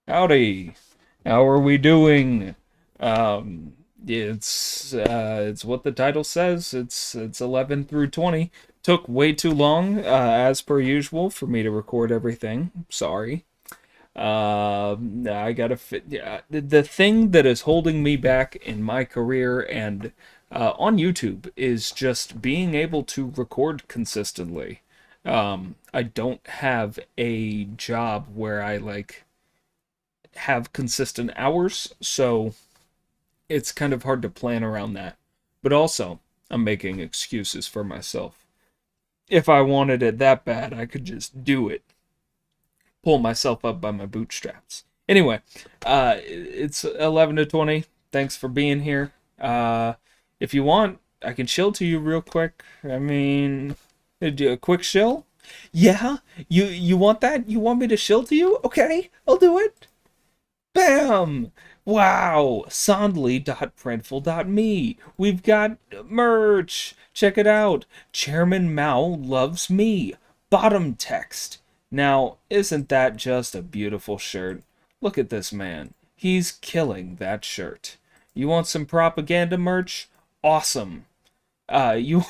Howdy. How are we doing? It's what the title says. It's 11 through 20. Took way too long, as per usual, for me to record everything. Sorry. I gotta fit. Yeah, the thing that is holding me back in my career and on YouTube is just being able to record consistently. I don't have a job where I have consistent hours, so it's kind of hard to plan around that. But also, I'm making excuses for myself. If I wanted it that bad, I could just do it. Pull myself up by my bootstraps. Anyway, it's 11 to 20. Thanks for being here. If you want, I can chill to you real quick. I mean, do a quick chill? Yeah? You want that? You want me to chill to you? Okay, I'll do it. Bam! Wow! Sondley.printful.me. We've got merch. Check it out. Chairman Mao loves me. Bottom text. Now, isn't that just a beautiful shirt? Look at this man. He's killing that shirt. You want some propaganda merch? Awesome. You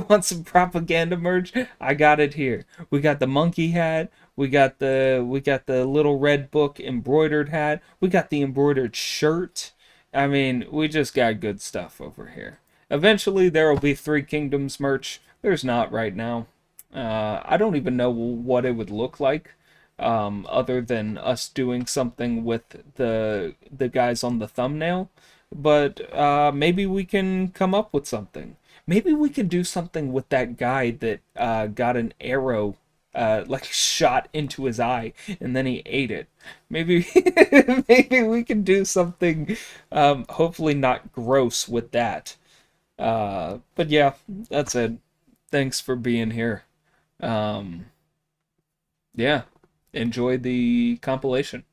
want some propaganda merch? I got it here. We got the monkey hat. We got the little red book embroidered hat. We got the embroidered shirt. I mean, we just got good stuff over here. Eventually, there will be Three Kingdoms merch. There's not right now. I don't even know what it would look like, other than us doing something with the guys on the thumbnail. But maybe we can come up with something. Maybe we could do something with that guy that got an arrow shot into his eye and then he ate it. Maybe maybe we can do something hopefully not gross with that. But yeah, that's it. Thanks for being here. Um, yeah, enjoy the compilation.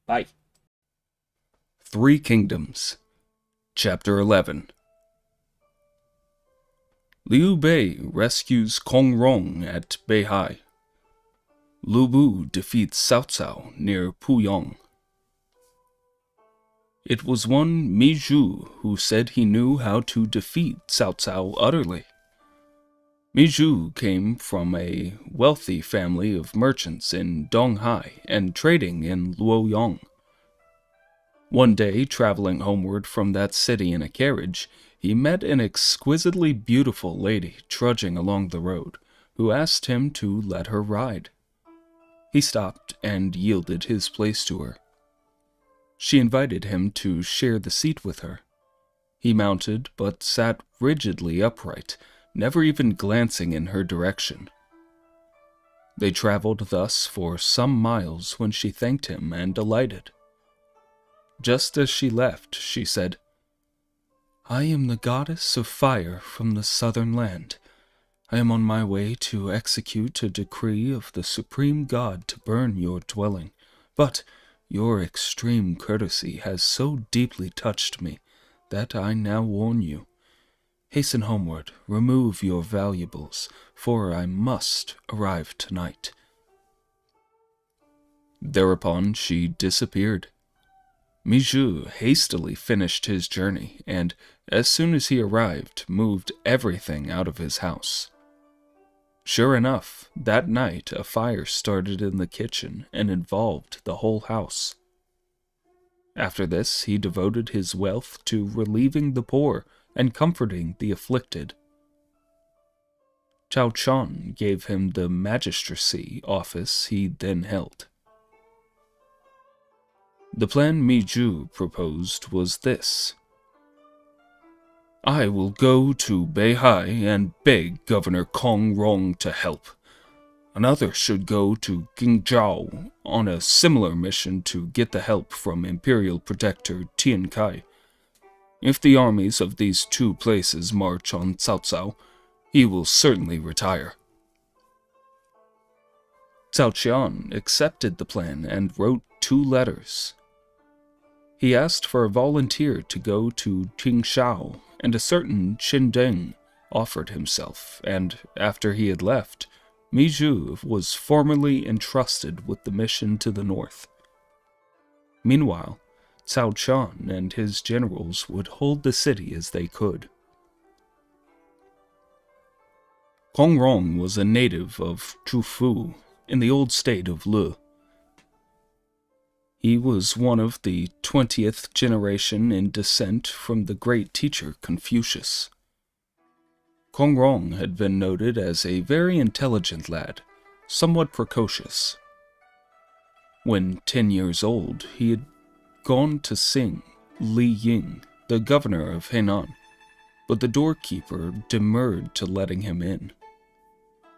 Bye. Three Kingdoms, Chapter 11. Liu Bei rescues Kong Rong at Beihai. Lu Bu defeats Cao Cao near Puyong. It was one Mi Zhu who said he knew how to defeat Cao Cao utterly. Mi Zhu came from a wealthy family of merchants in Donghai and trading in Luoyang. One day, traveling homeward from that city in a carriage, he met an exquisitely beautiful lady trudging along the road, who asked him to let her ride. He stopped and yielded his place to her. She invited him to share the seat with her. He mounted, but sat rigidly upright, never even glancing in her direction. They traveled thus for some miles when she thanked him and alighted. Just as she left, she said, "I am the goddess of fire from the southern land. I am on my way to execute a decree of the supreme god to burn your dwelling, but your extreme courtesy has so deeply touched me that I now warn you. Hasten homeward, remove your valuables, for I must arrive tonight." Thereupon she disappeared. Mi Zhu hastily finished his journey and, as soon as he arrived, moved everything out of his house. Sure enough, that night a fire started in the kitchen and involved the whole house. After this, he devoted his wealth to relieving the poor and comforting the afflicted. Chao Chon gave him the magistracy office he then held. The plan Mi Zhu proposed was this. "I will go to Beihai and beg Governor Kong Rong to help. Another should go to Qingzhou on a similar mission to get the help from Imperial Protector Tian Kai. If the armies of these two places march on Cao Cao, he will certainly retire." Cao Qian accepted the plan and wrote 2 letters. He asked for a volunteer to go to Qingshao, and a certain Qin Deng offered himself, and after he had left, Mi Zhu was formally entrusted with the mission to the north. Meanwhile, Cao Chun and his generals would hold the city as they could. Kong Rong was a native of Chufu in the old state of Le. He was one of the 20th generation in descent from the great teacher Confucius. Kong Rong had been noted as a very intelligent lad, somewhat precocious. When 10 years old, he had gone to sing Li Ying, the governor of Henan, but the doorkeeper demurred to letting him in.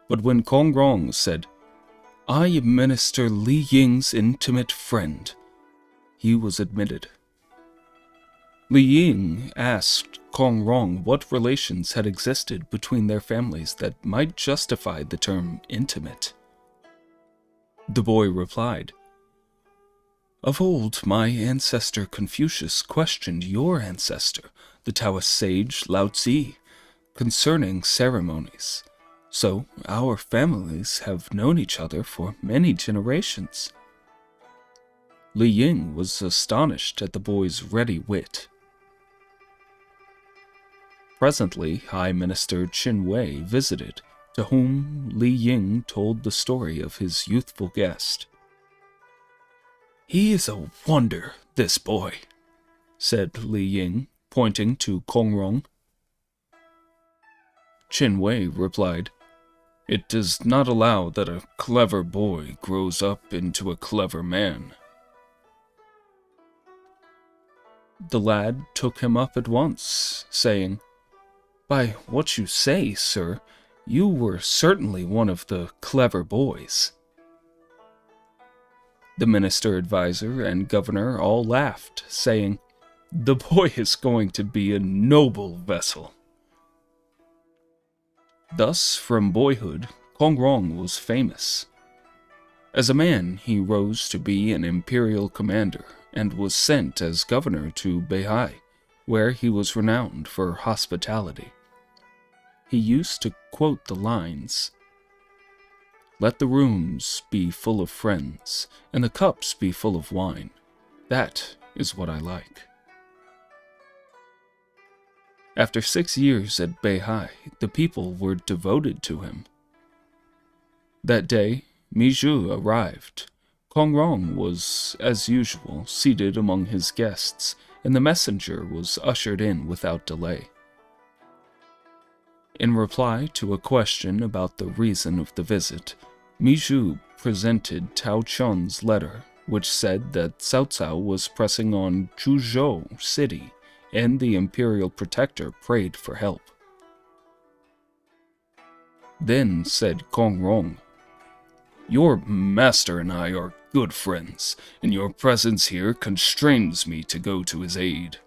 But when Kong Rong said, "I am Minister Li Ying's intimate friend," he was admitted. Li Ying asked Kong Rong what relations had existed between their families that might justify the term intimate. The boy replied, "Of old, my ancestor Confucius questioned your ancestor, the Taoist sage Lao Tzu, concerning ceremonies. So our families have known each other for many generations." Li Ying was astonished at the boy's ready wit. Presently, High Minister Qin Wei visited, to whom Li Ying told the story of his youthful guest. "He is a wonder, this boy," said Li Ying, pointing to Kong Rong. Qin Wei replied, "It does not allow that a clever boy grows up into a clever man." The lad took him up at once, saying, "By what you say, sir, you were certainly one of the clever boys." The minister advisor and governor all laughed, saying, "The boy is going to be a noble vessel." Thus, from boyhood, Kong Rong was famous. As a man, he rose to be an imperial commander and was sent as governor to Beihai, where he was renowned for hospitality. He used to quote the lines, "Let the rooms be full of friends, and the cups be full of wine. That is what I like." After 6 years at Beihai, the people were devoted to him. That day, Miju arrived. Kong Rong was, as usual, seated among his guests, and the messenger was ushered in without delay. In reply to a question about the reason of the visit, Miju presented Tao Chun's letter, which said that Cao Cao was pressing on Zhuzhou city, and the imperial protector prayed for help. Then said Kong Rong, "Your master and I are good friends, and your presence here constrains me to go to his aid.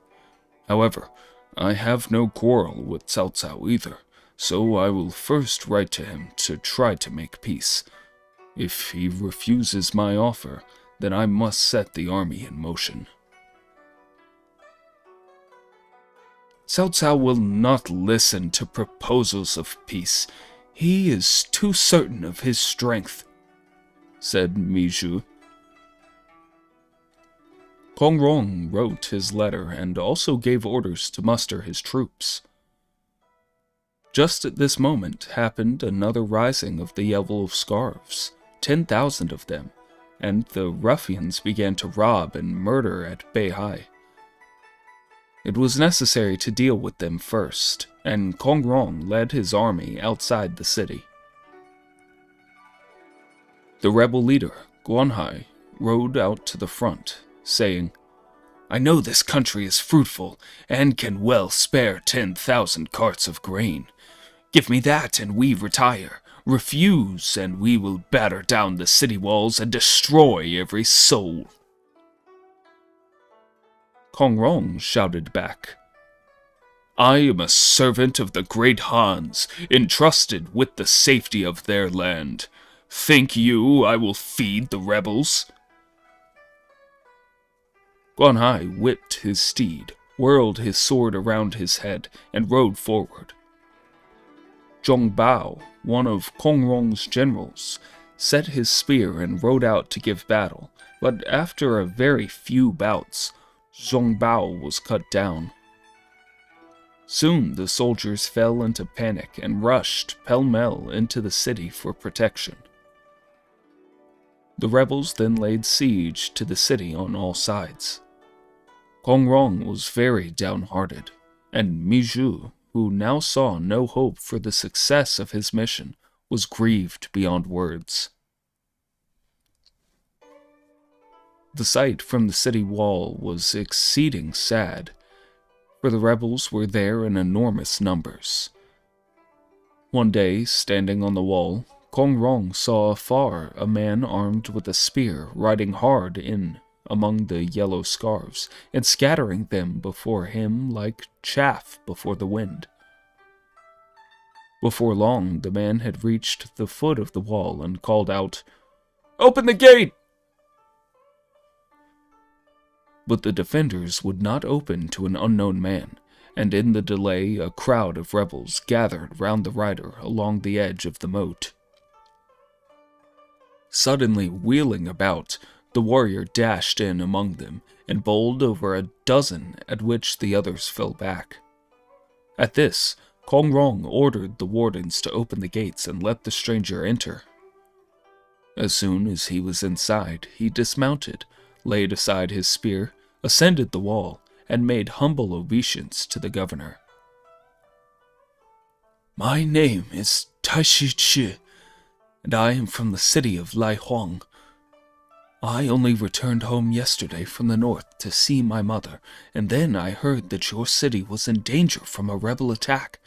However, I have no quarrel with Cao Cao either, so I will first write to him to try to make peace. If he refuses my offer, then I must set the army in motion." "Cao Cao will not listen to proposals of peace. He is too certain of his strength," said Miju. Kong Rong wrote his letter and also gave orders to muster his troops. Just at this moment happened another rising of the Yellow of Scarves, 10,000 of them, and the ruffians began to rob and murder at Beihai. It was necessary to deal with them first, and Kong Rong led his army outside the city. The rebel leader, Guanhai, rode out to the front, saying, "I know this country is fruitful and can well spare 10,000 carts of grain. Give me that and we retire. Refuse and we will batter down the city walls and destroy every soul." Kong Rong shouted back, "I am a servant of the great Hans, entrusted with the safety of their land. Think you I will feed the rebels?" Guanhai whipped his steed, whirled his sword around his head, and rode forward. Zhong Bao, one of Kong Rong's generals, set his spear and rode out to give battle, but after a very few bouts, Zhongbao was cut down. Soon the soldiers fell into panic and rushed pell-mell into the city for protection. The rebels then laid siege to the city on all sides. Kongrong was very downhearted, and Miju, who now saw no hope for the success of his mission, was grieved beyond words. The sight from the city wall was exceeding sad, for the rebels were there in enormous numbers. One day, standing on the wall, Kongrong saw afar a man armed with a spear riding hard in among the yellow scarves and scattering them before him like chaff before the wind. Before long, the man had reached the foot of the wall and called out, "Open the gate!" But the defenders would not open to an unknown man, and in the delay a crowd of rebels gathered round the rider along the edge of the moat. Suddenly wheeling about, the warrior dashed in among them and bowled over a dozen, at which the others fell back. At this, Kongrong ordered the wardens to open the gates and let the stranger enter. As soon as he was inside, he dismounted, laid aside his spear, ascended the wall, and made humble obeisance to the governor. "My name is Taishi Chi, and I am from the city of Laihuang. I only returned home yesterday from the north to see my mother, and then I heard that your city was in danger from a rebel attack.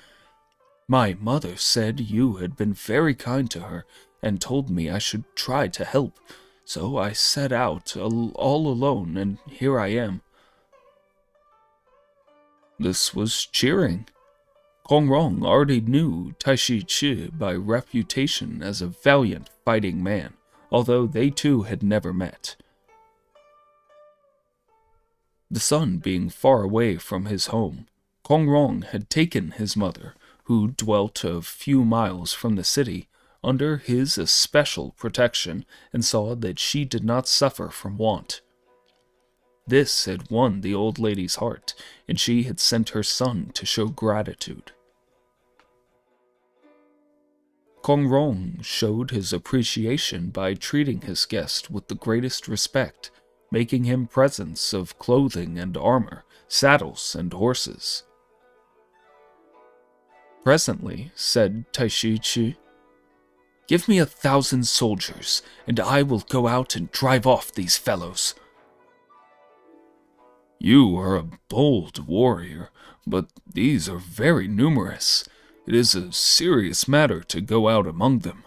My mother said you had been very kind to her and told me I should try to help. So I set out all alone, and here I am." This was cheering. Kongrong already knew Taishi Chi by reputation as a valiant fighting man, although they two had never met. The son being far away from his home, Kongrong had taken his mother, who dwelt a few miles from the city, under his especial protection, and saw that she did not suffer from want. This had won the old lady's heart, and she had sent her son to show gratitude. Kongrong showed his appreciation by treating his guest with the greatest respect, making him presents of clothing and armor, saddles and horses. Presently, said Taishi Chi, "Give me 1,000 soldiers, and I will go out and drive off these fellows." "You are a bold warrior, but these are very numerous. It is a serious matter to go out among them,"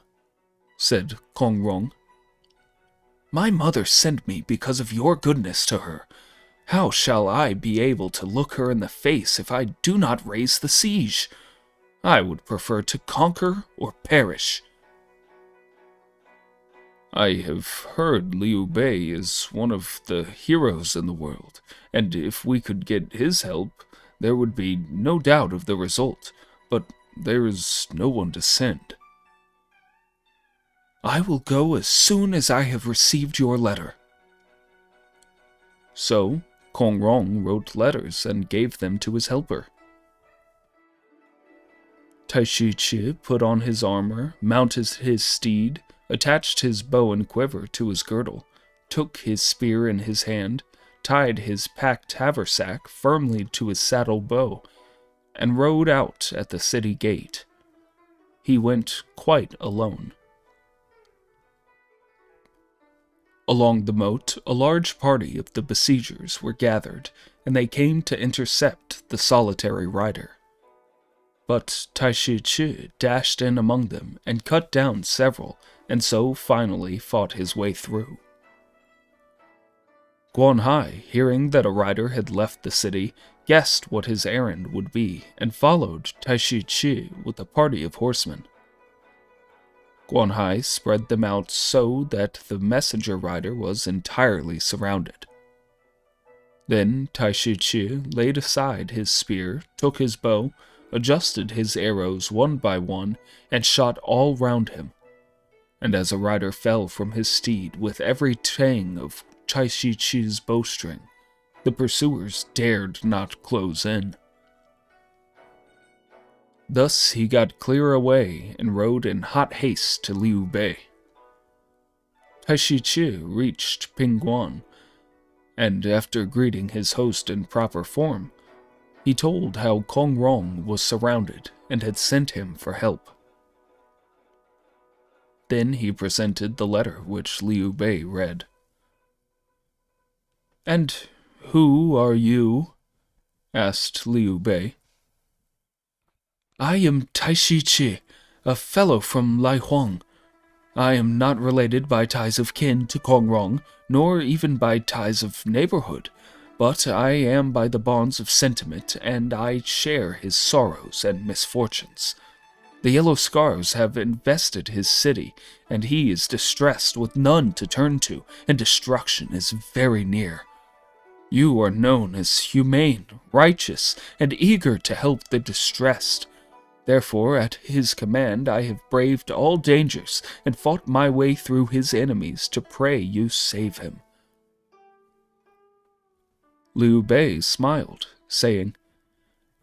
said Kongrong. "My mother sent me because of your goodness to her. How shall I be able to look her in the face if I do not raise the siege? I would prefer to conquer or perish." "I have heard Liu Bei is one of the heroes in the world, and if we could get his help, there would be no doubt of the result, but there is no one to send." "I will go as soon as I have received your letter." So, Kongrong wrote letters and gave them to his helper. Taishi Chi put on his armor, mounted his steed, attached his bow and quiver to his girdle, took his spear in his hand, tied his packed haversack firmly to his saddle bow, and rode out at the city gate. He went quite alone. Along the moat, a large party of the besiegers were gathered, and they came to intercept the solitary rider. But Taishi Chi dashed in among them and cut down several, and so finally fought his way through. Guanhai, hearing that a rider had left the city, guessed what his errand would be, and followed Taishi Chi with a party of horsemen. Guanhai spread them out so that the messenger rider was entirely surrounded. Then Taishi Chi laid aside his spear, took his bow, adjusted his arrows one by one, and shot all round him. And as a rider fell from his steed with every tang of Tai Chi's bowstring, the pursuers dared not close in. Thus he got clear away and rode in hot haste to Liu Bei. Tai Chi reached Pingguan, and after greeting his host in proper form, he told how Kong Rong was surrounded and had sent him for help. Then he presented the letter which Liu Bei read. "And who are you?" asked Liu Bei. "I am Tai Chi, a fellow from Lai Huang. I am not related by ties of kin to Kong Rong, nor even by ties of neighborhood, but I am by the bonds of sentiment, and I share his sorrows and misfortunes. The Yellow Scars have invested his city, and he is distressed with none to turn to, and destruction is very near. You are known as humane, righteous, and eager to help the distressed. Therefore, at his command, I have braved all dangers and fought my way through his enemies to pray you save him." Liu Bei smiled, saying,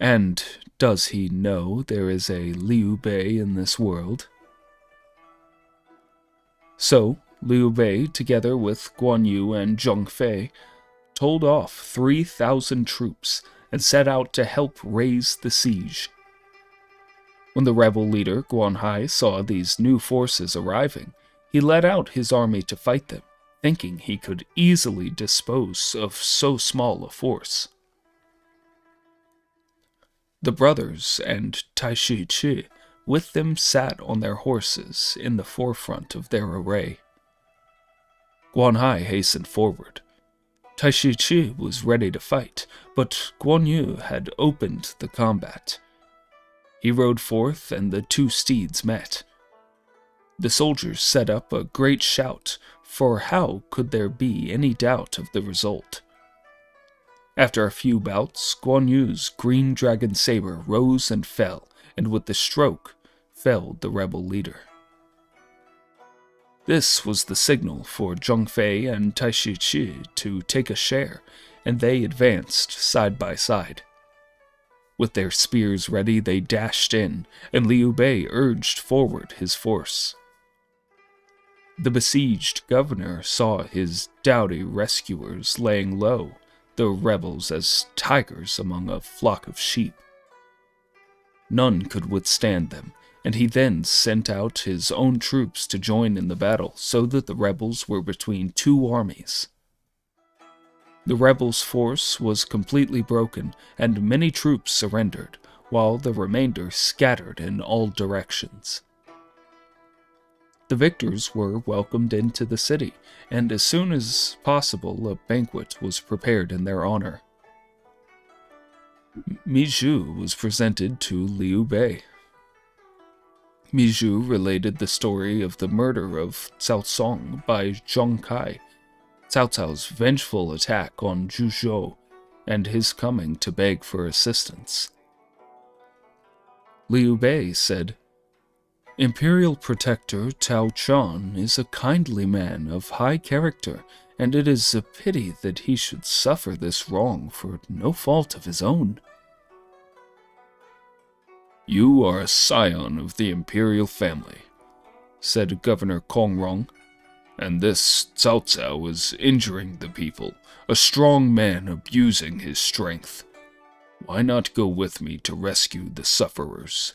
"And does he know there is a Liu Bei in this world?" So, Liu Bei, together with Guan Yu and Zheng Fei, told off 3,000 troops and set out to help raise the siege. When the rebel leader Guan Hai saw these new forces arriving, he led out his army to fight them, thinking he could easily dispose of so small a force. The brothers and Tai Chi with them sat on their horses in the forefront of their array. Guan Hai hastened forward. Tai Chi was ready to fight, but Guan Yu had opened the combat. He rode forth, and the two steeds met. The soldiers set up a great shout, for how could there be any doubt of the result? After a few bouts, Guan Yu's green dragon saber rose and fell, and with the stroke, felled the rebel leader. This was the signal for Zheng Fei and Tai Chi to take a share, and they advanced side by side. With their spears ready, they dashed in, and Liu Bei urged forward his force. The besieged governor saw his doughty rescuers laying low, the rebels as tigers among a flock of sheep. None could withstand them, and he then sent out his own troops to join in the battle, so that the rebels were between two armies. The rebels' force was completely broken, and many troops surrendered, while the remainder scattered in all directions. The victors were welcomed into the city, and as soon as possible a banquet was prepared in their honor. Miju was presented to Liu Bei. Miju related the story of the murder of Cao Song by Zhong Kai, Cao Cao's vengeful attack on Zhuzhou, and his coming to beg for assistance. Liu Bei said, "Imperial Protector Tao Chun is a kindly man of high character, and it is a pity that he should suffer this wrong for no fault of his own." "You are a scion of the imperial family," said Governor Kong Rong, "and this Cao Cao is injuring the people, a strong man abusing his strength. Why not go with me to rescue the sufferers?"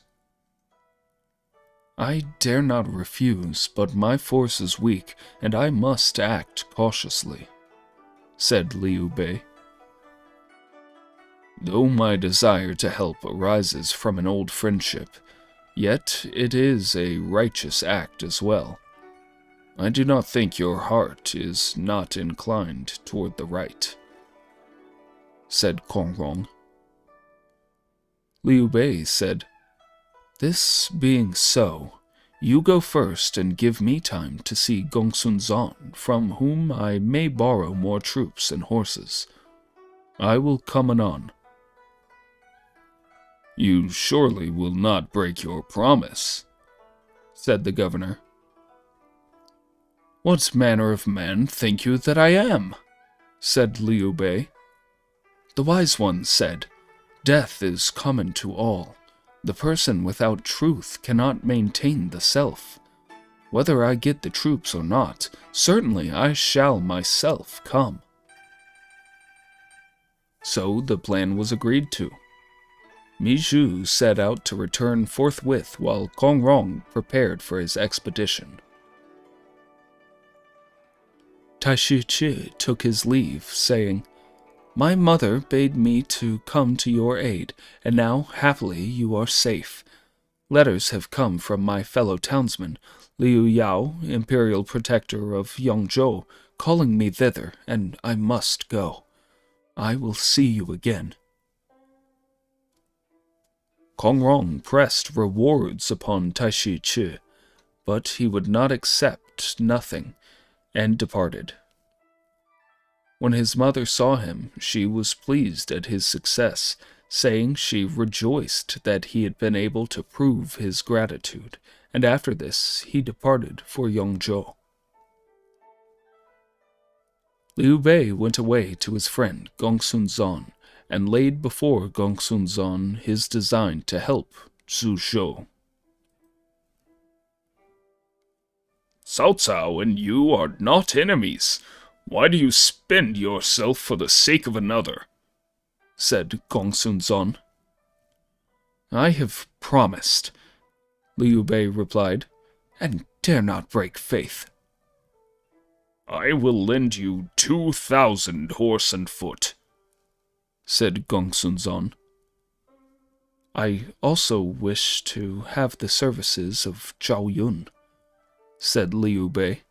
"I dare not refuse, but my force is weak, and I must act cautiously," said Liu Bei. "Though my desire to help arises from an old friendship, yet it is a righteous act as well. I do not think your heart is not inclined toward the right," said Kong Rong. Liu Bei said, "This being so, you go first and give me time to see Gongsun Zan, from whom I may borrow more troops and horses. I will come anon." "You surely will not break your promise," said the governor. What manner of man think you that I am? Said Liu Bei. The wise one said, Death is common to all. The person without truth cannot maintain the self. Whether I get the troops or not, certainly I shall myself come. So the plan was agreed to. Mi Zhu set out to return forthwith while Kong Rong prepared for his expedition. Taishi Chi took his leave, saying, My mother bade me to come to your aid, and now, happily, you are safe. Letters have come from my fellow townsmen, Liu Yao, imperial protector of Yongzhou, calling me thither, and I must go. I will see you again. Kong Rong pressed rewards upon Taishi Chi, but he would not accept nothing, and departed. When his mother saw him, she was pleased at his success, saying she rejoiced that he had been able to prove his gratitude, and after this he departed for Yongzhou. Liu Bei went away to his friend Gongsun Zan, and laid before Gongsun Zan his design to help Zhu Zhou. Cao Cao and you are not enemies. Why do you spend yourself for the sake of another? Said Gongsun Zan. I have promised, Liu Bei replied, and dare not break faith. I will lend you 2,000 horse and foot, said Gongsun Zan. I also wish to have the services of Zhao Yun, said Liu Bei.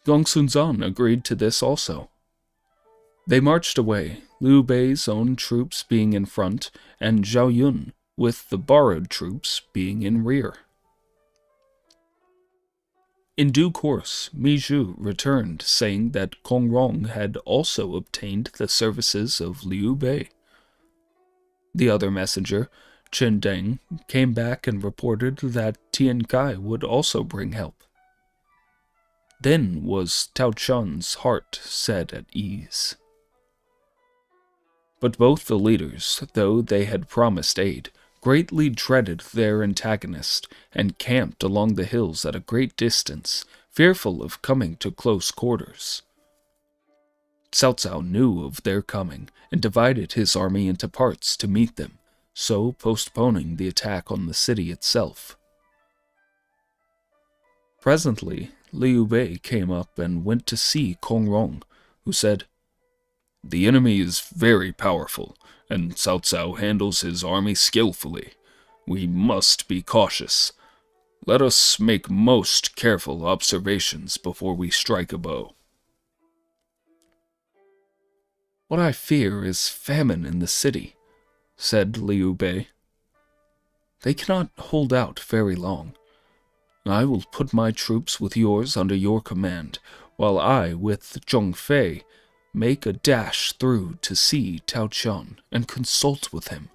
Gongsun Zan agreed to this also. They marched away, Liu Bei's own troops being in front, and Zhao Yun, with the borrowed troops, being in rear. In due course, Mi Zhu returned, saying that Kong Rong had also obtained the services of Liu Bei. The other messenger, Chen Deng, came back and reported that Tian Kai would also bring help. Then was Tao Chun's heart set at ease. But both the leaders, though they had promised aid, greatly dreaded their antagonist, and camped along the hills at a great distance, fearful of coming to close quarters. Cao Cao knew of their coming, and divided his army into parts to meet them, so postponing the attack on the city itself. Presently, Liu Bei came up and went to see Kong Rong, who said, The enemy is very powerful, and Cao Cao handles his army skillfully. We must be cautious. Let us make most careful observations before we strike a blow. What I fear is famine in the city, said Liu Bei. They cannot hold out very long. I will put my troops with yours under your command, while I, with Zhong Fei, make a dash through to see Tao Chun and consult with him.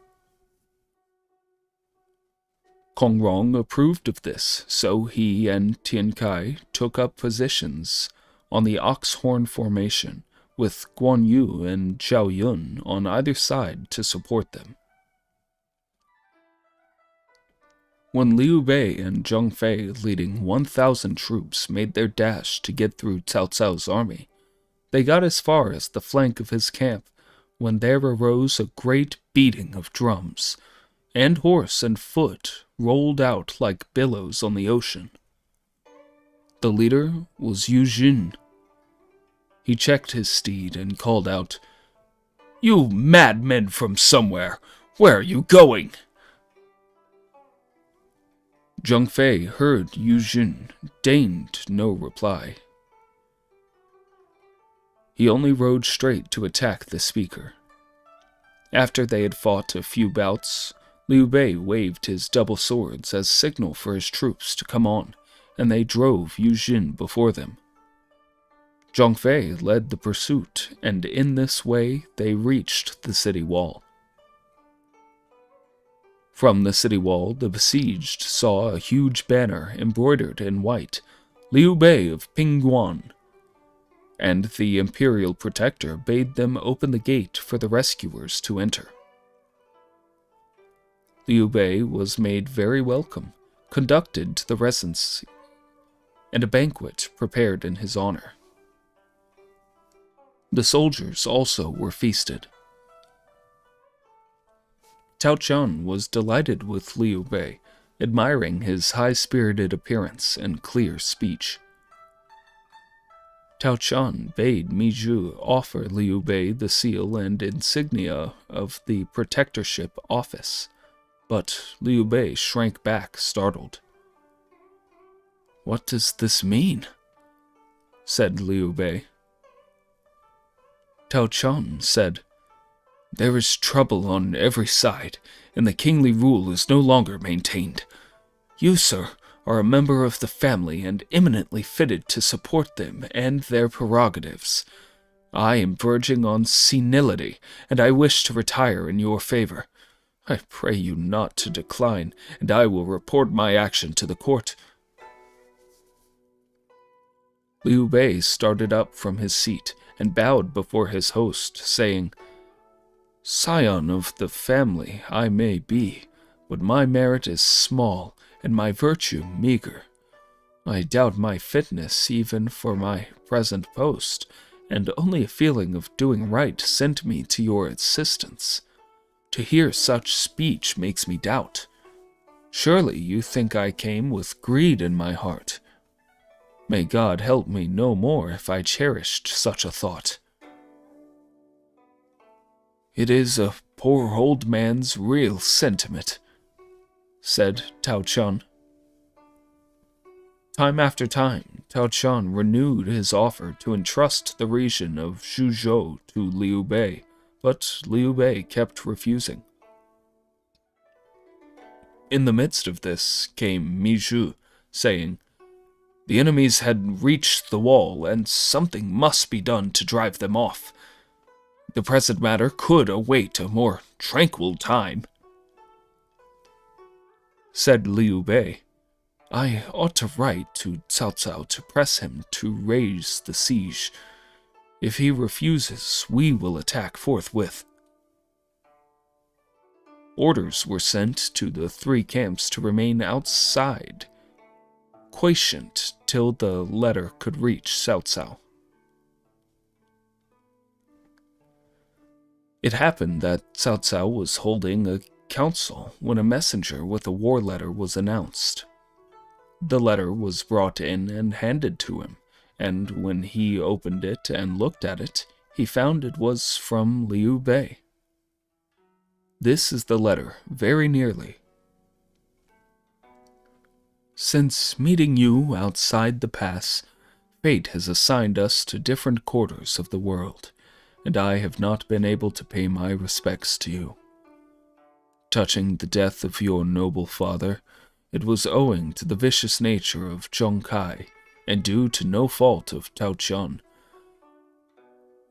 Kong Rong approved of this, so he and Tian Kai took up positions on the Oxhorn Formation, with Guan Yu and Zhao Yun on either side to support them. When Liu Bei and Zhong Fei, leading 1,000 troops, made their dash to get through Cao Cao's army, they got as far as the flank of his camp, when there arose a great beating of drums, and horse and foot rolled out like billows on the ocean. The leader was Yu Jin. He checked his steed and called out, You madmen from somewhere! Where are you going? Zhong Fei heard Yu Jin, deigned no reply. He only rode straight to attack the speaker. After they had fought a few bouts, Liu Bei waved his double swords as signal for his troops to come on, and they drove Yu Jin before them. Zhong Fei led the pursuit, and in this way they reached the city wall. From the city wall, the besieged saw a huge banner embroidered in white, Liu Bei of Pingguan, and the imperial protector bade them open the gate for the rescuers to enter. Liu Bei was made very welcome, conducted to the residence, and a banquet prepared in his honor. The soldiers also were feasted. Tao Chun was delighted with Liu Bei, admiring his high-spirited appearance and clear speech. Tao Chun bade Mi Zhu offer Liu Bei the seal and insignia of the protectorship office, but Liu Bei shrank back, startled. "What does this mean?" said Liu Bei. Tao Chun said, "There is trouble on every side, and the kingly rule is no longer maintained. You, sir, are a member of the family and eminently fitted to support them and their prerogatives. I am verging on senility, and I wish to retire in your favor. I pray you not to decline, and I will report my action to the court." Liu Bei started up from his seat and bowed before his host, saying, "Scion of the family I may be, but my merit is small and my virtue meager. I doubt my fitness even for my present post, and only a feeling of doing right sent me to your assistance. To hear such speech makes me doubt. Surely you think I came with greed in my heart. May God help me no more if I cherished such a thought." "It is a poor old man's real sentiment," said Tao Chun. Time after time, Tao Chun renewed his offer to entrust the region of Zhuzhou to Liu Bei, but Liu Bei kept refusing. In the midst of this came Mi Zhu, saying, "The enemies had reached the wall, and something must be done to drive them off. The present matter could await a more tranquil time." Said Liu Bei, "I ought to write to Cao Cao to press him to raise the siege. If he refuses, we will attack forthwith." Orders were sent to the three camps to remain outside, quiescent till the letter could reach Cao Cao. It happened that Cao Cao was holding a council when a messenger with a war letter was announced. The letter was brought in and handed to him, and when he opened it and looked at it, he found it was from Liu Bei. This is the letter, very nearly. "Since meeting you outside the pass, fate has assigned us to different quarters of the world, and I have not been able to pay my respects to you. Touching the death of your noble father, it was owing to the vicious nature of Zhong Kai, and due to no fault of Tao Chun.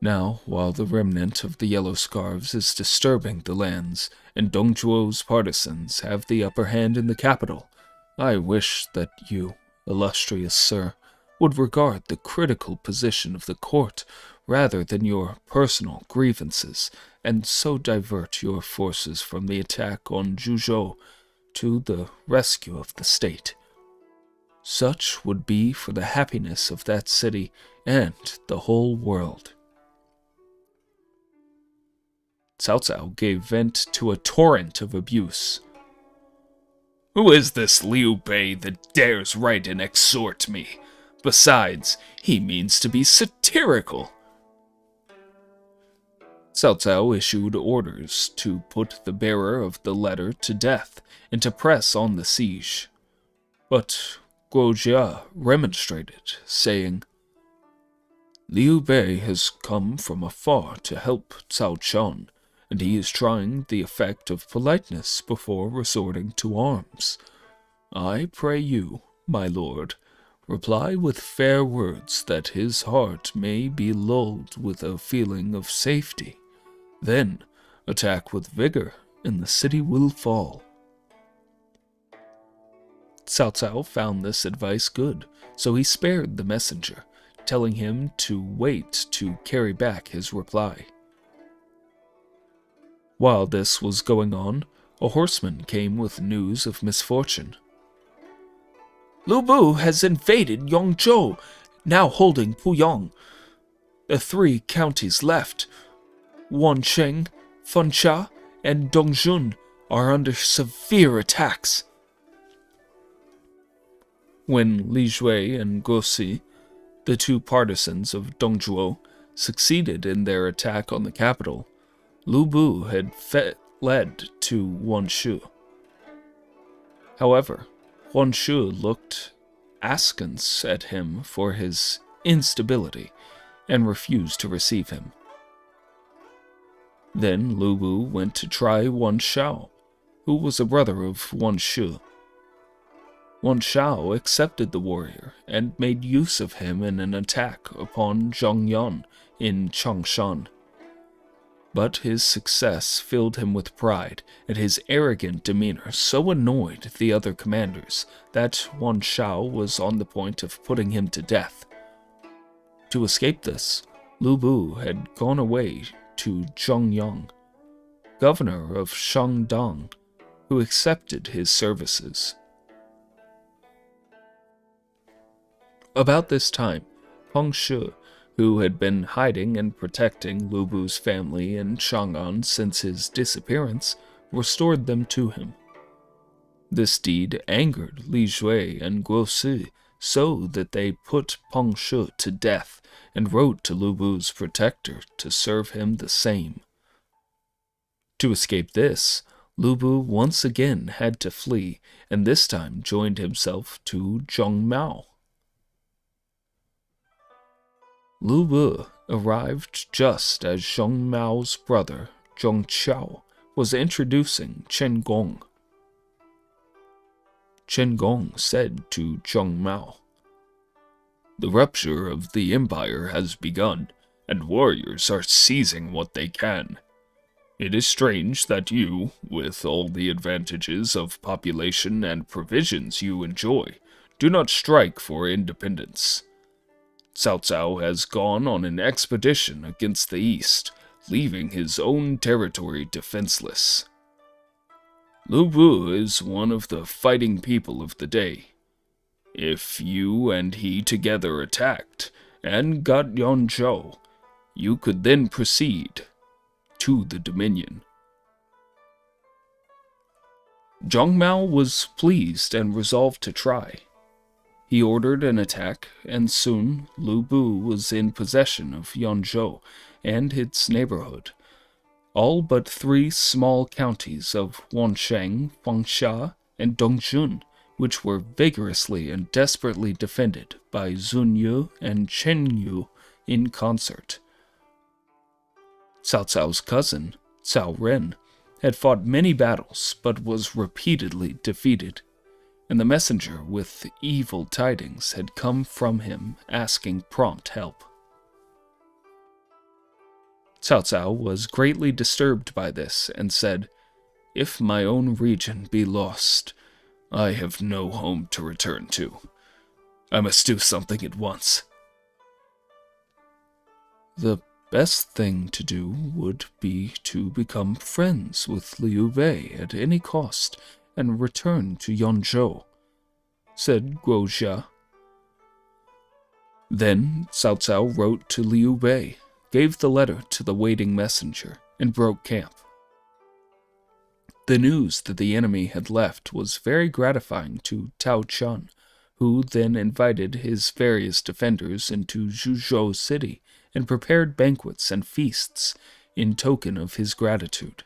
Now, while the remnant of the Yellow Scarves is disturbing the lands, and Dong Zhuo's partisans have the upper hand in the capital, I wish that you, illustrious sir, would regard the critical position of the court rather than your personal grievances, and so divert your forces from the attack on Zhuzhou to the rescue of the state. Such would be for the happiness of that city and the whole world." Cao Cao gave vent to a torrent of abuse. "Who is this Liu Bei that dares write and exhort me? Besides, he means to be satirical." Cao Cao issued orders to put the bearer of the letter to death and to press on the siege. But Guojia remonstrated, saying, "Liu Bei has come from afar to help Cao Chun, and he is trying the effect of politeness before resorting to arms. I pray you, my lord, reply with fair words that his heart may be lulled with a feeling of safety. Then attack with vigor, and the city will fall." Cao Cao found this advice good, so he spared the messenger, telling him to wait to carry back his reply. While this was going on, a horseman came with news of misfortune. Lu Bu has invaded Yongzhou, now holding Puyang. The 3 counties left, Wansheng, Fengxia, and Dongjun, are under severe attacks. When Li Jue and Guosi, the 2 partisans of Dongzhuo, succeeded in their attack on the capital, Lu Bu had fled to Wanshu. However, Wanshu looked askance at him for his instability and refused to receive him. Then Lu Bu went to try Wan Shao, who was a brother of Wan Shu. Wan Shao accepted the warrior and made use of him in an attack upon Zhongyan in Changshan. But his success filled him with pride, and his arrogant demeanor so annoyed the other commanders that Wan Shao was on the point of putting him to death. To escape this, Lu Bu had gone away to Zhongyang, governor of Shandong, who accepted his services. About this time, Hong Shu, who had been hiding and protecting Lu Bu's family in Chang'an since his disappearance, restored them to him. This deed angered Li Jue and Guosi so that they put Peng Shu to death and wrote to Lu Bu's protector to serve him the same. To escape this, Lu Bu once again had to flee, and this time joined himself to Zhong Mao. Lu Bu arrived just as Zhong Mao's brother, Zhong Qiao, was introducing Chen Gong. Chen Gong said to Zhong Mao, "The rupture of the empire has begun, and warriors are seizing what they can. It is strange that you, with all the advantages of population and provisions you enjoy, do not strike for independence. Cao Cao has gone on an expedition against the east, leaving his own territory defenseless. Lu Bu is one of the fighting people of the day. If you and he together attacked and got Yongzhou, you could then proceed to the Dominion." Zhong Mao was pleased and resolved to try. He ordered an attack, and soon Lu Bu was in possession of Yongzhou and its neighborhood, all but 3 small counties of Wansheng, Fengxia, and Dongjun, which were vigorously and desperately defended by Zun Yu and Chen Yu in concert. Cao Cao's cousin, Cao Ren, had fought many battles but was repeatedly defeated, and the messenger with evil tidings had come from him asking prompt help. Cao Cao was greatly disturbed by this and said, "If my own region be lost, I have no home to return to. I must do something at once." The best thing to do would be to become friends with Liu Bei at any cost and return to Yongzhou, said Guo Xia. Then Cao Cao wrote to Liu Bei, gave the letter to the waiting messenger, and broke camp. The news that the enemy had left was very gratifying to Tao Chun, who then invited his various defenders into Zhuzhou city and prepared banquets and feasts in token of his gratitude.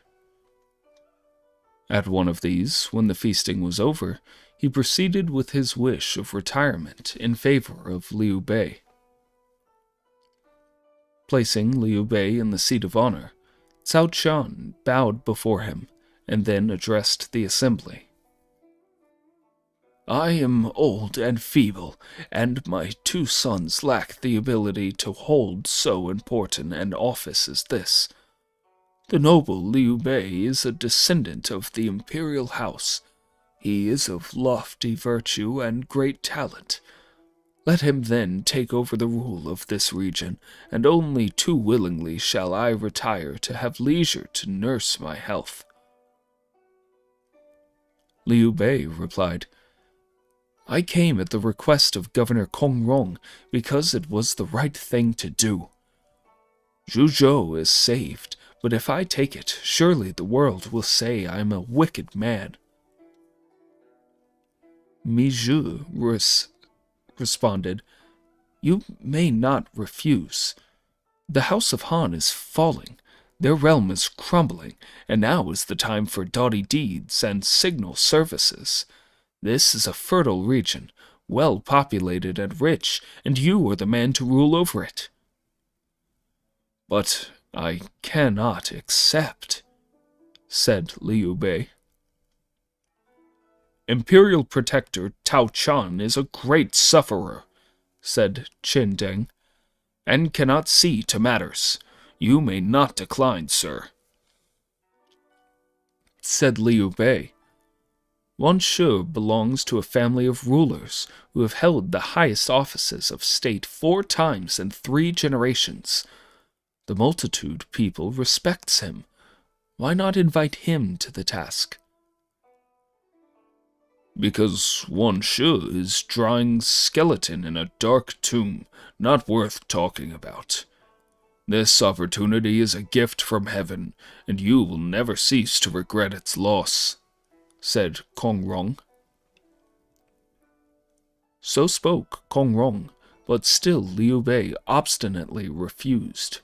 At one of these, when the feasting was over, he proceeded with his wish of retirement in favor of Liu Bei. Placing Liu Bei in the seat of honor, Cao Chun bowed before him and then addressed the assembly. "I am old and feeble, and my 2 sons lack the ability to hold so important an office as this. The noble Liu Bei is a descendant of the imperial house. He is of lofty virtue and great talent. Let him then take over the rule of this region, and only too willingly shall I retire to have leisure to nurse my health." Liu Bei replied, "I came at the request of Governor Kong Rong because it was the right thing to do. Zhuzhou is saved, but if I take it, surely the world will say I am a wicked man." Mi Zhu responded, "You may not refuse. The House of Han is falling, their realm is crumbling, and now is the time for doughty deeds and signal services. This is a fertile region, well populated and rich, and you are the man to rule over it." "But I cannot accept," said Liu Bei. "Imperial Protector Tao Chan is a great sufferer," said Qin Deng, "and cannot see to matters. You may not decline, sir." Said Liu Bei, "Wan Shi belongs to a family of rulers who have held the highest offices of state 4 times in 3 generations. The multitude people respects him. Why not invite him to the task?" "Because Wan Shi is drawing skeleton in a dark tomb, not worth talking about. This opportunity is a gift from heaven, and you will never cease to regret its loss," said Kong Rong. So spoke Kong Rong, but still Liu Bei obstinately refused.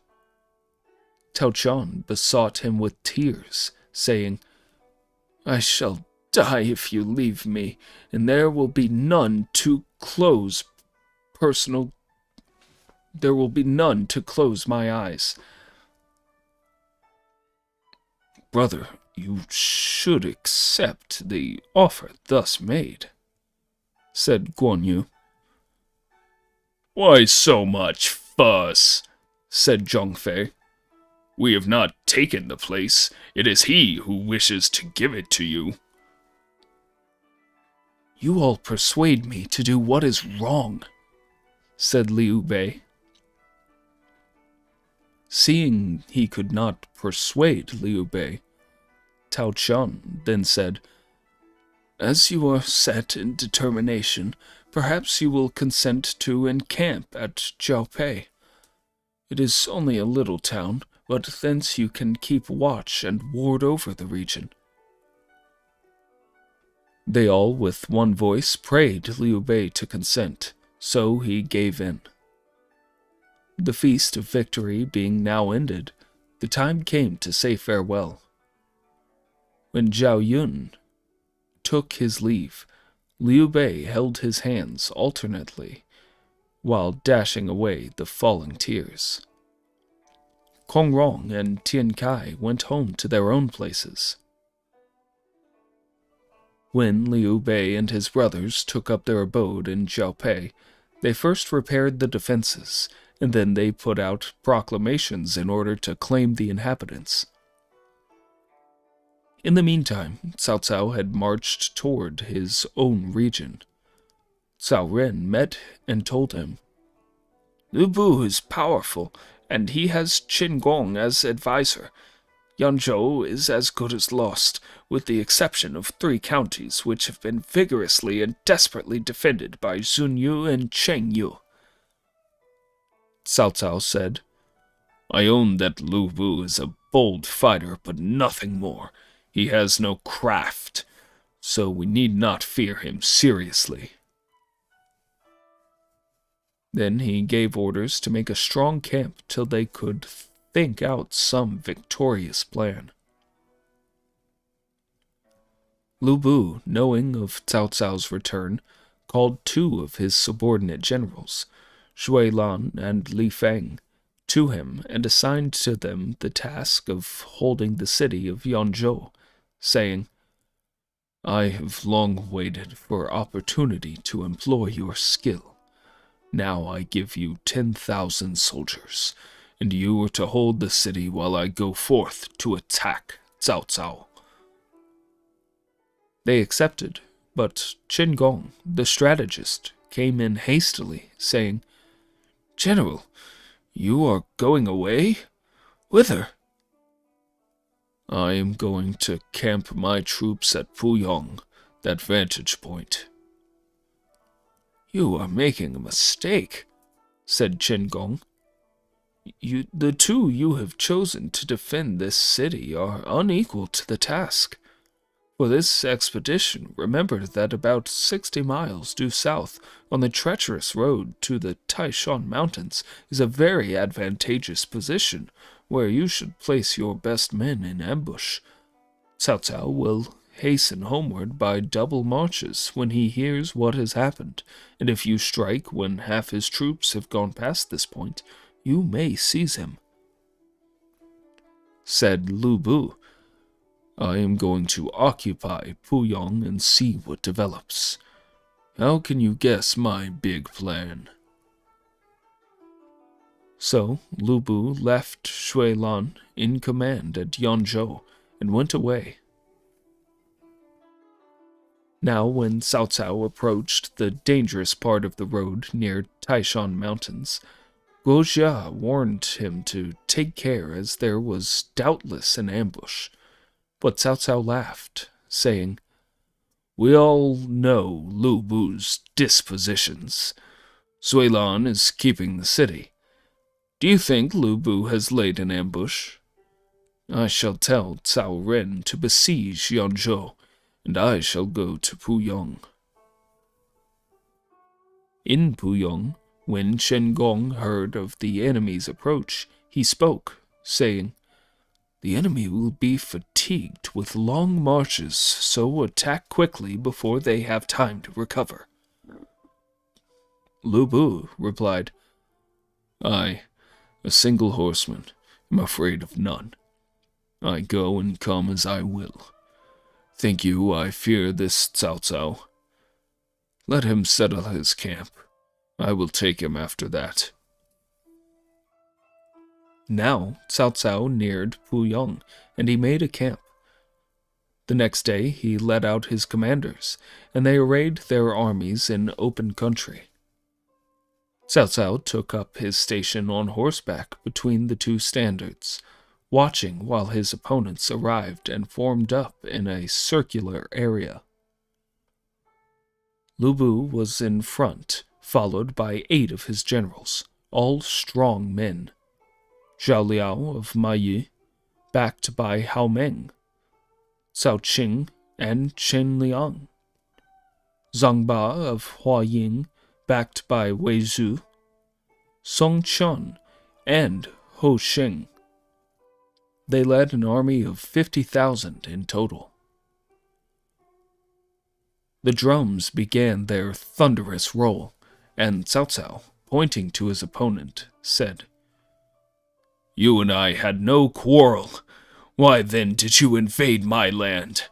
Tao Chan besought him with tears, saying, "I shall die if you leave me, and there will be none to close my eyes." "Brother, you should accept the offer thus made," said Guan Yu. "Why so much fuss?" said Zhang Fei. "We have not taken the place. It is he who wishes to give it to you." "You all persuade me to do what is wrong," said Liu Bei. Seeing he could not persuade Liu Bei, Tao Chan then said, "As you are set in determination, perhaps you will consent to encamp at Jiaopei. It is only a little town, but thence you can keep watch and ward over the region." They all with one voice prayed Liu Bei to consent, so he gave in. The feast of victory being now ended, the time came to say farewell. When Zhao Yun took his leave, Liu Bei held his hands alternately, while dashing away the falling tears. Kong Rong and Tian Kai went home to their own places. When Liu Bei and his brothers took up their abode in Jiaopei, they first repaired the defenses, and then they put out proclamations in order to claim the inhabitants. In the meantime, Cao Cao had marched toward his own region. Cao Ren met and told him, "Lu Bu is powerful, and he has Qin Gong as advisor. Yanzhou is as good as lost, with the exception of 3 counties which have been vigorously and desperately defended by Sun Yu and Cheng Yu." Cao Cao said, "I own that Lu Bu is a bold fighter, but nothing more. He has no craft, so we need not fear him seriously." Then he gave orders to make a strong camp till they could think out some victorious plan. Lu Bu, knowing of Cao Cao's return, called 2 of his subordinate generals, Shui Lan and Li Feng, to him and assigned to them the task of holding the city of Yanzhou, saying, "I have long waited for opportunity to employ your skill. Now I give you 10,000 soldiers, and you are to hold the city while I go forth to attack Cao Cao." They accepted, But Chen Gong, the strategist, came in hastily, saying, "General, you are going away? Whither?" "I am going to camp my troops at Puyong, that vantage point." "You are making a mistake," said Chen Gong. The two you have chosen to defend this city are unequal to the task. For this expedition, remember that about 60 miles due south on the treacherous road to the Taishan Mountains is a very advantageous position where you should place your best men in ambush. Cao Cao will hasten homeward by double marches when he hears what has happened, and if you strike when half his troops have gone past this point, you may seize him. Said Lu Bu, "I am going to occupy Puyong and see what develops. How can you guess my big plan?" So Lu Bu left Shui Lan in command at Yanzhou and went away. Now when Cao Cao approached the dangerous part of the road near Taishan Mountains, Guo Jia warned him to take care as there was doubtless an ambush. But Cao Cao laughed, saying, "We all know Lu Bu's dispositions. Sui Lan is keeping the city. Do you think Lu Bu has laid an ambush? I shall tell Cao Ren to besiege Yanzhou, and I shall go to Puyong." In Puyong, when Chen Gong heard of the enemy's approach, he spoke, saying, "The enemy will be fatigued with long marches, so attack quickly before they have time to recover." Lu Bu replied, "I, a single horseman, am afraid of none. I go and come as I will. Think you I fear this Cao Cao? Let him settle his camp. I will take him after that." Now Cao Cao neared Puyong, and he made a camp. The next day he led out his commanders, and they arrayed their armies in open country. Cao Cao took up his station on horseback between the two standards, watching while his opponents arrived and formed up in a circular area. Lu Bu was in front, followed by 8 of his generals, all strong men. Zhao Liao of Mayi, backed by Hao Meng, Cao Qing and Chen Liang, Zhang Ba of Hua Ying, backed by Wei Zhu, Song Chun and Ho Sheng. They led an army of 50,000 in total. The drums began their thunderous roll, and Cao Cao, pointing to his opponent, said, "You and I had no quarrel. Why then did you invade my land?"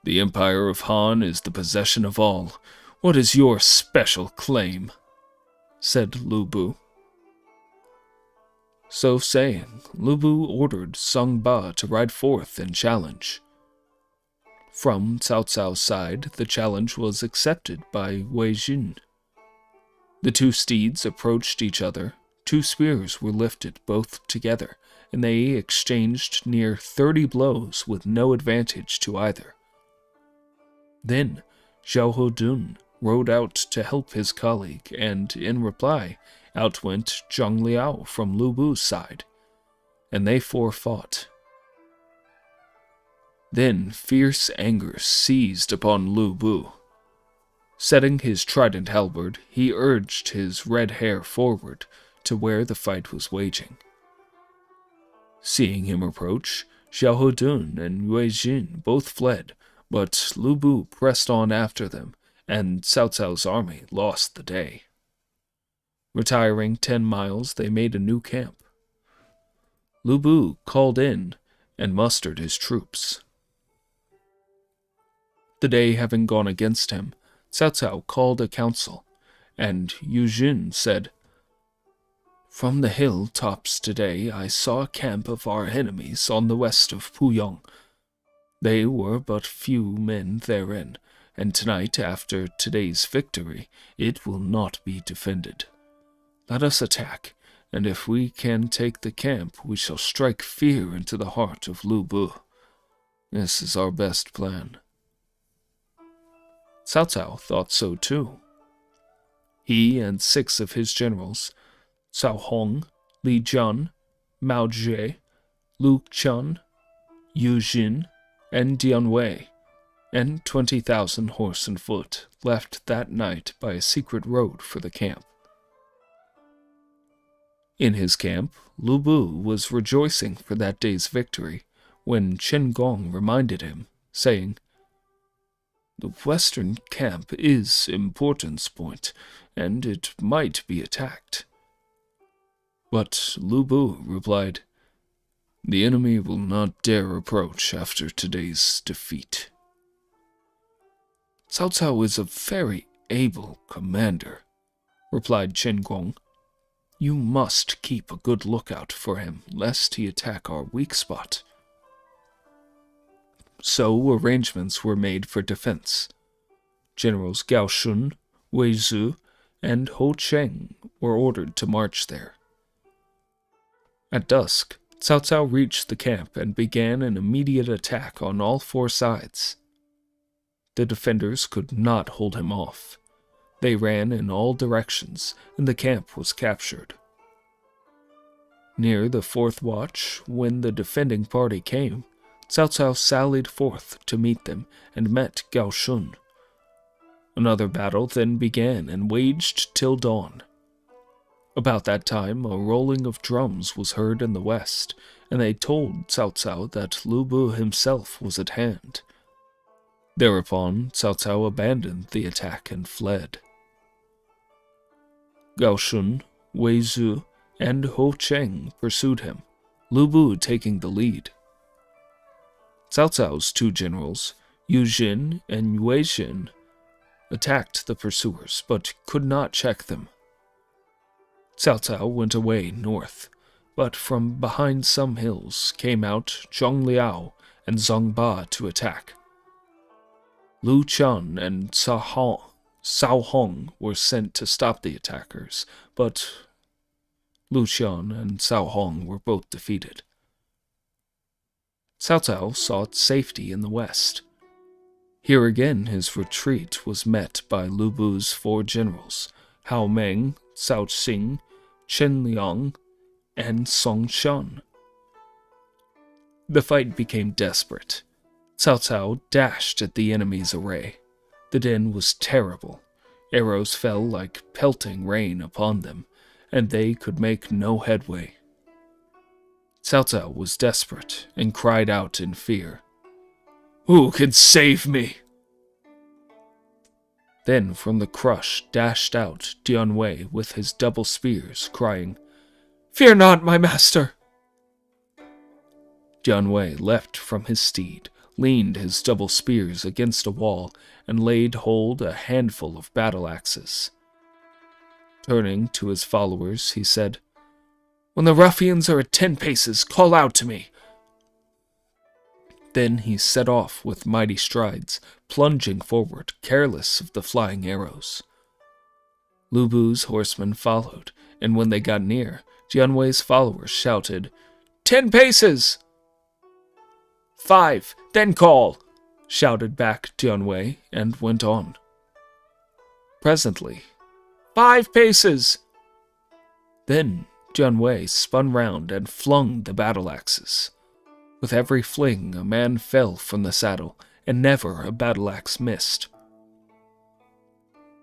"The Empire of Han is the possession of all. What is your special claim?" said Lu Bu. So saying, Lu Bu ordered Song Ba to ride forth and challenge. From Cao Cao's side, the challenge was accepted by Wei Jun. The two steeds approached each other. 2 spears were lifted both together, and they exchanged near 30 blows with no advantage to either. Then Zhao Hodun rode out to help his colleague, and in reply, out went Zhang Liao from Lu Bu's side, and they fought. Then fierce anger seized upon Lu Bu. Setting his trident halberd, he urged his red hair forward to where the fight was waging. Seeing him approach, Zhao Hodun and Wei Jin both fled, but Lu Bu pressed on after them, and Cao Cao's army lost the day. Retiring 10 miles, they made a new camp. Lu Bu called in and mustered his troops. The day having gone against him, Cao Cao called a council, and Yu Jin said, "From the hill tops today I saw a camp of our enemies on the west of Puyong. They were but few men therein, and tonight, after today's victory, it will not be defended. Let us attack, and if we can take the camp, we shall strike fear into the heart of Lu Bu. This is our best plan. Cao Cao thought so too. He and 6 of his generals, Cao Hong, Li Jian, Mao Jie, Lu Qian, Yu Jin, and Dian Wei, and 20,000 horse and foot left that night by a secret road for the camp. In his camp, Lu Bu was rejoicing for that day's victory when Chen Gong reminded him, saying, "The western camp is Importance Point, and it might be attacked." But Lu Bu replied, "The enemy will not dare approach after today's defeat." "Cao Cao is a very able commander," replied Chen Gong. "You must keep a good lookout for him, lest he attack our weak spot." So arrangements were made for defense. Generals Gao Shun, Wei Zhu, and Ho Cheng were ordered to march there. At dusk, Cao Cao reached the camp and began an immediate attack on all 4 sides. The defenders could not hold him off. They ran in all directions, and the camp was captured. Near the 4th watch, when the defending party came, Cao Cao sallied forth to meet them and met Gao Shun. Another battle then began and waged till dawn. About that time, a rolling of drums was heard in the west, and they told Cao Cao that Lu Bu himself was at hand. Thereupon, Cao Cao abandoned the attack and fled. Gao Shun, Wei Zhu, and Ho Cheng pursued him, Lu Bu taking the lead. Cao Cao's 2 generals, Yu Jin and Wei Jin, attacked the pursuers, but could not check them. Cao Cao went away north, but from behind some hills came out Zhang Liao and Zhang Ba to attack. Lu Qian and Cao Hong were sent to stop the attackers, but Lu Qian and Cao Hong were both defeated. Cao Cao sought safety in the west. Here again his retreat was met by Lu Bu's 4 generals, Hao Meng, Cao Xing, Chen Liang, and Song Shan. The fight became desperate. Cao Cao dashed at the enemy's array. The din was terrible. Arrows fell like pelting rain upon them, and they could make no headway. Cao Cao was desperate and cried out in fear, "Who can save me?" Then from the crush dashed out Dian Wei with his double spears, crying, "Fear not, my master!" Dian Wei leapt from his steed, leaned his double spears against a wall, and laid hold a handful of battle-axes. Turning to his followers, he said, "When the ruffians are at 10 paces, call out to me." Then he set off with mighty strides, plunging forward, careless of the flying arrows. Lu Bu's horsemen followed, and when they got near, Dian Wei's followers shouted, "10 paces!" "5, then call!" shouted back Dian Wei, and went on. Presently, 5 paces! Then Dian Wei spun round and flung the battle-axes. With every fling, a man fell from the saddle, and never a battle-axe missed.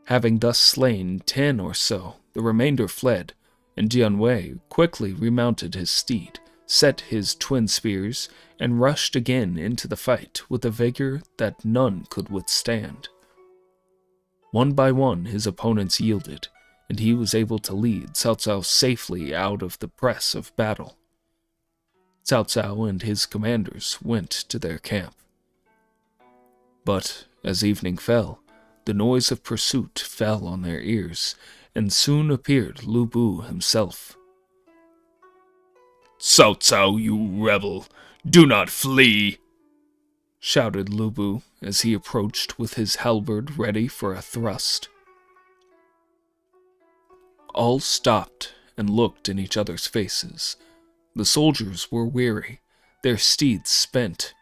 Having thus slain 10 or so, the remainder fled, and Dian Wei quickly remounted his steed, set his twin spears, and rushed again into the fight with a vigor that none could withstand. One by one his opponents yielded, and he was able to lead Cao Cao safely out of the press of battle. Cao Cao and his commanders went to their camp. But as evening fell, the noise of pursuit fell on their ears, and soon appeared Lu Bu himself. "Cao Cao, you rebel, do not flee!" shouted Lu Bu as he approached with his halberd ready for a thrust. All stopped and looked in each other's faces. The soldiers were weary, their steeds spent.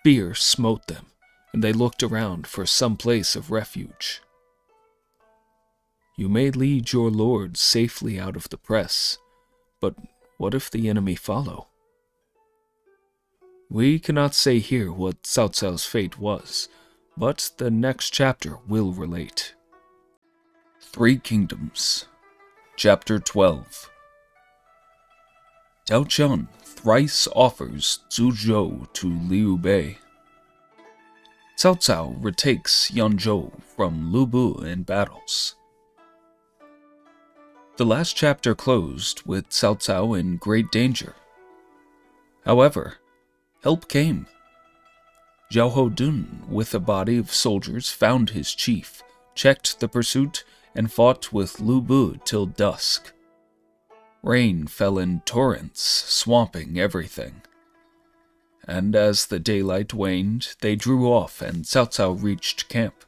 Fear smote them, and they looked around for some place of refuge. You may lead your lord safely out of the press, but what if the enemy follow? We cannot say here what Cao Cao's fate was, but the next chapter will relate. 3 Kingdoms, Chapter 12. Tao Chun thrice offers Zhuzhou to Liu Bei. Cao Cao retakes Yanzhou from Lu Bu in battles. The last chapter closed with Cao Cao in great danger. However, help came. Zhao Hodun, with a body of soldiers, found his chief, checked the pursuit, and fought with Lu Bu till dusk. Rain fell in torrents, swamping everything. And as the daylight waned, they drew off and Cao Cao reached camp.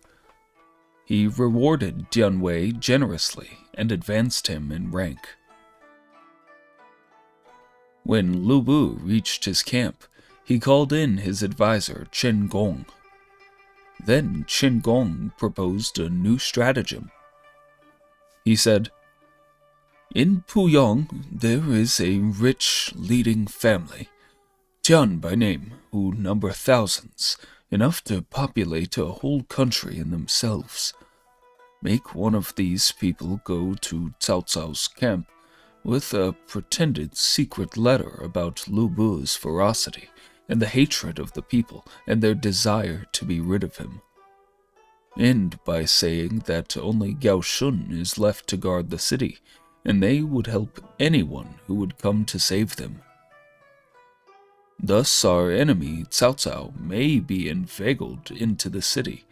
He rewarded Dian Wei generously and advanced him in rank. When Lu Bu reached his camp, he called in his advisor Chen Gong. Then Chen Gong proposed a new stratagem. He said, "In Puyang there is a rich leading family, Tian by name, who number thousands, enough to populate a whole country in themselves. Make one of these people go to Cao Cao's camp with a pretended secret letter about Lu Bu's ferocity and the hatred of the people and their desire to be rid of him. End by saying that only Gao Shun is left to guard the city, and they would help anyone who would come to save them. Thus our enemy Cao Cao may be inveigled into the city,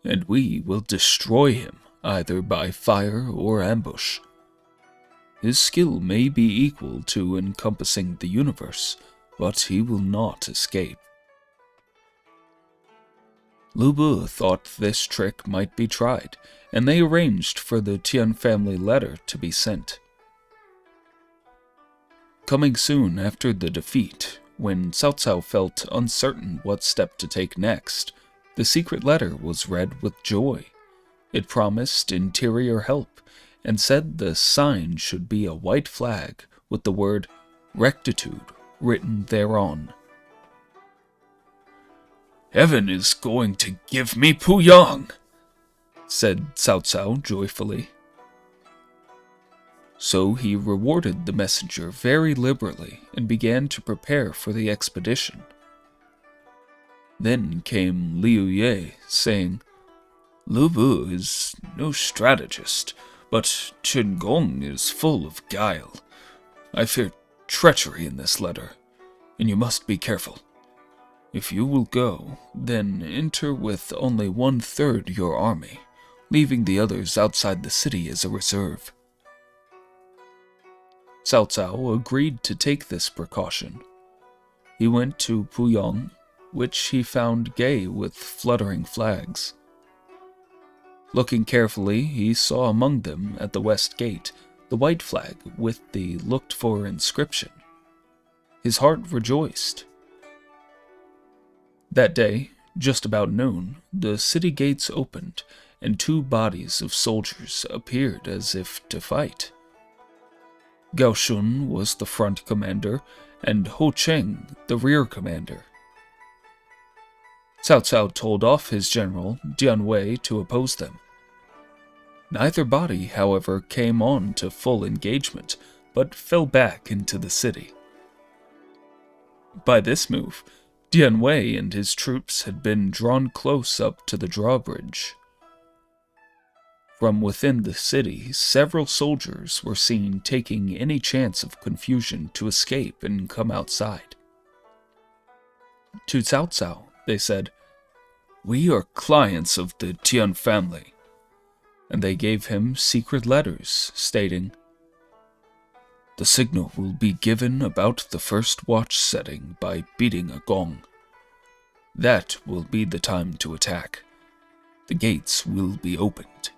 and we will destroy him either by fire or ambush. His skill may be equal to encompassing the universe, but he will not escape." Lu Bu thought this trick might be tried, and they arranged for the Tian family letter to be sent. Coming soon after the defeat, when Cao Cao felt uncertain what step to take next, the secret letter was read with joy. It promised interior help, and said the sign should be a white flag with the word rectitude written thereon. "Heaven is going to give me Puyang," said Cao Cao joyfully. So he rewarded the messenger very liberally and began to prepare for the expedition. Then came Liu Ye, saying, "Lu Bu is no strategist, but Chen Gong is full of guile. I fear treachery in this letter, and you must be careful. If you will go, then enter with only 1/3 your army, leaving the others outside the city as a reserve." Cao Cao agreed to take this precaution. He went to Puyang, which he found gay with fluttering flags. Looking carefully, he saw among them at the west gate the white flag with the looked-for inscription. His heart rejoiced. That day, just about noon, the city gates opened, and 2 bodies of soldiers appeared as if to fight. Gao Shun was the front commander, and Ho Cheng the rear commander. Cao Cao told off his general, Dian Wei, to oppose them. Neither body, however, came on to full engagement, but fell back into the city. By this move, Dian Wei and his troops had been drawn close up to the drawbridge. From within the city, several soldiers were seen taking any chance of confusion to escape and come outside. To Cao Cao, they said, "We are clients of the Tian family," and they gave him secret letters stating, "The signal will be given about the first watch setting by beating a gong. That will be the time to attack. The gates will be opened.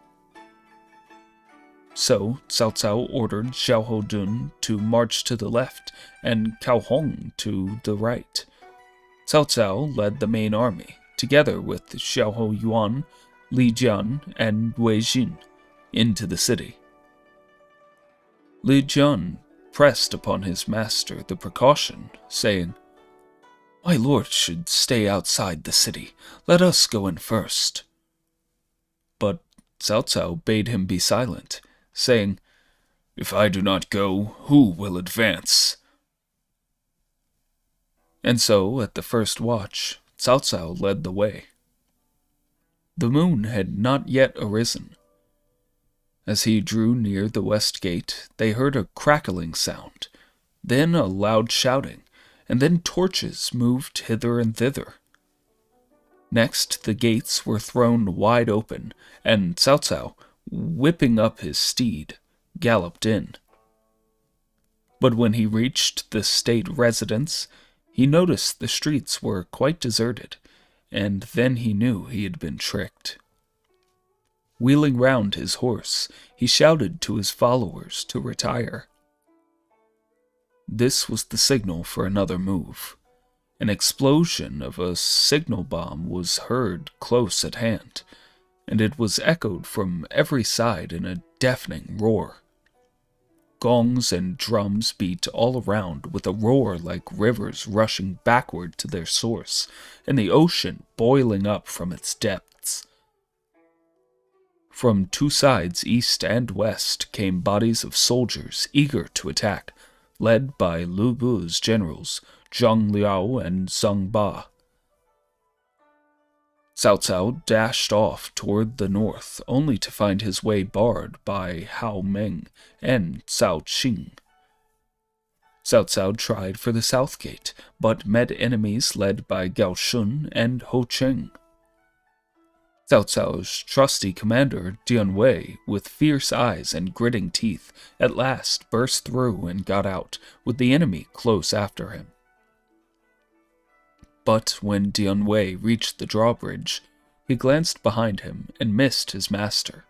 So Cao Cao ordered Xiahou Dun to march to the left and Cao Hong to the right. Cao Cao led the main army, together with Xiahou Yuan, Li Jian, and Wei Jin, into the city. Li Jian pressed upon his master the precaution, saying, "My lord should stay outside the city. Let us go in first." But Cao Cao bade him be silent, saying, "If I do not go, who will advance?" And so, at the first watch, Cao Cao led the way. The moon had not yet arisen. As he drew near the west gate, they heard a crackling sound, then a loud shouting, and then torches moved hither and thither. Next, the gates were thrown wide open, and Cao Cao, whipping up his steed, galloped in. But when he reached the state residence, he noticed the streets were quite deserted, and then he knew he had been tricked. Wheeling round his horse, he shouted to his followers to retire. This was the signal for another move. An explosion of a signal bomb was heard close at hand, and it was echoed from every side in a deafening roar. Gongs and drums beat all around with a roar like rivers rushing backward to their source, and the ocean boiling up from its depths. From two sides, east and west, came bodies of soldiers eager to attack, led by Lu Bu's generals, Zhang Liao and Zhang Ba. Cao Cao dashed off toward the north, only to find his way barred by Hao Meng and Cao Qing. Cao Cao tried for the south gate, but met enemies led by Gao Shun and Ho Cheng. Cao Cao's trusty commander, Dian Wei, with fierce eyes and gritting teeth, at last burst through and got out, with the enemy close after him. But when Dian Wei reached the drawbridge, he glanced behind him and missed his master.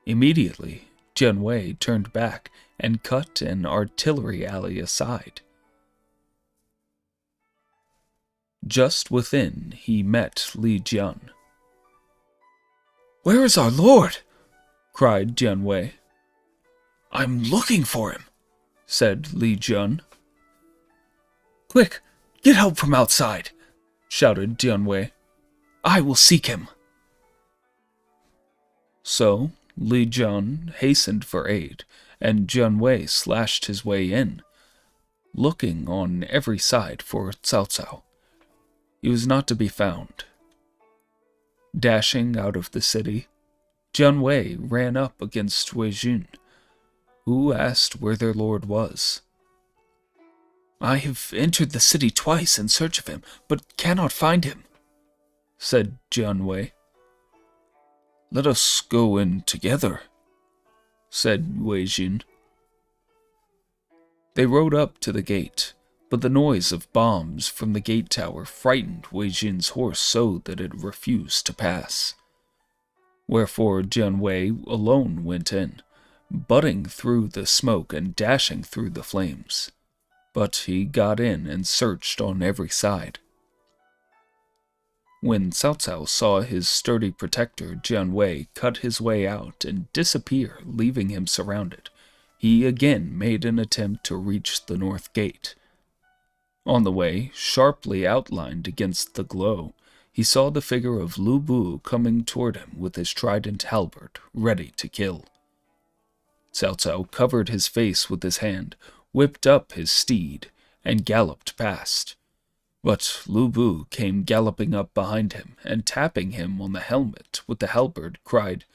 Immediately, Dian Wei turned back and cut an artillery alley aside. Just within, he met Li Jian. "Where is our lord?" cried Dian Wei. "I'm looking for him," said Li Jian. "Quick, get help from outside," shouted Dian Wei. "I will seek him." So Li Jian hastened for aid, and Dian Wei slashed his way in, looking on every side for Cao Cao. He was not to be found. Dashing out of the city, Dian Wei ran up against Wei Jun, who asked where their lord was. "I have entered the city twice in search of him, but cannot find him," said Dian Wei. "Let us go in together," said Wei Jun. They rode up to the gate, but the noise of bombs from the gate tower frightened Wei Jun's horse so that it refused to pass. Wherefore Dian Wei alone went in, butting through the smoke and dashing through the flames. But he got in and searched on every side. When Cao Cao saw his sturdy protector Dian Wei cut his way out and disappear, leaving him surrounded, he again made an attempt to reach the north gate. On the way, sharply outlined against the glow, he saw the figure of Lu Bu coming toward him with his trident halberd, ready to kill. Cao Cao covered his face with his hand, whipped up his steed, and galloped past. But Lu Bu came galloping up behind him, and tapping him on the helmet with the halberd, cried,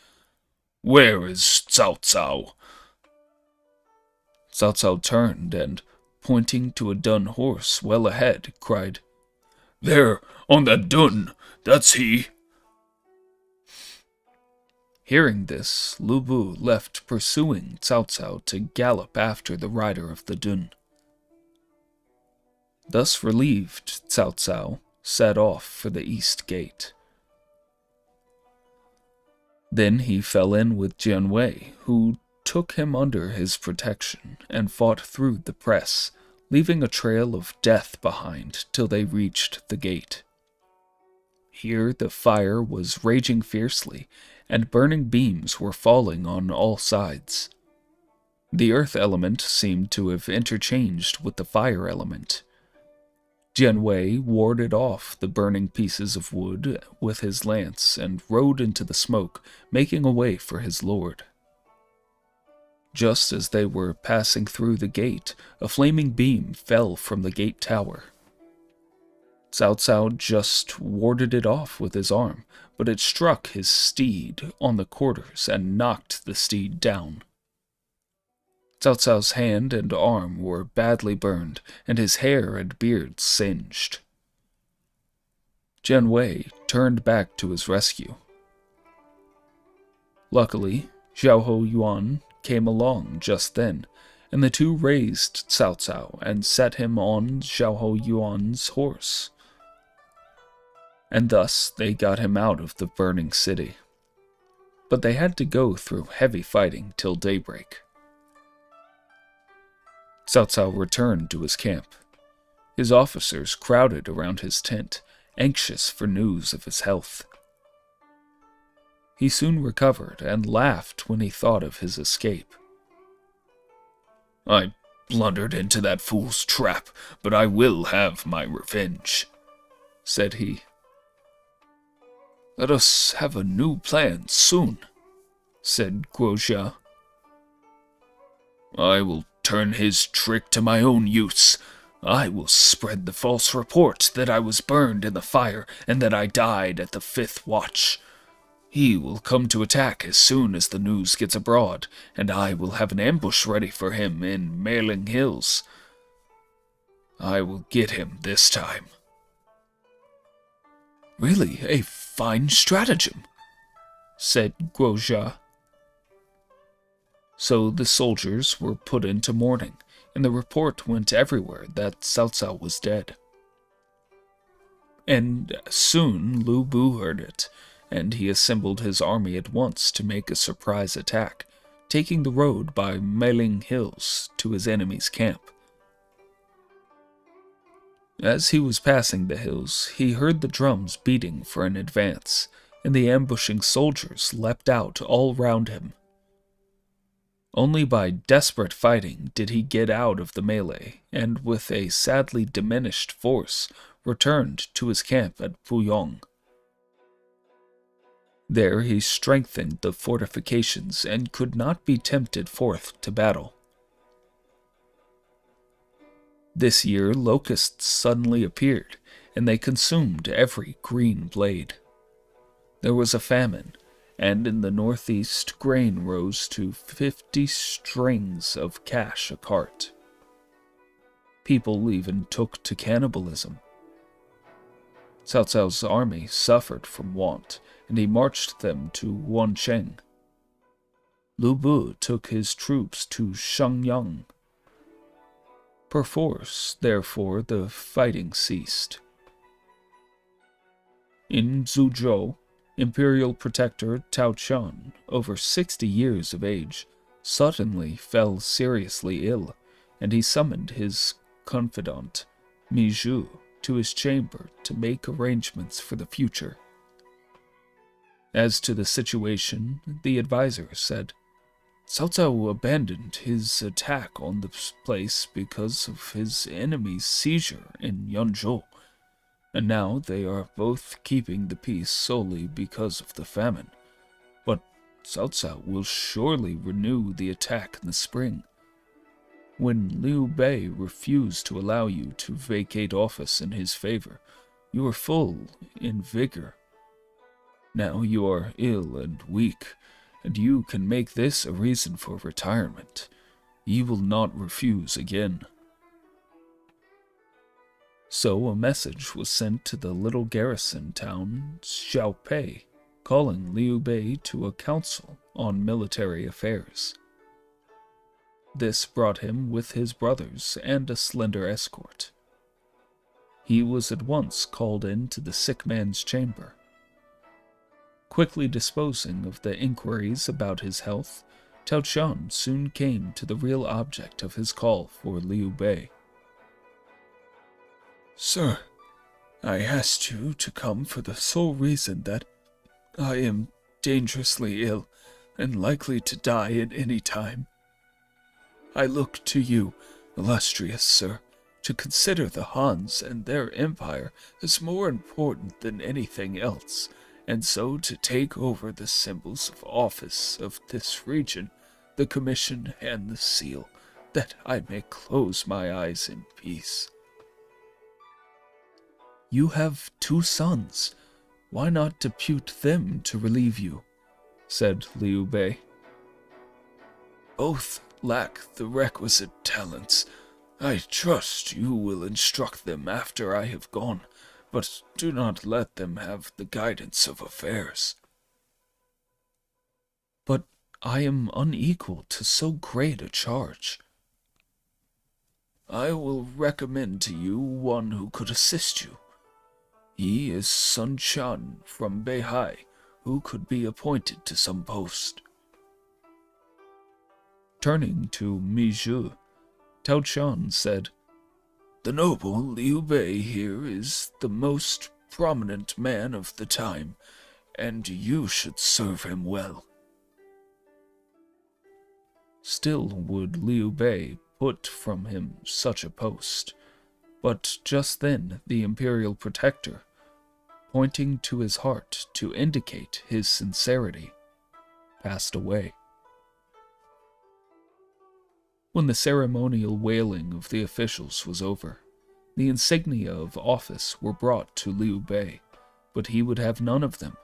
"Where is Cao Cao?" Cao Cao turned and, pointing to a dun horse well ahead, cried, "There, on that dun, that's he." Hearing this, Lu Bu left pursuing Cao Cao to gallop after the rider of the dun. Thus relieved, Cao Cao, set off for the east gate. Then he fell in with Jianwei, who took him under his protection and fought through the press, leaving a trail of death behind till they reached the gate. Here the fire was raging fiercely, and burning beams were falling on all sides. The earth element seemed to have interchanged with the fire element. Jianwei warded off the burning pieces of wood with his lance and rode into the smoke, making a way for his lord. Just as they were passing through the gate, a flaming beam fell from the gate tower. Cao Cao just warded it off with his arm, but it struck his steed on the quarters and knocked the steed down. Cao Cao's hand and arm were badly burned, and his hair and beard singed. Jianwei turned back to his rescue. Luckily, Xiaohou Yuan came along just then, and the two raised Cao Cao and set him on Xiaohou Yuan's horse. And thus they got him out of the burning city. But they had to go through heavy fighting till daybreak. Cao Cao returned to his camp. His officers crowded around his tent, anxious for news of his health. He soon recovered and laughed when he thought of his escape. "I blundered into that fool's trap, but I will have my revenge," said he. "Let us have a new plan soon," said Guozha. "I will turn his trick to my own use. I will spread the false report that I was burned in the fire and that I died at the 5th watch. He will come to attack as soon as the news gets abroad, and I will have an ambush ready for him in Meiling Hills. I will get him this time." "Really a fine stratagem," said Guozha. So the soldiers were put into mourning, and the report went everywhere that Cao Cao was dead. And soon Lu Bu heard it, and he assembled his army at once to make a surprise attack, taking the road by Meiling Hills to his enemy's camp. As he was passing the hills, he heard the drums beating for an advance, and the ambushing soldiers leapt out all round him. Only by desperate fighting did he get out of the melee, and with a sadly diminished force returned to his camp at Fuyong. There he strengthened the fortifications and could not be tempted forth to battle. This year locusts suddenly appeared, and they consumed every green blade. There was a famine, and in the northeast grain rose to 50 strings of cash a cart. People even took to cannibalism. Cao Cao's army suffered from want, and he marched them to Wancheng. Lu Bu took his troops to Shangyang. Perforce, therefore, the fighting ceased. In Zhuzhou, Imperial Protector Tao Chun, over 60 years of age, suddenly fell seriously ill, and he summoned his confidant, Mi Zhu, to his chamber to make arrangements for the future. As to the situation, the advisor said, Cao Cao abandoned his attack on the place because of his enemy's seizure in Yunzhou, and now they are both keeping the peace solely because of the famine. But Cao Cao will surely renew the attack in the spring. When Liu Bei refused to allow you to vacate office in his favor, you were full in vigor. Now you are ill and weak, and you can make this a reason for retirement. Ye will not refuse again. So a message was sent to the little garrison town Xiaopei, calling Liu Bei to a council on military affairs. This brought him with his brothers and a slender escort. he was at once called into the sick man's chamber. Quickly disposing of the inquiries about his health, Tao Qian soon came to the real object of his call for Liu Bei. "Sir, I asked you to come for the sole reason that I am dangerously ill and likely to die at any time. I look to you, illustrious sir, to consider the Hans and their empire as more important than anything else, and so to take over the symbols of office of this region, the commission and the seal, that I may close my eyes in peace." "You have 2 sons. Why not depute them to relieve you?" said Liu Bei. "Both lack the requisite talents. I trust you will instruct them after I have gone, but do not let them have the guidance of affairs." "But I am unequal to so great a charge." "I will recommend to you one who could assist you. He is Sun Chan from Beihai, who could be appointed to some post." Turning to Mi Zhu, Tao Qian said, "The noble Liu Bei here is the most prominent man of the time, and you should serve him well." Still would Liu Bei put from him such a post, but just then the imperial protector, pointing to his heart to indicate his sincerity, passed away. When the ceremonial wailing of the officials was over, the insignia of office were brought to Liu Bei, but he would have none of them.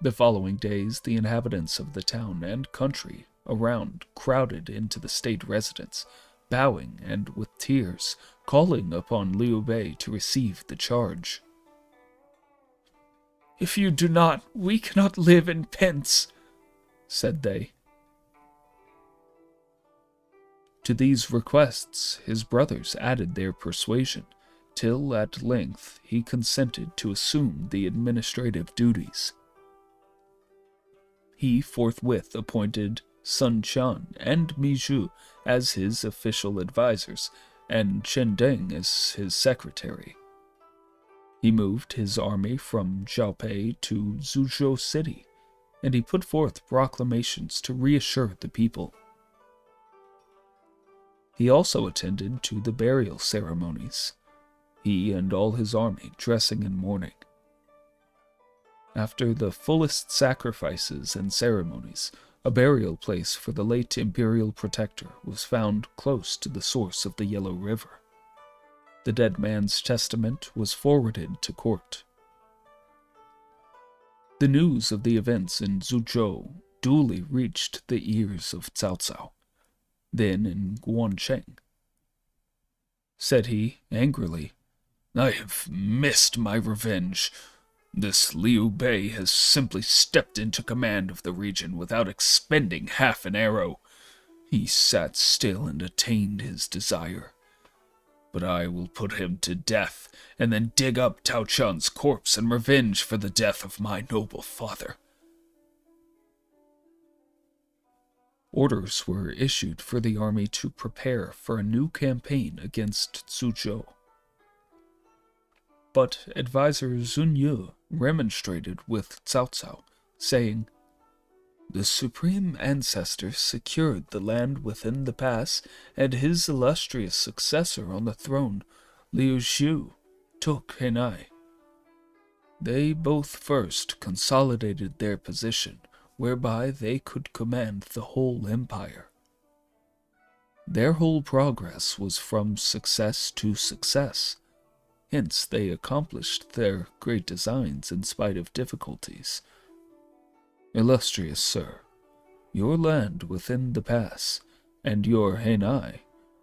The following days, the inhabitants of the town and country around crowded into the state residence, bowing and with tears, calling upon Liu Bei to receive the charge. "If you do not, we cannot live in pence," said they. To these requests his brothers added their persuasion, till at length he consented to assume the administrative duties. He forthwith appointed Sun Chan and Mi Zhu as his official advisors, and Chen Deng as his secretary. He moved his army from Zhaopei to Zhuzhou City, and he put forth proclamations to reassure the people. He also attended to the burial ceremonies, he and all his army dressing in mourning. After the fullest sacrifices and ceremonies, a burial place for the late imperial protector was found close to the source of the Yellow River. The dead man's testament was forwarded to court. The news of the events in Zhuzhou duly reached the ears of Cao Cao. Then in Guancheng, said he angrily, "I have missed my revenge. This Liu Bei has simply stepped into command of the region without expending half an arrow. He sat still and attained his desire. But I will put him to death, and then dig up Tao Qian's corpse in revenge for the death of my noble father." Orders were issued for the army to prepare for a new campaign against Zhuzhou. But advisor Sun Yu remonstrated with Cao Cao, saying, "The supreme ancestor secured the land within the pass, and his illustrious successor on the throne, Liu Xiu, took Henai. They both first consolidated their position, whereby they could command the whole empire. Their whole progress was from success to success, hence they accomplished their great designs in spite of difficulties. Illustrious sir, your land within the pass, and your Henai,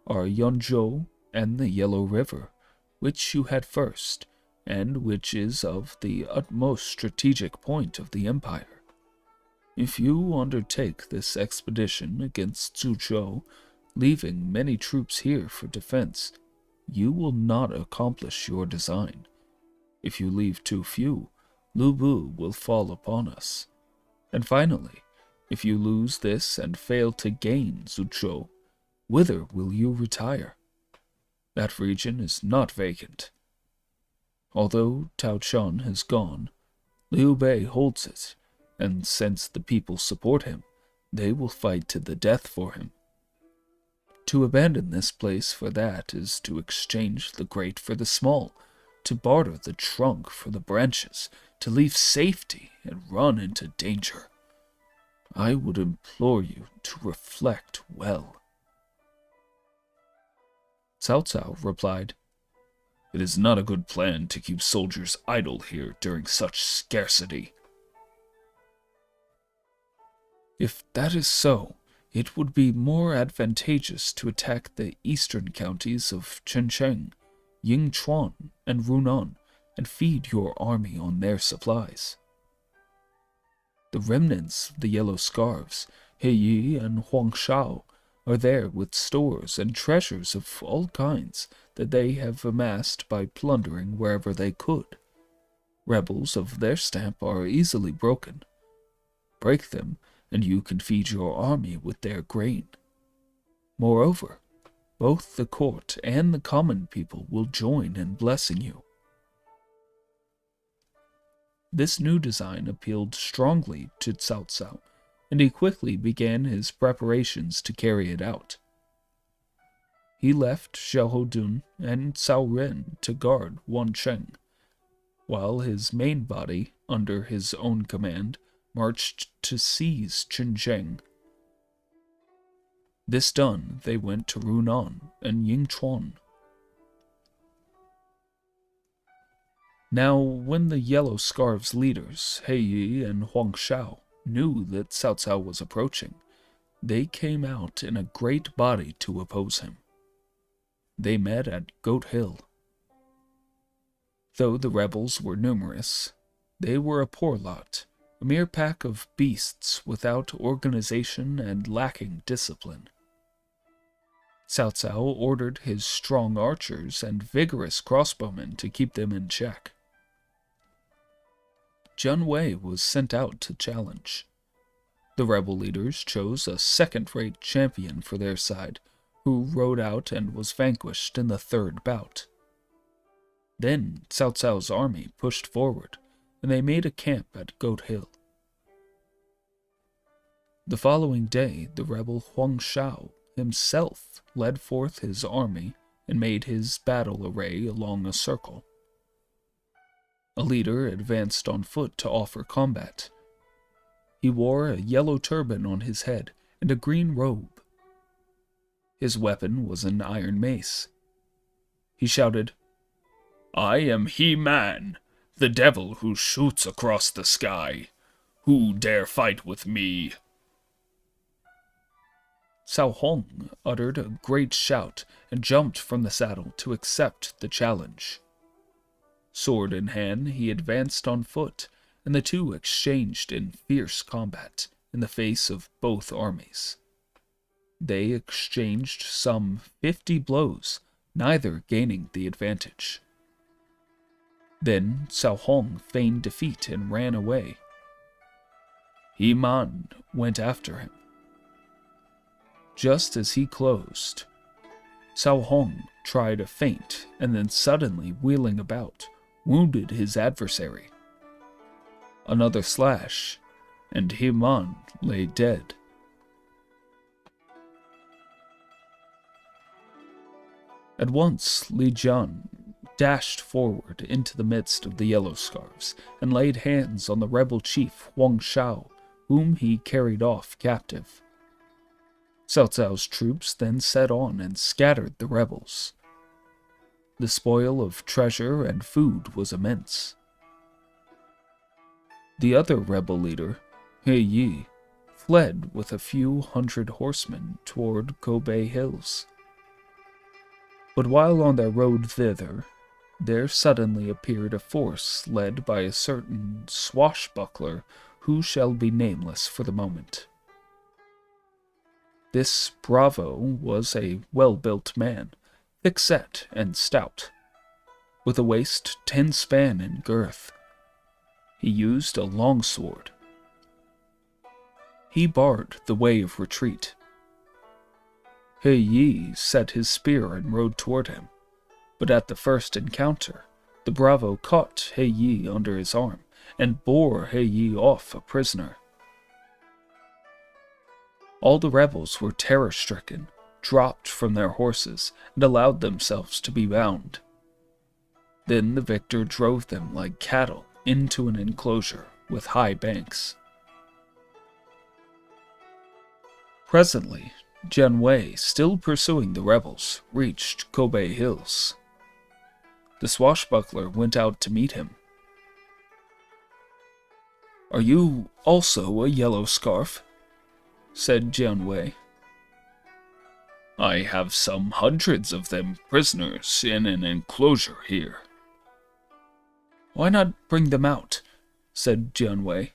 are Yonzhou and the Yellow River, which you had first, and which is of the utmost strategic point of the empire. If you undertake this expedition against Zhuzhou, leaving many troops here for defense, you will not accomplish your design. If you leave too few, Lu Bu will fall upon us. And finally, if you lose this and fail to gain Zuzhou, whither will you retire? That region is not vacant. Although Tao Chun has gone, Liu Bei holds it, and since the people support him, they will fight to the death for him. To abandon this place for that is to exchange the great for the small, to barter the trunk for the branches, to leave safety and run into danger. I would implore you to reflect well. Cao Cao replied, It is not a good plan to keep soldiers idle here during such scarcity. If that is so, it would be more advantageous to attack the eastern counties of Chencheng, Yingchuan, and Runan, and feed your army on their supplies. The remnants of the Yellow Scarves, Heyi and Huangshao, are there with stores and treasures of all kinds that they have amassed by plundering wherever they could. Rebels of their stamp are easily broken. Break them, and you can feed your army with their grain. Moreover, both the court and the common people will join in blessing you. This new design appealed strongly to Cao Cao, and he quickly began his preparations to carry it out. He left Xiahou Dun and Cao Ren to guard Wancheng, while his main body, under his own command, marched to seize Chencheng. This done, they went to Runan and Yingchuan. Now, when the Yellow Scarves leaders, Heyi and Huangshao, knew that Cao Cao was approaching, they came out in a great body to oppose him. They met at Goat Hill. Though the rebels were numerous, they were a poor lot, a mere pack of beasts without organization and lacking discipline. Cao Cao ordered his strong archers and vigorous crossbowmen to keep them in check. Jun Wei was sent out to challenge. The rebel leaders chose a second-rate champion for their side, who rode out and was vanquished in the third bout. Then Cao Cao's army pushed forward, and they made a camp at Goat Hill. The following day, the rebel Huang Shao himself led forth his army and made his battle array along a circle. A leader advanced on foot to offer combat. He wore a yellow turban on his head and a green robe. His weapon was an iron mace. He shouted, I am He-Man, the devil who shoots across the sky. Who dare fight with me? Cao Hong uttered a great shout and jumped from the saddle to accept the challenge. Sword in hand, he advanced on foot, and the two exchanged in fierce combat in the face of both armies. They exchanged some 50 blows, neither gaining the advantage. Then Cao Hong feigned defeat and ran away. He-Man went after him. Just as he closed, Cao Hong tried a feint and then suddenly wheeling about, wounded his adversary. Another slash, and He-Man lay dead. At once, Li Jian dashed forward into the midst of the Yellow Scarves and laid hands on the rebel chief Huang Shao, whom he carried off captive. Cao Cao's troops then set on and scattered the rebels. The spoil of treasure and food was immense. The other rebel leader, He Yi, fled with a few hundred horsemen toward Kobe Hills. But while on their road thither, there suddenly appeared a force led by a certain swashbuckler who shall be nameless for the moment. This bravo was a well-built man, thick-set and stout, with a waist 10 span in girth. He used a long sword. He barred the way of retreat. He Yi set his spear and rode toward him, but at the first encounter, the bravo caught He Yi under his arm and bore He Yi off a prisoner. All the rebels were terror-stricken, dropped from their horses, and allowed themselves to be bound. Then the victor drove them like cattle into an enclosure with high banks. Presently, Jian Wei, still pursuing the rebels, reached Kobe Hills. The swashbuckler went out to meet him. "Are you also a yellow scarf?" said Jian Wei. "I have some hundreds of them prisoners in an enclosure here." "Why not bring them out?" said Jian Wei.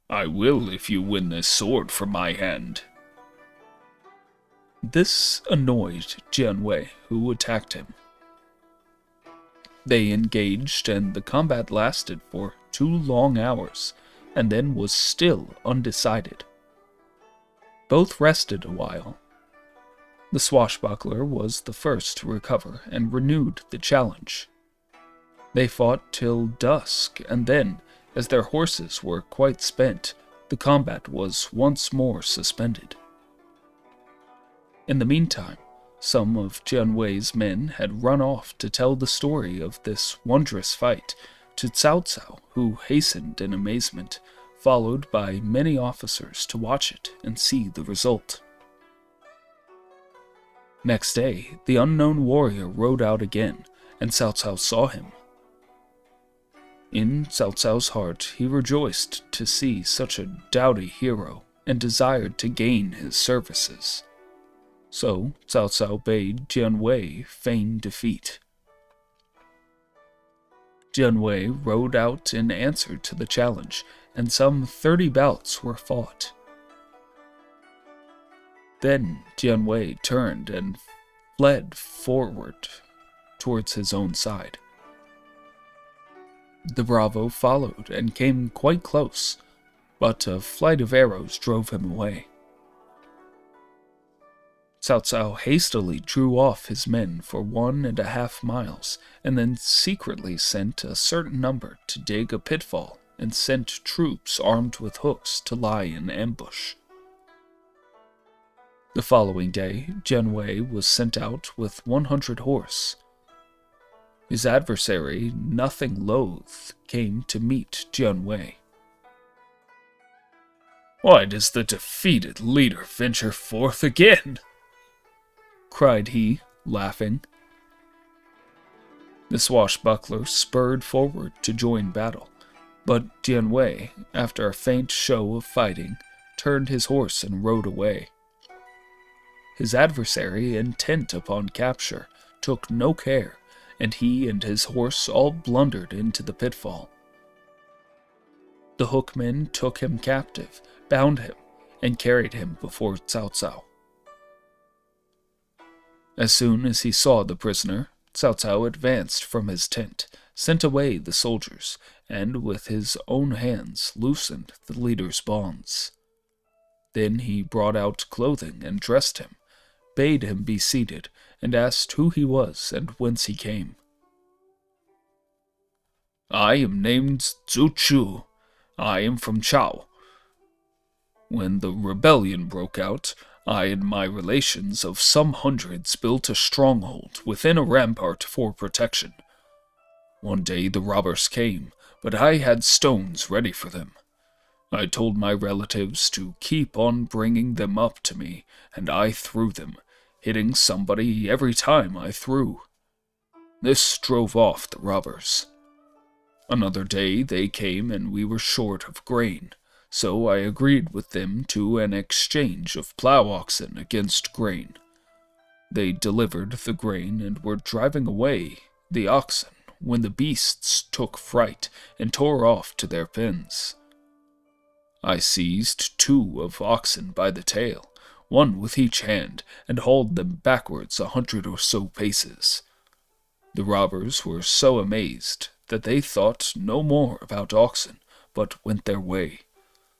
"I will if you win this sword from my hand." This annoyed Jian Wei, who attacked him. They engaged, and the combat lasted for 2 long hours, and then was still undecided. Both rested a while. The swashbuckler was the first to recover and renewed the challenge. They fought till dusk, and then, as their horses were quite spent, the combat was once more suspended. In the meantime, some of Jian Wei's men had run off to tell the story of this wondrous fight to Cao Cao, who hastened in amazement, followed by many officers to watch it and see the result. Next day, the unknown warrior rode out again, and Cao Cao saw him. In Cao Cao's heart, he rejoiced to see such a doughty hero, and desired to gain his services. So Cao Cao bade Jian Wei feign defeat. Jian Wei rode out in answer to the challenge, and some 30 bouts were fought. Then Jian Wei turned and fled forward towards his own side. The bravo followed and came quite close, but a flight of arrows drove him away. Cao Cao hastily drew off his men for 1.5 miles, and then secretly sent a certain number to dig a pitfall, and sent troops armed with hooks to lie in ambush. The following day, Jian Wei was sent out with 100 horse. His adversary, nothing loath, came to meet Jian Wei. "Why does the defeated leader venture forth again?" cried he, laughing. The swashbuckler spurred forward to join battle, but Jian Wei, after a faint show of fighting, turned his horse and rode away. His adversary, intent upon capture, took no care, and he and his horse all blundered into the pitfall. The hookmen took him captive, bound him, and carried him before Cao Cao. As soon as he saw the prisoner, Cao Cao advanced from his tent, sent away the soldiers, and with his own hands loosened the leader's bonds. Then he brought out clothing and dressed him, bade him be seated, and asked who he was and whence he came. "I am named Zhu Chu. I am from Chao. When the rebellion broke out, I and my relations of some hundreds built a stronghold within a rampart for protection. One day the robbers came, but I had stones ready for them. I told my relatives to keep on bringing them up to me, and I threw them, hitting somebody every time I threw. This drove off the robbers. Another day they came and we were short of grain, so I agreed with them to an exchange of plow oxen against grain. They delivered the grain and were driving away the oxen when the beasts took fright and tore off to their pens. I seized 2 of oxen by the tail, one with each hand, and hauled them backwards 100 or so paces. The robbers were so amazed that they thought no more about oxen, but went their way,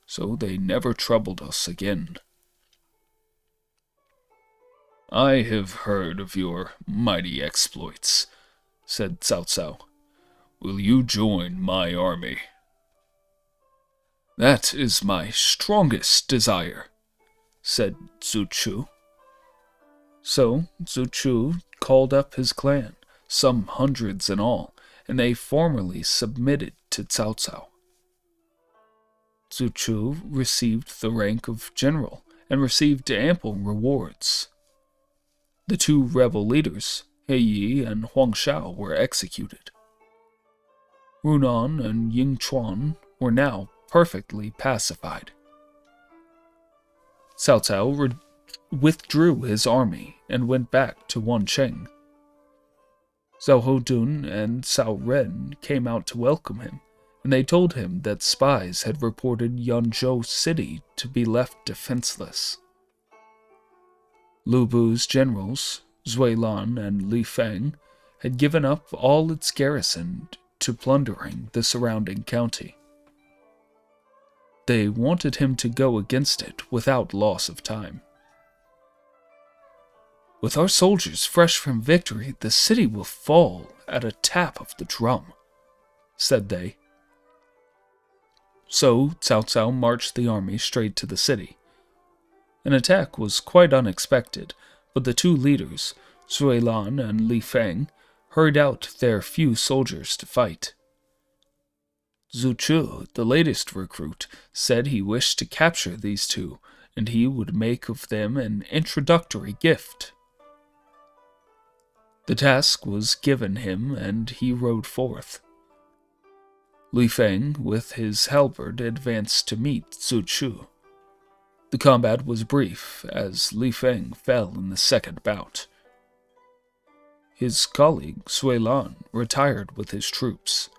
so they never troubled us again. I have heard of your mighty exploits, said Cao Cao. Will you join my army? That is my strongest desire, said Zhu Chu. So Zhu Chu called up his clan, some hundreds in all, and they formally submitted to Cao Cao. Zhu Chu received the rank of general and received ample rewards. The two rebel leaders, He Yi and Huang Shao, were executed. Runan and Ying Chuan were now perfectly pacified. Cao Cao withdrew his army and went back to Wancheng. Zhao Hodun and Cao Ren came out to welcome him, and they told him that spies had reported Yanzhou City to be left defenseless. Lu Bu's generals, Zui Lan and Li Feng, had given up all its garrison to plundering the surrounding county. They wanted him to go against it without loss of time. With our soldiers fresh from victory, the city will fall at a tap of the drum, said they. So Cao Cao marched the army straight to the city. An attack was quite unexpected, but the two leaders, Zui Lan and Li Feng, hurried out their few soldiers to fight. Zhu Chu, the latest recruit, said he wished to capture these two, and he would make of them an introductory gift. The task was given him, and he rode forth. Li Feng, with his halberd, advanced to meet Zhu Chu. The combat was brief, as Li Feng fell in the second bout. His colleague, Sui Lan, retired with his troops,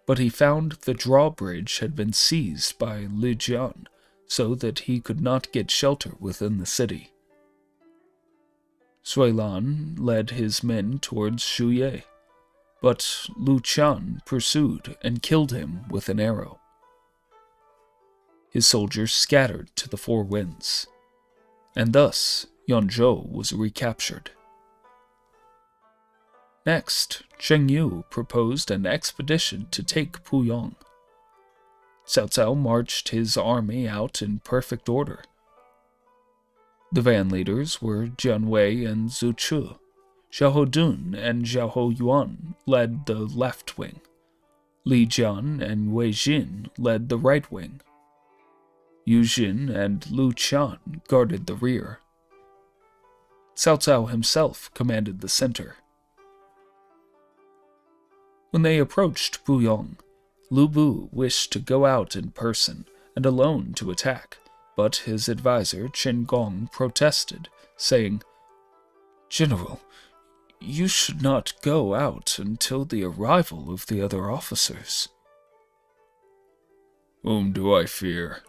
but he found the drawbridge had been seized by Li Jian, so that he could not get shelter within the city. Sui Lan led his men towards Shuye, but Lu Qian pursued and killed him with an arrow. His soldiers scattered to the four winds, and thus Yanzhou was recaptured. Next, Cheng Yu proposed an expedition to take Puyang. Cao Cao marched his army out in perfect order. The van leaders were Jian Wei and Zhu Chu. Zhao Hodun and Zhao Yuan led the left wing. Li Jian and Wei Jin led the right wing. Yu Jin and Lu Qian guarded the rear. Cao Cao himself commanded the center. When they approached Puyang, Lu Bu wished to go out in person and alone to attack, but his advisor Qin Gong protested, saying, "General, you should not go out until the arrival of the other officers." "Whom do I fear?"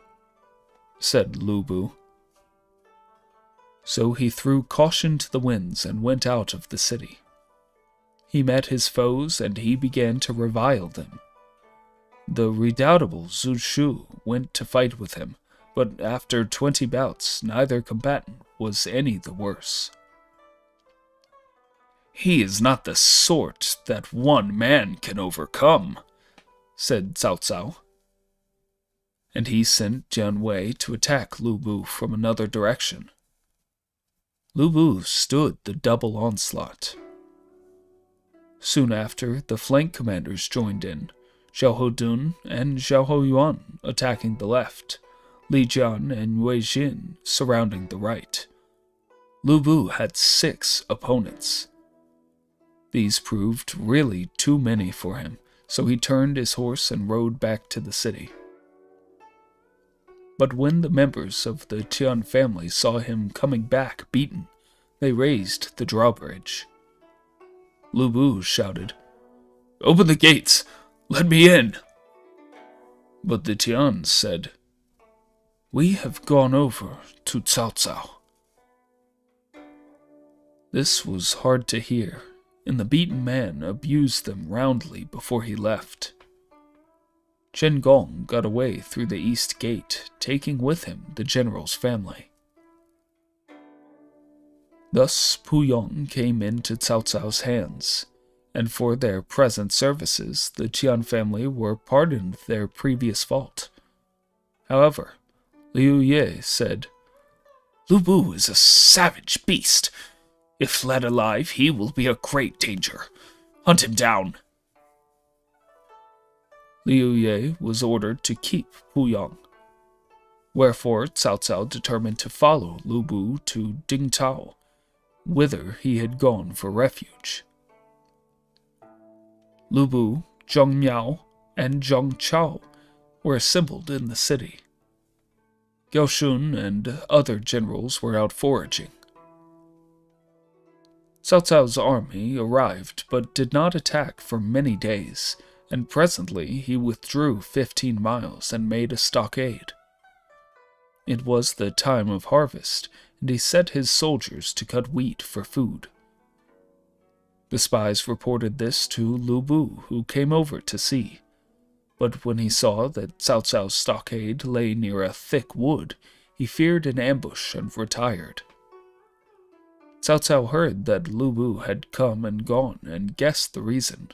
said Lu Bu. So he threw caution to the winds and went out of the city. He met his foes and he began to revile them. The redoubtable Zhu Shu went to fight with him, but after 20 bouts, neither combatant was any the worse. "He is not the sort that one man can overcome," said Cao Cao. And he sent Jian Wei to attack Lu Bu from another direction. Lu Bu stood the double onslaught. Soon after, the flank commanders joined in, Zhao Hodun and Zhao Yuan attacking the left, Li Jian and Wei Jin surrounding the right. Lu Bu had 6 opponents. These proved really too many for him, so he turned his horse and rode back to the city. But when the members of the Tian family saw him coming back beaten, they raised the drawbridge. Lu Bu shouted, "Open the gates! Let me in!" But the Tian said, "We have gone over to Cao Cao. This was hard to hear, and the beaten man abused them roundly before he left. Chen Gong got away through the east gate, taking with him the general's family. Thus Puyong came into Cao Cao's hands, and for their present services the Tian family were pardoned their previous fault. However, Liu Ye said, "Lu Bu is a savage beast. If led alive, he will be a great danger. Hunt him down." Liu Ye was ordered to keep Puyong, wherefore Cao Cao determined to follow Lu Bu to Dingtao, whither he had gone for refuge. Lu Bu, Zheng Miao, and Zheng Chao were assembled in the city. Gao Shun and other generals were out foraging. Cao Cao's army arrived but did not attack for many days, and presently he withdrew 15 miles and made a stockade. It was the time of harvest, and he set his soldiers to cut wheat for food. The spies reported this to Lu Bu, who came over to see. But when he saw that Cao Cao's stockade lay near a thick wood, he feared an ambush and retired. Cao Cao heard that Lu Bu had come and gone and guessed the reason.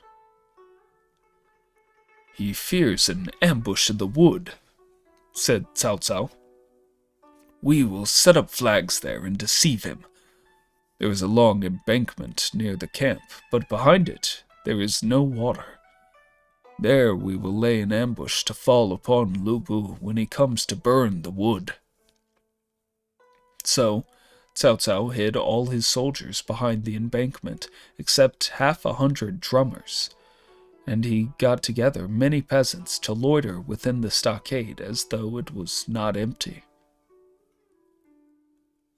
"He fears an ambush in the wood," said Cao Cao. "We will set up flags there and deceive him. There is a long embankment near the camp, but behind it there is no water. There we will lay an ambush to fall upon Lu Bu when he comes to burn the wood." So Cao Cao hid all his soldiers behind the embankment, except 100 drummers, and he got together many peasants to loiter within the stockade as though it was not empty.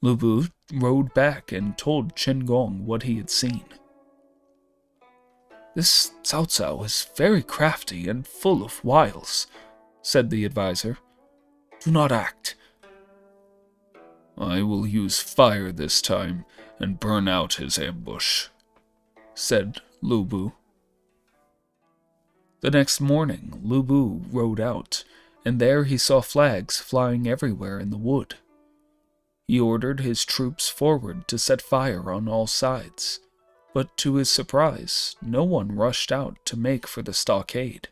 Lu Bu rode back and told Chen Gong what he had seen. "This Cao Cao is very crafty and full of wiles," said the advisor. "Do not act." "I will use fire this time and burn out his ambush," said Lu Bu. The next morning, Lu Bu rode out, and there he saw flags flying everywhere in the wood. He ordered his troops forward to set fire on all sides, but to his surprise, no one rushed out to make for the stockade.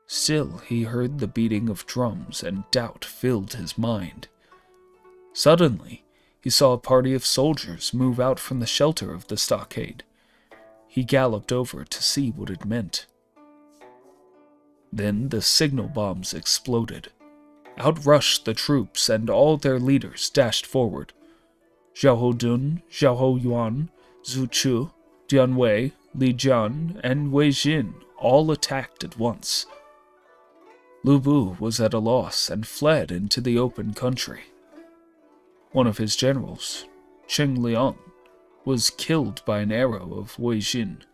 Still, he heard the beating of drums, and doubt filled his mind. Suddenly, he saw a party of soldiers move out from the shelter of the stockade. He galloped over to see what it meant. Then the signal bombs exploded. Out rushed the troops, and all their leaders dashed forward. Zhao Dun, Zhao Yuan, Zhu Chu, Dian Wei, Li Jian, and Wei Jin all attacked at once. Lu Bu was at a loss and fled into the open country. One of his generals, Cheng Liang, was killed by an arrow of Wei Jin.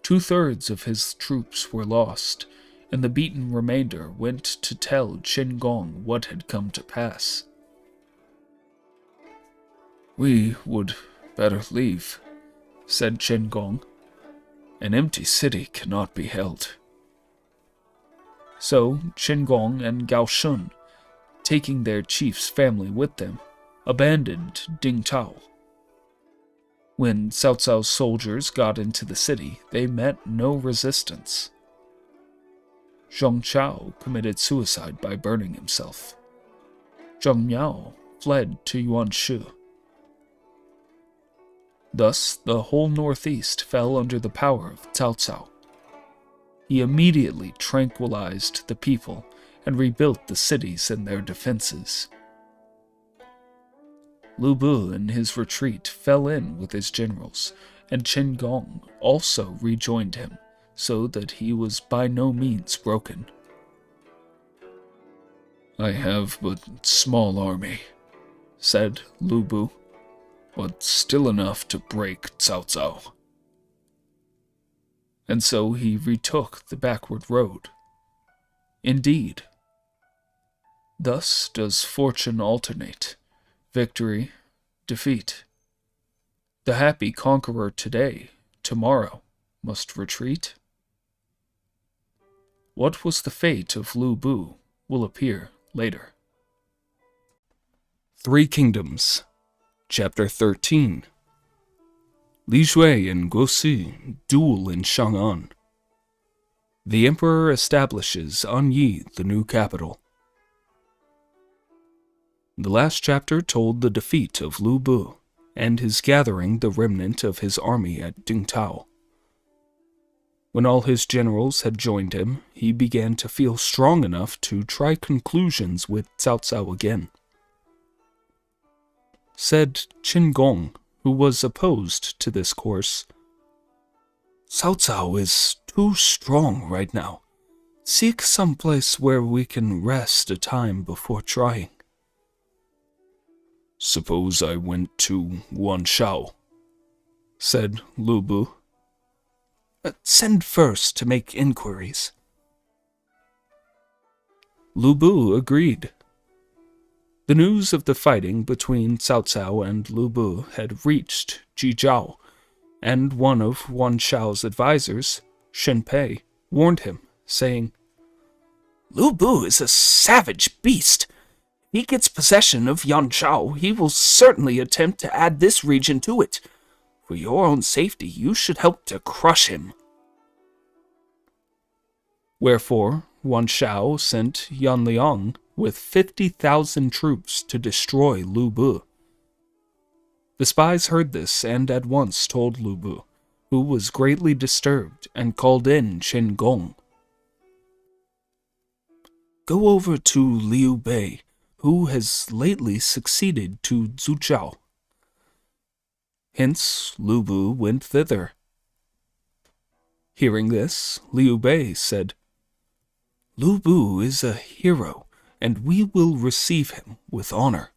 2/3 of his troops were lost, and the beaten remainder went to tell Chen Gong what had come to pass. "We would better leave," said Chen Gong. "An empty city cannot be held." So Chen Gong and Gao Shun, taking their chief's family with them, abandoned Dingtao. When Cao Cao's soldiers got into the city, they met no resistance. Zheng Chao committed suicide by burning himself. Zheng Miao fled to Yuanshu. Thus, the whole northeast fell under the power of Cao Cao. He immediately tranquilized the people and rebuilt the cities and their defenses. Lu Bu in his retreat fell in with his generals, and Chen Gong also rejoined him, so that he was by no means broken. "I have but small army," said Lu Bu, "but still enough to break Cao Cao." And so he retook the backward road. Indeed, thus does fortune alternate, victory, defeat, The happy conqueror today, tomorrow, must retreat? What was the fate of Lu Bu will appear later. Three Kingdoms, Chapter 13. Li Shui and Guo Si duel in Chang'an. The Emperor establishes Anyi the new capital. The last chapter told the defeat of Lu Bu and his gathering the remnant of his army at Dingtao. When all his generals had joined him, he began to feel strong enough to try conclusions with Cao Cao again. Said Qin Gong, who was opposed to this course, "Cao Cao is too strong right now. Seek some place where we can rest a time before trying." "Suppose I went to Wanshao," said Lu Bu. "Send first to make inquiries." Lu Bu agreed. The news of the fighting between Cao Cao and Lu Bu had reached Jizhao, and one of Wanshao's advisors, Shen Pei, warned him, saying, "Lu Bu is a savage beast. If he gets possession of Yanshao, he will certainly attempt to add this region to it. For your own safety, you should help to crush him." Wherefore, Wanshao sent Yan Liang with 50,000 troops to destroy Lu Bu. The spies heard this and at once told Lu Bu, who was greatly disturbed and called in Qin Gong. "Go over to Liu Bei, who has lately succeeded to Zhu Zhao." Hence Lu Bu went thither. Hearing this, Liu Bei said, "Lu Bu is a hero, and we will receive him with honor."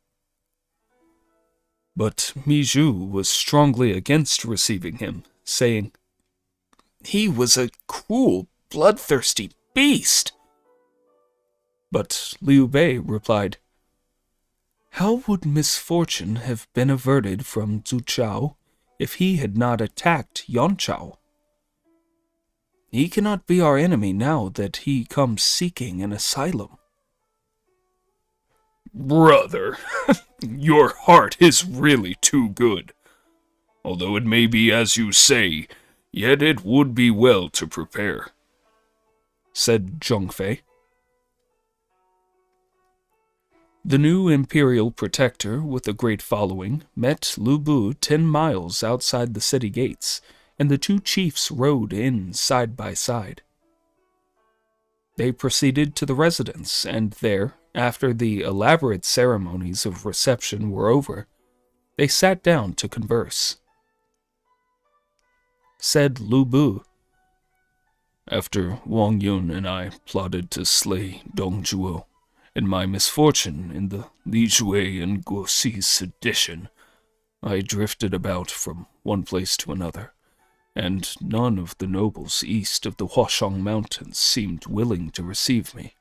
But Mi Zhu was strongly against receiving him, saying, "He was a cruel, bloodthirsty beast." But Liu Bei replied, "How would misfortune have been averted from Zhu Zhao if he had not attacked Yanchao? He cannot be our enemy now that he comes seeking an asylum." "Brother, your heart is really too good. Although it may be as you say, yet it would be well to prepare," said Zhong Fei. The new imperial protector with a great following met Lu Bu 10 miles outside the city gates, and the two chiefs rode in side by side. They proceeded to the residence, and there, after the elaborate ceremonies of reception were over, they sat down to converse. Said Lu Bu, "After Wang Yun and I plotted to slay Dong Zhuo, in my misfortune in the Li Shui and Guo Si sedition, I drifted about from one place to another, and none of the nobles east of the Huashang Mountains seemed willing to receive me.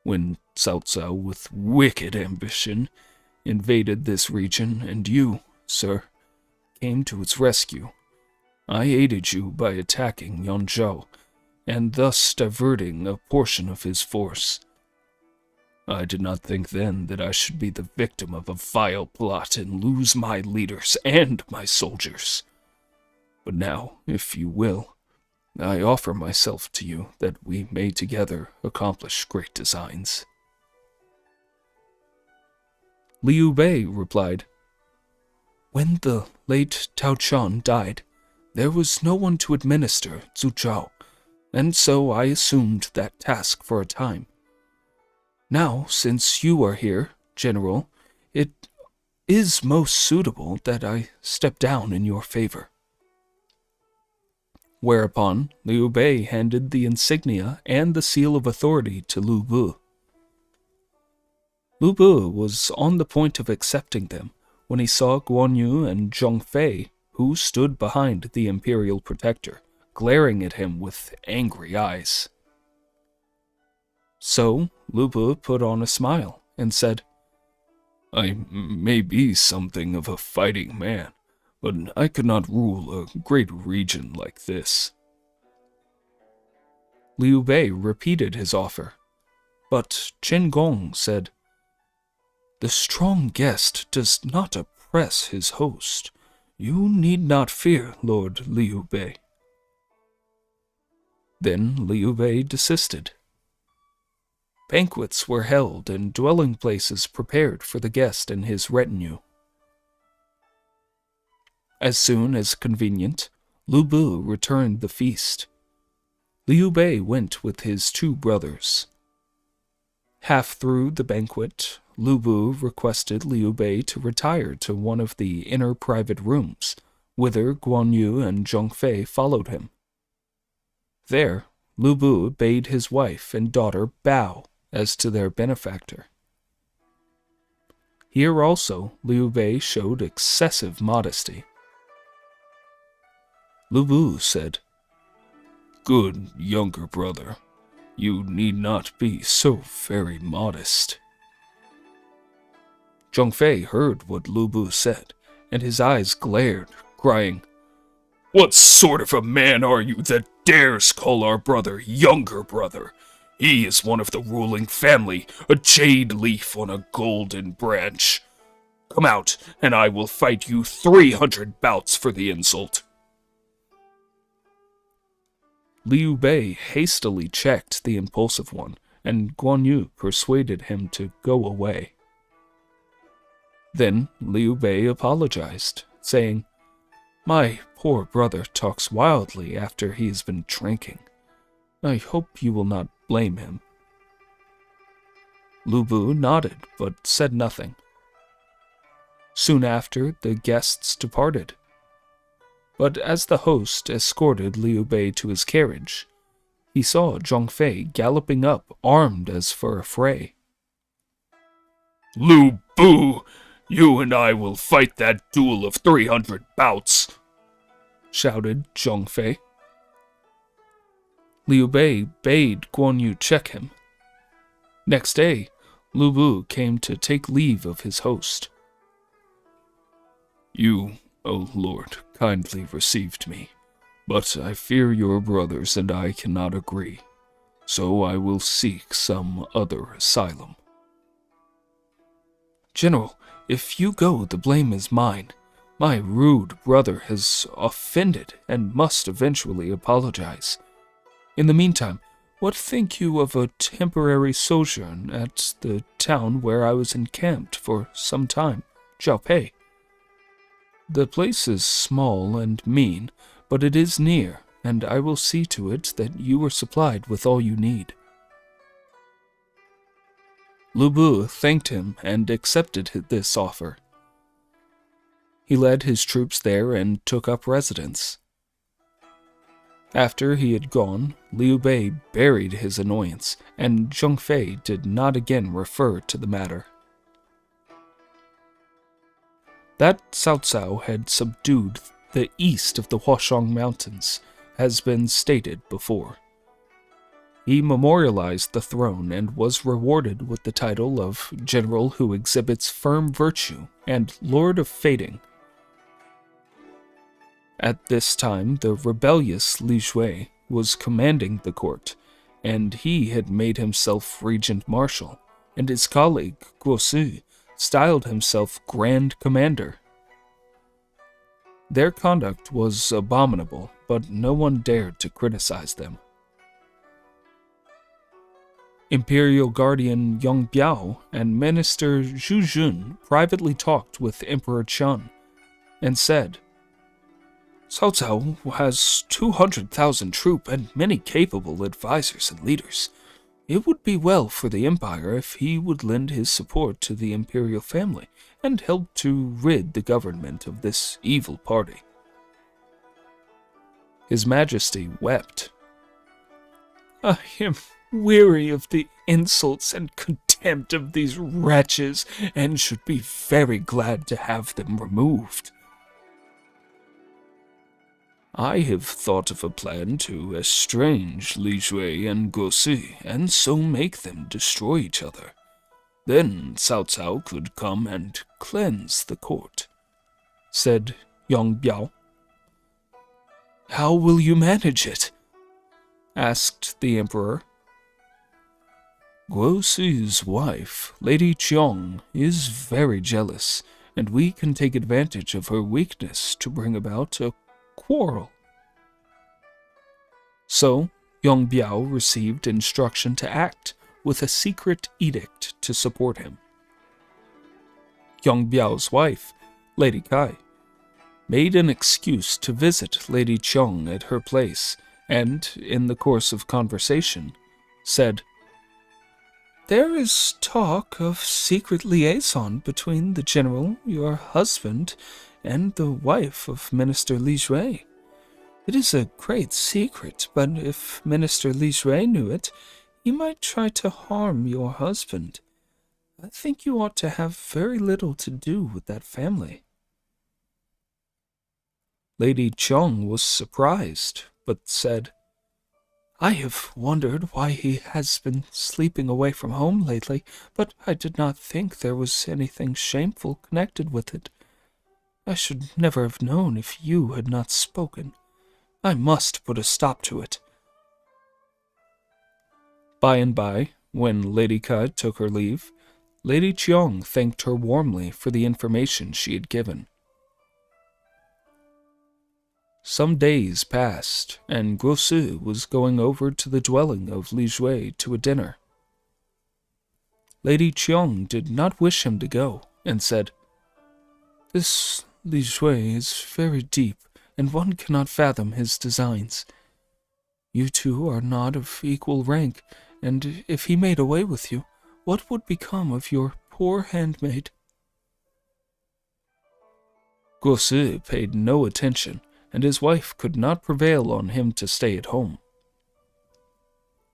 When Cao Cao, with wicked ambition, invaded this region, and you, sir, came to its rescue, I aided you by attacking Yanzhou, and thus diverting a portion of his force. I did not think then that I should be the victim of a vile plot and lose my leaders and my soldiers. But now, if you will, I offer myself to you that we may together accomplish great designs." Liu Bei replied, "When the late Tao Chuan died, there was no one to administer Zhu Zhao, and so I assumed that task for a time. Now, since you are here, General, it is most suitable that I step down in your favor." Whereupon Liu Bei handed the insignia and the seal of authority to Lu Bu. Lu Bu was on the point of accepting them when he saw Guan Yu and Zhong Fei, who stood behind the imperial protector, glaring at him with angry eyes. So Lu Bu put on a smile and said, "I may be something of a fighting man, but I could not rule a great region like this. Liu Bei repeated his offer, but Chen Gong said, "The strong guest does not oppress his host. You need not fear, Lord Liu Bei." Then Liu Bei desisted. Banquets were held and dwelling places prepared for the guest and his retinue. As soon as convenient, Lu Bu returned the feast. Liu Bei went with his 2 brothers. Half through the banquet, Lu Bu requested Liu Bei to retire to one of the inner private rooms, whither Guan Yu and Zhong Fei followed him. There, Lu Bu bade his wife and daughter bow as to their benefactor. Here also Liu Bei showed excessive modesty. Lu Bu said, "Good younger brother, you need not be so very modest." Zhong Fei heard what Lu Bu said, and his eyes glared, crying, "What sort of a man are you that dares call our brother younger brother? He is one of the ruling family, a jade leaf on a golden branch. Come out, and I will fight you 300 bouts for the insult." Liu Bei hastily checked the impulsive one, and Guan Yu persuaded him to go away. Then Liu Bei apologized, saying, "My poor brother talks wildly after he has been drinking. I hope you will not blame him." Lu Bu nodded, but said nothing. Soon after, the guests departed. But as the host escorted Liu Bei to his carriage, he saw Zhong Fei galloping up, armed as for a fray. "Lu Bu, you and I will fight that duel of 300 bouts," shouted Zhong Fei. Liu Bei bade Guan Yu check him. Next day, Lu Bu came to take leave of his host. "You, O Lord, kindly received me, but I fear your brothers and I cannot agree, so I will seek some other asylum." "General, if you go, the blame is mine. My rude brother has offended and must eventually apologize. In the meantime, what think you of a temporary sojourn at the town where I was encamped for some time, Jiaopei? The place is small and mean, but it is near, and I will see to it that you are supplied with all you need." Lu Bu thanked him and accepted this offer. He led his troops there and took up residence. After he had gone, Liu Bei buried his annoyance, and Zhong Fei did not again refer to the matter. That Cao Cao had subdued the east of the Huashang Mountains has been stated before. He memorialized the throne and was rewarded with the title of General who exhibits firm virtue and Lord of Fading. At this time, the rebellious Li Shui was commanding the court, and he had made himself regent marshal, and his colleague Guo Si styled himself Grand Commander. Their conduct was abominable, but no one dared to criticize them. Imperial Guardian Yong Biao and Minister Zhu Jun privately talked with Emperor Qian and said, "Cao Cao has 200,000 troops and many capable advisors and leaders. It would be well for the Empire if he would lend his support to the imperial family and help to rid the government of this evil party." His Majesty wept. "I am weary of the insults and contempt of these wretches, and should be very glad to have them removed. I have thought of a plan to estrange Li Shui and Guo Si, and so make them destroy each other. Then Cao Cao could come and cleanse the court," said Yong Biao. "How will you manage it?" asked the emperor. "Guo Si's wife, Lady Qiong, is very jealous, and we can take advantage of her weakness to bring about a quarrel." So, Yong Biao received instruction to act with a secret edict to support him. Yong Biao's wife, Lady Kai, made an excuse to visit Lady Qiong at her place, and, in the course of conversation, said, "There is talk of secret liaison between the general, your husband, and the wife of Minister Li Jue. It is a great secret, but if Minister Li Jue knew it, he might try to harm your husband. I think you ought to have very little to do with that family." Lady Qiong was surprised, but said, "I have wondered why he has been sleeping away from home lately, but I did not think there was anything shameful connected with it. I should never have known if you had not spoken. I must put a stop to it." By and by, when Lady Kai took her leave, Lady Qiong thanked her warmly for the information she had given. Some days passed, and Guo Si was going over to the dwelling of Li Jue to a dinner. Lady Qiong did not wish him to go, and said, "This Li Jue is very deep, and one cannot fathom his designs. You two are not of equal rank, and if he made away with you, what would become of your poor handmaid?" Guo Si paid no attention, and his wife could not prevail on him to stay at home.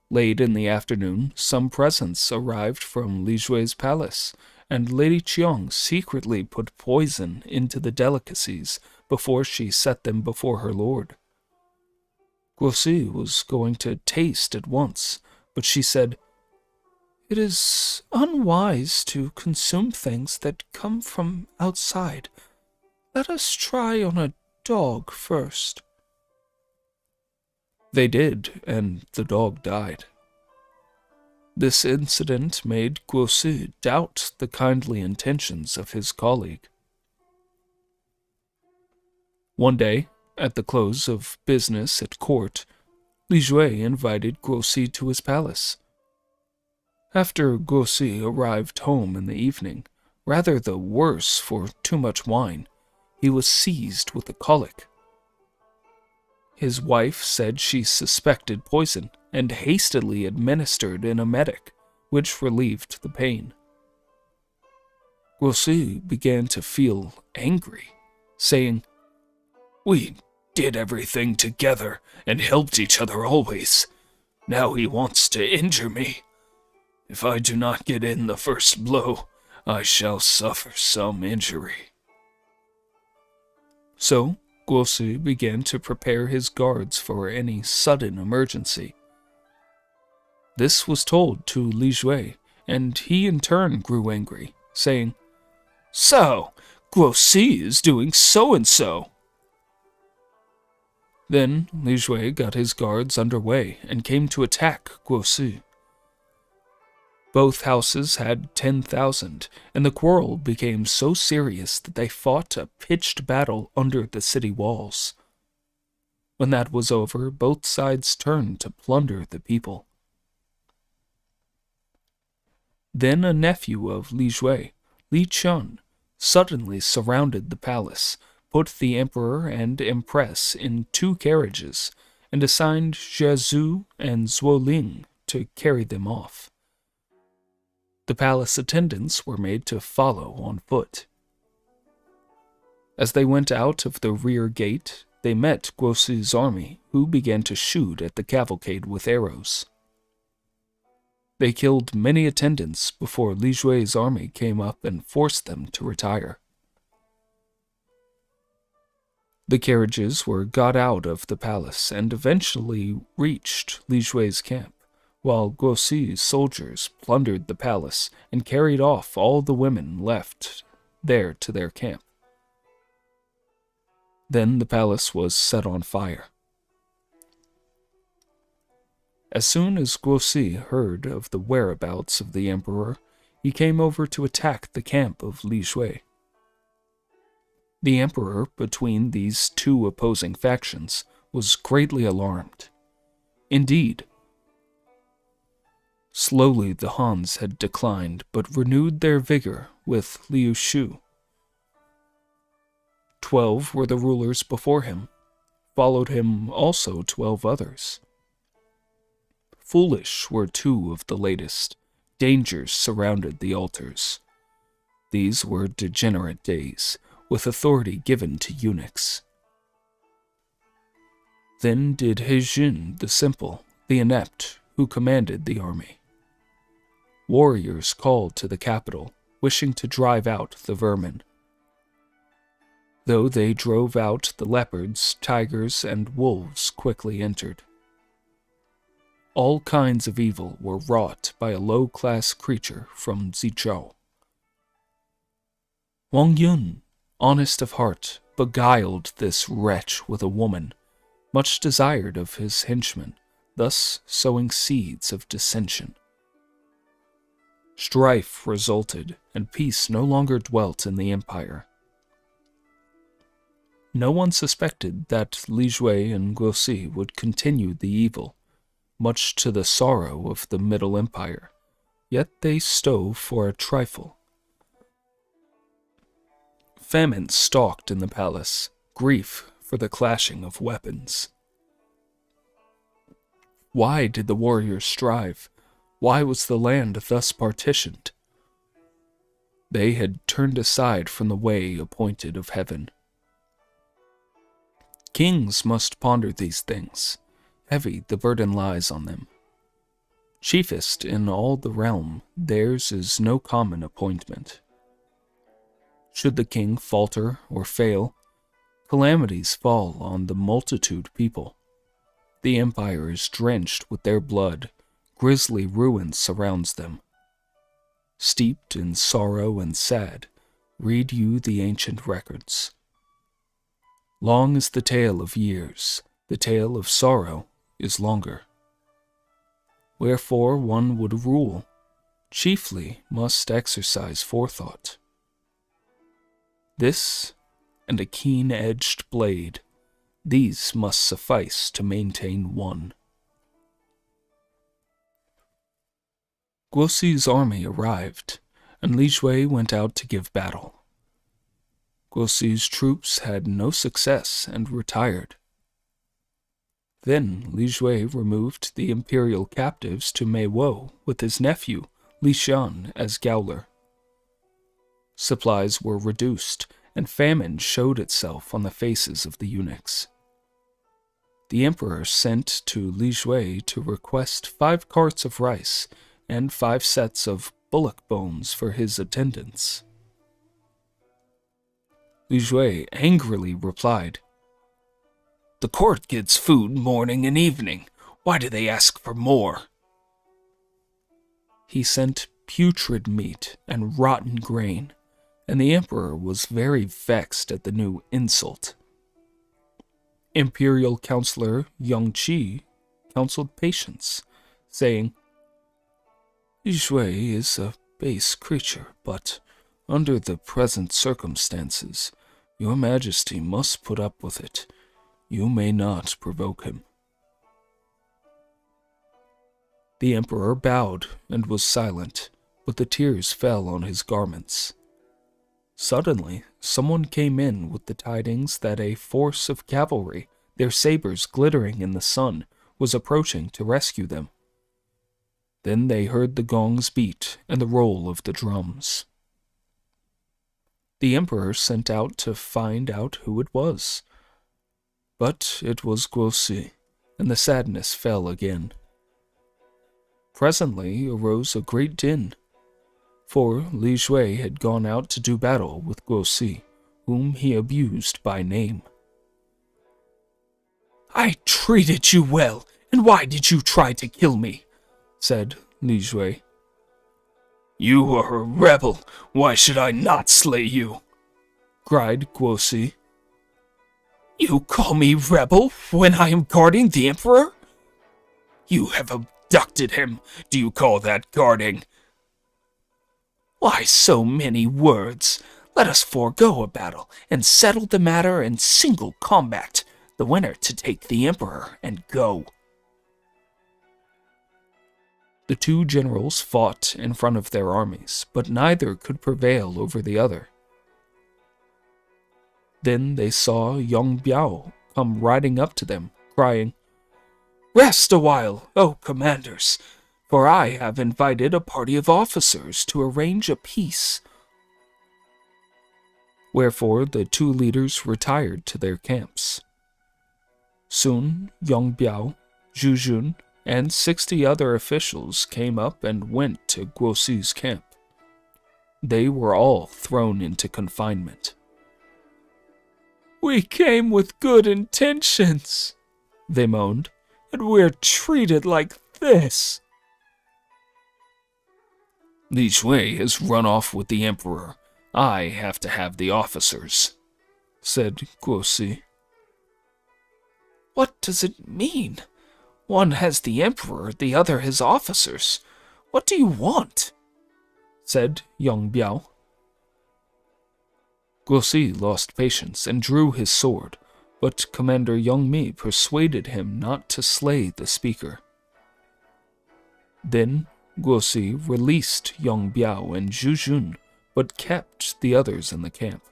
Late in the afternoon, some presents arrived from Li Jue's palace, and Lady Qiong secretly put poison into the delicacies before she set them before her lord. Guo Si was going to taste at once, but she said, "It is unwise to consume things that come from outside. Let us try on a dog first." They did, and the dog died. This incident made Guo Si doubt the kindly intentions of his colleague. One day, at the close of business at court, Li Jue invited Guo Si to his palace. After Guo Si arrived home in the evening, rather the worse for too much wine, he was seized with a colic. His wife said she suspected poison and hastily administered an emetic, which relieved the pain. Guo Si began to feel angry, saying, "We did everything together and helped each other always. Now he wants to injure me. If I do not get in the first blow, I shall suffer some injury." So, Guo Si began to prepare his guards for any sudden emergency. This was told to Li Jue, and he in turn grew angry, saying, "So, Guo Si is doing so-and-so." Then Li Jue got his guards under way and came to attack Guo Si. Both houses had 10,000, and the quarrel became so serious that they fought a pitched battle under the city walls. When that was over, both sides turned to plunder the people. Then a nephew of Li Jue, Li Chun, suddenly surrounded the palace, put the emperor and empress in 2 carriages, and assigned Zhu and Zuoling to carry them off. The palace attendants were made to follow on foot. As they went out of the rear gate, they met Guo Si's army, who began to shoot at the cavalcade with arrows. They killed many attendants before Li Jue's army came up and forced them to retire. The carriages were got out of the palace and eventually reached Li Jue's camp, while Guo Si's soldiers plundered the palace and carried off all the women left there to their camp. Then the palace was set on fire. As soon as Guosi heard of the whereabouts of the emperor, he came over to attack the camp of Li Shui. The emperor, between these two opposing factions, was greatly alarmed. Indeed, slowly the Hans had declined, but renewed their vigor with Liu Shu. 12 were the rulers before him. Followed him also 12 others. Foolish were 2 of the latest. Dangers surrounded the altars. These were degenerate days, with authority given to eunuchs. Then did He Jin the simple, the inept, who commanded the army. Warriors called to the capital, wishing to drive out the vermin. Though they drove out the leopards, tigers, and wolves quickly entered. All kinds of evil were wrought by a low-class creature from Zichao. Wang Yun, honest of heart, beguiled this wretch with a woman, much desired of his henchmen, thus sowing seeds of dissension. Strife resulted, and peace no longer dwelt in the empire. No one suspected that Li Shui and Guosi would continue the evil, much to the sorrow of the Middle Empire, yet they stove for a trifle. Famine stalked in the palace, grief for the clashing of weapons. Why did the warriors strive? Why was the land thus partitioned? They had turned aside from the way appointed of heaven. Kings must ponder these things. Heavy the burden lies on them. Chiefest in all the realm, theirs is no common appointment. Should the king falter or fail, calamities fall on the multitude people. The empire is drenched with their blood, grisly ruin surrounds them. Steeped in sorrow and sad, read you the ancient records. Long is the tale of years, the tale of sorrow is longer. Wherefore one would rule, chiefly must exercise forethought. This, and a keen-edged blade, these must suffice to maintain one. Guosi's army arrived, and Li Shui went out to give battle. Guosi's troops had no success and retired. Then Li Shui removed the imperial captives to Meiwo with his nephew, Li Shan, as gaoler. Supplies were reduced, and famine showed itself on the faces of the eunuchs. The emperor sent to Li Shui to request 5 carts of rice and 5 sets of bullock bones for his attendants. Li Shui angrily replied, "The court gets food morning and evening. Why do they ask for more?" He sent putrid meat and rotten grain, and the emperor was very vexed at the new insult. Imperial counselor Yang Qi counseled patience, saying, "Li Shui is a base creature, but under the present circumstances, your majesty must put up with it. You may not provoke him." The emperor bowed and was silent, but the tears fell on his garments. Suddenly, someone came in with the tidings that a force of cavalry, their sabers glittering in the sun, was approaching to rescue them. Then they heard the gongs beat and the roll of the drums. The emperor sent out to find out who it was. But it was Guosi, and the sadness fell again. Presently arose a great din, for Li Shui had gone out to do battle with Guosi, whom he abused by name. "I treated you well, and why did you try to kill me?" said Li Shui. "You are a rebel. Why should I not slay you?" cried Guosi. You call me rebel when I am guarding the Emperor? You have abducted him. Do you call that guarding? Why so many words? Let us forego a battle and settle the matter in single combat, the winner to take the Emperor and go. The two generals fought in front of their armies, but neither could prevail over the other. Then they saw Yong Biao come riding up to them, crying, Rest a while, O commanders, for I have invited a party of officers to arrange a peace. Wherefore the two leaders retired to their camps. Soon Yong Biao, Zhu Jun, and 60 other officials came up and went to Guoxi's camp. They were all thrown into confinement. We came with good intentions, they moaned, and we're treated like this. Li Shui has run off with the Emperor. I have to have the officers, said Guoxi. What does it mean? One has the Emperor, the other his officers. What do you want? Said Yong Biao. Guoxi lost patience and drew his sword, but Commander Yong Mi persuaded him not to slay the speaker. Then Guoxi released Yong Biao and Zhu Jun, but kept the others in the camp.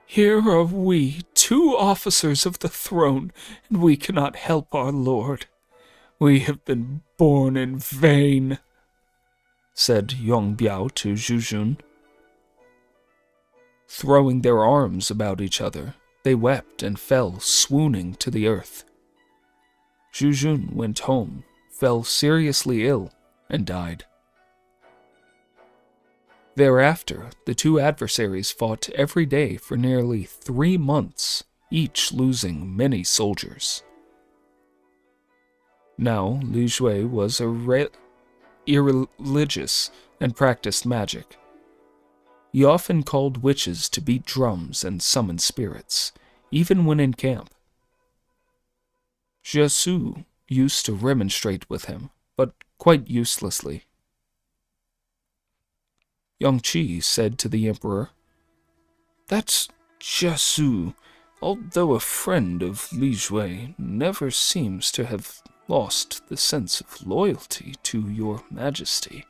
Here are we, 2 officers of the throne, and we cannot help our lord. We have been born in vain, said Yong Biao to Zhu Jun. Throwing their arms about each other, they wept and fell swooning to the earth. Zhu Jun went home, fell seriously ill, and died. Thereafter, the two adversaries fought every day for nearly 3 months, each losing many soldiers. Now, Li Shui was irreligious and practiced magic. He often called witches to beat drums and summon spirits, even when in camp. Jesu used to remonstrate with him, but quite uselessly. Yang Qi said to the emperor, "That Jesu, although a friend of Li Shui, never seems to have lost the sense of loyalty to your majesty."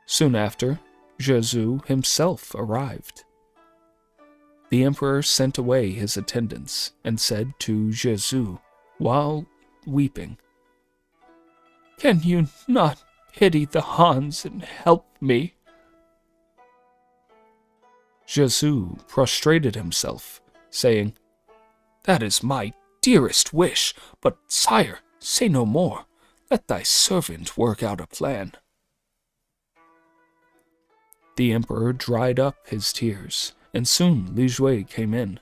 Soon after, Jesu himself arrived. The emperor sent away his attendants and said to Jesu, while weeping, "Can you not pity the Hans and help me?" Jesu prostrated himself, saying, "That is my dearest wish, but sire, say no more. Let thy servant work out a plan." The emperor dried up his tears, and soon Li Shui came in.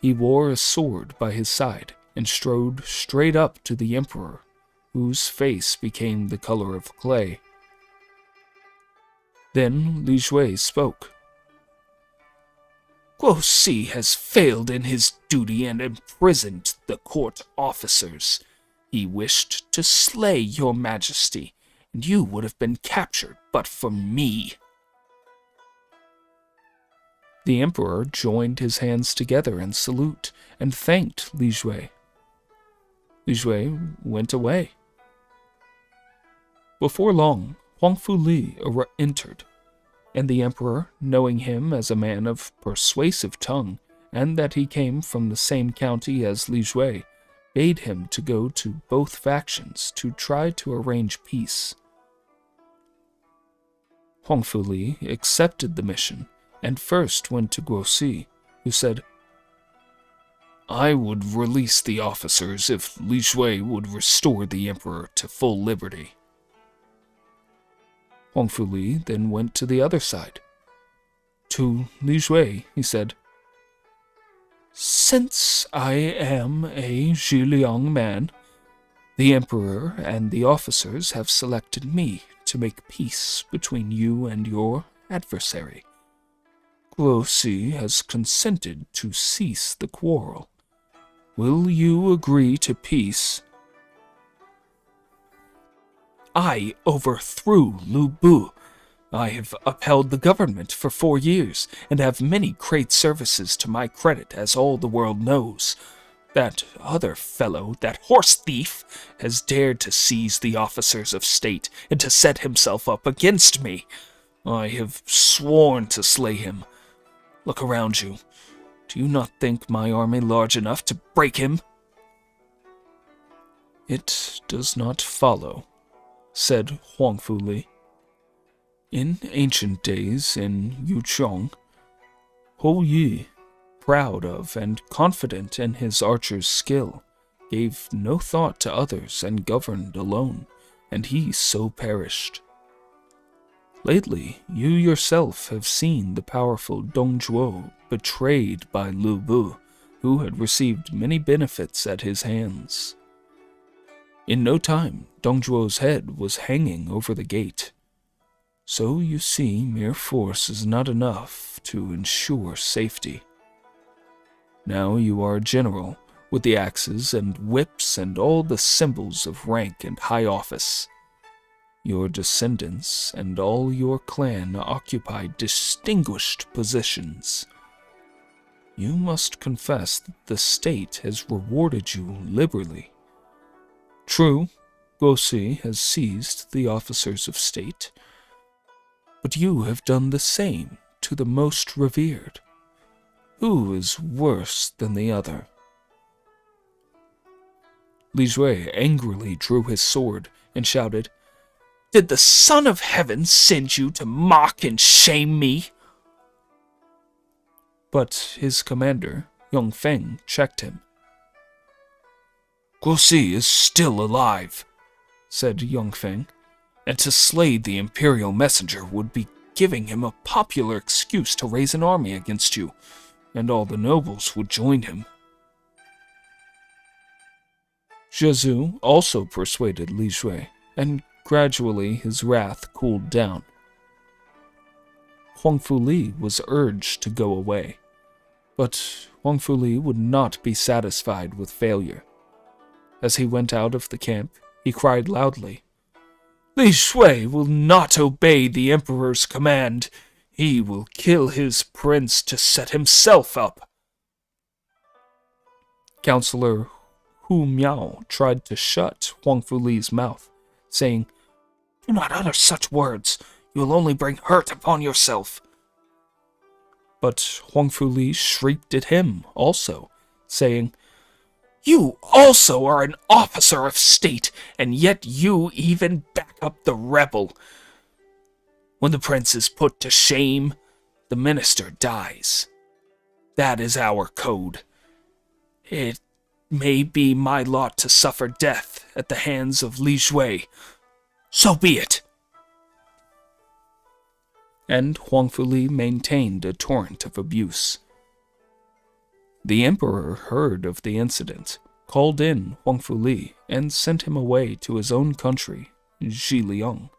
He wore a sword by his side and strode straight up to the emperor, whose face became the color of clay. Then Li Shui spoke. "Guoxi has failed in his duty and imprisoned the court officers. He wished to slay your majesty, and you would have been captured but for me." The emperor joined his hands together in salute and thanked Li Shui. Li Shui went away. Before long, Huang Fu Li entered, and the emperor, knowing him as a man of persuasive tongue, and that he came from the same county as Li Shui, bade him to go to both factions to try to arrange peace. Huang Fu Li accepted the mission, and first went to Guoxi, who said, "I would release the officers if Li Shui would restore the emperor to full liberty." Huang Fu Li then went to the other side. To Li Shui, he said, "Since I am a Zhiliang man, the emperor and the officers have selected me to make peace between you and your adversary. Guosi has consented to cease the quarrel. Will you agree to peace? I overthrew Lu Bu. I have upheld the government for 4 years, and have many great services to my credit, as all the world knows. That other fellow, that horse thief, has dared to seize the officers of state, and to set himself up against me. I have sworn to slay him. Look around you. Do you not think my army large enough to break him? It does not follow, said Huang Fu Li. In ancient days in Yuchong, Hou Yi, proud of and confident in his archer's skill, gave no thought to others and governed alone, and he so perished. Lately, you yourself have seen the powerful Dong Zhuo betrayed by Lu Bu, who had received many benefits at his hands. In no time, Dong Zhuo's head was hanging over the gate. So you see, mere force is not enough to ensure safety. Now you are a general, with the axes and whips and all the symbols of rank and high office. Your descendants and all your clan occupy distinguished positions. You must confess that the state has rewarded you liberally. True, Guosi has seized the officers of state, but you have done the same to the most revered. Who is worse than the other? Li Jue angrily drew his sword and shouted, "Did the Son of Heaven send you to mock and shame me?" But his commander, Yong Feng, checked him. "Guosi is still alive," said Yong Feng, "and to slay the imperial messenger would be giving him a popular excuse to raise an army against you, and all the nobles would join him." Zhezu also persuaded Li Jue, and gradually his wrath cooled down. Huang Fu Li was urged to go away, but Huang Fu Li would not be satisfied with failure. As he went out of the camp, he cried loudly, "Li Shui will not obey the emperor's command. He will kill his prince to set himself up." Counselor Hu Miao tried to shut Huang Fu Li's mouth, saying, "Do not utter such words. You will only bring hurt upon yourself." But Huang Fu Li shrieked at him also, saying, "You also are an officer of state, and yet you even back up the rebel. When the prince is put to shame, the minister dies. That is our code. It may be my lot to suffer death at the hands of Li Jue. So be it." And Huang Fu Li maintained a torrent of abuse. The emperor heard of the incident, called in Huang Fu Li, and sent him away to his own country, Zhiliang.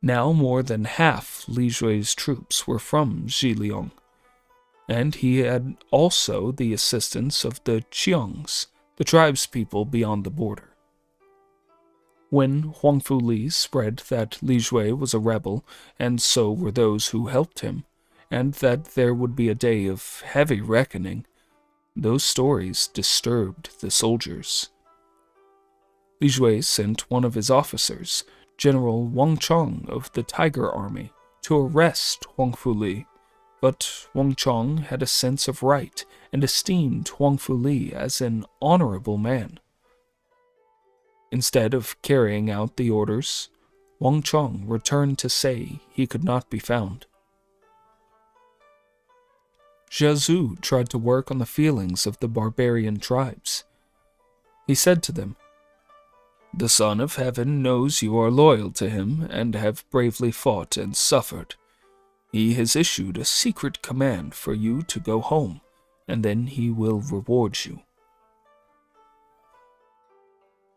Now more than half Li Jue's troops were from Zhiliang, and he had also the assistance of the Qiangs, the tribespeople beyond the border. When Huang Fu Li spread that Li Jue was a rebel, and so were those who helped him, and that there would be a day of heavy reckoning, those stories disturbed the soldiers. Li Jue sent one of his officers, General Wang Chong of the Tiger Army, to arrest Huang Fu Li, but Wang Chong had a sense of right and esteemed Huang Fu Li as an honorable man. Instead of carrying out the orders, Wang Chong returned to say he could not be found. Zhezu tried to work on the feelings of the barbarian tribes. He said to them, "The Son of Heaven knows you are loyal to him and have bravely fought and suffered. He has issued a secret command for you to go home, and then he will reward you."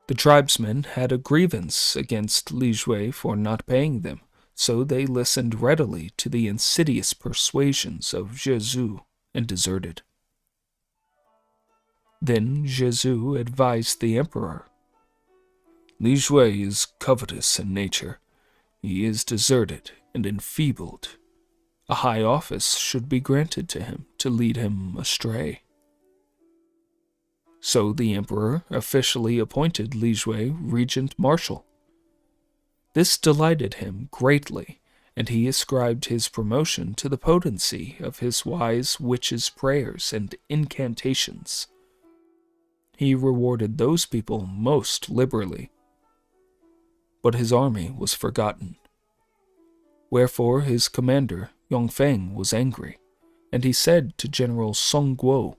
The tribesmen had a grievance against Li Jue for not paying them, so they listened readily to the insidious persuasions of Jesus and deserted. Then Jesus advised the emperor, "Li Shui is covetous in nature. He is deserted and enfeebled. A high office should be granted to him to lead him astray." So the emperor officially appointed Li Shui regent marshal. This delighted him greatly, and he ascribed his promotion to the potency of his wise witch's prayers and incantations. He rewarded those people most liberally. But his army was forgotten. Wherefore his commander, Yongfeng, was angry, and he said to General Song Guo,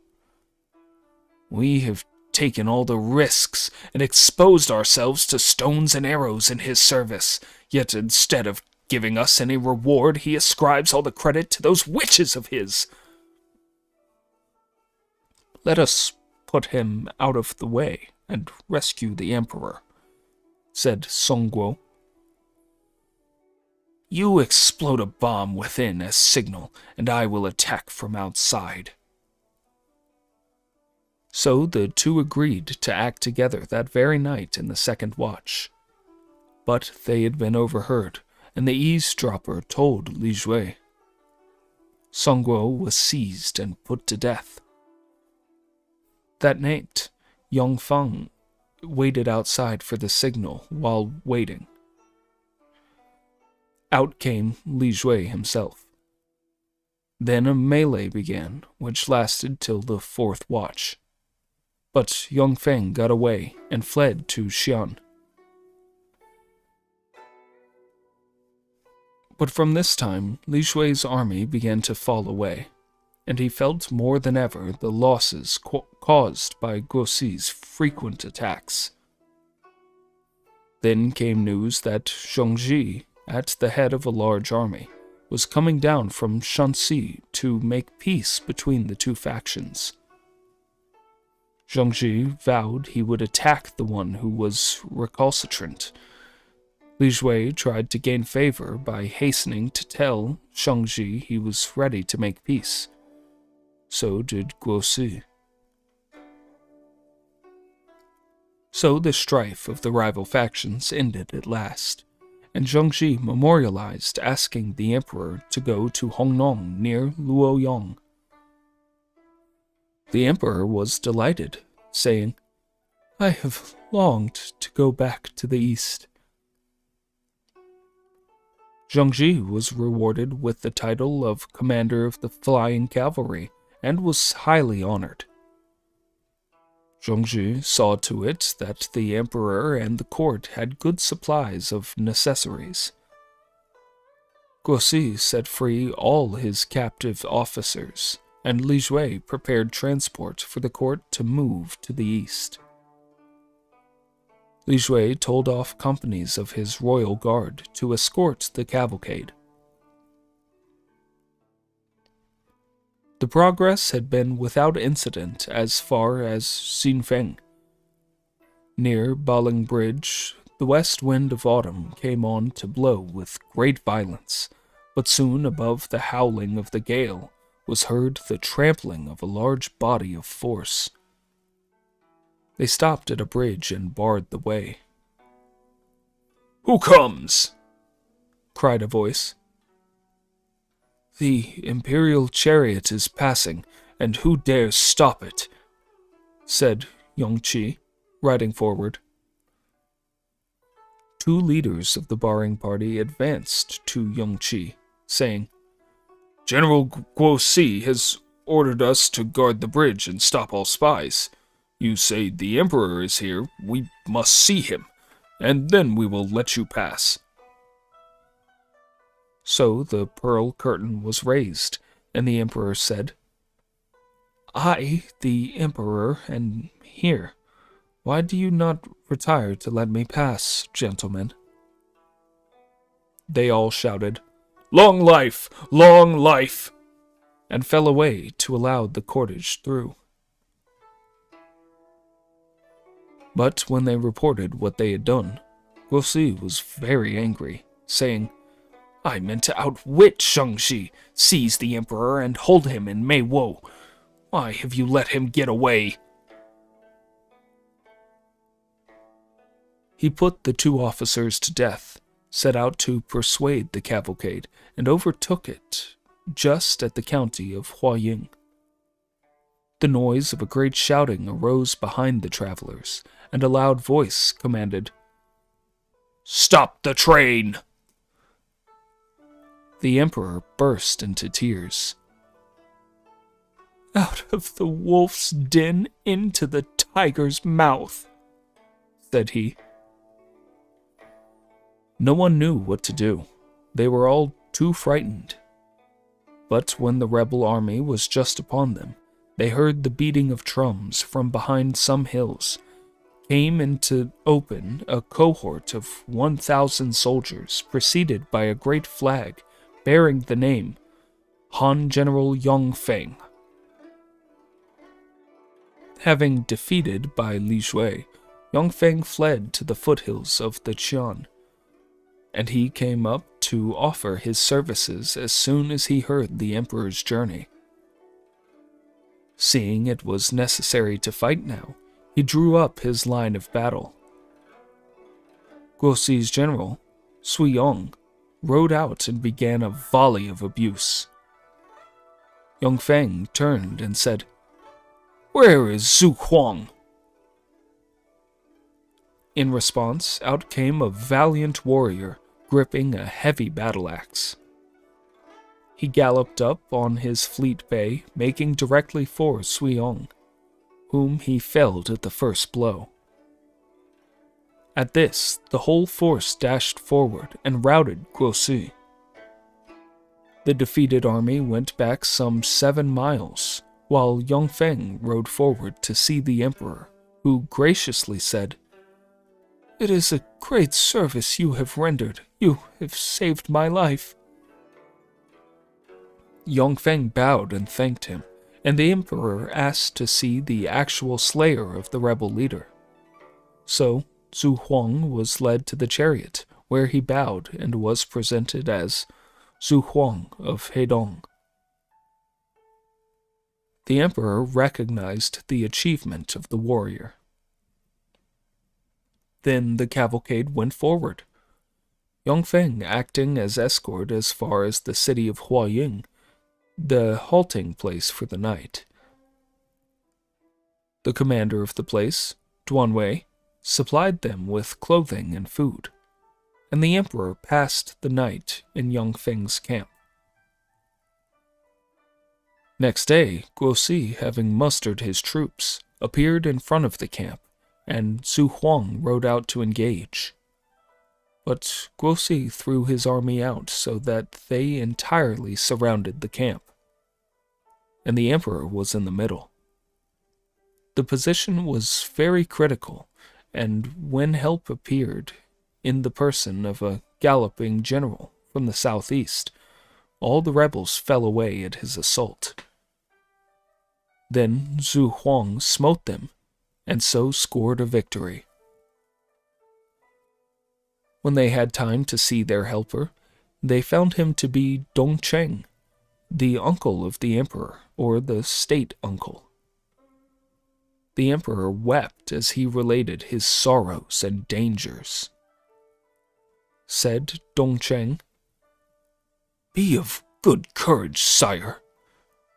"We have taken all the risks and exposed ourselves to stones and arrows in his service, yet instead of giving us any reward, he ascribes all the credit to those witches of his. Let us put him out of the way and rescue the emperor," said Song Guo. "You explode a bomb within as signal, and I will attack from outside." So the two agreed to act together that very night in the second watch. But they had been overheard, and the eavesdropper told Li Shui. Song Guo was seized and put to death. That night, Yongfeng waited outside for the signal while waiting. Out came Li Shui himself. Then a melee began, which lasted till the fourth watch. But Yongfeng got away and fled to Xi'an. But from this time, Li Shui's army began to fall away, and he felt more than ever the losses caused by Guoxi's frequent attacks. Then came news that Zhongzhi, at the head of a large army, was coming down from Shanxi to make peace between the two factions. Zhongzhi vowed he would attack the one who was recalcitrant. Li Shui tried to gain favor by hastening to tell Zhongzhi he was ready to make peace. So did Guoxi. So the strife of the rival factions ended at last, and Zhongzhi memorialized asking the emperor to go to Hongnong near Luoyang. The emperor was delighted, saying, "I have longed to go back to the east." Zhongzhi was rewarded with the title of commander of the flying cavalry and was highly honored. Zhongzhi saw to it that the emperor and the court had good supplies of necessaries. Guoxi set free all his captive officers, and Li Shui prepared transport for the court to move to the east. Li Shui told off companies of his royal guard to escort the cavalcade. The progress had been without incident as far as Xinfeng. Near Baling Bridge, the west wind of autumn came on to blow with great violence, but soon above the howling of the gale was heard the trampling of a large body of force. They stopped at a bridge and barred the way. "Who comes?" cried a voice. "The imperial chariot is passing, and who dares stop it?" said Yongqi, riding forward. Two leaders of the barring party advanced to Yongqi, saying, "General Guoxi has ordered us to guard the bridge and stop all spies. You say the emperor is here, we must see him, and then we will let you pass." So the pearl curtain was raised, and the emperor said, "I, the emperor, am here. Why do you not retire to let me pass, gentlemen?" They all shouted, "Long life! Long life!" and fell away to allow the cortege through. But when they reported what they had done, Guoxi was very angry, saying, I meant to outwit Shang-Chi, seize the Emperor, and hold him in Mei Wo. Why have you let him get away? He put the 2 officers to death, set out to persuade the cavalcade, and overtook it just at the county of Huaying. The noise of a great shouting arose behind the travelers, and a loud voice commanded, "Stop the train!" The emperor burst into tears. "Out of the wolf's den into the tiger's mouth," said he. No one knew what to do. They were all too frightened. But when the rebel army was just upon them, they heard the beating of drums from behind some hills. Came into open a cohort of 1,000 soldiers, preceded by a great flag bearing the name Han General Yongfeng. Having defeated by Li Shui, Yongfeng fled to the foothills of the Qian, and he came up to offer his services as soon as he heard the emperor's journey. Seeing it was necessary to fight now, he drew up his line of battle. Guoxi's general, Sui Yong, rode out and began a volley of abuse. Yongfeng turned and said, "Where is Zhu Huang?" In response, out came a valiant warrior, gripping a heavy battle axe. He galloped up on his fleet bay, making directly for Sui Yong, whom he felled at the first blow. At this, the whole force dashed forward and routed Guoxi. The defeated army went back some 7 miles, while Yongfeng rode forward to see the emperor, who graciously said, "It is a great service you have rendered. You have saved my life." Yongfeng bowed and thanked him, and the emperor asked to see the actual slayer of the rebel leader. So Zhu Huang was led to the chariot, where he bowed and was presented as Zhu Huang of Hedong. The emperor recognized the achievement of the warrior. Then the cavalcade went forward, Yongfeng acting as escort as far as the city of Huaying, the halting place for the night. The commander of the place, Duanwei, supplied them with clothing and food, and the emperor passed the night in Yongfeng's camp. Next day, Guoxi, having mustered his troops, appeared in front of the camp, and Zhu Huang rode out to engage. But Guoxi threw his army out so that they entirely surrounded the camp, and the emperor was in the middle. The position was very critical, and when help appeared, in the person of a galloping general from the southeast, all the rebels fell away at his assault. Then Zhu Huang smote them, and so scored a victory. When they had time to see their helper, they found him to be Dong Cheng, the uncle of the emperor, or the state uncle. The emperor wept as he related his sorrows and dangers. Said Dong Cheng, "Be of good courage, sire.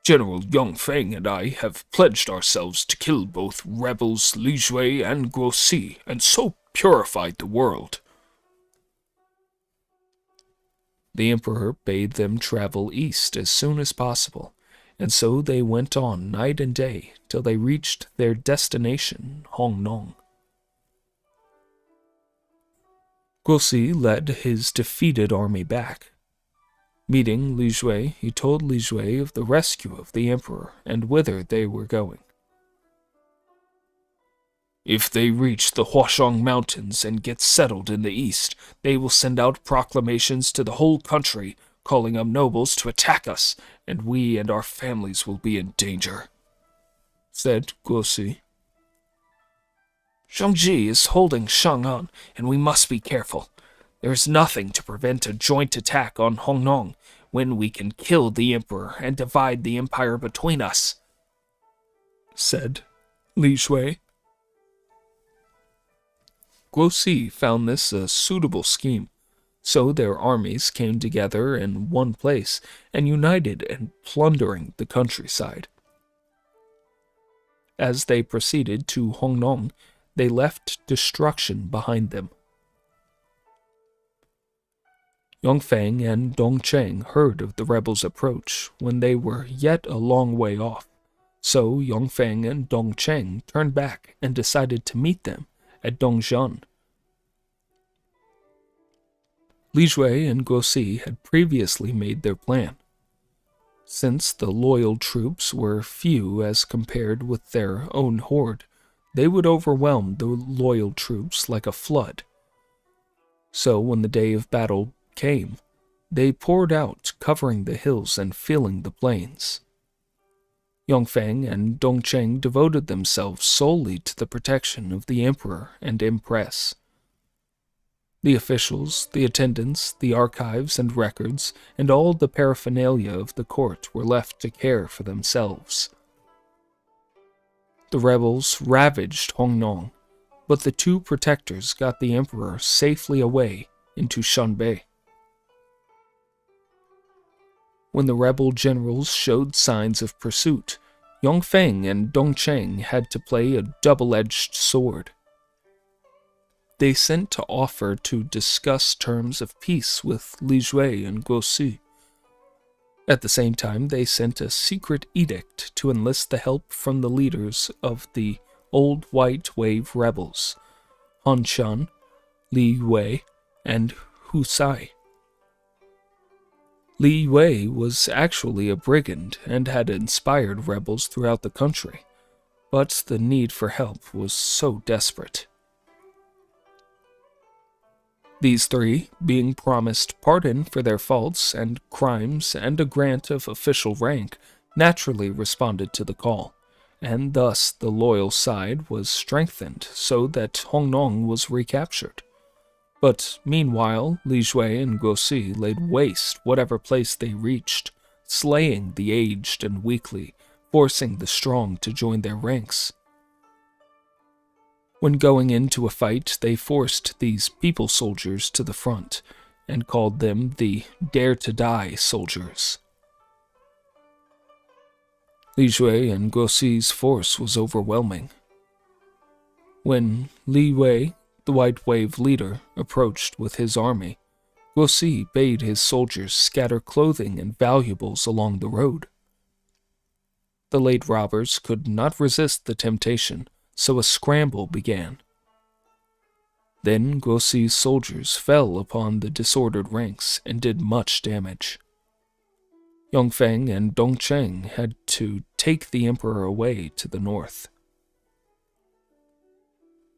General Yongfeng and I have pledged ourselves to kill both rebels Li Shui and Guoxi, and so purified the world." The emperor bade them travel east as soon as possible, and so they went on night and day till they reached their destination, Hongnong. Guoxi led his defeated army back. Meeting Li Shui, he told Li Shui of the rescue of the emperor and whither they were going. "If they reach the Huashang Mountains and get settled in the east, they will send out proclamations to the whole country, calling up nobles to attack us, and we and our families will be in danger," said Guoxi. "Shang-Chi is holding Chang'an, and we must be careful. There's nothing to prevent a joint attack on Hongnong when we can kill the emperor and divide the empire between us," said Li Shui. Guosi found this a suitable scheme, so their armies came together in one place and united in plundering the countryside. As they proceeded to Hongnong, they left destruction behind them. Yongfang and Dongcheng heard of the rebels' approach when they were yet a long way off, so Yongfang and Dongcheng turned back and decided to meet them at Dongzhan. Li Jue and Guosi had previously made their plan. Since the loyal troops were few as compared with their own horde, they would overwhelm the loyal troops like a flood. So when the day of battle came, they poured out, covering the hills and filling the plains. Yongfang and Dongcheng devoted themselves solely to the protection of the emperor and empress. The officials, the attendants, the archives and records, and all the paraphernalia of the court were left to care for themselves. The rebels ravaged Hongnong, but the two protectors got the emperor safely away into Shanbei. When the rebel generals showed signs of pursuit, Yongfeng and Dongcheng had to play a double-edged sword. They sent to offer to discuss terms of peace with Li Jue and Guosi. At the same time, they sent a secret edict to enlist the help from the leaders of the Old White Wave rebels, Han Shan, Li Yue, and Hu Sai. Li Yue was actually a brigand and had inspired rebels throughout the country, but the need for help was so desperate. These three, being promised pardon for their faults and crimes and a grant of official rank, naturally responded to the call, and thus the loyal side was strengthened so that Hongnong was recaptured. But meanwhile, Li Jue and Guosi laid waste whatever place they reached, slaying the aged and weakly, forcing the strong to join their ranks. When going into a fight, they forced these people soldiers to the front, and called them the Dare-to-Die soldiers. Li Jue and Guosi's force was overwhelming. When Li Yue, the White Wave leader, approached with his army, Guosi bade his soldiers scatter clothing and valuables along the road. The late robbers could not resist the temptation, so a scramble began. Then Guosi's soldiers fell upon the disordered ranks and did much damage. Yongfeng and Dongcheng had to take the emperor away to the north.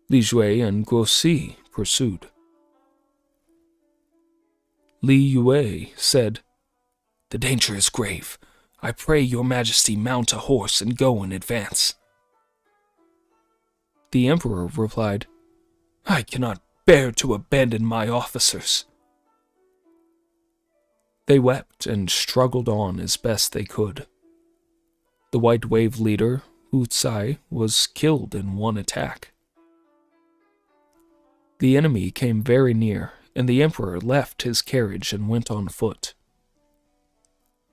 Li Jue and Guosi pursued. Li Yue said, "The danger is grave. I pray your majesty mount a horse and go in advance." The emperor replied, "I cannot bear to abandon my officers." They wept and struggled on as best they could. The White Wave leader, Hu Tsai, was killed in one attack. The enemy came very near, and the emperor left his carriage and went on foot.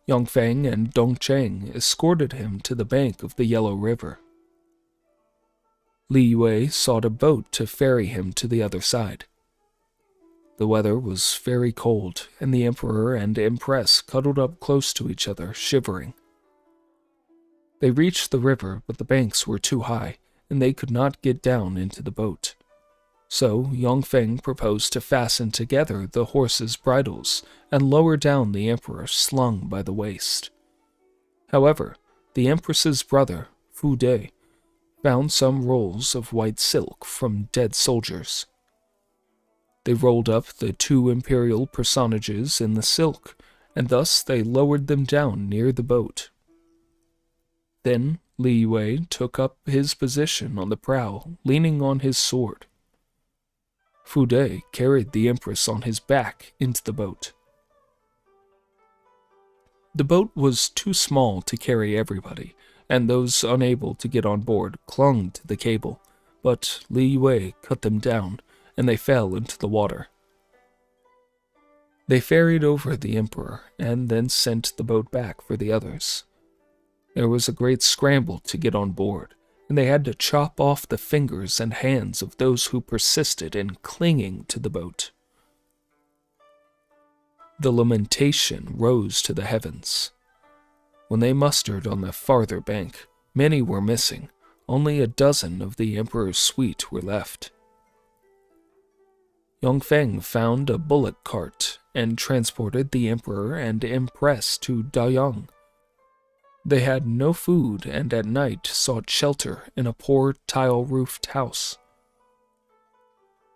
Yongfeng and Dongcheng escorted him to the bank of the Yellow River. Li Yue sought a boat to ferry him to the other side. The weather was very cold, and the emperor and empress cuddled up close to each other, shivering. They reached the river, but the banks were too high, and they could not get down into the boat. So Yongfeng proposed to fasten together the horses' bridles and lower down the emperor slung by the waist. However, the empress's brother, Fu De, found some rolls of white silk from dead soldiers. They rolled up the two imperial personages in the silk, and thus they lowered them down near the boat. Then Li Yue took up his position on the prow, leaning on his sword. Fu De carried the Empress on his back into the boat. The boat was too small to carry everybody, and those unable to get on board clung to the cable, but Li Yue cut them down, and they fell into the water. They ferried over the Emperor, and then sent the boat back for the others. There was a great scramble to get on board, and they had to chop off the fingers and hands of those who persisted in clinging to the boat. The lamentation rose to the heavens. When they mustered on the farther bank, many were missing. Only a dozen of the Emperor's suite were left. Yongfeng found a bullock cart and transported the Emperor and Empress to Dayang. They had no food and at night sought shelter in a poor tile-roofed house.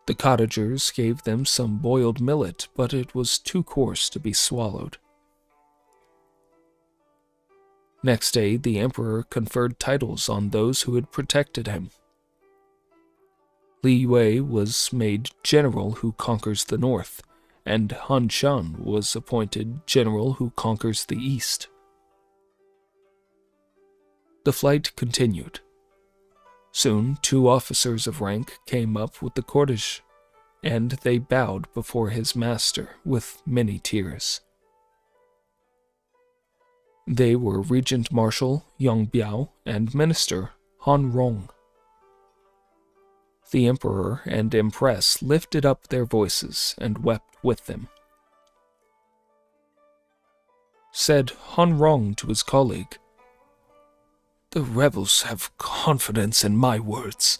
The cottagers gave them some boiled millet, but it was too coarse to be swallowed. Next day, the Emperor conferred titles on those who had protected him. Li Yue was made General who conquers the north, and Han Shan was appointed General who conquers the east. The flight continued. Soon, 2 officers of rank came up with the cortege, and they bowed before his master with many tears. They were Regent Marshal Yang Biao and Minister Han Rong. The Emperor and Empress lifted up their voices and wept with them. Said Han Rong to his colleague, "The rebels have confidence in my words.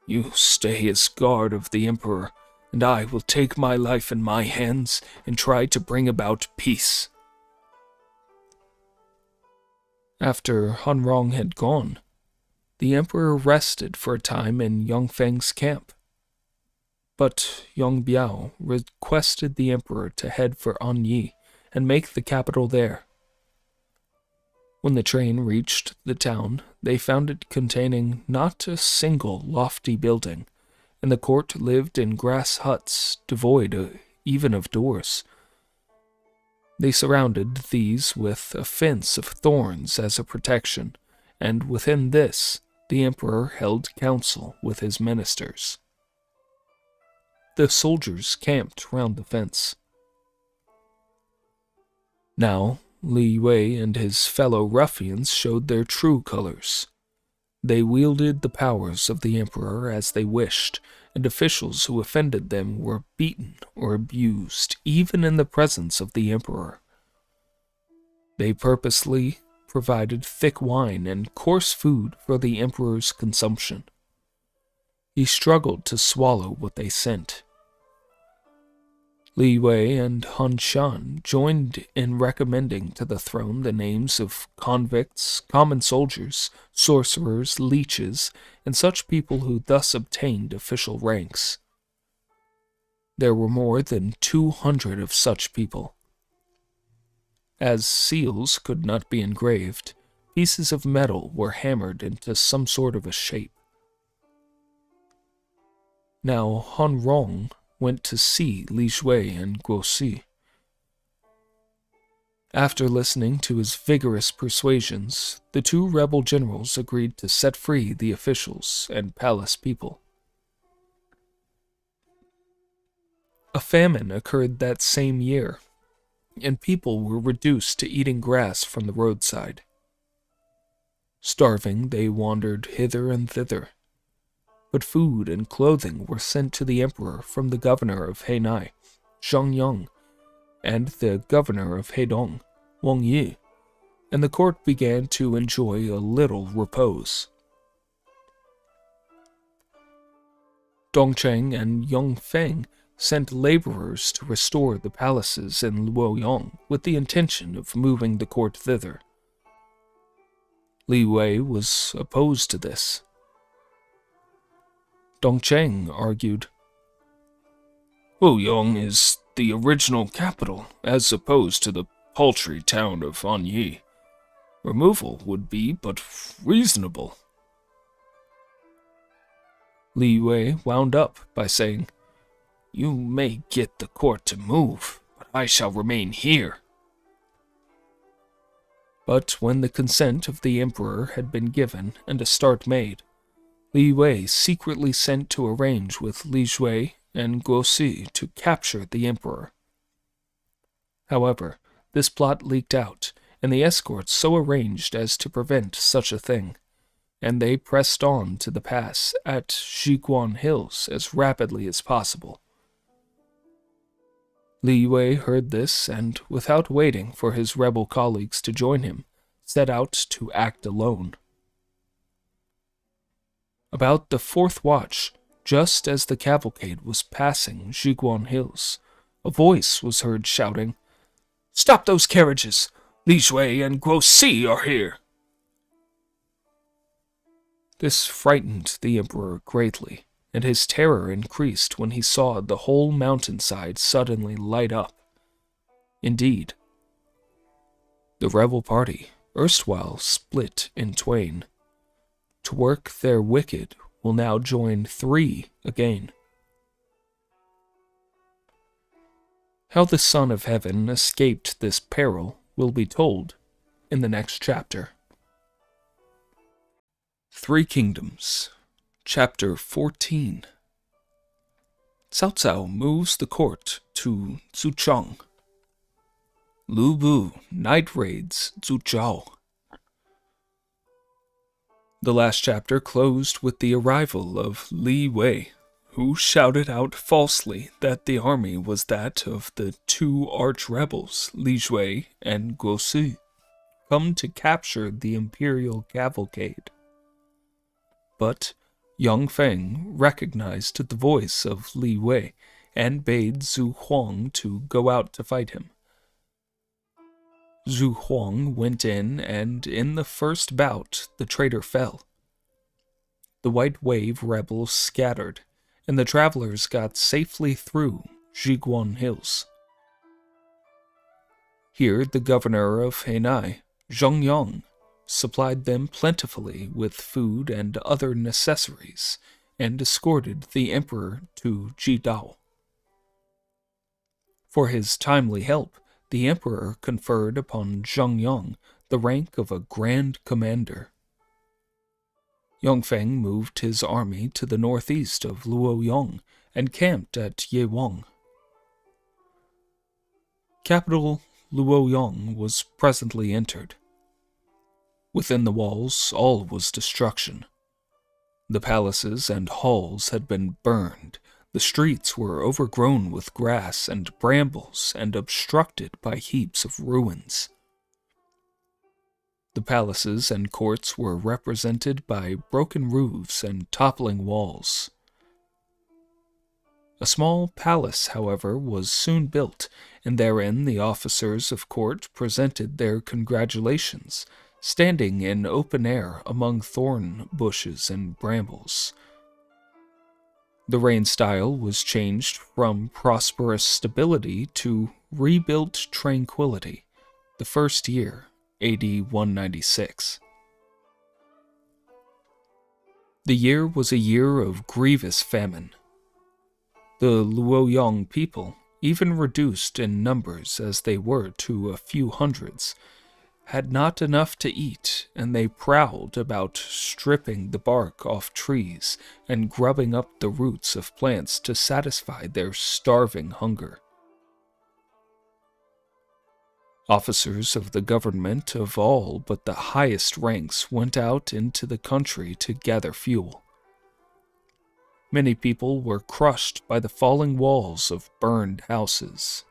You stay as guard of the Emperor, and I will take my life in my hands and try to bring about peace." After Han Rong had gone, the Emperor rested for a time in Yongfeng's camp. But Yong Biao requested the Emperor to head for Anyi and make the capital there. When the train reached the town, they found it containing not a single lofty building, and the court lived in grass huts, devoid even of doors. They surrounded these with a fence of thorns as a protection, and within this the Emperor held council with his ministers. The soldiers camped round the fence. Now, Li Yue and his fellow ruffians showed their true colors. They wielded the powers of the Emperor as they wished, and officials who offended them were beaten or abused, even in the presence of the Emperor. They purposely provided thick wine and coarse food for the Emperor's consumption. He struggled to swallow what they sent. Li Yue and Han Shan joined in recommending to the throne the names of convicts, common soldiers, sorcerers, leeches, and such people who thus obtained official ranks. There were more than 200 of such people. As seals could not be engraved, pieces of metal were hammered into some sort of a shape. Now Han Rong went to see Li Shui and Guo Si. After listening to his vigorous persuasions, the 2 rebel generals agreed to set free the officials and palace people. A famine occurred that same year, and people were reduced to eating grass from the roadside. Starving, they wandered hither and thither, but food and clothing were sent to the Emperor from the governor of Heinai, Zhang Yang, and the governor of Hedong, Wang Yi, and the court began to enjoy a little repose. Dongcheng and Yongfeng sent laborers to restore the palaces in Luoyang with the intention of moving the court thither. Li Yue was opposed to this. Dongcheng argued, Luoyang is the original capital, as opposed to the paltry town of Anyi. Removal would be but reasonable. Li Yue wound up by saying, You may get the court to move, but I shall remain here. But when the consent of the emperor had been given and a start made, Li Wei secretly sent to arrange with Li Jue and Guo Si to capture the emperor. However, this plot leaked out, and the escorts so arranged as to prevent such a thing, and they pressed on to the pass at Zhiguan Hills as rapidly as possible. Li Wei heard this, and, without waiting for his rebel colleagues to join him, set out to act alone. About the fourth watch, just as the cavalcade was passing Zhiguan Hills, a voice was heard shouting, "Stop those carriages! Li Jue and Guo Si are here!" This frightened the emperor greatly, and his terror increased when he saw the whole mountainside suddenly light up. Indeed, the rebel party, erstwhile split in twain, to work their wicked, will now join three again. How the Son of Heaven escaped this peril will be told in the next chapter. Three Kingdoms, Chapter 14. Cao Cao moves the court to Zuchang. Lu Bu night raids Zuzhou. The last chapter closed with the arrival of Li Wei, who shouted out falsely that the army was that of the two arch-rebels, Li Jue and Guo Si, come to capture the imperial cavalcade. But Yang Feng recognized the voice of Li Wei and bade Zhu Huang to go out to fight him. Zhu Huang went in, and in the first bout the traitor fell. The White Wave rebels scattered, and the travelers got safely through Zhiguan Hills. Here the governor of Heinai, Zheng Yang, supplied them plentifully with food and other necessaries, and escorted the emperor to Jidao. For his timely help, the emperor conferred upon Zheng Yang the rank of a grand commander. Yongfeng moved his army to the northeast of Luoyang and camped at Yewang. Capital Luoyang was presently entered. Within the walls, all was destruction. The palaces and halls had been burned. The streets were overgrown with grass and brambles and obstructed by heaps of ruins. The palaces and courts were represented by broken roofs and toppling walls. A small palace, however, was soon built, and therein the officers of court presented their congratulations, standing in open air among thorn bushes and brambles. The reign style was changed from prosperous stability to rebuilt tranquility, the first year, AD 196. The year was a year of grievous famine. The Luoyang people, even reduced in numbers as they were to a few hundreds, had not enough to eat, and they prowled about stripping the bark off trees and grubbing up the roots of plants to satisfy their starving hunger. Officers of the government of all but the highest ranks went out into the country to gather fuel. Many people were crushed by the falling walls of burned houses.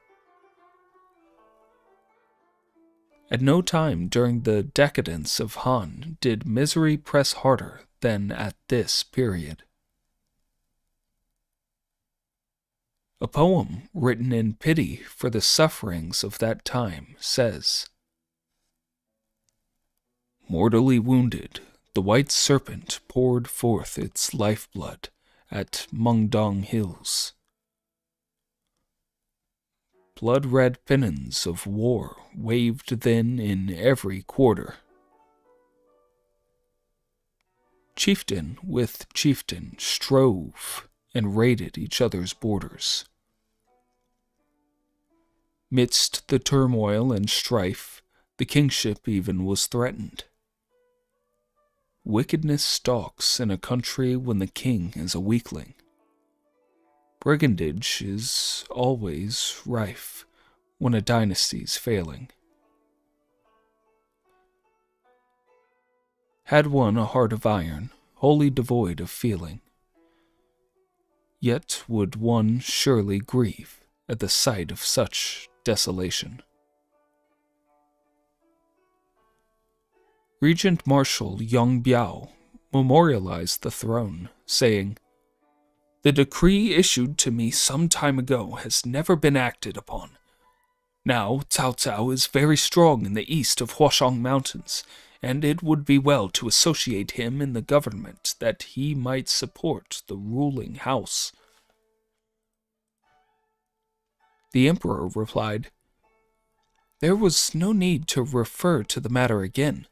At no time during the decadence of Han did misery press harder than at this period. A poem written in pity for the sufferings of that time says, "Mortally wounded, the white serpent poured forth its lifeblood at Mengdong Hills. Blood-red pennons of war waved then in every quarter. Chieftain with chieftain strove and raided each other's borders. Midst the turmoil and strife, the kingship even was threatened. Wickedness stalks in a country when the king is a weakling. Brigandage is always rife when a dynasty's failing. Had one a heart of iron, wholly devoid of feeling, yet would one surely grieve at the sight of such desolation. Regent Marshal Yang Biao memorialized the throne, saying, "The decree issued to me some time ago has never been acted upon. Now Cao Cao is very strong in the east of Huashang Mountains, and it would be well to associate him in the government that he might support the ruling house." The emperor replied, "There was no need to refer to the matter again.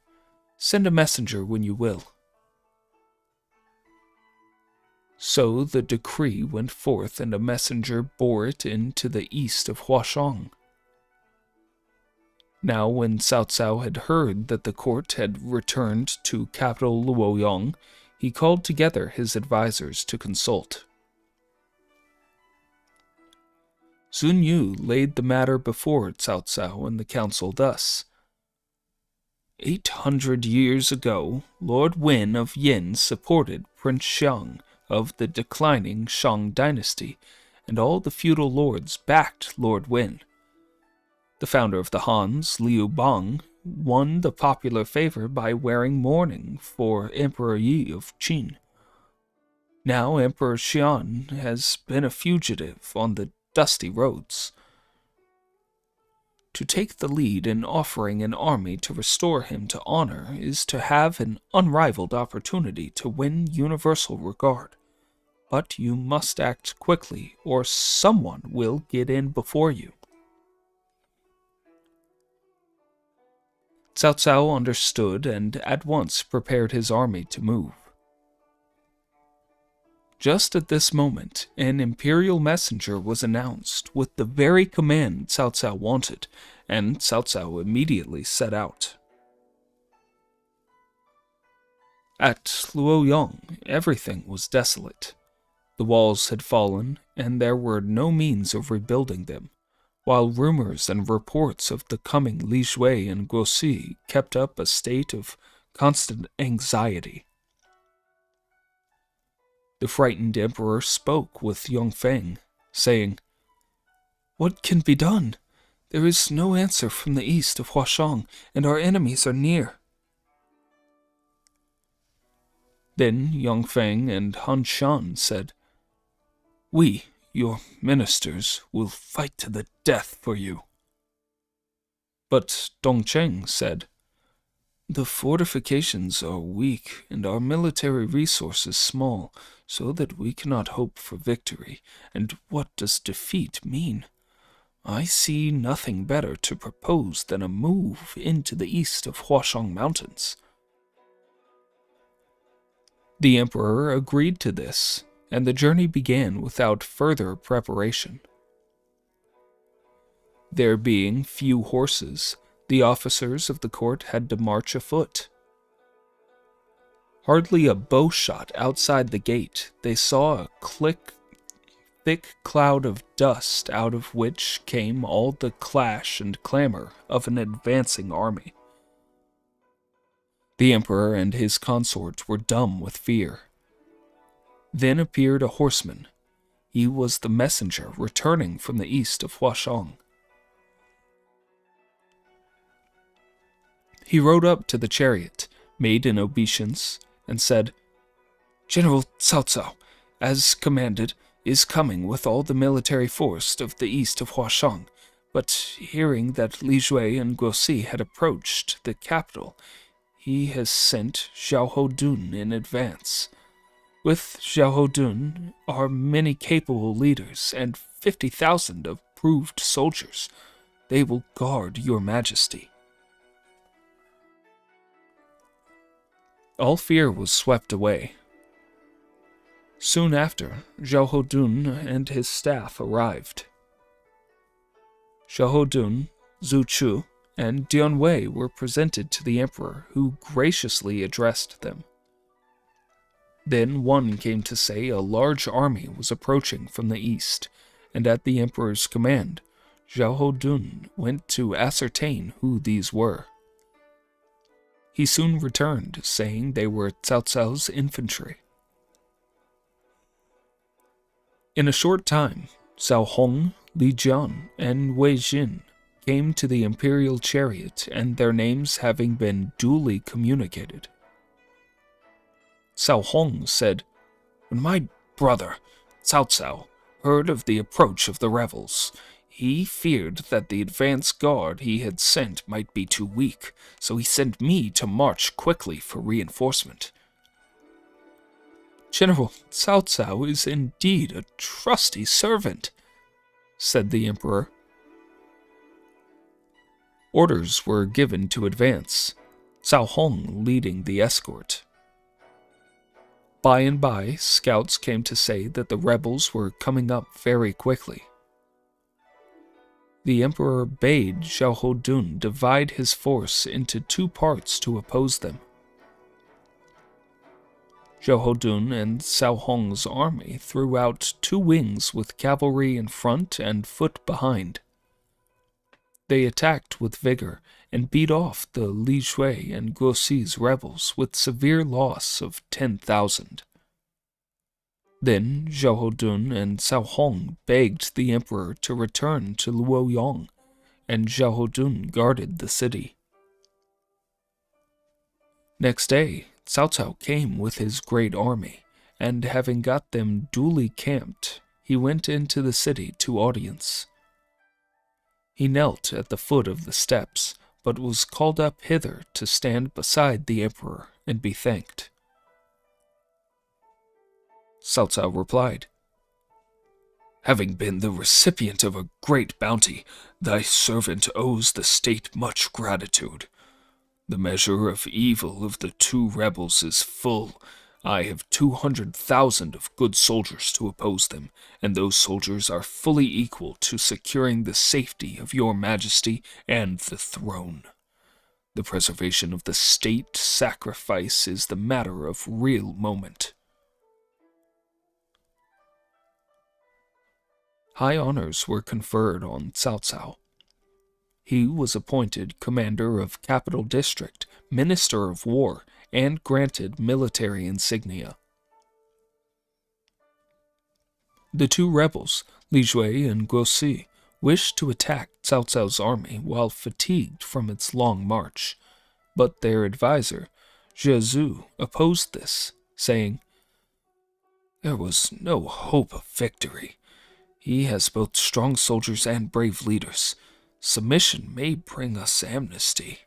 Send a messenger when you will." So the decree went forth, and a messenger bore it into the east of Huashang. Now when Cao Cao had heard that the court had returned to capital Luoyang, he called together his advisers to consult. Sun Yu laid the matter before Cao Cao and the council thus: 800 years ago, Lord Wen of Yin supported Prince Xiang of the declining Shang dynasty, and all the feudal lords backed Lord Wen. The founder of the Hans, Liu Bang, won the popular favor by wearing mourning for Emperor Yi of Qin. Now Emperor Xian has been a fugitive on the dusty roads. To take the lead in offering an army to restore him to honor is to have an unrivaled opportunity to win universal regard. But you must act quickly, or someone will get in before you. Cao Cao understood and at once prepared his army to move. Just at this moment, an imperial messenger was announced with the very command Cao Cao wanted, and Cao Cao immediately set out. At Luoyang, everything was desolate. The walls had fallen, and there were no means of rebuilding them, while rumors and reports of the coming Li Shui and Guosi kept up a state of constant anxiety. The frightened emperor spoke with Yongfeng, saying, "What can be done? There is no answer from the east of Huashang, and our enemies are near." Then Yongfeng and Han Shan said, "We, your ministers, will fight to the death for you." But Dongcheng said, "The fortifications are weak and our military resources small, so that we cannot hope for victory. And what does defeat mean? I see nothing better to propose than a move into the east of Huashang Mountains." The emperor agreed to this, and the journey began without further preparation. There being few horses, the officers of the court had to march afoot. Hardly a bow shot outside the gate, they saw a thick cloud of dust out of which came all the clash and clamor of an advancing army. The emperor and his consorts were dumb with fear. Then appeared a horseman. He was the messenger returning from the east of Huashang. He rode up to the chariot, made an obeisance, and said, "General Cao Cao, as commanded, is coming with all the military force of the east of Huashang, but hearing that Li Shui and Guosi had approached the capital, he has sent Xiao Hodun in advance. With Xiao Hodun are many capable leaders and 50,000 of proved soldiers. They will guard your majesty." All fear was swept away. Soon after, Zhao Hodun and his staff arrived. Zhao Hodun, Zhu Chu, and Dian Wei were presented to the emperor, who graciously addressed them. Then one came to say a large army was approaching from the east, and at the emperor's command, Zhao Hodun went to ascertain who these were. He soon returned, saying they were Cao Cao's infantry. In a short time, Cao Hong, Li Jian, and Wei Jin came to the imperial chariot, and their names having been duly communicated. Cao Hong said, "When my brother, Cao Cao, heard of the approach of the rebels, he feared that the advance guard he had sent might be too weak, so he sent me to march quickly for reinforcement." "General, Cao Cao is indeed a trusty servant," said the emperor. Orders were given to advance, Cao Hong leading the escort. By and by, scouts came to say that the rebels were coming up very quickly. The emperor bade Zhao Hodun divide his force into 2 parts to oppose them. Zhao Hodun and Cao Hong's army threw out 2 wings with cavalry in front and foot behind. They attacked with vigor and beat off the Li Shui and Guoxi's rebels with severe loss of 10,000. Then Zhao Hodun and Cao Hong begged the emperor to return to Luoyang, and Zhao Hodun guarded the city. Next day, Cao Cao came with his great army, and having got them duly camped, he went into the city to audience. He knelt at the foot of the steps, but was called up hither to stand beside the emperor and be thanked. Cao Cao replied, "Having been the recipient of a great bounty, thy servant owes the state much gratitude. The measure of evil of the 2 rebels is full. I have 200,000 of good soldiers to oppose them, and those soldiers are fully equal to securing the safety of your majesty and the throne. The preservation of the state sacrifice is the matter of real moment." High honors were conferred on Cao Cao. He was appointed commander of Capital District, Minister of War, and granted military insignia. The 2 rebels, Li Shui and Guoxi, wished to attack Cao Cao's army while fatigued from its long march, but their advisor, Zhu, opposed this, saying, "There was no hope of victory. He has both strong soldiers and brave leaders. Submission may bring us amnesty."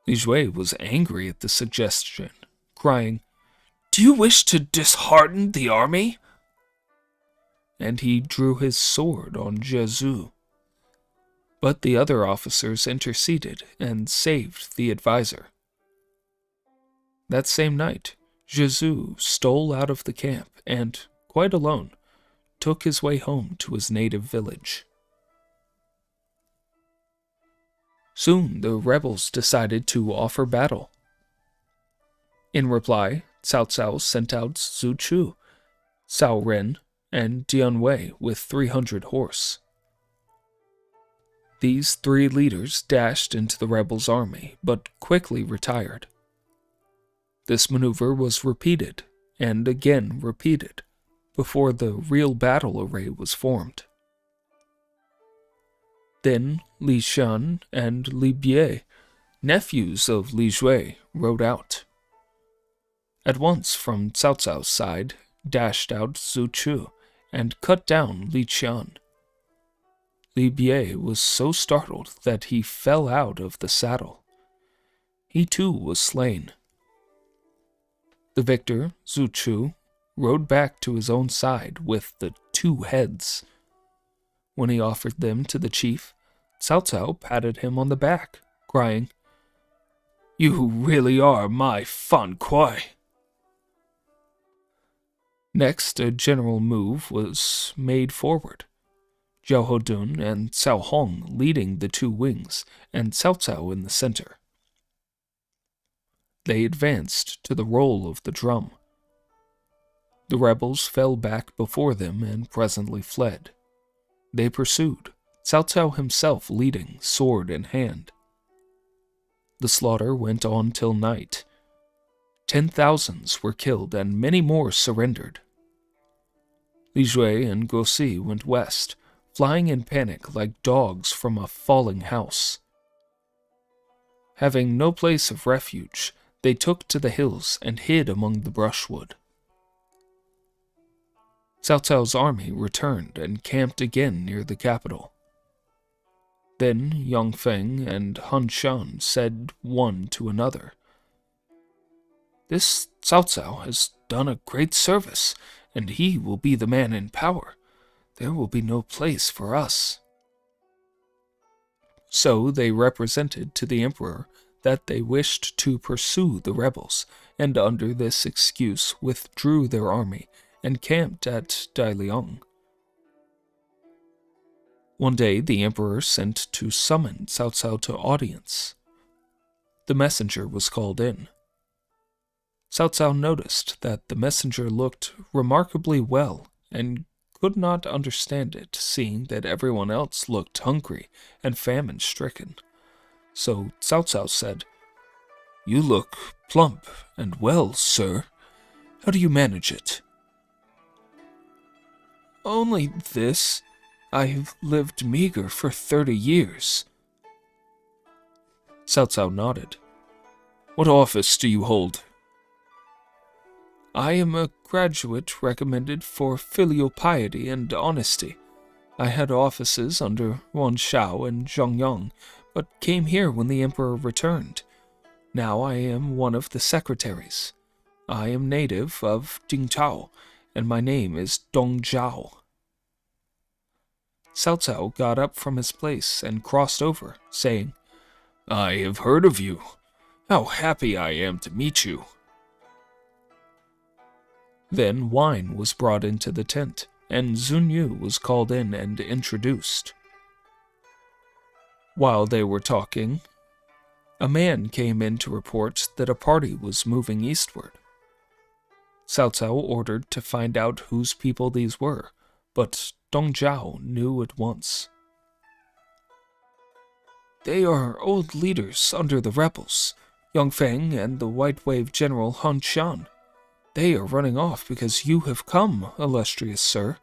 Li Shui was angry at the suggestion, crying, "Do you wish to dishearten the army?" And he drew his sword on Zhu. But the other officers interceded and saved the advisor. That same night, Zhu stole out of the camp and, quite alone, took his way home to his native village. Soon the rebels decided to offer battle. In reply, Cao Cao sent out Zhu Chu, Cao Ren, and Dian Wei with 300 horse. These 3 leaders dashed into the rebels' army, but quickly retired. This maneuver was repeated, and again repeated, before the real battle array was formed. Then Li Shan and Li Bie, nephews of Li Shui, rode out. At once from Cao Cao's side dashed out Zhu Chu and cut down Li Qian. Li Bie was so startled that he fell out of the saddle. He too was slain. The victor, Zhu Chu, rode back to his own side with the 2 heads. When he offered them to the chief, Cao Cao patted him on the back, crying, "You really are my Fan Kuai." Next, a general move was made forward. Zhao Hodun and Cao Hong leading the two wings, and Cao Cao in the center. They advanced to the roll of the drum. The rebels fell back before them and presently fled. They pursued, Cao Cao himself leading, sword in hand. The slaughter went on till night. 10,000s were killed and many more surrendered. Li Jue and Guosi went west, flying in panic like dogs from a falling house. Having no place of refuge, they took to the hills and hid among the brushwood. Cao Cao's army returned and camped again near the capital. Then Yang Feng and Han Shan said one to another, "This Cao Cao has done a great service, and he will be the man in power. There will be no place for us." So they represented to the emperor that they wished to pursue the rebels, and under this excuse withdrew their army and camped at Dailiang. One day the emperor sent to summon Cao Cao to audience. The messenger was called in. Cao Cao noticed that the messenger looked remarkably well and could not understand it, seeing that everyone else looked hungry and famine-stricken. So Cao Cao said, "You look plump and well, sir. How do you manage it?" "Only this. I've lived meager for 30 years. Cao Cao nodded. "What office do you hold?" "I am a graduate recommended for filial piety and honesty. I had offices under Wan Shao and Zhongyang, but came here when the emperor returned. Now I am one of the secretaries. I am native of Dingtao, and my name is Dong Zhao." Cao Cao got up from his place and crossed over, saying, "I have heard of you. How happy I am to meet you." Then wine was brought into the tent, and Zun Yu was called in and introduced. While they were talking, a man came in to report that a party was moving eastward. Cao Cao ordered to find out whose people these were, but Dong Zhao knew at once. "They are old leaders under the rebels, Yang Feng and the White Wave General Han Shan. They are running off because you have come, illustrious sir."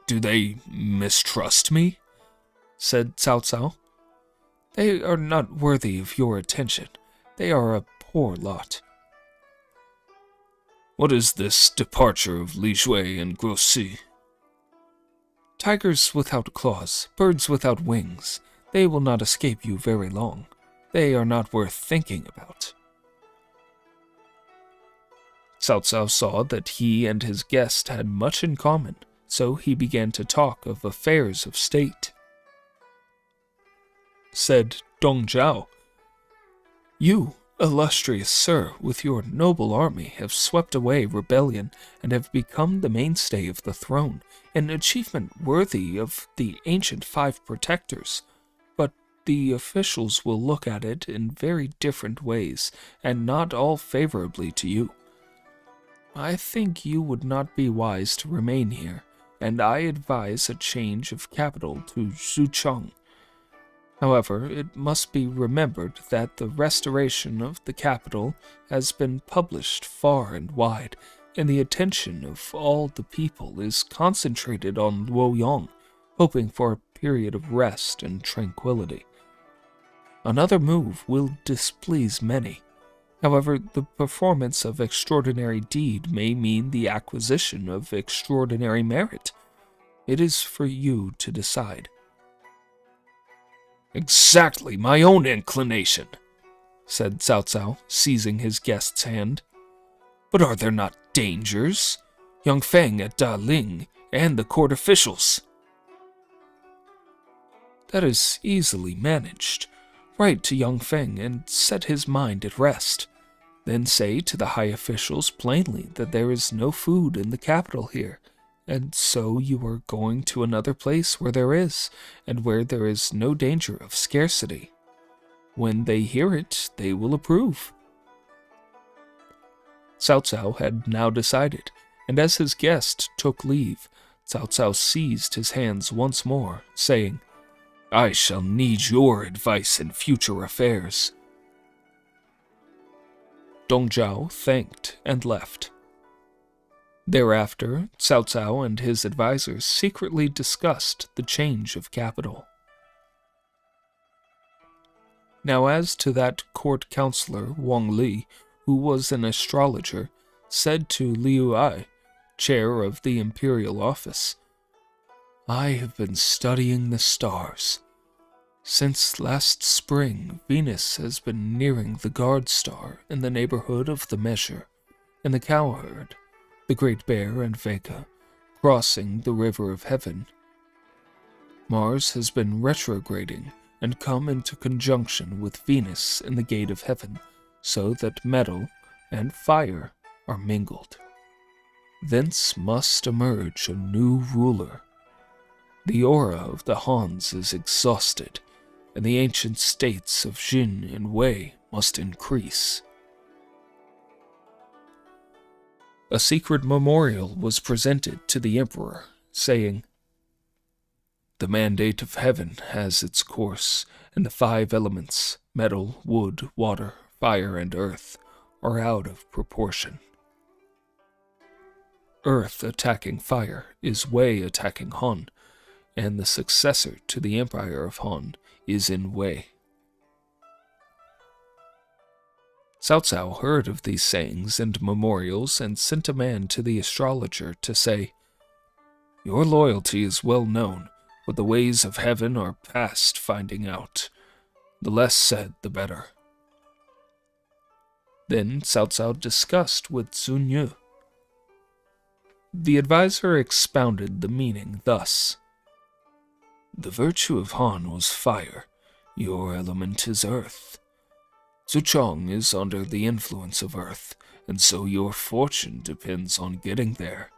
"Do they mistrust me?" said Cao Cao. "They are not worthy of your attention. They are a poor lot." "What is this departure of Li Jue and Guosi?" "Tigers without claws, birds without wings. They will not escape you very long. They are not worth thinking about." Cao Cao saw that he and his guest had much in common, so he began to talk of affairs of state. Said Dong Zhao, "You, illustrious sir, with your noble army, have swept away rebellion and have become the mainstay of the throne, an achievement worthy of the ancient 5 protectors. But the officials will look at it in very different ways, and not all favorably to you. I think you would not be wise to remain here, and I advise a change of capital to Xuchang. However, it must be remembered that the restoration of the capital has been published far and wide, and the attention of all the people is concentrated on Luoyang, hoping for a period of rest and tranquility. Another move will displease many. However, the performance of extraordinary deed may mean the acquisition of extraordinary merit. It is for you to decide." "Exactly my own inclination," said Cao Cao, seizing his guest's hand. "But are there not dangers? Yang Feng at Daling and the court officials." "That is easily managed. Write to Yang Feng and set his mind at rest. Then say to the high officials plainly that there is no food in the capital here, and so you are going to another place where there is, and where there is no danger of scarcity. When they hear it, they will approve." Cao Cao had now decided, and as his guest took leave, Cao Cao seized his hands once more, saying, "I shall need your advice in future affairs." Dong Zhao thanked and left. Thereafter, Cao Cao and his advisors secretly discussed the change of capital. Now as to that court counselor, Wang Li, who was an astrologer, said to Liu Ai, chair of the imperial office, "I have been studying the stars. Since last spring, Venus has been nearing the guard star in the neighborhood of the Measure, and the cowherd, the Great Bear and Vega, crossing the River of Heaven. Mars has been retrograding and come into conjunction with Venus in the Gate of Heaven, so that metal and fire are mingled. Thence must emerge a new ruler. The aura of the Hans is exhausted, and the ancient states of Jin and Wei must increase." A secret memorial was presented to the emperor, saying, "The mandate of heaven has its course, and the 5 elements, metal, wood, water, fire, and earth, are out of proportion. Earth attacking fire is Wei attacking Han, and the successor to the empire of Han is in Wei." Cao Cao heard of these sayings and memorials and sent a man to the astrologer to say, "Your loyalty is well known, but the ways of heaven are past finding out. The less said, the better." Then Cao Cao discussed with Sun Yu. The advisor expounded the meaning thus: "The virtue of Han was fire. Your element is earth. Zuchong is under the influence of earth, and so your fortune depends on getting there.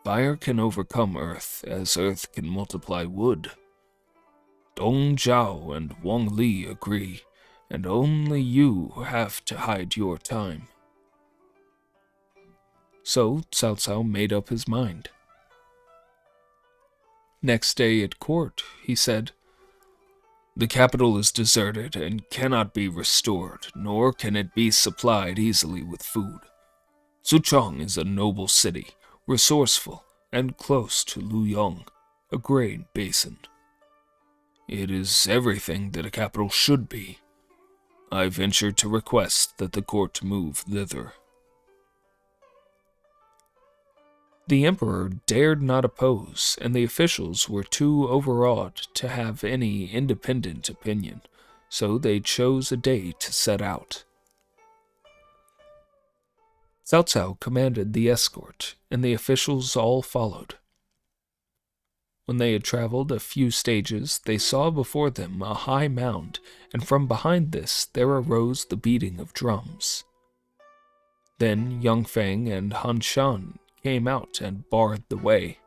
Fire can overcome earth, as earth can multiply wood. Dong Zhao and Wang Li agree, and only you have to hide your time." So Cao Cao made up his mind. Next day at court, he said, "The capital is deserted and cannot be restored, nor can it be supplied easily with food. Zuchong is a noble city, resourceful, and close to Luyong, a grain basin. It is everything that a capital should be. I venture to request that the court move thither." The emperor dared not oppose, and the officials were too overawed to have any independent opinion, so they chose a day to set out. Cao Cao commanded the escort, and the officials all followed. When they had traveled a few stages, they saw before them a high mound, and from behind this there arose the beating of drums. Then Yang Feng and Han Shan came out and barred the way.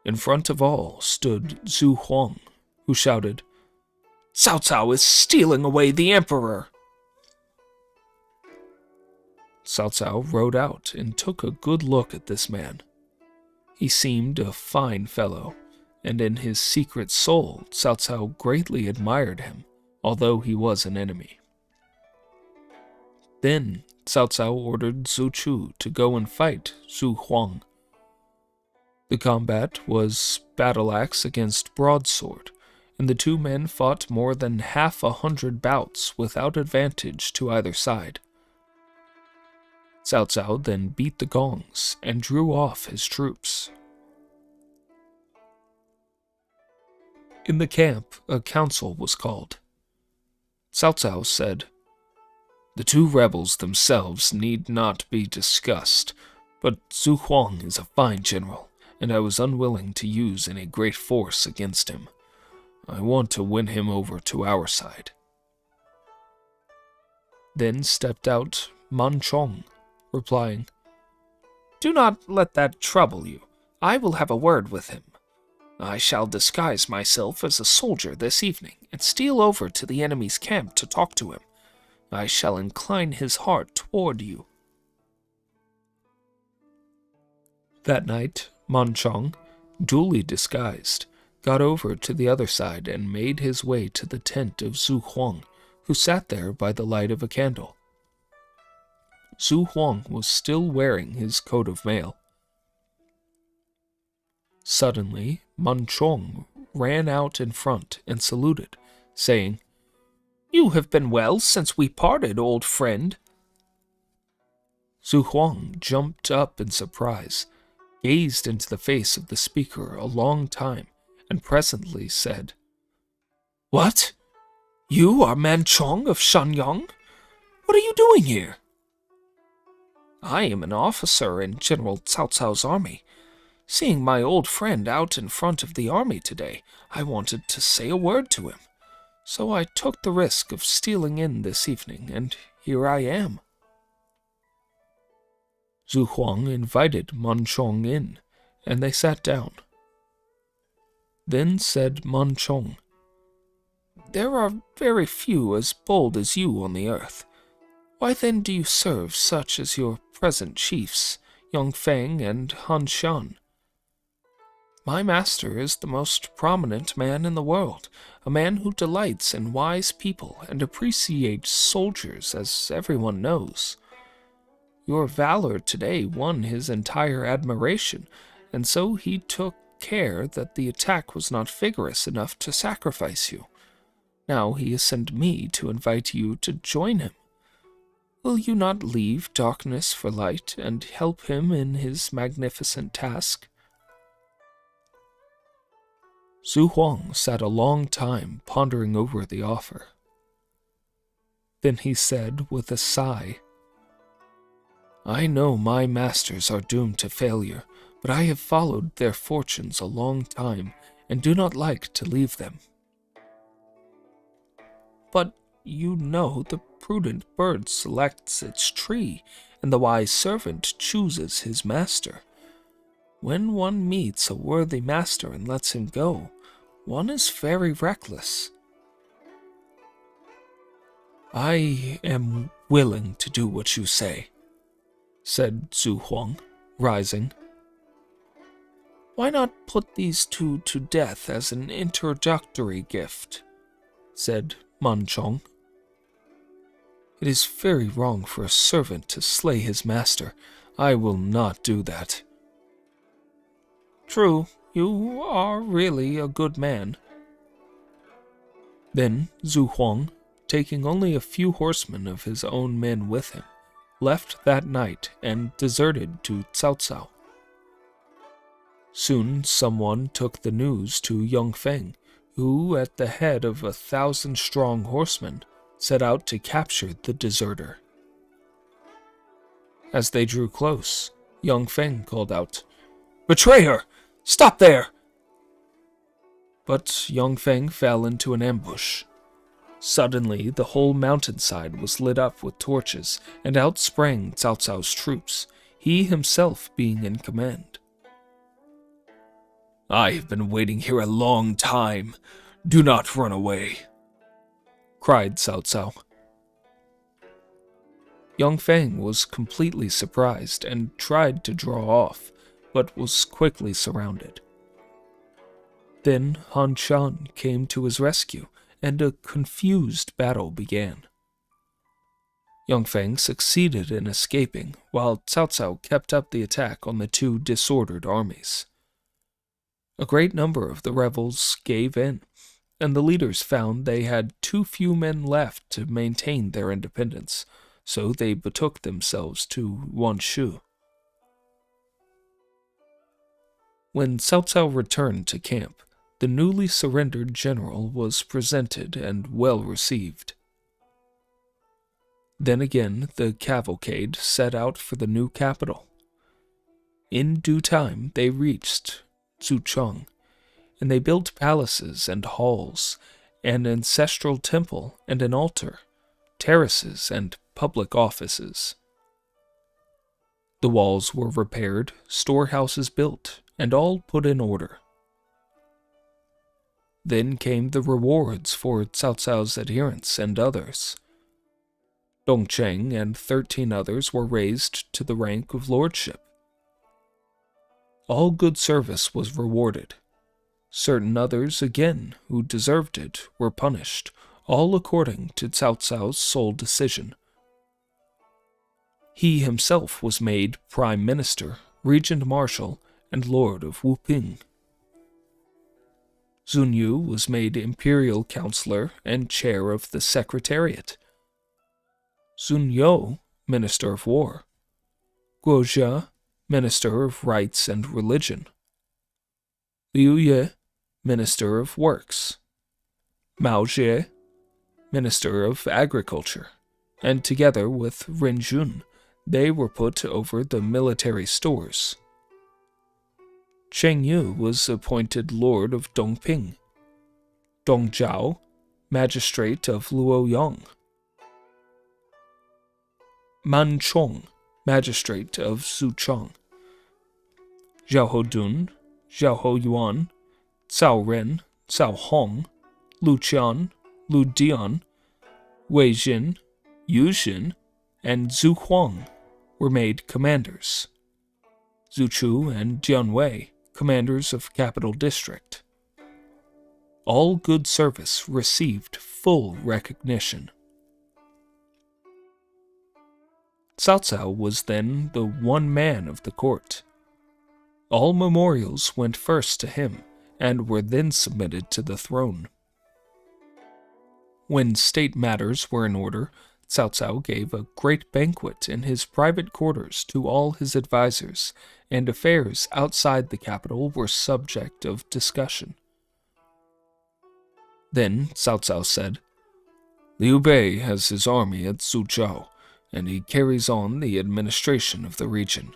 In front of all stood Zhu Huang, who shouted, "Cao Cao is stealing away the emperor!" Cao Cao rode out and took a good look at this man. He seemed a fine fellow, and in his secret soul Cao Cao greatly admired him, although he was an enemy. Then Cao Cao ordered Zhu Chu to go and fight Zhu Huang. The combat was battle-axe against broadsword, and the two men fought more than 100 bouts without advantage to either side. Cao Cao then beat the gongs and drew off his troops. In the camp, a council was called. Cao Cao said, "The two rebels themselves need not be discussed, but Zhu Huang is a fine general, and I was unwilling to use any great force against him. I want to win him over to our side." Then stepped out Man Chong, replying, "Do not let that trouble you. I will have a word with him. I shall disguise myself as a soldier this evening and steal over to the enemy's camp to talk to him. I shall incline his heart toward you." That night, Man Chong, duly disguised, got over to the other side and made his way to the tent of Zhu Huang, who sat there by the light of a candle. Zhu Huang was still wearing his coat of mail. Suddenly, Man Chong ran out in front and saluted, saying, "You have been well since we parted, old friend." Zhu Huang jumped up in surprise, gazed into the face of the speaker a long time, and presently said, "What? You are Man Chong of Shanyang? What are you doing here?" "I am an officer in General Cao Cao's army. Seeing my old friend out in front of the army today, I wanted to say a word to him. So I took the risk of stealing in this evening, and here I am." Zhu Huang invited Man Chong in, and they sat down. Then said Man Chong, "There are very few as bold as you on the earth. Why then do you serve such as your present chiefs, Yong Feng and Han Shan? My master is the most prominent man in the world, a man who delights in wise people and appreciates soldiers, as everyone knows. Your valor today won his entire admiration, and so he took care that the attack was not vigorous enough to sacrifice you. Now he has sent me to invite you to join him. Will you not leave darkness for light and help him in his magnificent task?" Zhu Huang sat a long time pondering over the offer. Then he said with a sigh, "I know my masters are doomed to failure, but I have followed their fortunes a long time and do not like to leave them." "But you know the prudent bird selects its tree, and the wise servant chooses his master. When one meets a worthy master and lets him go, one is very reckless." "I am willing to do what you say," said Zhu Huang, rising. "Why not put these two to death as an introductory gift?" said Man Chong. "It is very wrong for a servant to slay his master. I will not do that." "True, you are really a good man." Then Zhu Huang, taking only a few horsemen of his own men with him, left that night and deserted to Cao Cao. Soon someone took the news to Yong Feng, who, at the head of 1,000 strong horsemen, set out to capture the deserter. As they drew close, Yong Feng called out, "Betrayer! Stop there!" But Yong Feng fell into an ambush. Suddenly, the whole mountainside was lit up with torches, and out sprang Cao Cao's troops, he himself being in command. "I have been waiting here a long time. Do not run away," cried Cao Cao. Yong Feng was completely surprised and tried to draw off, but was quickly surrounded. Then Han Shan came to his rescue, and a confused battle began. Yong Feng succeeded in escaping, while Cao Cao kept up the attack on the two disordered armies. A great number of the rebels gave in, and the leaders found they had too few men left to maintain their independence, so they betook themselves to Wanshu. When Cao Cao returned to camp, the newly surrendered general was presented and well received. Then again the cavalcade set out for the new capital. In due time they reached Zucheng, and they built palaces and halls, an ancestral temple and an altar, terraces, and public offices. The walls were repaired, storehouses built, and all put in order. Then came the rewards for Cao Cao's adherents and others. Dongcheng and 13 others were raised to the rank of lordship. All good service was rewarded. Certain others, again, who deserved it, were punished, all according to Cao Cao's sole decision. He himself was made prime minister, regent marshal, and lord of Wuping. Zun Yu was made imperial counselor and chair of the secretariat. Zun You, minister of war. Guo Jia, minister of rights and religion. Liu Ye, minister of works. Mao Jie, minister of agriculture, and together with Ren Jun, they were put over the military stores. Cheng Yu was appointed lord of Dongping. Dong Zhao, magistrate of Luoyang. Man Chong, magistrate of Suchong. Zhao Hodun, Zhao Ho Yuan, Cao Ren, Cao Hong, Lu Qian, Lu Dian, Wei Jin, Yu Xin, and Zhu Huang were made commanders. Zhu Chu and Jian Wei, commanders of Capital District. All good service received full recognition. Cao Cao was then the one man of the court. All memorials went first to him and were then submitted to the throne. When state matters were in order, Cao Cao gave a great banquet in his private quarters to all his advisors, and affairs outside the capital were subject of discussion. Then Cao Cao said, "Liu Bei has his army at Suzhou, and he carries on the administration of the region.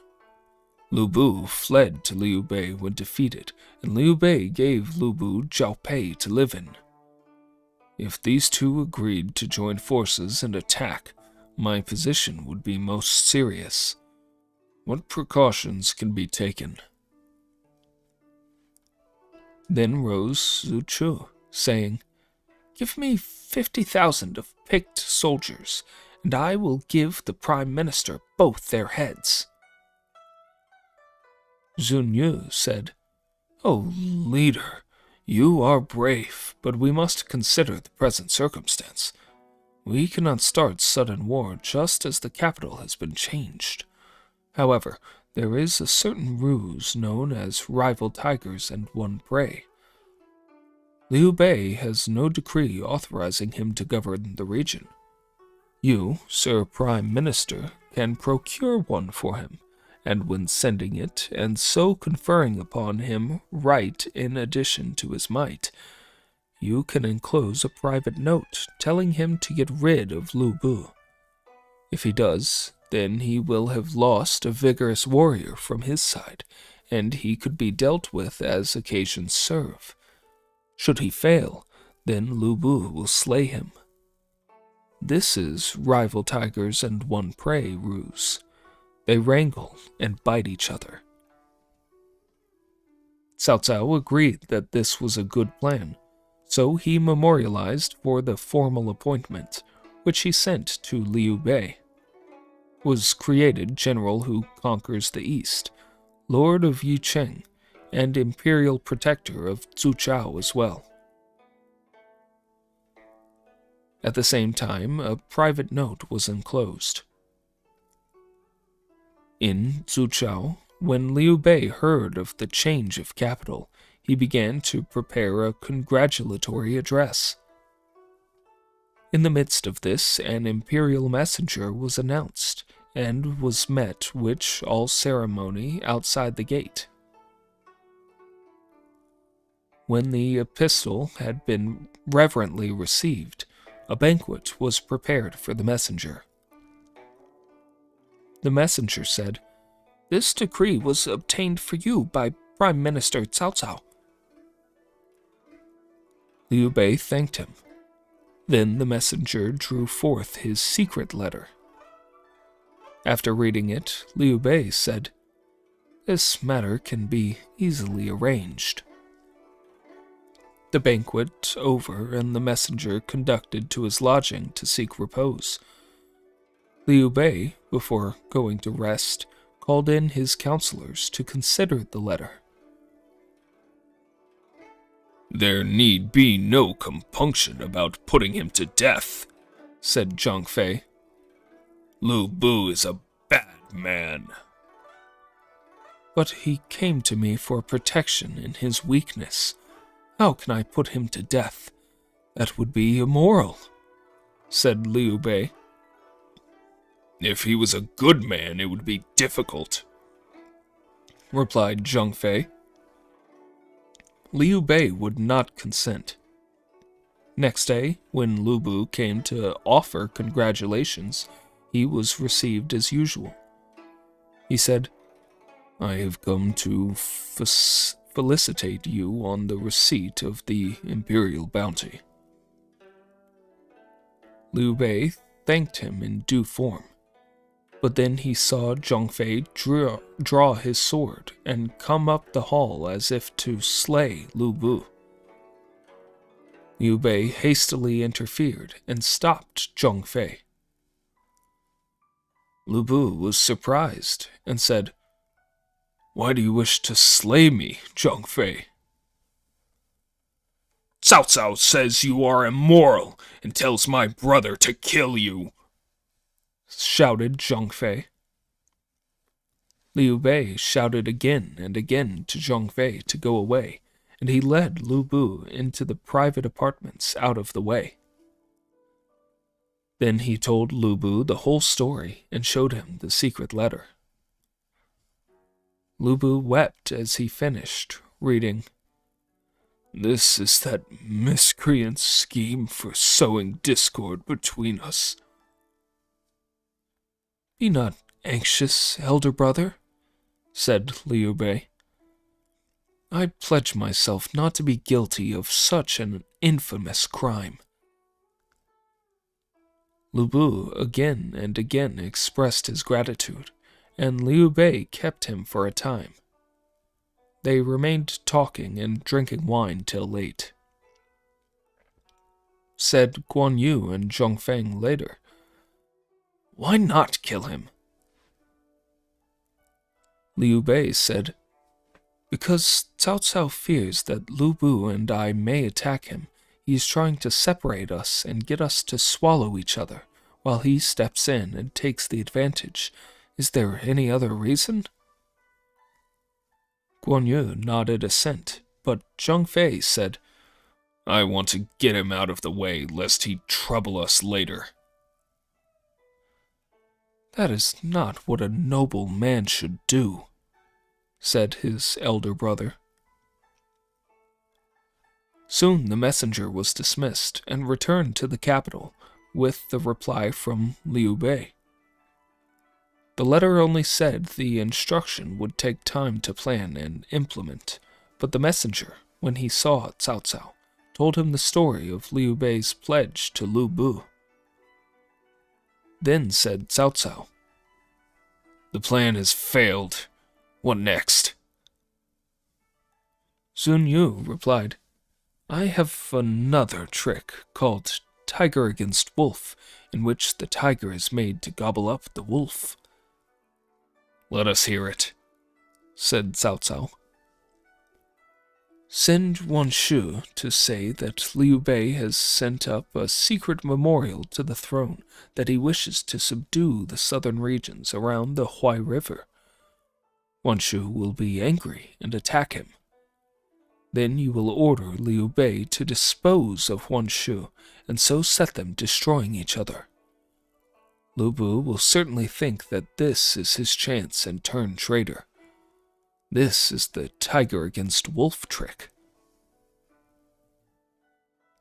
Lu Bu fled to Liu Bei when defeated, and Liu Bei gave Lu Bu Zhao Pei to live in. If these two agreed to join forces and attack, my position would be most serious. What precautions can be taken?" Then rose Zhu Chu, saying, "Give me 50,000 of picked soldiers, and I will give the prime minister both their heads." Zun Yu said, "O leader, you are brave, but we must consider the present circumstance. We cannot start sudden war just as the capital has been changed. However, there is a certain ruse known as rival tigers and one prey. Liu Bei has no decree authorizing him to govern the region. You, Sir Prime Minister, can procure one for him, and when sending it, and so conferring upon him right in addition to his might, you can enclose a private note telling him to get rid of Lu Bu. If he does, then he will have lost a vigorous warrior from his side, and he could be dealt with as occasions serve. Should he fail, then Lu Bu will slay him. This is rival tigers and one prey ruse. They wrangle and bite each other." Cao Cao agreed that this was a good plan, so he memorialized for the formal appointment, which he sent to Liu Bei. Was created general who conquers the east, lord of Yicheng, and imperial protector of Zhuchao as well. At the same time, a private note was enclosed. In Zhuchao, when Liu Bei heard of the change of capital, he began to prepare a congratulatory address. In the midst of this, an imperial messenger was announced, and was met with all ceremony outside the gate. When the epistle had been reverently received, a banquet was prepared for the messenger. The messenger said, "This decree was obtained for you by Prime Minister Cao Cao." Liu Bei thanked him. Then the messenger drew forth his secret letter. After reading it, Liu Bei said, "This matter can be easily arranged." The banquet over and the messenger conducted to his lodging to seek repose. Liu Bei, before going to rest, called in his counselors to consider the letter. "There need be no compunction about putting him to death," said Zhang Fei. "Lu Bu is a bad man." "But he came to me for protection in his weakness. How can I put him to death? That would be immoral," said Liu Bei. "If he was a good man, it would be difficult," replied Zhang Fei. Liu Bei would not consent. Next day, when Lu Bu came to offer congratulations, he was received as usual. He said, "I have come to felicitate you on the receipt of the imperial bounty." Liu Bei thanked him in due form, but then he saw Zhang Fei draw his sword and come up the hall as if to slay Lu Bu. Liu Bei hastily interfered and stopped Zhang Fei. Lu Bu was surprised and said, "Why do you wish to slay me, Zhang Fei?" "Cao Cao says you are immoral and tells my brother to kill you," shouted Zhang Fei. Liu Bei shouted again and again to Zhang Fei to go away, and he led Lu Bu into the private apartments out of the way. Then he told Lu Bu the whole story and showed him the secret letter. Lu Bu wept as he finished, reading, "This is that miscreant's scheme for sowing discord between us." "Be not anxious, elder brother," said Liu Bei. "I pledge myself not to be guilty of such an infamous crime." Lu Bu again and again expressed his gratitude, and Liu Bei kept him for a time. They remained talking and drinking wine till late. Said Guan Yu and Zhong Feng later, "Why not kill him?" Liu Bei said, "Because Cao Cao fears that Lu Bu and I may attack him. He is trying to separate us and get us to swallow each other, while he steps in and takes the advantage. Is there any other reason?" Guan Yu nodded assent, but Zhang Fei said, "I want to get him out of the way, lest he trouble us later." "That is not what a noble man should do," said his elder brother. Soon the messenger was dismissed and returned to the capital with the reply from Liu Bei. The letter only said the instruction would take time to plan and implement, but the messenger, when he saw Cao Cao, told him the story of Liu Bei's pledge to Lu Bu. Then said Cao Cao, "The plan has failed. What next?" Sun Yu replied, "I have another trick called Tiger Against Wolf, in which the tiger is made to gobble up the wolf." "Let us hear it," said Cao Cao. "Send Wan Shu to say that Liu Bei has sent up a secret memorial to the throne that he wishes to subdue the southern regions around the Huai River. Wan Shu will be angry and attack him. Then you will order Liu Bei to dispose of Wan Shu, and so set them destroying each other. Lu Bu will certainly think that this is his chance and turn traitor. This is the tiger against wolf trick."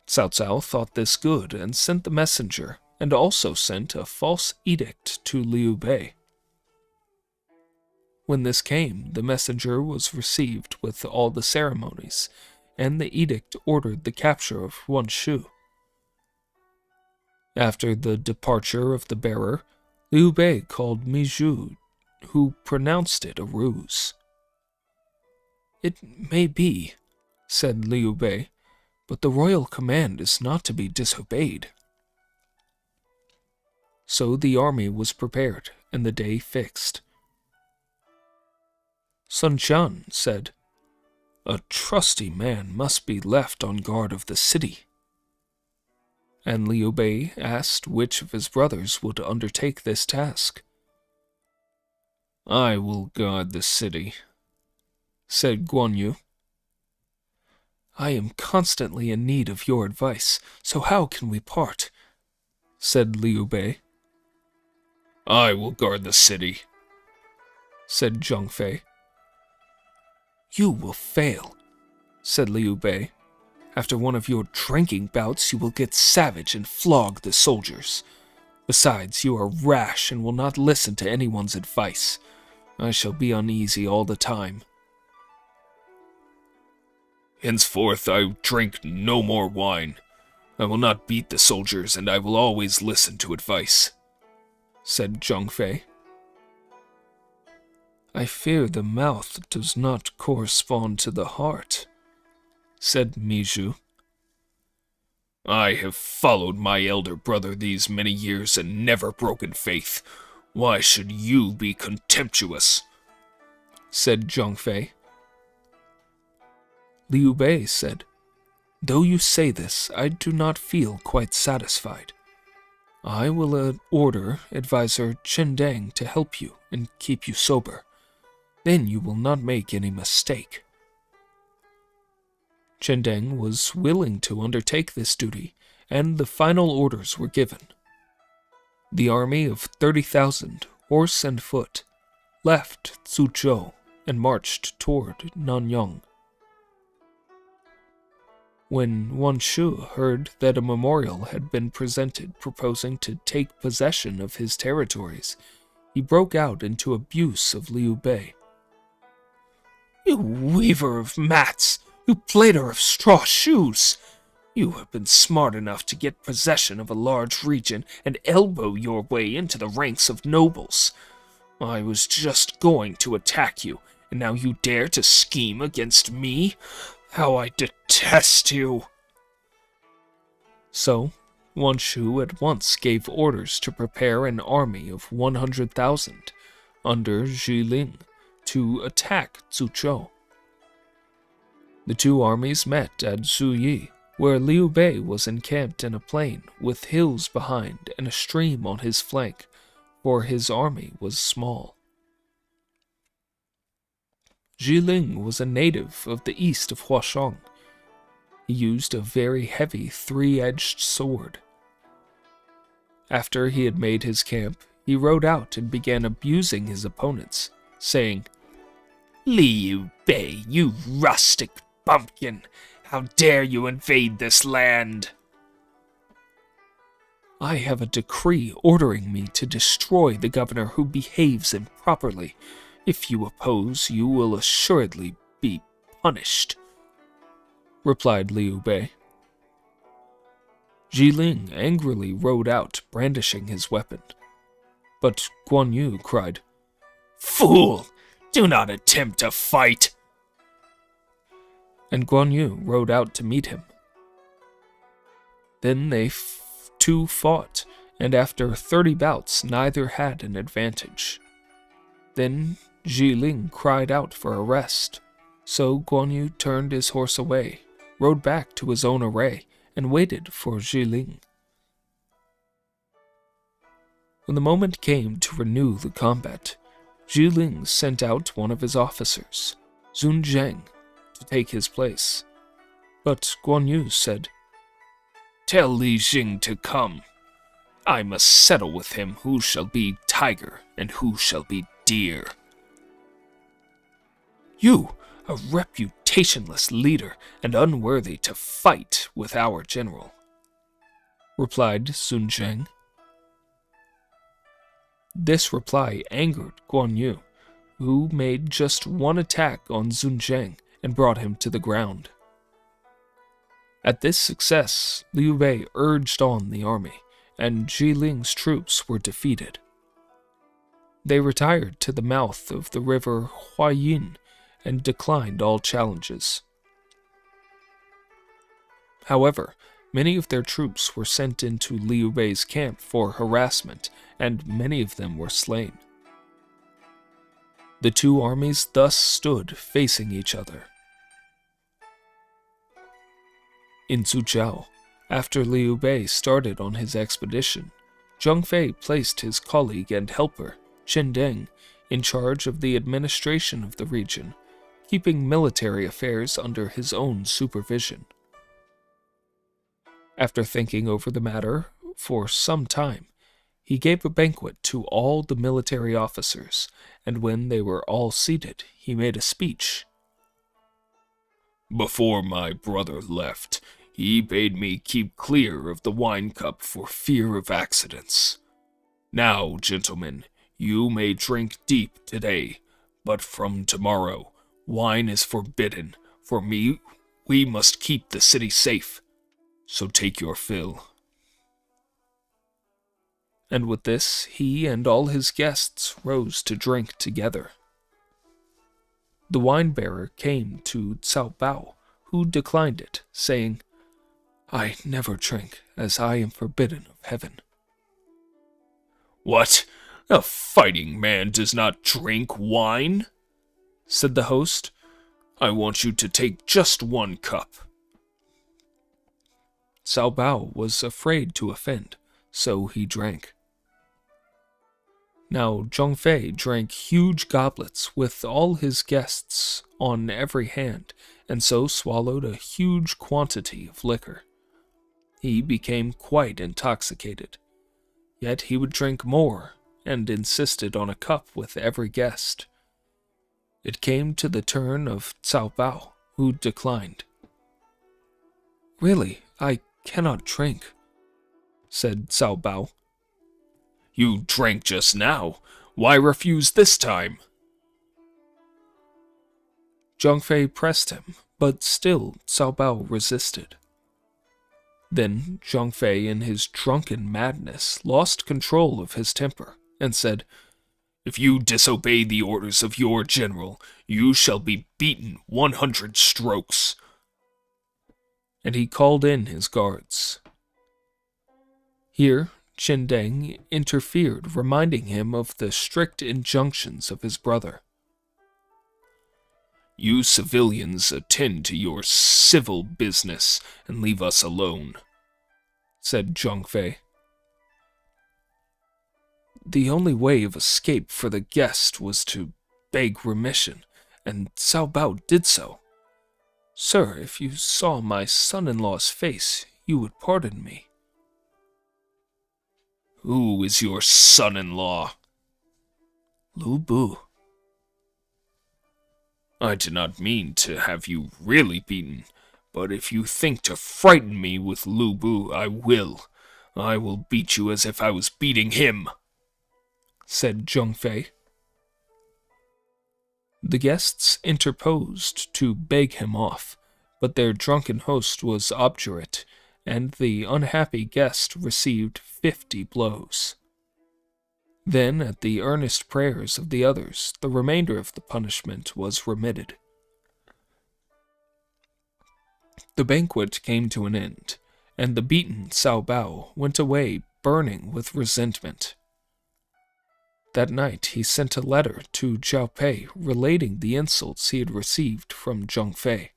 Cao Cao thought this good and sent the messenger, and also sent a false edict to Liu Bei. When this came, the messenger was received with all the ceremonies, and the edict ordered the capture of Wan Shu. After the departure of the bearer, Liu Bei called Mi Zhu, who pronounced it a ruse. "It may be," said Liu Bei, "but the royal command is not to be disobeyed." So the army was prepared, and the day fixed. Sun Quan said, "A trusty man must be left on guard of the city." And Liu Bei asked which of his brothers would undertake this task. "I will guard the city," said Guan Yu. "I am constantly in need of your advice, so how can we part?" said Liu Bei. "I will guard the city," said Zhang Fei. "You will fail," said Liu Bei. "After one of your drinking bouts, you will get savage and flog the soldiers. Besides, you are rash and will not listen to anyone's advice. I shall be uneasy all the time." "Henceforth I drink no more wine. I will not beat the soldiers, and I will always listen to advice," said Zhang Fei. "I fear the mouth does not correspond to the heart," said Mi Zhu. "I have followed my elder brother these many years and never broken faith. Why should you be contemptuous?" said Zhang Fei. Liu Bei said, "Though you say this, I do not feel quite satisfied. I will order advisor Chen Dang to help you and keep you sober. Then you will not make any mistake." Chen Dang was willing to undertake this duty, and the final orders were given. The army of 30,000, horse and foot, left Suzhou and marched toward Nanyang. When Wan Shu heard that a memorial had been presented proposing to take possession of his territories, he broke out into abuse of Liu Bei. "You weaver of mats! You plaiter of straw shoes! You have been smart enough to get possession of a large region and elbow your way into the ranks of nobles. I was just going to attack you, and now you dare to scheme against me? How I detest you!" So, Wan Shu at once gave orders to prepare an army of 100,000 under Zhiling to attack Zuzhou. The two armies met at Zuyi, where Liu Bei was encamped in a plain with hills behind and a stream on his flank, for his army was small. Zhiling was a native of the east of Huashang. He used a very heavy three-edged sword. After he had made his camp, he rode out and began abusing his opponents, saying, "Liu Bei, you rustic bumpkin! How dare you invade this land?" "I have a decree ordering me to destroy the governor who behaves improperly. If you oppose, you will assuredly be punished," replied Liu Bei. Zhiling angrily rode out, brandishing his weapon. But Guan Yu cried, "Fool! Do not attempt to fight!" And Guan Yu rode out to meet him. Then they two fought, and after 30 bouts, neither had an advantage. Then Zhiling cried out for a rest, so Guan Yu turned his horse away, rode back to his own array, and waited for Zhiling. When the moment came to renew the combat, Zhiling sent out one of his officers, Sun Zheng, to take his place. But Guan Yu said, "Tell Li Jing to come. I must settle with him who shall be tiger and who shall be deer." "You, a reputationless leader and unworthy to fight with our general," replied Sun Zheng. This reply angered Guan Yu, who made just one attack on Sun Zheng and brought him to the ground. At this success, Liu Bei urged on the army, and Jiling's troops were defeated. They retired to the mouth of the river Huayin and declined all challenges. However, many of their troops were sent into Liu Bei's camp for harassment, and many of them were slain. The two armies thus stood facing each other. In Suzhou, after Liu Bei started on his expedition, Zhang Fei placed his colleague and helper, Chen Deng, in charge of the administration of the region, keeping military affairs under his own supervision. After thinking over the matter for some time, he gave a banquet to all the military officers, and when they were all seated, he made a speech. Before my brother left, he bade me keep clear of the wine cup for fear of accidents. Now, gentlemen, you may drink deep today, but from tomorrow, wine is forbidden. For me, we must keep the city safe. So take your fill. And with this, he and all his guests rose to drink together. The wine-bearer came to Cao Bao, who declined it, saying, "I never drink, as I am forbidden of heaven." What? A fighting man does not drink wine? Said the host. I want you to take just one cup. Cao Bao was afraid to offend, so he drank. Now Zhang Fei drank huge goblets with all his guests on every hand, and so swallowed a huge quantity of liquor. He became quite intoxicated. Yet he would drink more, and insisted on a cup with every guest. It came to the turn of Cao Bao, who declined. "Really, I cannot drink," said Cao Bao. You drank just now. Why refuse this time? Zhang Fei pressed him, but still Cao Bao resisted. Then Zhang Fei, in his drunken madness, lost control of his temper, and said, If you disobey the orders of your general, you shall be beaten 100 strokes. And he called in his guards. Here, Chen Deng interfered, reminding him of the strict injunctions of his brother. You civilians attend to your civil business and leave us alone, said Zhang Fei. The only way of escape for the guest was to beg remission, and Cao Bao did so. Sir, if you saw my son-in-law's face, you would pardon me. Who is your son-in-law? Lu Bu. I did not mean to have you really beaten, but if you think to frighten me with Lu Bu, I will. I will beat you as if I was beating him, said Zhang Fei. The guests interposed to beg him off, but their drunken host was obdurate, and the unhappy guest received 50 blows. Then, at the earnest prayers of the others, the remainder of the punishment was remitted. The banquet came to an end, and the beaten Cao Bao went away burning with resentment. That night he sent a letter to Zhao Pei relating the insults he had received from Zhang Fei.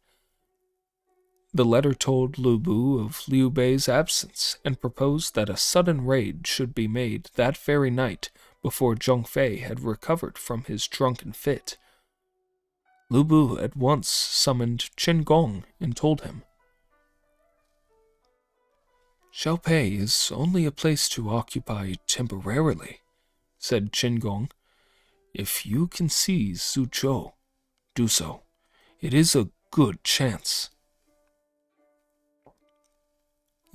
The letter told Lu Bu of Liu Bei's absence and proposed that a sudden raid should be made that very night before Zhang Fei had recovered from his drunken fit. Lu Bu at once summoned Chen Gong and told him, Zhao Pei is only a place to occupy temporarily, said Chen Gong. If you can seize Suzhou, do so. It is a good chance.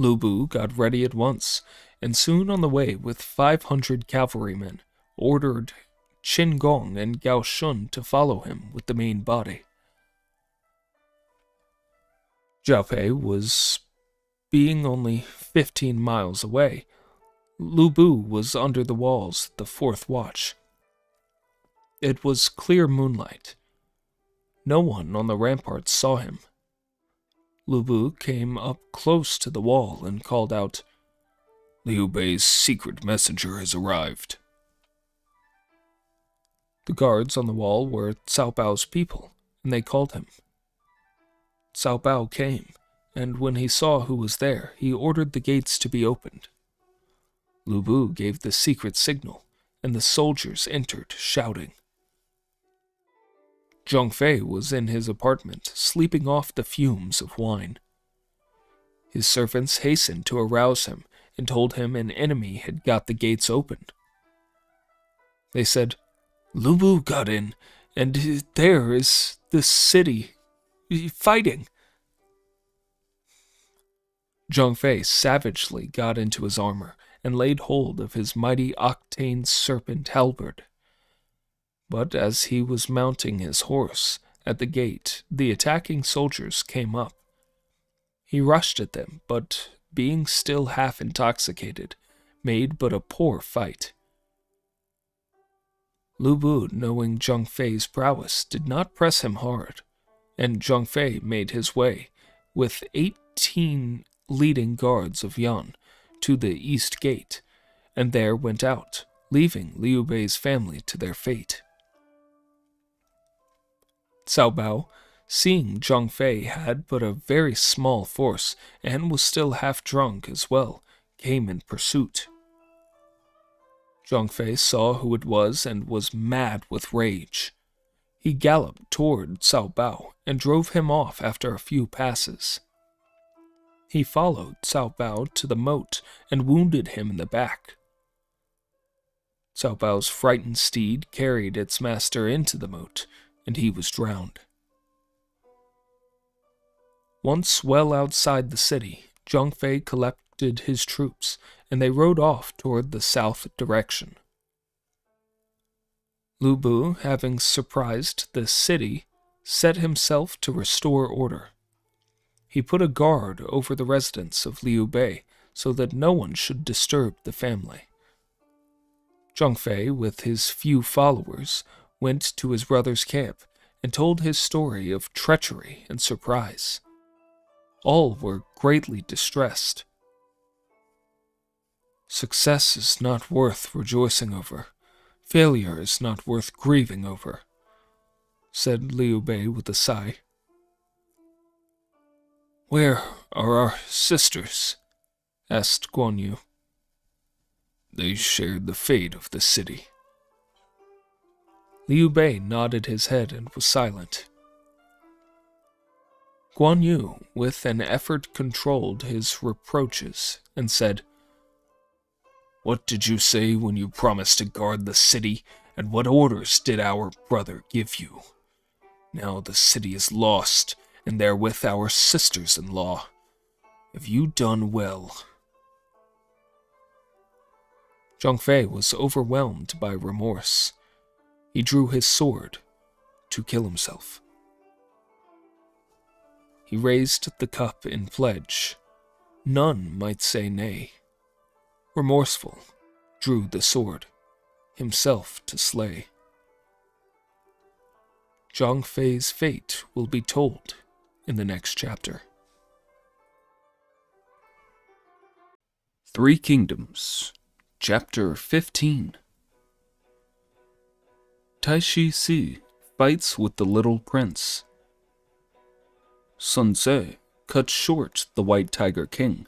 Lu Bu got ready at once, and soon on the way with 500 cavalrymen, ordered Chen Gong and Gao Shun to follow him with the main body. Zhao Pei was being only 15 miles away. Lu Bu was under the walls, the fourth watch. It was clear moonlight. No one on the ramparts saw him. Lu Bu came up close to the wall and called out, Liu Bei's secret messenger has arrived. The guards on the wall were Cao Bao's people, and they called him. Cao Bao came, and when he saw who was there, he ordered the gates to be opened. Lu Bu gave the secret signal, and the soldiers entered, shouting. Zhang Fei was in his apartment, sleeping off the fumes of wine. His servants hastened to arouse him and told him an enemy had got the gates open. They said, Lu Bu got in, and there is the city fighting. Zhang Fei savagely got into his armor and laid hold of his mighty octane serpent halberd. But as he was mounting his horse at the gate, the attacking soldiers came up. He rushed at them, but, being still half intoxicated, made but a poor fight. Lu Bu, knowing Zhang Fei's prowess, did not press him hard, and Zhang Fei made his way, with 18 leading guards of Yan, to the east gate, and there went out, leaving Liu Bei's family to their fate. Cao Bao, seeing Zhang Fei had but a very small force and was still half drunk as well, came in pursuit. Zhang Fei saw who it was and was mad with rage. He galloped toward Cao Bao and drove him off after a few passes. He followed Cao Bao to the moat and wounded him in the back. Cao Bao's frightened steed carried its master into the moat, and he was drowned. Once well outside the city, Zhang Fei collected his troops, and they rode off toward the south direction. Lu Bu, having surprised the city, set himself to restore order. He put a guard over the residence of Liu Bei so that no one should disturb the family. Zhang Fei, with his few followers, went to his brother's camp and told his story of treachery and surprise. All were greatly distressed. Success is not worth rejoicing over. Failure is not worth grieving over, said Liu Bei with a sigh. Where are our sisters? Asked Guan Yu. They shared the fate of the city. Liu Bei nodded his head and was silent. Guan Yu, with an effort, controlled his reproaches and said, What did you say when you promised to guard the city, and what orders did our brother give you? Now the city is lost, and therewith our sisters-in-law. Have you done well? Zhang Fei was overwhelmed by remorse. He drew his sword to kill himself. He raised the cup in pledge. None might say nay. Remorseful, drew the sword, himself to slay. Zhang Fei's fate will be told in the next chapter. 3 Kingdoms, Chapter 15. Taishi Si fights with the little prince. Sun Tzu cut short the White Tiger King.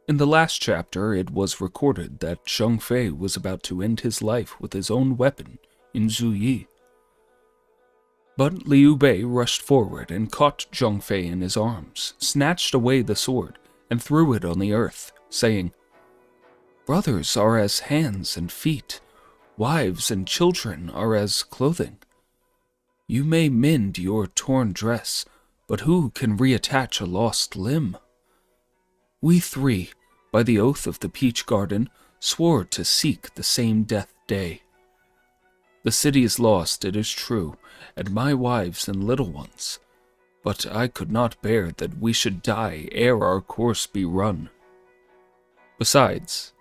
In the last chapter, it was recorded that Zhang Fei was about to end his life with his own weapon in Zuyi. But Liu Bei rushed forward and caught Zhang Fei in his arms, snatched away the sword, and threw it on the earth, saying, Brothers are as hands and feet, wives and children are as clothing. You may mend your torn dress, but who can reattach a lost limb? We three, by the oath of the Peach Garden, swore to seek the same death day. The city is lost, it is true, and my wives and little ones, but I could not bear that we should die ere our course be run. Besides,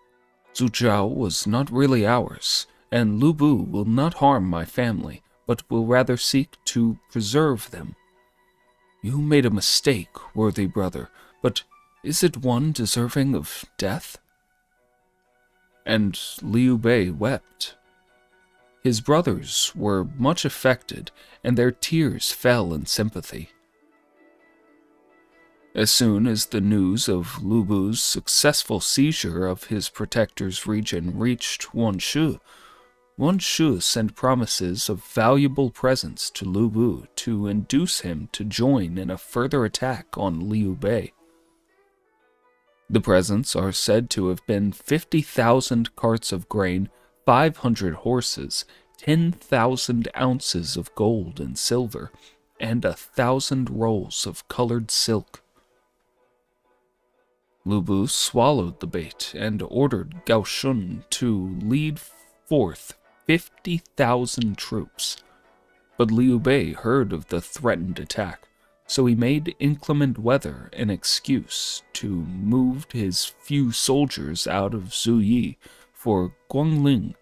Zhujiao was not really ours, and Lu Bu will not harm my family, but will rather seek to preserve them. You made a mistake, worthy brother, but is it one deserving of death?" And Liu Bei wept. His brothers were much affected, and their tears fell in sympathy. As soon as the news of Lu Bu's successful seizure of his protector's region reached Wan Shu sent promises of valuable presents to Lu Bu to induce him to join in a further attack on Liu Bei. The presents are said to have been 50,000 carts of grain, 500 horses, 10,000 ounces of gold and silver, and 1,000 rolls of colored silk. Lu Bu swallowed the bait and ordered Gao Shun to lead forth 50,000 troops. But Liu Bei heard of the threatened attack, so he made inclement weather an excuse to move his few soldiers out of Zuyi for Guangling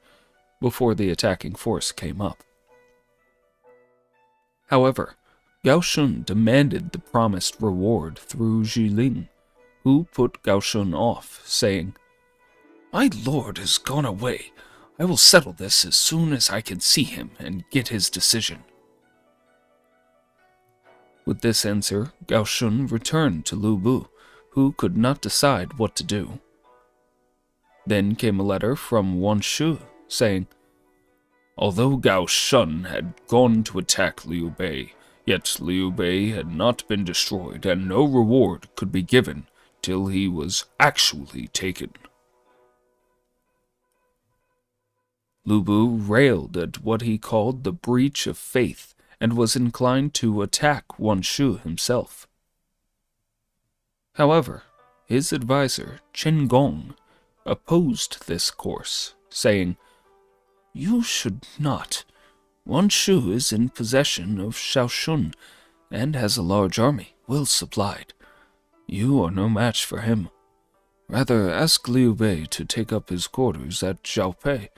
before the attacking force came up. However, Gao Shun demanded the promised reward through Jiling, who put Gao Shun off, saying, "My lord has gone away. I will settle this as soon as I can see him and get his decision." With this answer, Gao Shun returned to Lu Bu, who could not decide what to do. Then came a letter from Wan Shu, saying, "Although Gao Shun had gone to attack Liu Bei, yet Liu Bei had not been destroyed, and no reward could be given till he was actually taken." Lu Bu railed at what he called the breach of faith and was inclined to attack Wan Shu himself. However, his advisor, Chen Gong, opposed this course, saying, "You should not. Wan Shu is in possession of Shaoshun and has a large army, well supplied. You are no match for him. Rather ask Liu Bei to take up his quarters at Xiaopei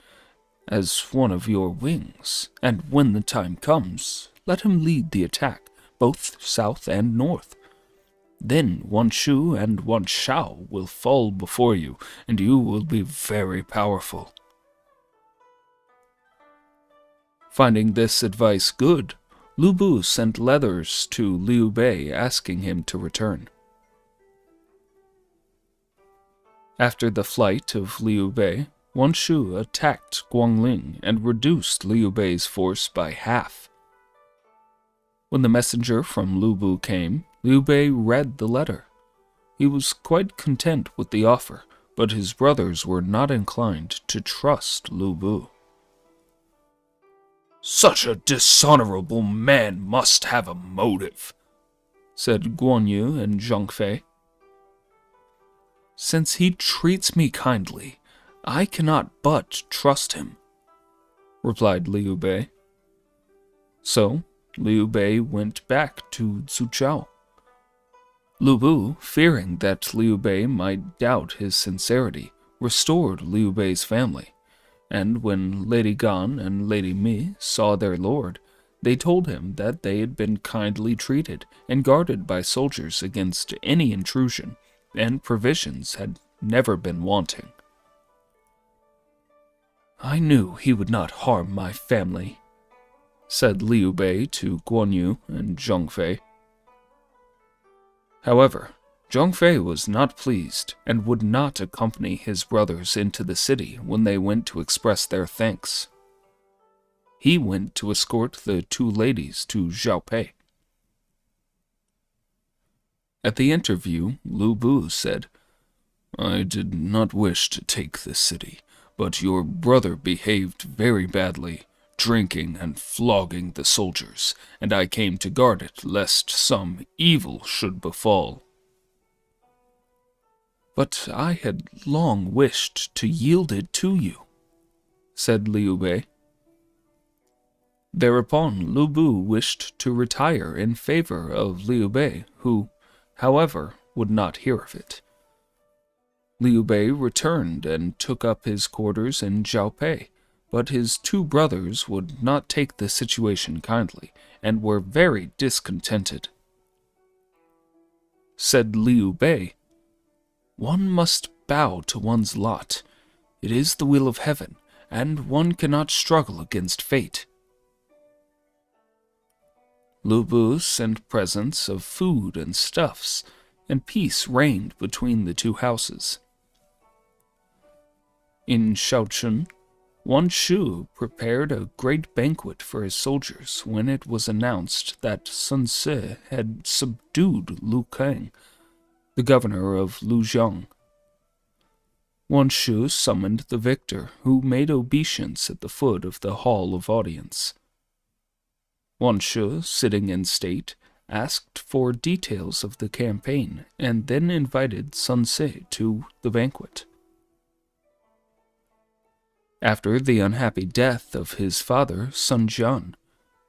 as one of your wings, and when the time comes, let him lead the attack, both south and north. Then Wan Shu and Wan Shao will fall before you, and you will be very powerful." Finding this advice good, Lu Bu sent letters to Liu Bei asking him to return. After the flight of Liu Bei, Wan Shu attacked Guangling and reduced Liu Bei's force by half. When the messenger from Lu Bu came, Liu Bei read the letter. He was quite content with the offer, but his brothers were not inclined to trust Lu Bu. "Such a dishonorable man must have a motive," said Guan Yu and Zhang Fei. "Since he treats me kindly, I cannot but trust him," replied Liu Bei. So, Liu Bei went back to Zhujiao. Lu Bu, fearing that Liu Bei might doubt his sincerity, restored Liu Bei's family, and when Lady Gan and Lady Mi saw their lord, they told him that they had been kindly treated and guarded by soldiers against any intrusion, and provisions had never been wanting. "I knew he would not harm my family," said Liu Bei to Guan Yu and Zhang Fei. However, Zhang Fei was not pleased and would not accompany his brothers into the city when they went to express their thanks. He went to escort the two ladies to Xiaopei. At the interview, Lu Bu said, "I did not wish to take this city, but your brother behaved very badly, drinking and flogging the soldiers, and I came to guard it lest some evil should befall." "But I had long wished to yield it to you," said Liu Bei. Thereupon Lu Bu wished to retire in favor of Liu Bei, who, however, would not hear of it. Liu Bei returned and took up his quarters in Jiaopei, but his two brothers would not take the situation kindly and were very discontented. Said Liu Bei, "One must bow to one's lot. It is the will of heaven, and one cannot struggle against fate." Lu Bu sent presents of food and stuffs, and peace reigned between the two houses. In Shaochun, Wan Shu prepared a great banquet for his soldiers when it was announced that Sun Ce had subdued Lu Kang, the governor of Lujiang. Wan Shu summoned the victor, who made obeisance at the foot of the hall of audience. Wan Shu, sitting in state, asked for details of the campaign and then invited Sun Ce to the banquet. After the unhappy death of his father, Sun Jian,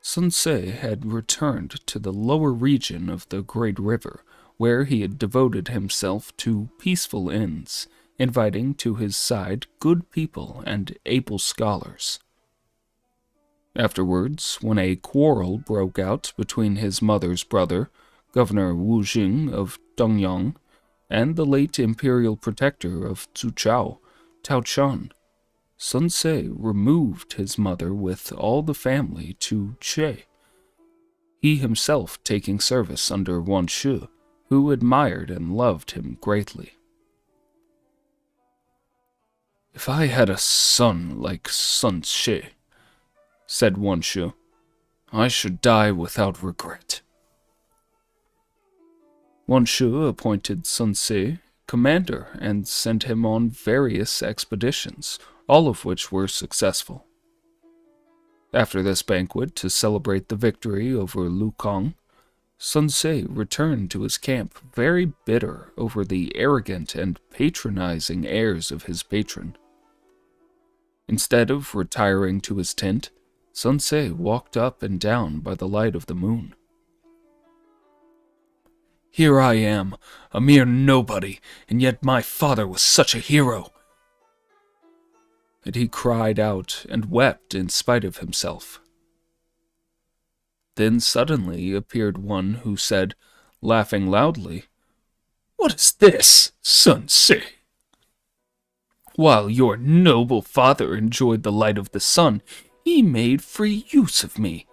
Sun Ce had returned to the lower region of the Great River, where he had devoted himself to peaceful ends, inviting to his side good people and able scholars. Afterwards, when a quarrel broke out between his mother's brother, Governor Wu Jing of Dongyang, and the late imperial protector of Zuchao, Tao Chan, Sun Ce removed his mother with all the family to Che, he himself taking service under Wan Shu, who admired and loved him greatly. "If I had a son like Sun Ce," said Wan Shu, "I should die without regret." Wan Shu appointed Sun Ce commander and sent him on various expeditions, all of which were successful. After this banquet, to celebrate the victory over Lu Kang, Sun Ce returned to his camp very bitter over the arrogant and patronizing airs of his patron. Instead of retiring to his tent, Sun Ce walked up and down by the light of the moon. "Here I am, a mere nobody, and yet my father was such a hero!" And he cried out and wept in spite of himself. Then suddenly appeared one who said, laughing loudly, "What is this, Sun Ce? While your noble father enjoyed the light of the sun, he made free use of me.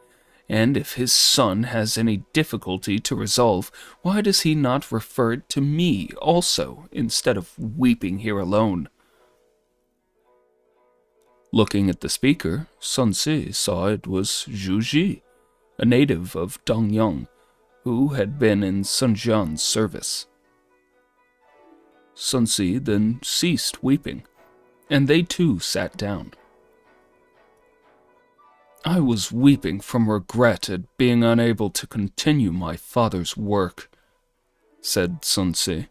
And if his son has any difficulty to resolve, why does he not refer it to me also, instead of weeping here alone?" Looking at the speaker, Sun Ce saw it was Zhu Ji, a native of Dongyang, who had been in Sun Jian's service. Sun Ce then ceased weeping, and they too sat down. "I was weeping from regret at being unable to continue my father's work," said Sun Ce.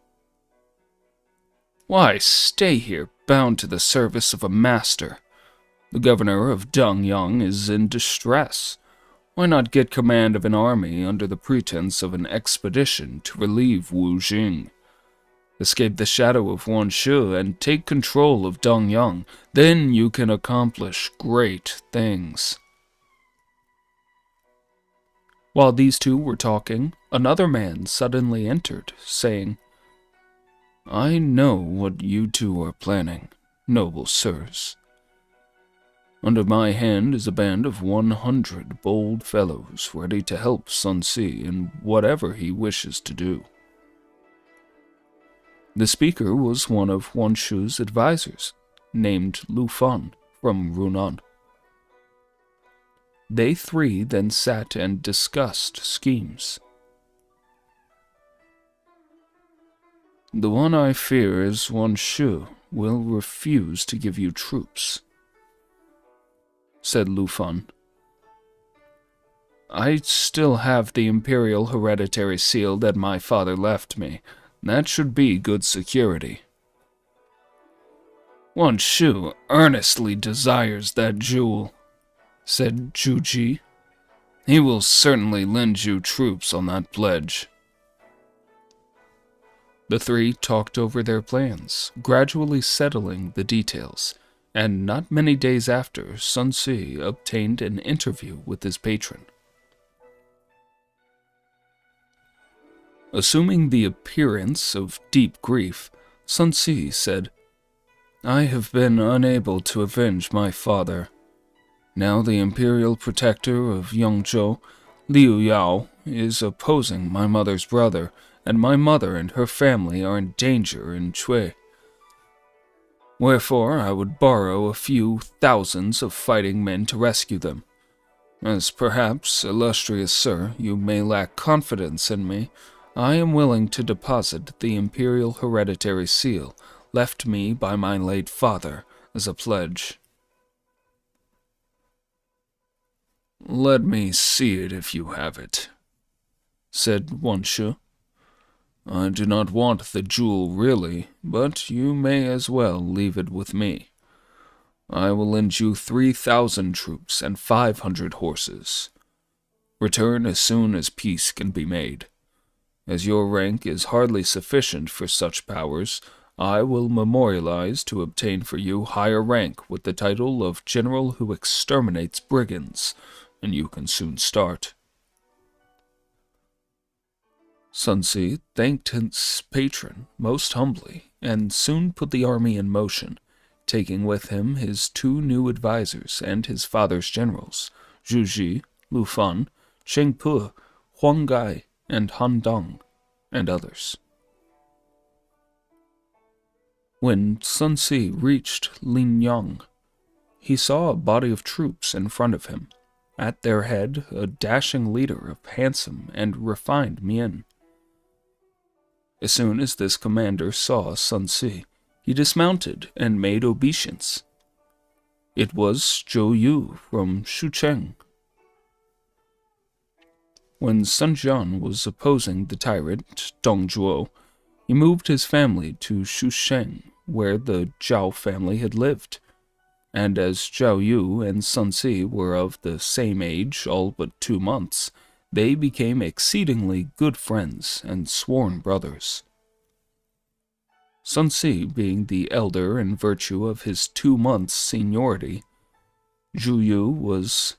"Why stay here bound to the service of a master? The governor of Dongyang is in distress. Why not get command of an army under the pretense of an expedition to relieve Wu Jing? Escape the shadow of Wan Shu and take control of Dongyang. Then you can accomplish great things." While these two were talking, another man suddenly entered, saying, "I know what you two are planning, noble sirs. Under my hand is a band of 100 bold fellows ready to help Sun Ce in whatever he wishes to do." The speaker was one of Wan Shu's advisors, named Lu Fan from Runan. They three then sat and discussed schemes. "The one I fear is Wan Shu will refuse to give you troops," said Lu Fan. "I still have the imperial hereditary seal that my father left me. That should be good security." "Wan Shu earnestly desires that jewel," said Zhu Ji. "He will certainly lend you troops on that pledge." The three talked over their plans, gradually settling the details, and not many days after, Sun Ce obtained an interview with his patron. Assuming the appearance of deep grief, Sun Ce said, "I have been unable to avenge my father. Now the imperial protector of Yongzhou, Liu Yao, is opposing my mother's brother, and my mother and her family are in danger in Chui. Wherefore I would borrow a few thousands of fighting men to rescue them. As perhaps, illustrious sir, you may lack confidence in me, I am willing to deposit the imperial hereditary seal left me by my late father as a pledge." "Let me see it if you have it," said Wanshu. "I do not want the jewel really, but you may as well leave it with me. I will lend you 3,000 troops and 500 horses. Return as soon as peace can be made. As your rank is hardly sufficient for such powers, I will memorialize to obtain for you higher rank with the title of General who exterminates brigands, and you can soon start." Sun Ce thanked his patron most humbly, and soon put the army in motion, taking with him his 2 new advisers and his father's generals, Zhu Ji, Lu Fan, Cheng Pu, Huang Gai, and Han Dong, and others. When Sun Ce reached Linyang, he saw a body of troops in front of him, at their head a dashing leader of handsome and refined mien. As soon as this commander saw Sun Ce, he dismounted and made obeisance. It was Zhou Yu from Shucheng. When Sun Jian was opposing the tyrant Dong Zhuo, he moved his family to Shusheng, where the Zhao family had lived, and as Zhao Yu and Sun Ce were of the same age, all but 2 months, they became exceedingly good friends and sworn brothers. Sun Ce being the elder in virtue of his 2 months' seniority, Zhu Yu was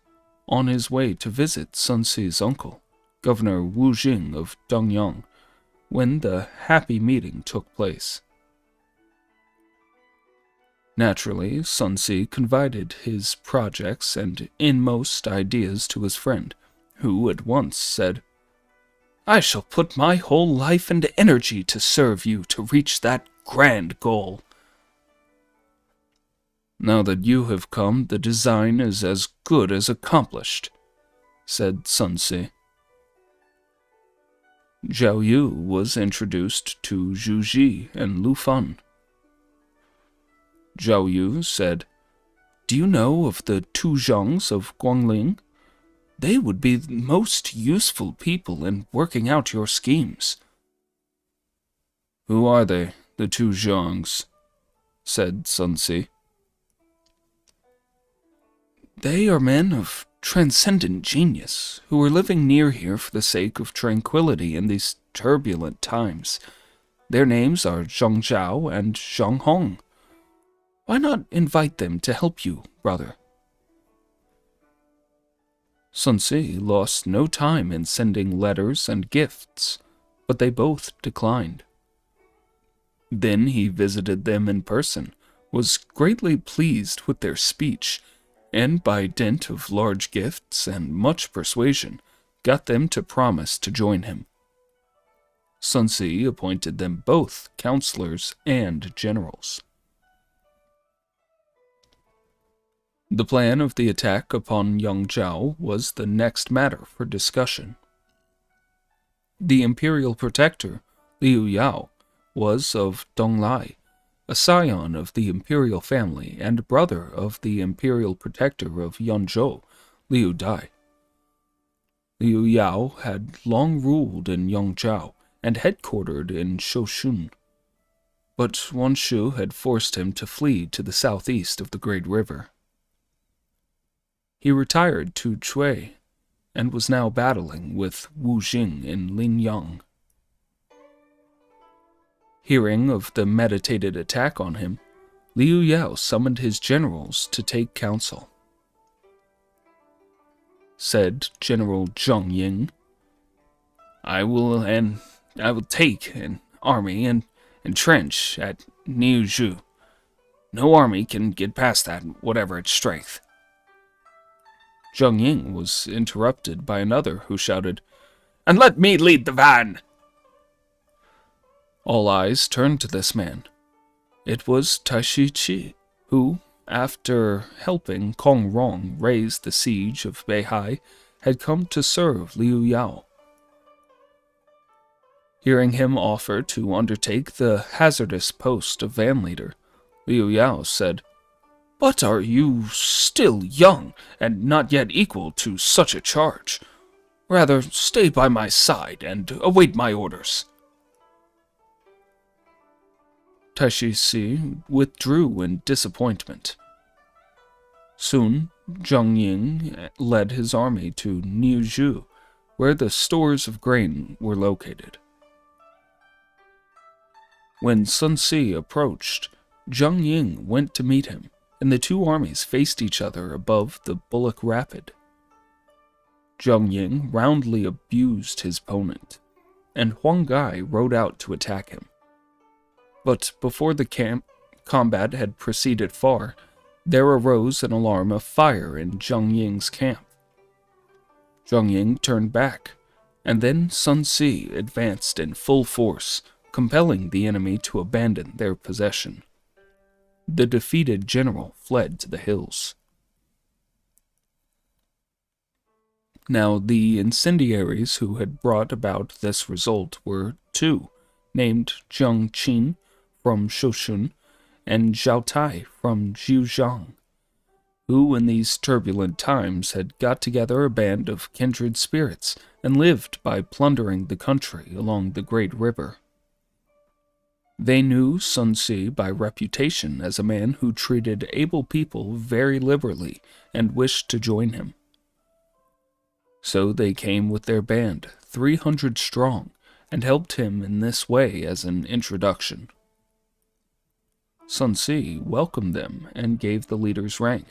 on his way to visit Sun Ce's uncle, Governor Wu Jing of Dongyang, when the happy meeting took place. Naturally, Sun Ce confided his projects and inmost ideas to his friend, who at once said, "I shall put my whole life and energy to serve you to reach that grand goal." "Now that you have come, the design is as good as accomplished," said Sun Ce. Zhao Yu was introduced to Zhu Ji and Lu Fan. Zhao Yu said, "Do you know of the 2 Zhangs of Guangling? They would be the most useful people in working out your schemes." "Who are they, the 2 Zhangs?" said Sun Ce. "They are men of transcendent genius, who are living near here for the sake of tranquility in these turbulent times. Their names are Zhang Zhao and Zhang Hong. Why not invite them to help you, brother?" Sun Ce lost no time in sending letters and gifts, but they both declined. Then he visited them in person, was greatly pleased with their speech, and by dint of large gifts and much persuasion, got them to promise to join him. Sun Ce appointed them both counselors and generals. The plan of the attack upon Yangzhou was the next matter for discussion. The imperial protector, Liu Yao, was of Donglai, a scion of the imperial family and brother of the imperial protector of Yangzhou, Liu Dai. Liu Yao had long ruled in Yangzhou and headquartered in Shoshun, but Wanshu had forced him to flee to the southeast of the Great River. He retired to Chui and was now battling with Wu Jing in Linyang. Hearing of the meditated attack on him, Liu Yao summoned his generals to take counsel. Said General Zheng Ying, I will take an army and entrench at Niuzhu. No army can get past that, whatever its strength. Zheng Ying was interrupted by another who shouted, And let me lead the van! All eyes turned to this man. It was Taishi Chi, who, after helping Kong Rong raise the siege of Beihai, had come to serve Liu Yao. Hearing him offer to undertake the hazardous post of van leader, Liu Yao said, But are you still young and not yet equal to such a charge? Rather, stay by my side and await my orders. Taishi Si withdrew in disappointment. Soon, Zheng Ying led his army to Niuzhu, where the stores of grain were located. When Sun Si approached, Zheng Ying went to meet him, and the two armies faced each other above the Bullock Rapid. Zheng Ying roundly abused his opponent, and Huang Gai rode out to attack him. But before the combat had proceeded far, there arose an alarm of fire in Zheng Ying's camp. Zheng Ying turned back, and then Sun Si advanced in full force, compelling the enemy to abandon their possession. The defeated general fled to the hills. Now, the incendiaries who had brought about this result were two, named Zheng Qin from Shoshun and Zhao Tai from Jiuzhang, who in these turbulent times had got together a band of kindred spirits and lived by plundering the country along the great river. They knew Sun Si by reputation as a man who treated able people very liberally and wished to join him. So they came with their band, 300 strong, and helped him in this way as an introduction. Sun Si welcomed them and gave the leaders rank.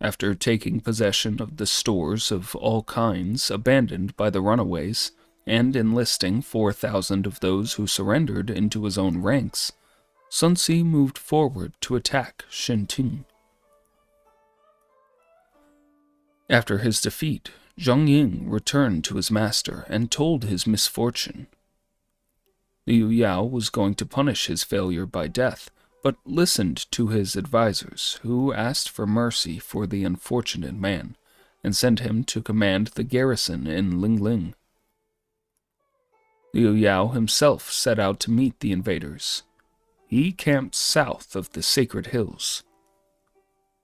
After taking possession of the stores of all kinds abandoned by the runaways, and enlisting 4,000 of those who surrendered into his own ranks, Sun Si moved forward to attack Shenting. After his defeat, Zheng Ying returned to his master and told his misfortune. Liu Yao was going to punish his failure by death, but listened to his advisers, who asked for mercy for the unfortunate man, and sent him to command the garrison in Lingling. Liu Yao himself set out to meet the invaders. He camped south of the sacred hills.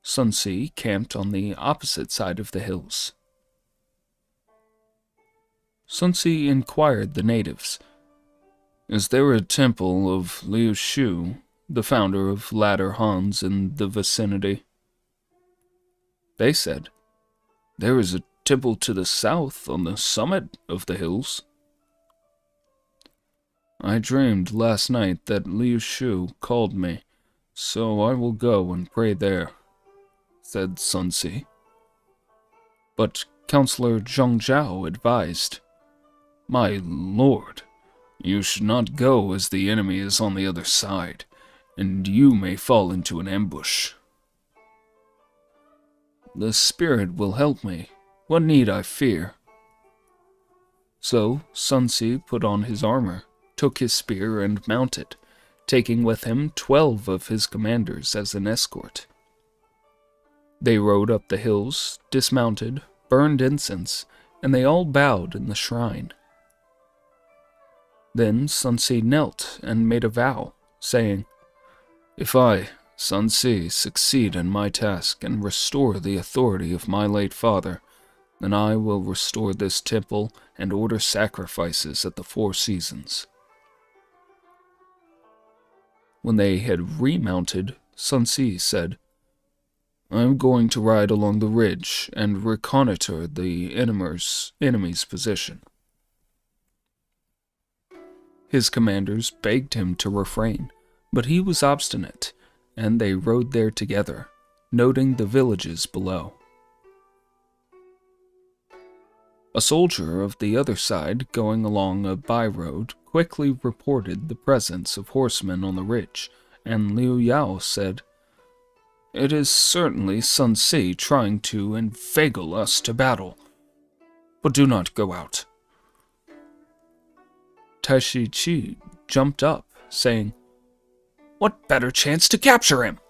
Sun Si camped on the opposite side of the hills. Sun Si inquired the natives, Is there a temple of Liu Shu, the founder of Ladder Hans, in the vicinity? They said, There is a temple to the south on the summit of the hills. I dreamed last night that Liu Shu called me, so I will go and pray there, said Sun Si. But Counselor Zhang Zhao advised, My lord, you should not go as the enemy is on the other side, and you may fall into an ambush. The spirit will help me. What need I fear? So Sun Si put on his armor, took his spear and mounted, taking with him 12 of his commanders as an escort. They rode up the hills, dismounted, burned incense, and they all bowed in the shrine. Then Sun Si knelt and made a vow, saying, If I, Sun Si, succeed in my task and restore the authority of my late father, then I will restore this temple and order sacrifices at the 4 seasons. When they had remounted, Sun Si said, I am going to ride along the ridge and reconnoiter the enemy's position. His commanders begged him to refrain, but he was obstinate, and they rode there together, noting the villages below. A soldier of the other side, going along a by-road, quickly reported the presence of horsemen on the ridge, and Liu Yao said, "It is certainly Sun Si trying to inveigle us to battle, but do not go out." Taishi Chi jumped up, saying, "What better chance to capture him?"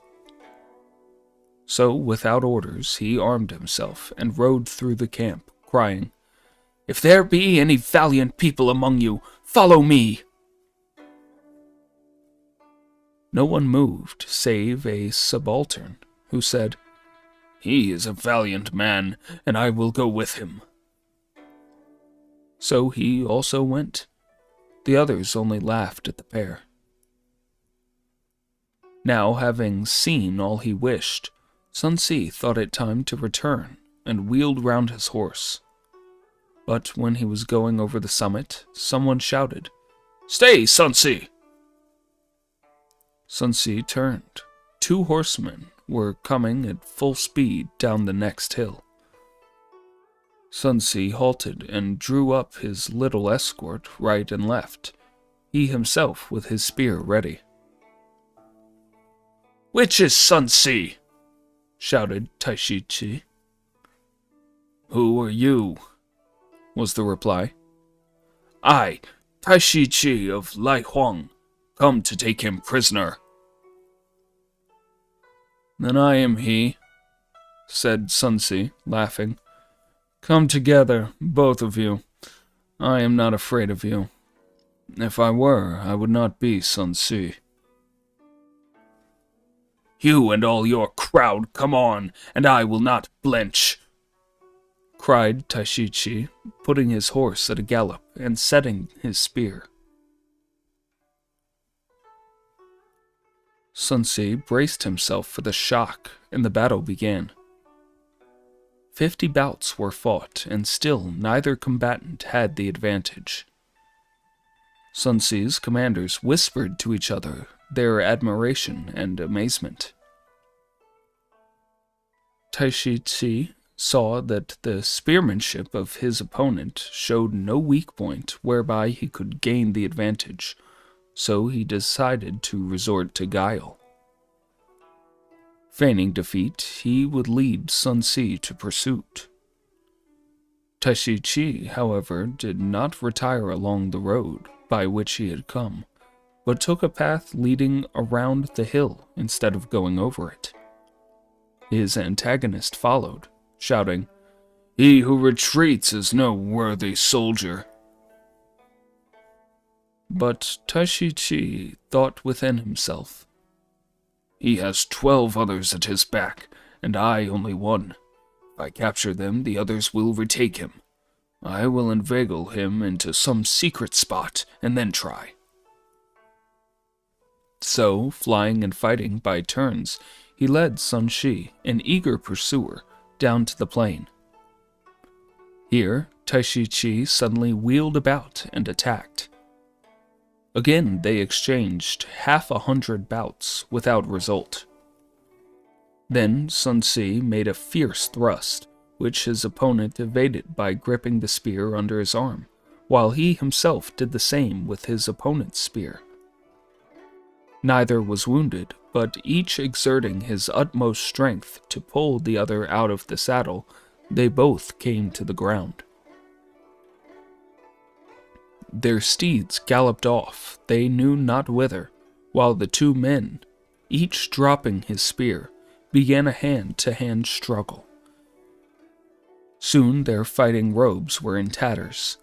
So, without orders, he armed himself and rode through the camp, crying, "If there be any valiant people among you, follow me." No one moved save a subaltern, who said, "He is a valiant man, and I will go with him." So he also went. The others only laughed at the pair. Now, having seen all he wished, Sun Si thought it time to return, and wheeled round his horse. But when he was going over the summit, someone shouted, "Stay, Sun Si!" Sun Si turned. 2 horsemen were coming at full speed down the next hill. Sun Si halted and drew up his little escort right and left, he himself with his spear ready. "Which is Sun Si?" shouted Taishi Chi. "Who are you?" was the reply. "I, Taishi Chi of Lai Huang, come to take him prisoner." "Then I am he," said Sun Si, laughing. "Come together, both of you. I am not afraid of you. If I were, I would not be Sun Si." "You and all your crowd come on, and I will not blench," cried Taishi Chi, putting his horse at a gallop and setting his spear. Sun Si braced himself for the shock, and the battle began. 50 bouts were fought, and still neither combatant had the advantage. Sun Si's commanders whispered to each other their admiration and amazement. Taishi Chi saw that the spearmanship of his opponent showed no weak point whereby he could gain the advantage, so he decided to resort to guile. Feigning defeat, he would lead Sun Si to pursuit. Taishi Chi, however, did not retire along the road by which he had come, but took a path leading around the hill instead of going over it. His antagonist followed, shouting, "He who retreats is no worthy soldier." But Taishi Chi thought within himself, "He has 12 others at his back, and I only 1. If I capture them, the others will retake him. I will inveigle him into some secret spot, and then try." So, flying and fighting by turns, he led Sun Si, an eager pursuer, down to the plain. Here, Taishi Chi suddenly wheeled about and attacked. Again, they exchanged 100 bouts without result. Then Sun Si made a fierce thrust, which his opponent evaded by gripping the spear under his arm, while he himself did the same with his opponent's spear. Neither was wounded, but each exerting his utmost strength to pull the other out of the saddle, they both came to the ground. Their steeds galloped off, they knew not whither, while the 2 men, each dropping his spear, began a hand-to-hand struggle. Soon their fighting robes were in tatters.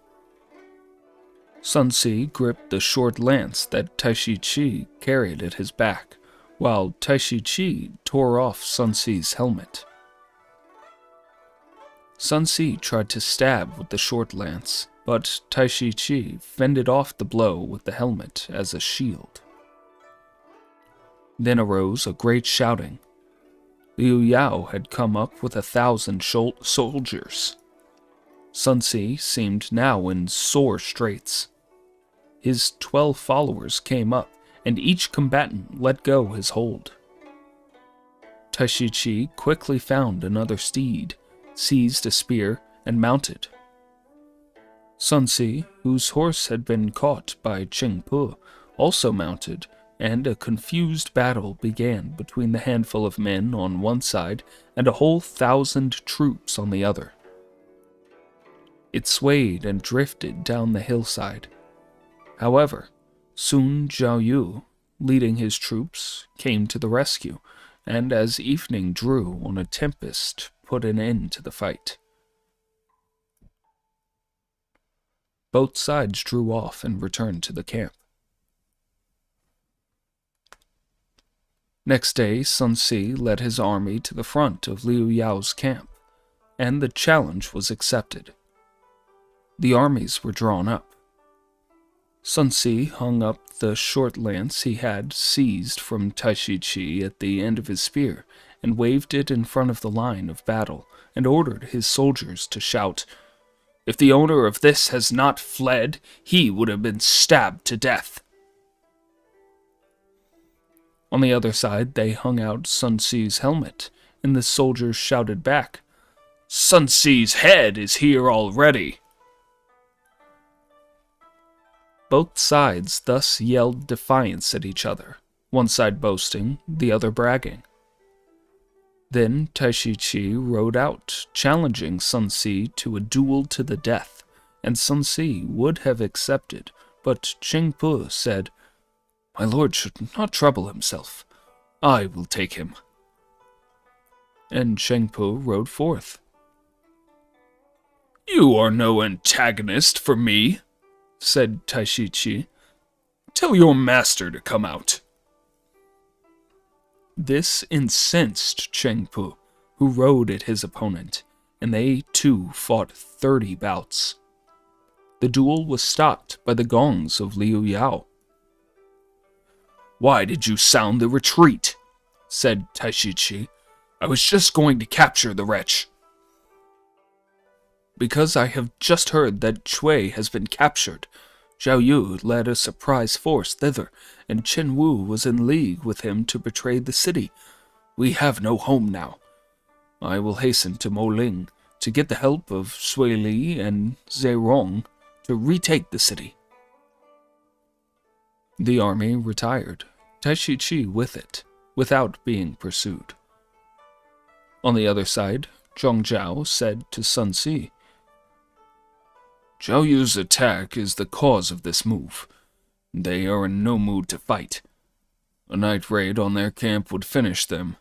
Sun Si gripped the short lance that Taishi Chi carried at his back, while Taishi Chi tore off Sun Si's helmet. Sun Si tried to stab with the short lance, but Taishi Chi fended off the blow with the helmet as a shield. Then arose a great shouting. Liu Yao had come up with 1,000 soldiers. Sun Si seemed now in sore straits. his 12 followers came up, and each combatant let go his hold. Taishi quickly found another steed, seized a spear, and mounted. Sun Ce, whose horse had been caught by Cheng Pu, also mounted, and a confused battle began between the handful of men on one side and a whole 1,000 troops on the other. It swayed and drifted down the hillside. However, soon Zhao Yu, leading his troops, came to the rescue, and as evening drew on a tempest, put an end to the fight. Both sides drew off and returned to the camp. Next day, Sun Ce led his army to the front of Liu Yao's camp, and the challenge was accepted. The armies were drawn up. Sun Ce hung up the short lance he had seized from Taishi at the end of his spear and waved it in front of the line of battle and ordered his soldiers to shout, "If the owner of this has not fled, he would have been stabbed to death." On the other side, they hung out Sun Ce's helmet, and the soldiers shouted back, "Sun Ce's head is here already." Both sides thus yelled defiance at each other, one side boasting, the other bragging. Then Taishi rode out, challenging Sun Ce to a duel to the death, and Sun Ce would have accepted, but Cheng Pu said, "My lord should not trouble himself. I will take him." And Cheng Pu rode forth. "You are no antagonist for me," said Taishi. "Tell your master to come out." This incensed Cheng Pu, who rode at his opponent, and they too fought 30 bouts. The duel was stopped by the gongs of Liu Yao. "Why did you sound the retreat?" said Taishi. "I was just going to capture the wretch." "Because I have just heard that Chui has been captured. Zhao Yu led a surprise force thither, and Chen Wu was in league with him to betray the city. We have no home now. I will hasten to Moling to get the help of Sui Li and Zerong to retake the city." The army retired, Taishi with it, without being pursued. On the other side, Zhong Zhao said to Sun Ce, "Zhao Yu's attack is the cause of this move. They are in no mood to fight. A night raid on their camp would finish them."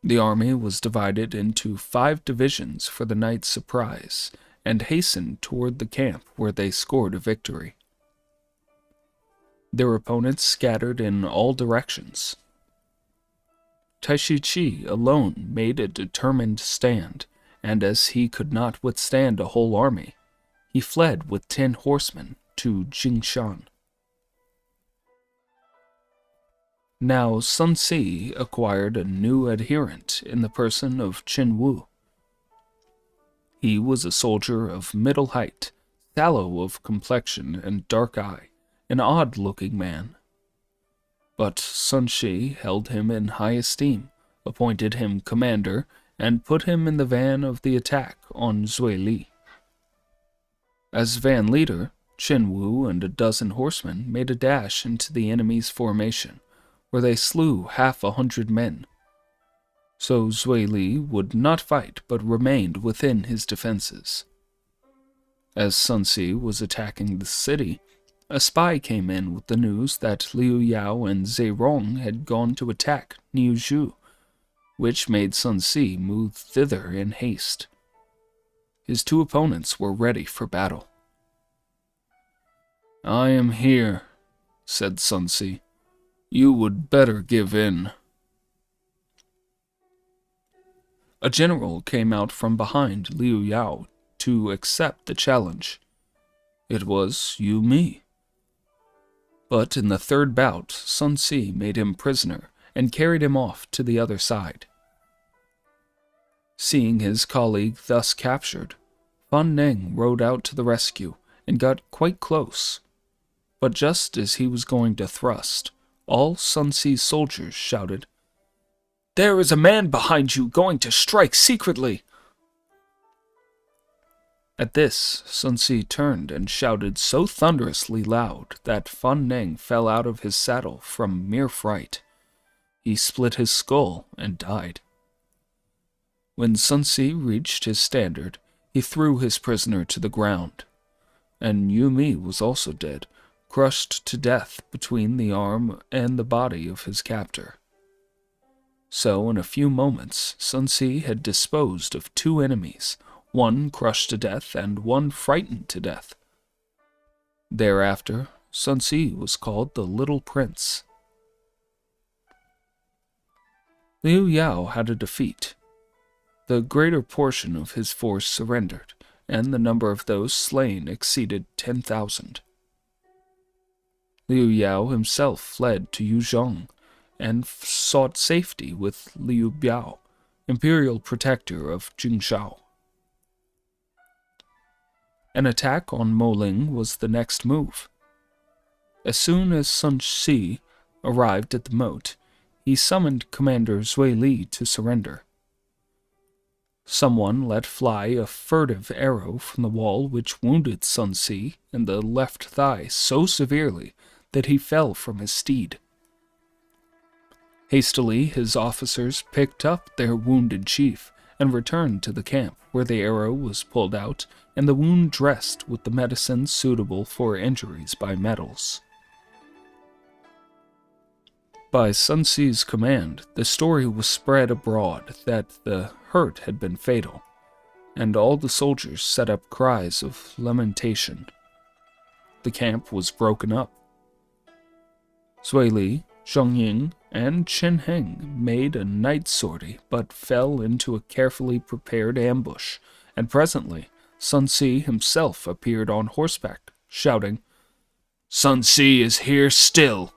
The army was divided into 5 divisions for the night's surprise, and hastened toward the camp where they scored a victory. Their opponents scattered in all directions. Taishi alone made a determined stand, and as he could not withstand a whole army, he fled with 10 horsemen to Jingshan. Now Sun Ce acquired a new adherent in the person of Chen Wu. He was a soldier of middle height, sallow of complexion and dark eye, an odd-looking man. But Sun Ce held him in high esteem, appointed him commander, and put him in the van of the attack on Sui Li. As van leader, Chen Wu and a dozen horsemen made a dash into the enemy's formation, where they slew 100 men. So Sui Li would not fight but remained within his defenses. As Sun Ce was attacking the city, a spy came in with the news that Liu Yao and Zerong had gone to attack Niuzhu, which made Sun Ce move thither in haste. His 2 opponents were ready for battle. "I am here," said Sun Ce. "You would better give in." A general came out from behind Liu Yao to accept the challenge. It was Yu Mi. But in the 3rd bout, Sun Ce made him prisoner and carried him off to the other side. Seeing his colleague thus captured, Fan Neng rode out to the rescue and got quite close. But just as he was going to thrust, all Sun Tzu's soldiers shouted, "There is a man behind you going to strike secretly!" At this, Sun Tzu turned and shouted so thunderously loud that Fan Neng fell out of his saddle from mere fright. He split his skull and died. When Sun Tzu reached his standard, he threw his prisoner to the ground, and Yu Mi was also dead, crushed to death between the arm and the body of his captor. So in a few moments, Sun Tzu had disposed of two enemies, one crushed to death and one frightened to death. Thereafter, Sun Tzu was called the Little Prince. Liu Yao had a defeat. The greater portion of his force surrendered, and the number of those slain exceeded 10,000. Liu Yao himself fled to Yuzhong and sought safety with Liu Biao, imperial protector of Jingzhou. An attack on Moling was the next move. As soon as Sun Tzu arrived at the moat, he summoned Commander Zui Li to surrender. Someone let fly a furtive arrow from the wall which wounded Sun Tzu in the left thigh so severely that he fell from his steed. Hastily, his officers picked up their wounded chief and returned to the camp, where the arrow was pulled out and the wound dressed with the medicine suitable for injuries by metals. By Sun Tzu's command, the story was spread abroad that the hurt had been fatal, and all the soldiers set up cries of lamentation. The camp was broken up. Zui Li, Zheng Ying, and Chen Heng made a night sortie, but fell into a carefully prepared ambush, and presently Sun Tzu himself appeared on horseback, shouting, "Sun Tzu is here still!"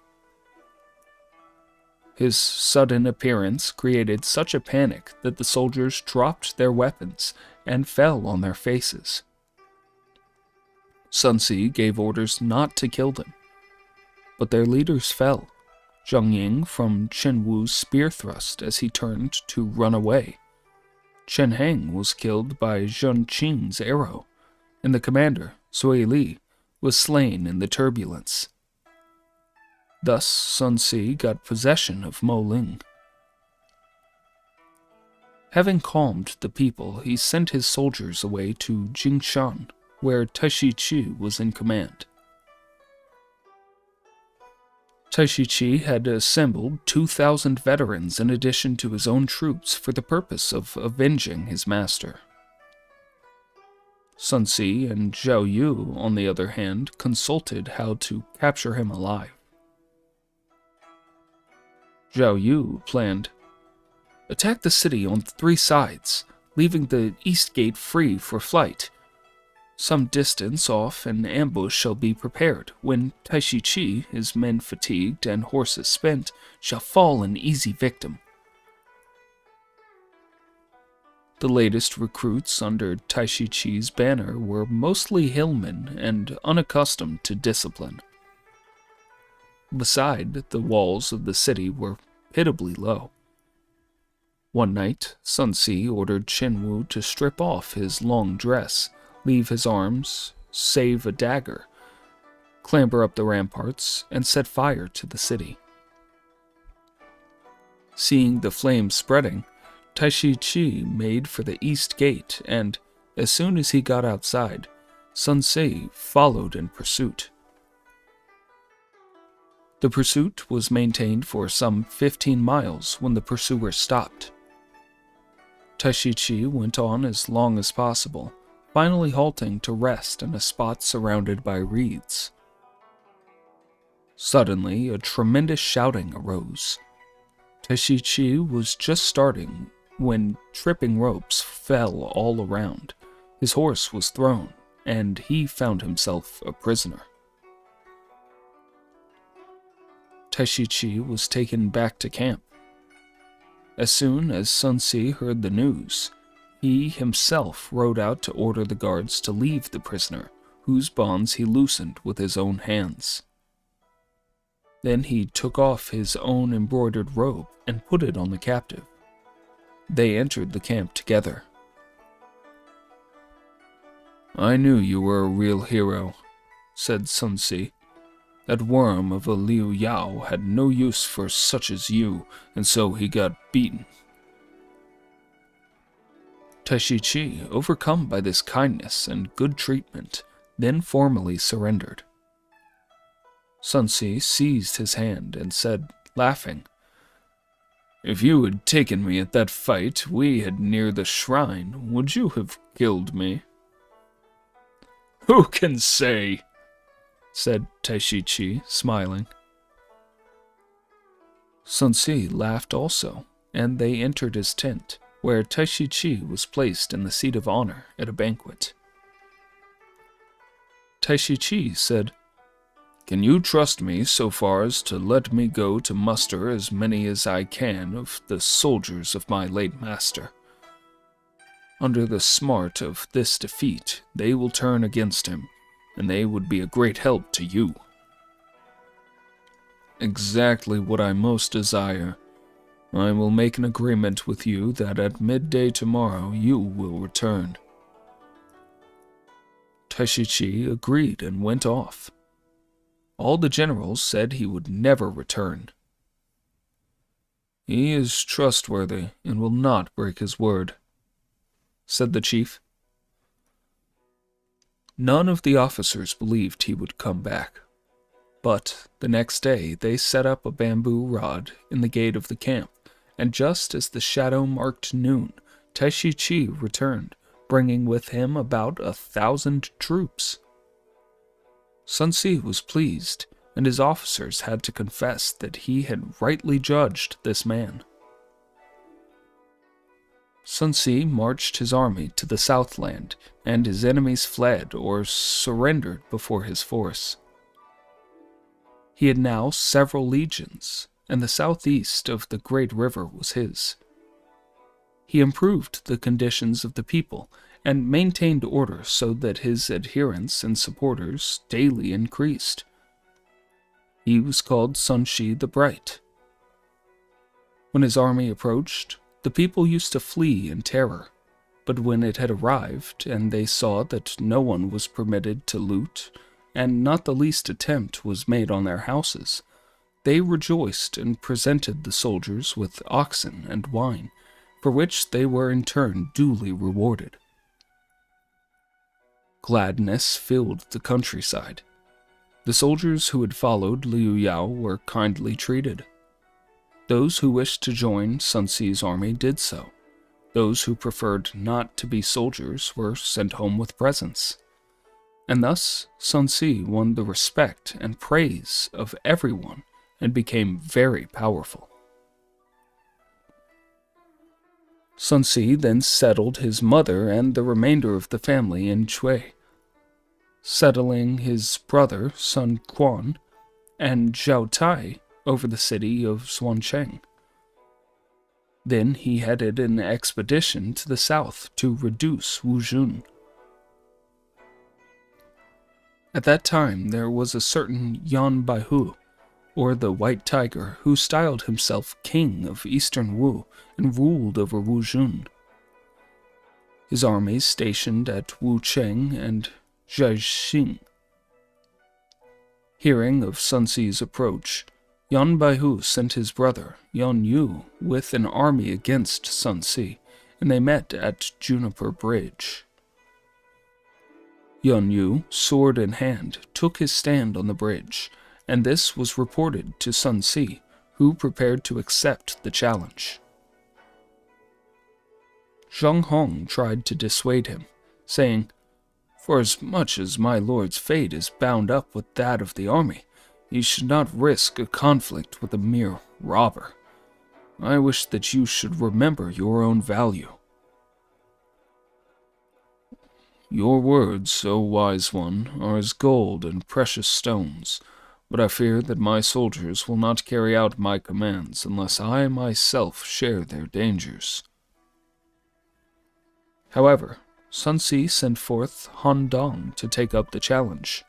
His sudden appearance created such a panic that the soldiers dropped their weapons and fell on their faces. Sun Tzu gave orders not to kill them, but their leaders fell. Zheng Ying from Chen Wu's spear thrust as he turned to run away. Chen Heng was killed by Zheng Qing's arrow, and the commander, Zui Li, was slain in the turbulence. Thus Sun Tzu got possession of Moling. Having calmed the people, he sent his soldiers away to Jingshan, where Taishi Chi was in command. Taishi Chi had assembled 2,000 veterans in addition to his own troops for the purpose of avenging his master. Sun Tzu and Zhao Yu, on the other hand, consulted how to capture him alive. Zhao Yu planned, "Attack the city on 3 sides, leaving the east gate free for flight. Some distance off an ambush shall be prepared, when Taishi Chi, his men fatigued and horses spent, shall fall an easy victim." The latest recruits under Taishi Chi's banner were mostly hillmen and unaccustomed to discipline. Beside, the walls of the city were pitiably low. One night, Sun Tzu ordered Chen Wu to strip off his long dress, leave his arms, save a dagger, clamber up the ramparts, and set fire to the city. Seeing the flames spreading, Taishi Chi made for the east gate, and as soon as he got outside, Sun Tzu followed in pursuit. The pursuit was maintained for some 15 miles when the pursuers stopped. Taishi Chi went on as long as possible, finally halting to rest in a spot surrounded by reeds. Suddenly, a tremendous shouting arose. Taishi Chi was just starting when tripping ropes fell all around. His horse was thrown, and he found himself a prisoner. Taishi Chi was taken back to camp. As soon as Sun Tzu heard the news, he himself rode out to order the guards to leave the prisoner, whose bonds he loosened with his own hands. Then he took off his own embroidered robe and put it on the captive. They entered the camp together. "I knew you were a real hero," said Sun Si. "That worm of a Liu Yao had no use for such as you, and so he got beaten." Taishi Chi, overcome by this kindness and good treatment, then formally surrendered. Sun Si seized his hand and said, laughing, "If you had taken me at that fight we had near the shrine, would you have killed me?" "Who can say?" said Taishi Chi, smiling. Sun Si laughed also, and they entered his tent, where Taishi Chi was placed in the seat of honor at a banquet. Taishi Chi said, "Can you trust me so far as to let me go to muster as many as I can of the soldiers of my late master? Under the smart of this defeat, they will turn against him, and they would be a great help to you." "Exactly what I most desire. I will make an agreement with you that at midday tomorrow you will return." Taishi Chi agreed and went off. All the generals said he would never return. "He is trustworthy and will not break his word," said the chief. None of the officers believed he would come back, but the next day they set up a bamboo rod in the gate of the camp, and just as the shadow marked noon, Taishi Chi returned, bringing with him about 1,000 troops. Sun Si was pleased, and his officers had to confess that he had rightly judged this man. Sun Si marched his army to the southland, and his enemies fled or surrendered before his force. He had now several legions, and the southeast of the great river was his. He improved the conditions of the people and maintained order so that his adherents and supporters daily increased. He was called Sun Shi the Bright. When his army approached, the people used to flee in terror, but when it had arrived and they saw that no one was permitted to loot, and not the least attempt was made on their houses, they rejoiced and presented the soldiers with oxen and wine, for which they were in turn duly rewarded. Gladness filled the countryside. The soldiers who had followed Liu Yao were kindly treated. Those who wished to join Sun Si's army did so. Those who preferred not to be soldiers were sent home with presents. And thus Sun Si won the respect and praise of everyone and became very powerful. Sun Si then settled his mother and the remainder of the family in Shui, settling his brother Sun Quan and Zhao Tai over the city of Xuancheng. Then he headed an expedition to the south to reduce Wuzhun. At that time there was a certain Yan Baihu, or the White Tiger, who styled himself king of eastern Wu and ruled over Wuzhun. His armies stationed at Wucheng and Jiaxing. Hearing of Sun Si's approach, Yan Baihu sent his brother, Yan Yu, with an army against Sun Si, and they met at Juniper Bridge. Yan Yu, sword in hand, took his stand on the bridge, and this was reported to Sun Si, who prepared to accept the challenge. Zhang Hong tried to dissuade him, saying, "For as much as my lord's fate is bound up with that of the army, he should not risk a conflict with a mere robber. I wish that you should remember your own value." "Your words, O wise one, are as gold and precious stones, but I fear that my soldiers will not carry out my commands unless I myself share their dangers." However, Sun Ce sent forth Han Dong to take up the challenge.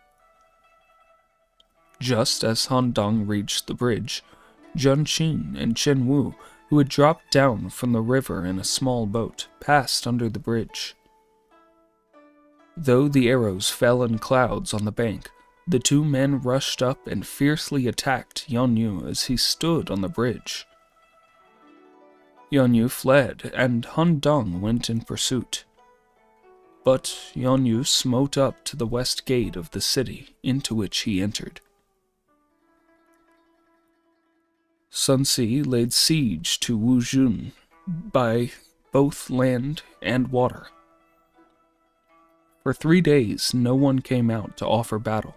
Just as Han Dong reached the bridge, Jun Qin and Chen Wu, who had dropped down from the river in a small boat, passed under the bridge. Though the arrows fell in clouds on the bank, the two men rushed up and fiercely attacked Yan Yu as he stood on the bridge. Yan Yu fled, and Han Dong went in pursuit. But Yan Yu smote up to the west gate of the city, into which he entered. Sun Ce laid siege to Wuzhun by both land and water. For 3 days, no one came out to offer battle.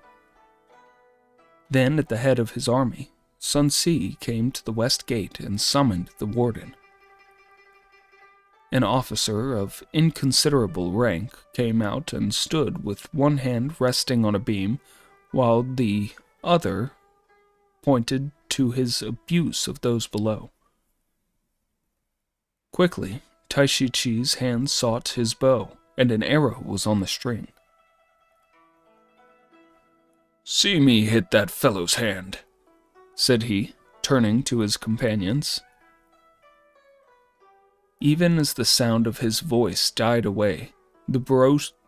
Then, at the head of his army, Sun Ce came to the west gate and summoned the warden. An officer of inconsiderable rank came out and stood with one hand resting on a beam, while the other pointed to his abuse of those below. Quickly, Taishi Chi's hand sought his bow, and an arrow was on the string. "See me hit that fellow's hand," said he, turning to his companions. Even as the sound of his voice died away, the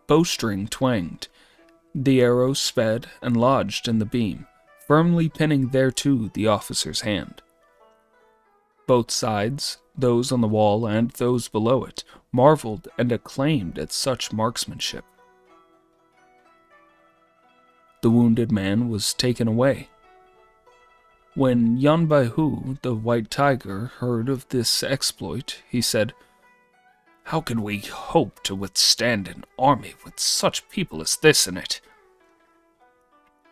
bowstring twanged. The arrow sped and lodged in the beam, firmly pinning thereto the officer's hand. Both sides, those on the wall and those below it, marveled and acclaimed at such marksmanship. The wounded man was taken away. When Yan Baihu, the White Tiger, heard of this exploit, he said, "How can we hope to withstand an army with such people as this in it?"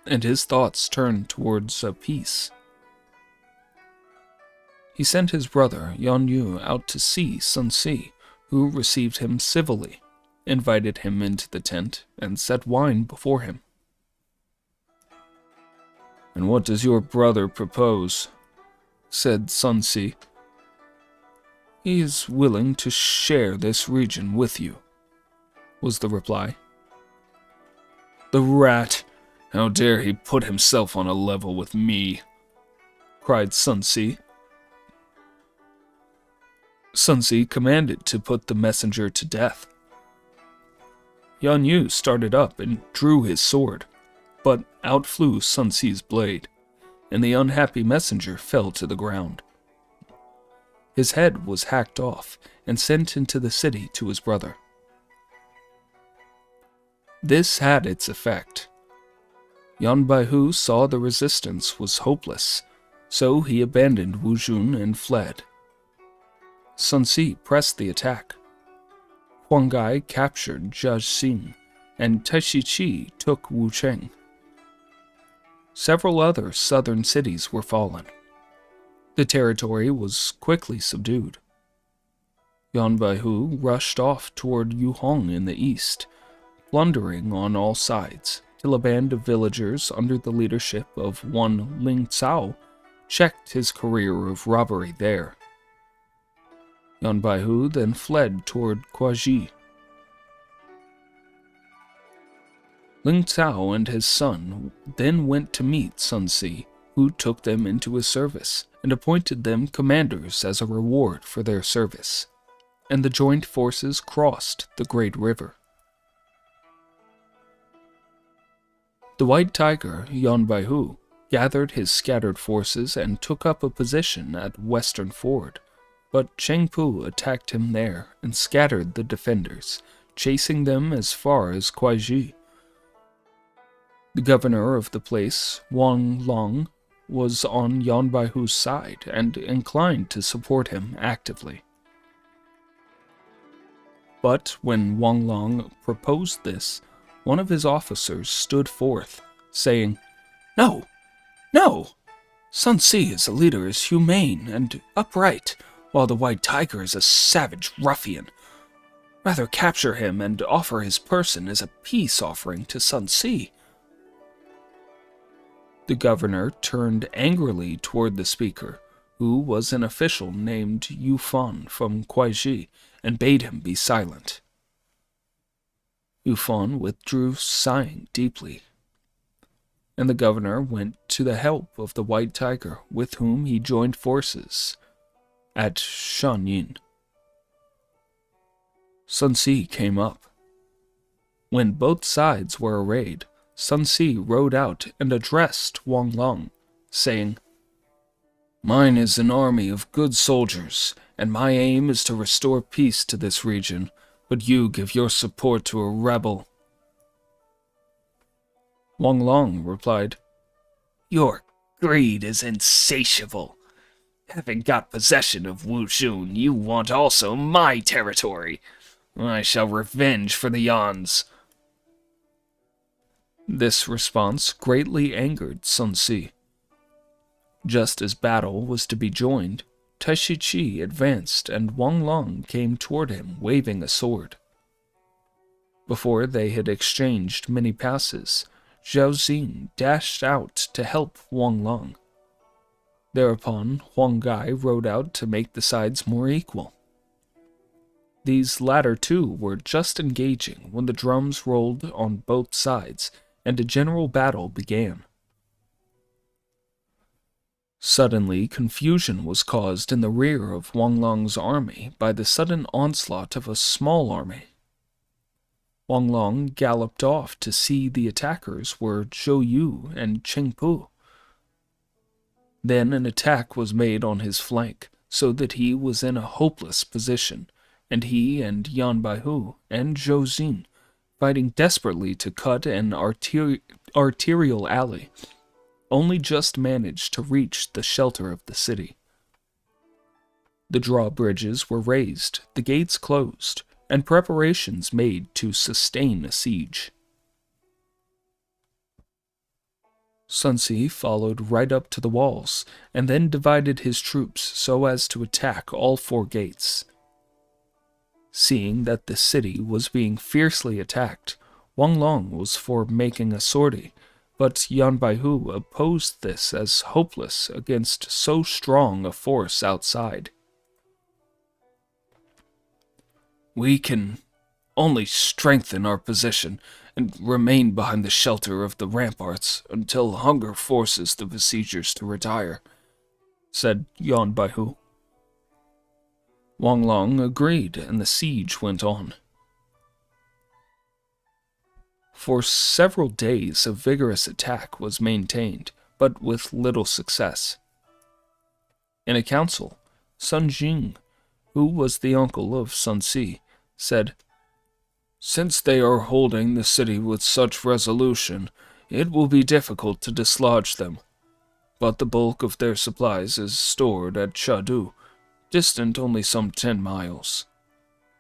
And his thoughts turned towards a peace. He sent his brother Yan Yu out to see Sun Ce, who received him civilly, invited him into the tent, and set wine before him. "And what does your brother propose?" said Sun Ce. "He is willing to share this region with you," was the reply. "The rat! How dare he put himself on a level with me?" cried Sun Ce. Sun Ce commanded to put the messenger to death. Yan Yu started up and drew his sword, but out flew Sun Ce's blade, and the unhappy messenger fell to the ground. His head was hacked off and sent into the city to his brother. This had its effect. Yan Baihu saw the resistance was hopeless, so he abandoned Wuzhun and fled. Sun Ce pressed the attack. Huang Gai captured Jiaxing, and Taishi Chi took Wucheng. Several other southern cities were fallen. The territory was quickly subdued. Yan Baihu rushed off toward Yuhong in the east, plundering on all sides, till a band of villagers under the leadership of one Ling Cao checked his career of robbery there. Yan Baihu then fled toward Kuaji. Ling Cao and his son then went to meet Sun Ce, who took them into his service and appointed them commanders as a reward for their service, and the joint forces crossed the great river. The White Tiger, Yan Baihu, gathered his scattered forces and took up a position at Western Ford, but Cheng Pu attacked him there and scattered the defenders, chasing them as far as Kuaiji. The governor of the place, Wang Long, was on Yan Baihu's side and inclined to support him actively. But when Wang Long proposed this, one of his officers stood forth, saying, "No, no! Sun Ce as a leader is humane and upright, while the White Tiger is a savage ruffian. Rather capture him and offer his person as a peace offering to Sun Ce." The governor turned angrily toward the speaker, who was an official named Yu Fan from Kuaiji, and bade him be silent. Yufan withdrew, sighing deeply, and the governor went to the help of the White Tiger, with whom he joined forces at Shanyin. Sun Si came up. When both sides were arrayed, Sun Si rode out and addressed Wang Long, saying, "Mine is an army of good soldiers, and my aim is to restore peace to this region, but you give your support to a rebel." Wang Long replied, "Your greed is insatiable. Having got possession of Wuzhun, you want also my territory. I shall revenge for the Yans." This response greatly angered Sun Si. Just as battle was to be joined, Taishi Chi advanced and Wang Long came toward him waving a sword. Before they had exchanged many passes, Zhao Xin dashed out to help Wang Long. Thereupon, Huang Gai rode out to make the sides more equal. These latter two were just engaging when the drums rolled on both sides, and a general battle began. Suddenly, confusion was caused in the rear of Wang Long's army by the sudden onslaught of a small army. Wang Long galloped off to see the attackers were Zhou Yu and Cheng Pu. Then an attack was made on his flank, so that he was in a hopeless position, and he and Yan Baihu and Zhou Xin, fighting desperately to cut an arterial alley, only just managed to reach the shelter of the city. The drawbridges were raised, the gates closed, and preparations made to sustain a siege. Sun Si followed right up to the walls, and then divided his troops so as to attack all four gates. Seeing that the city was being fiercely attacked, Wang Long was for making a sortie, but Yan Baihu opposed this as hopeless against so strong a force outside. "We can only strengthen our position and remain behind the shelter of the ramparts until hunger forces the besiegers to retire," said Yan Baihu. Wang Long agreed, and the siege went on. For several days a vigorous attack was maintained, but with little success. In a council, Sun Jing, who was the uncle of Sun Si, said, "Since they are holding the city with such resolution, it will be difficult to dislodge them. But the bulk of their supplies is stored at Chadu, distant only some 10 miles.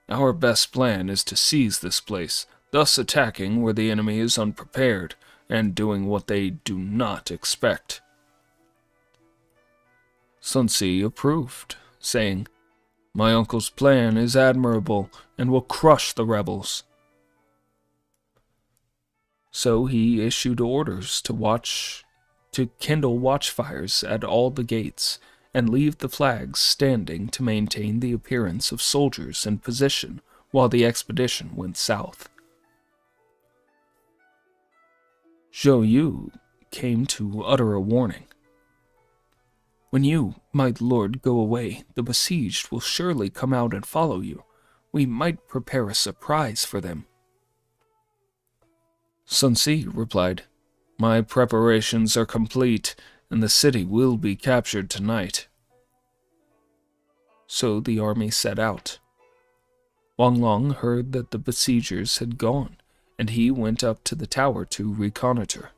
Our best plan is to seize this place, thus attacking where the enemy is unprepared, and doing what they do not expect." Sun Si approved, saying, "My uncle's plan is admirable and will crush the rebels." So he issued orders to kindle watchfires at all the gates, and leave the flags standing to maintain the appearance of soldiers in position while the expedition went south. Zhou Yu came to utter a warning. "When you, my lord, go away, the besieged will surely come out and follow you. We might prepare a surprise for them." Sun Si replied, "My preparations are complete, and the city will be captured tonight." So the army set out. Wang Long heard that the besiegers had gone, and he went up to the tower to reconnoiter.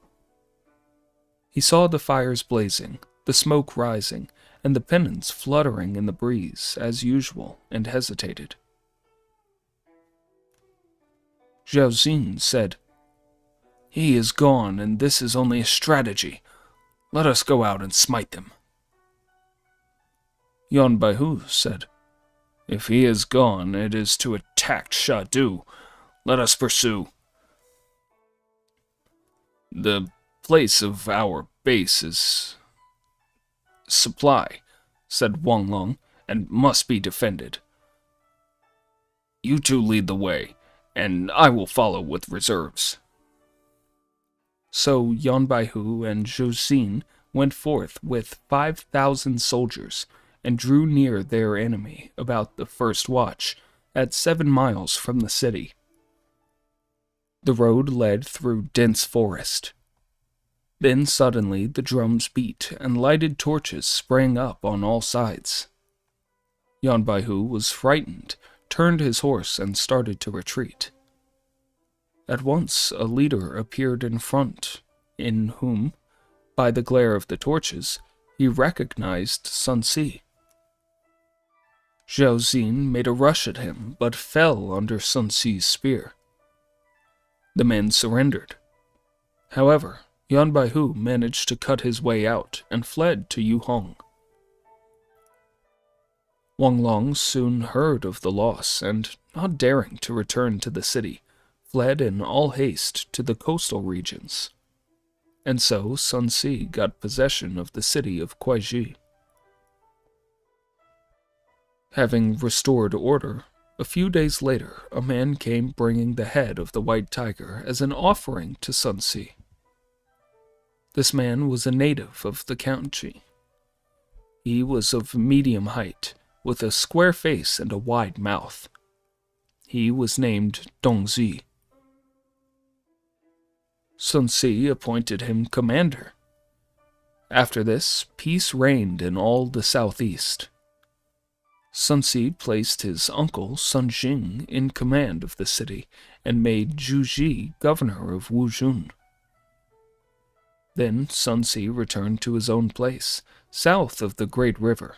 He saw the fires blazing, the smoke rising, and the pennons fluttering in the breeze as usual, and hesitated. Zhao Xin said, "He is gone, and this is only a strategy. Let us go out and smite them." Yan Baihu said, "If he is gone, it is to attack Shadu. Let us pursue." "The place of our base is supply," said Wang Long, "and must be defended. You two lead the way, and I will follow with reserves." So Yan Baihu and Zhou Xin went forth with 5,000 soldiers and drew near their enemy about the first watch, at 7 miles from the city. The road led through dense forest. Then suddenly the drums beat and lighted torches sprang up on all sides. Yan Baihu was frightened, turned his horse, and started to retreat. At once a leader appeared in front, in whom, by the glare of the torches, he recognized Sun Si. Zhao Xin made a rush at him, but fell under Sun Si's spear. The men surrendered. However, Yan Baihu managed to cut his way out and fled to Yu Hong. Wang Long soon heard of the loss and, not daring to return to the city, fled in all haste to the coastal regions. And so Sun Si got possession of the city of Kuaiji. Having restored order, a few days later a man came bringing the head of the white tiger as an offering to Sun Si. This man was a native of the county. He was of medium height, with a square face and a wide mouth. He was named Dongzi. Sun Si appointed him commander. After this, peace reigned in all the southeast. Sun Si placed his uncle Sun Jing in command of the city and made Zhu Ji governor of Wuzhun. Then Sun Si returned to his own place, south of the great river.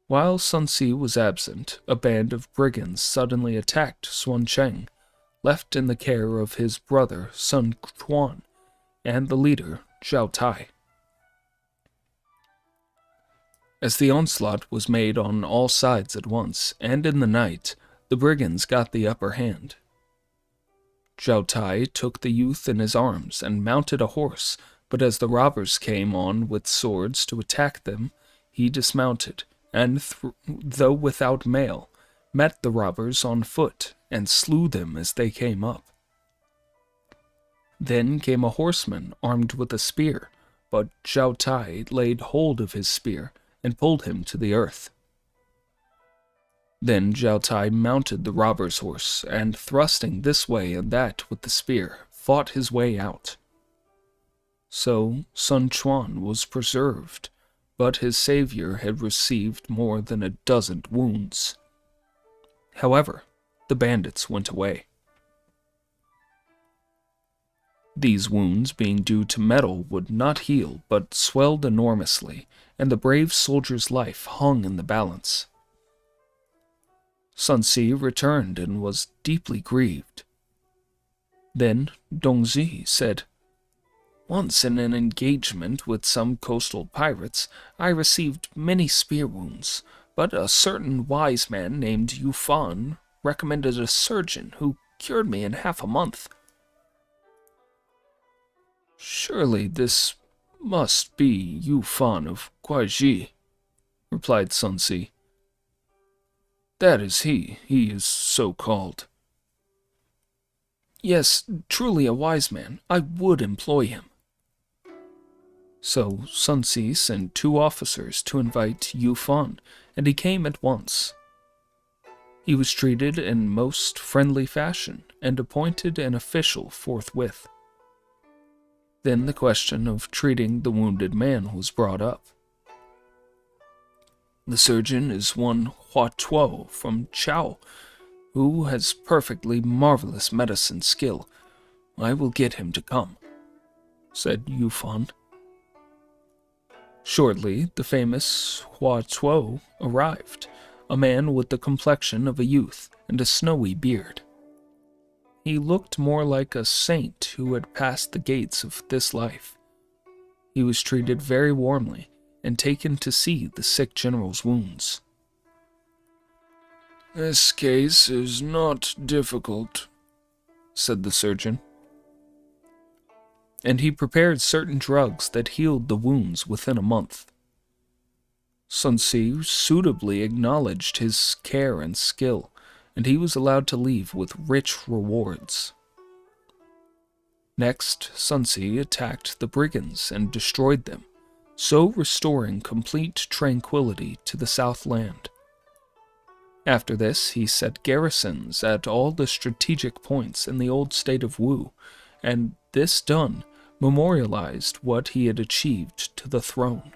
While Sun Si was absent, a band of brigands suddenly attacked Xuan Cheng, left in the care of his brother Sun Quan and the leader Zhao Tai. As the onslaught was made on all sides at once, and in the night, the brigands got the upper hand. Zhao Tai took the youth in his arms and mounted a horse, but as the robbers came on with swords to attack them, he dismounted, and, though without mail, met the robbers on foot and slew them as they came up. Then came a horseman armed with a spear, but Zhao Tai laid hold of his spear and pulled him to the earth. Then Zhao Tai mounted the robber's horse, and thrusting this way and that with the spear, fought his way out. So Sun Quan was preserved, but his savior had received more than a dozen wounds. However, the bandits went away. These wounds, being due to metal, would not heal, but swelled enormously, and the brave soldier's life hung in the balance. Sun Si returned and was deeply grieved. Then Dongzi said, "Once in an engagement with some coastal pirates, I received many spear wounds, but a certain wise man named Yu Fan recommended a surgeon who cured me in half a month." "Surely this must be Yu Fan of Kuaiji," replied Sun Si. "That is he is so called." "Yes, truly a wise man. I would employ him." So Sun Si sent 2 officers to invite Yu Fan, and he came at once. He was treated in most friendly fashion, and appointed an official forthwith. Then the question of treating the wounded man was brought up. "The surgeon is one Hua Tuo from Chao, who has perfectly marvelous medicine skill. I will get him to come," said Yu Fan. Shortly, the famous Hua Tuo arrived, a man with the complexion of a youth and a snowy beard. He looked more like a saint who had passed the gates of this life. He was treated very warmly and taken to see the sick general's wounds. "This case is not difficult," said the surgeon. And he prepared certain drugs that healed the wounds within a month. Sun Ce suitably acknowledged his care and skill, and he was allowed to leave with rich rewards. Next, Sun Ce attacked the brigands and destroyed them, so restoring complete tranquility to the Southland. After this, he set garrisons at all the strategic points in the old state of Wu, and this done, memorialized what he had achieved to the throne.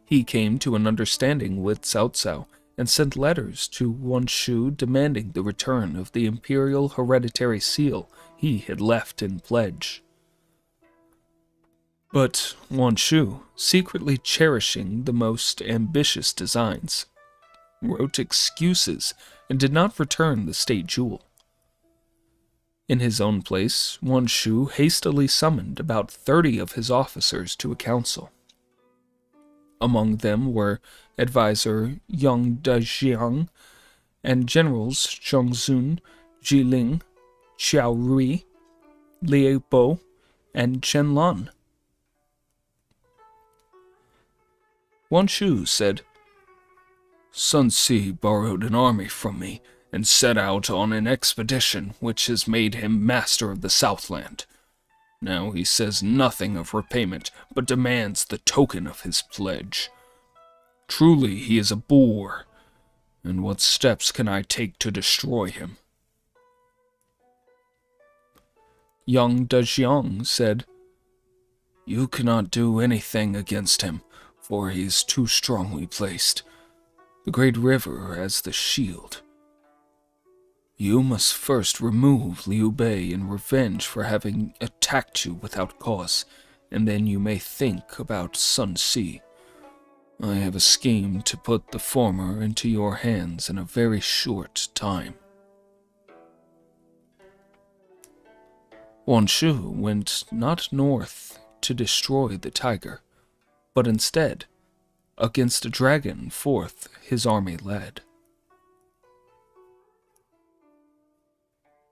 He came to an understanding with Cao Cao and sent letters to Wan Shu demanding the return of the imperial hereditary seal he had left in pledge. But Wan Shu, secretly cherishing the most ambitious designs, wrote excuses and did not return the state jewel. In his own place, Wan Shu hastily summoned about 30 of his officers to a council. Among them were advisor Yang Dajiang and generals Zhongzun, Jiling, Xiao Rui, Liu Bo, and Chen Lan. Wan Shu said, "Sun Ce borrowed an army from me and set out on an expedition which has made him master of the Southland. Now he says nothing of repayment, but demands the token of his pledge. Truly he is a boor, and what steps can I take to destroy him?" Yang Dajiang said, "You cannot do anything against him, for he is too strongly placed. The great river as the shield. You must first remove Liu Bei in revenge for having attacked you without cause, and then you may think about Sun Ce. I have a scheme to put the former into your hands in a very short time." Wan Shu went not north to destroy the tiger, but instead, against a dragon forth his army led.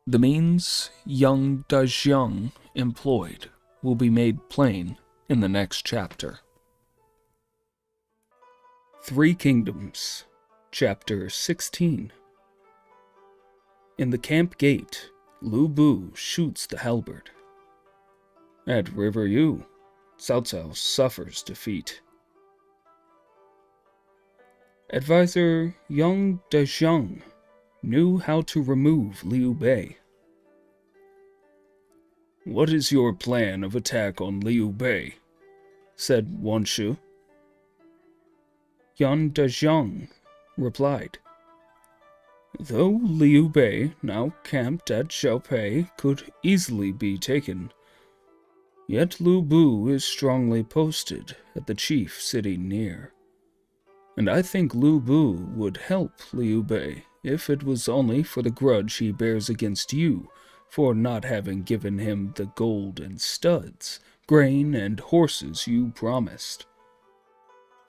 The means Yang Dajiang employed will be made plain in the next chapter. 3 Kingdoms, Chapter 16. In the camp gate, Lu Bu shoots the halberd. At River Yu, Cao Cao suffers defeat. Advisor Yang Dajiang knew how to remove Liu Bei. "What is your plan of attack on Liu Bei?" said Wan Shu. Yang Dajiang replied, "Though Liu Bei, now camped at Xiaopei, could easily be taken, yet Lu Bu is strongly posted at the chief city near. And I think Lu Bu would help Liu Bei if it was only for the grudge he bears against you for not having given him the gold and studs, grain and horses you promised.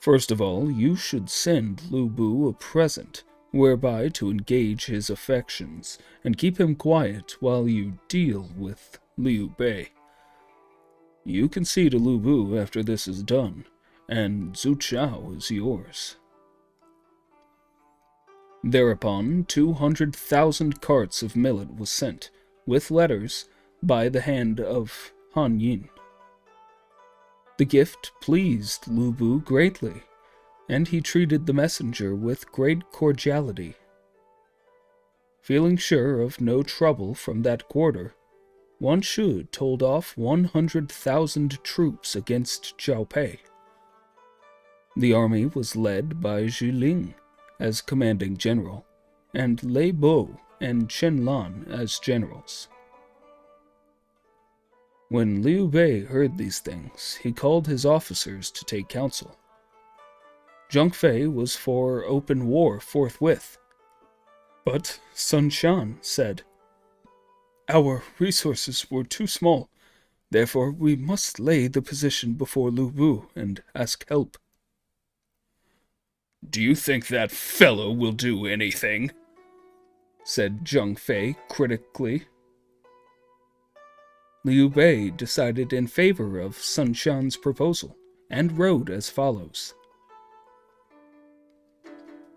First of all, you should send Lu Bu a present, whereby to engage his affections and keep him quiet while you deal with Liu Bei. You can see to Lu Bu after this is done, and Zhu Chao is yours." Thereupon 200,000 carts of millet was sent, with letters, by the hand of Han Yin. The gift pleased Lu Bu greatly, and he treated the messenger with great cordiality. Feeling sure of no trouble from that quarter, Wan Shu told off 100,000 troops against Xiaopei. The army was led by Jiling as commanding general, and Lei Bo and Chen Lan as generals. When Liu Bei heard these things, he called his officers to take counsel. Zhang Fei was for open war forthwith, but Sun Shan said, "Our resources were too small, therefore we must lay the position before Lu Bu and ask help." "Do you think that fellow will do anything?" said Zhang Fei critically. Liu Bei decided in favor of Sun Shan's proposal and wrote as follows.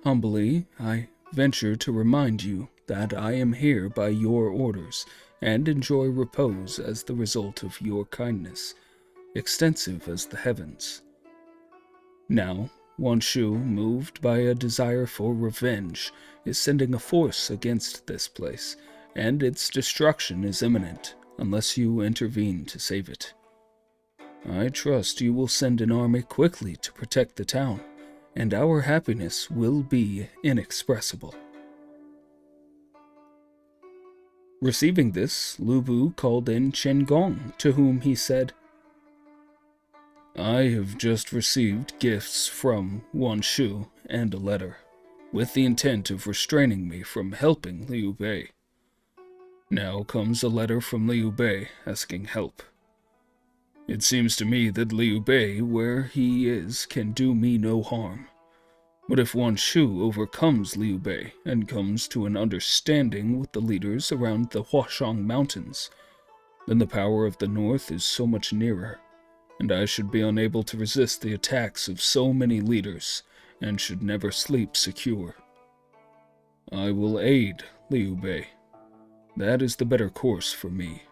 Humbly, I venture to remind you that I am here by your orders and enjoy repose as the result of your kindness, extensive as the heavens. Now, Wanshu, moved by a desire for revenge, is sending a force against this place, and its destruction is imminent unless you intervene to save it. I trust you will send an army quickly to protect the town, and our happiness will be inexpressible. Receiving this, Lu Bu called in Chen Gong, to whom he said, I have just received gifts from Wanshu and a letter, with the intent of restraining me from helping Liu Bei. Now comes a letter from Liu Bei asking help. It seems to me that Liu Bei, where he is, can do me no harm. But if Wanshu overcomes Liu Bei and comes to an understanding with the leaders around the Huashang Mountains, then the power of the north is so much nearer, and I should be unable to resist the attacks of so many leaders, and should never sleep secure. I will aid Liu Bei. That is the better course for me.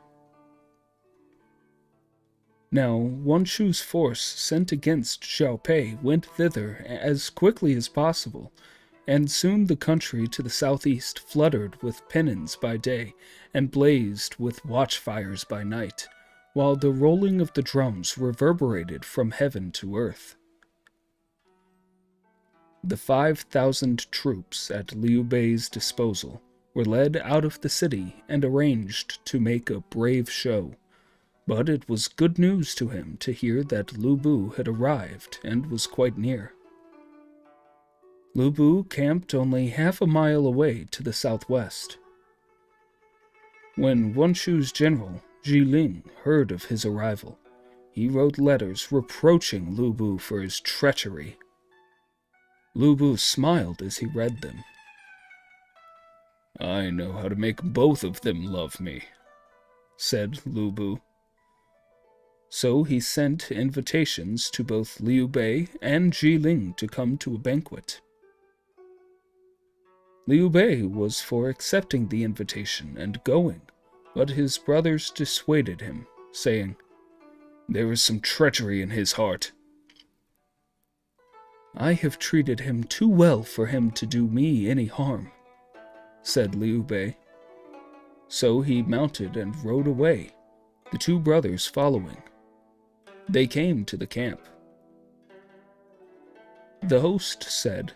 Now, Wanshu's force sent against Xiaopei went thither as quickly as possible, and soon the country to the southeast fluttered with pennons by day and blazed with watchfires by night, while the rolling of the drums reverberated from heaven to earth. The 5,000 troops at Liu Bei's disposal were led out of the city and arranged to make a brave show, but it was good news to him to hear that Lu Bu had arrived and was quite near. Lu Bu camped only half a mile away to the southwest. When Wanshu's general, Ji Ling, heard of his arrival, he wrote letters reproaching Lu Bu for his treachery. Lu Bu smiled as he read them. I know how to make both of them love me, said Lu Bu. So he sent invitations to both Liu Bei and Ji Ling to come to a banquet. Liu Bei was for accepting the invitation and going, but his brothers dissuaded him, saying, There is some treachery in his heart. I have treated him too well for him to do me any harm, said Liu Bei. So he mounted and rode away, the two brothers following. They came to the camp. The host said,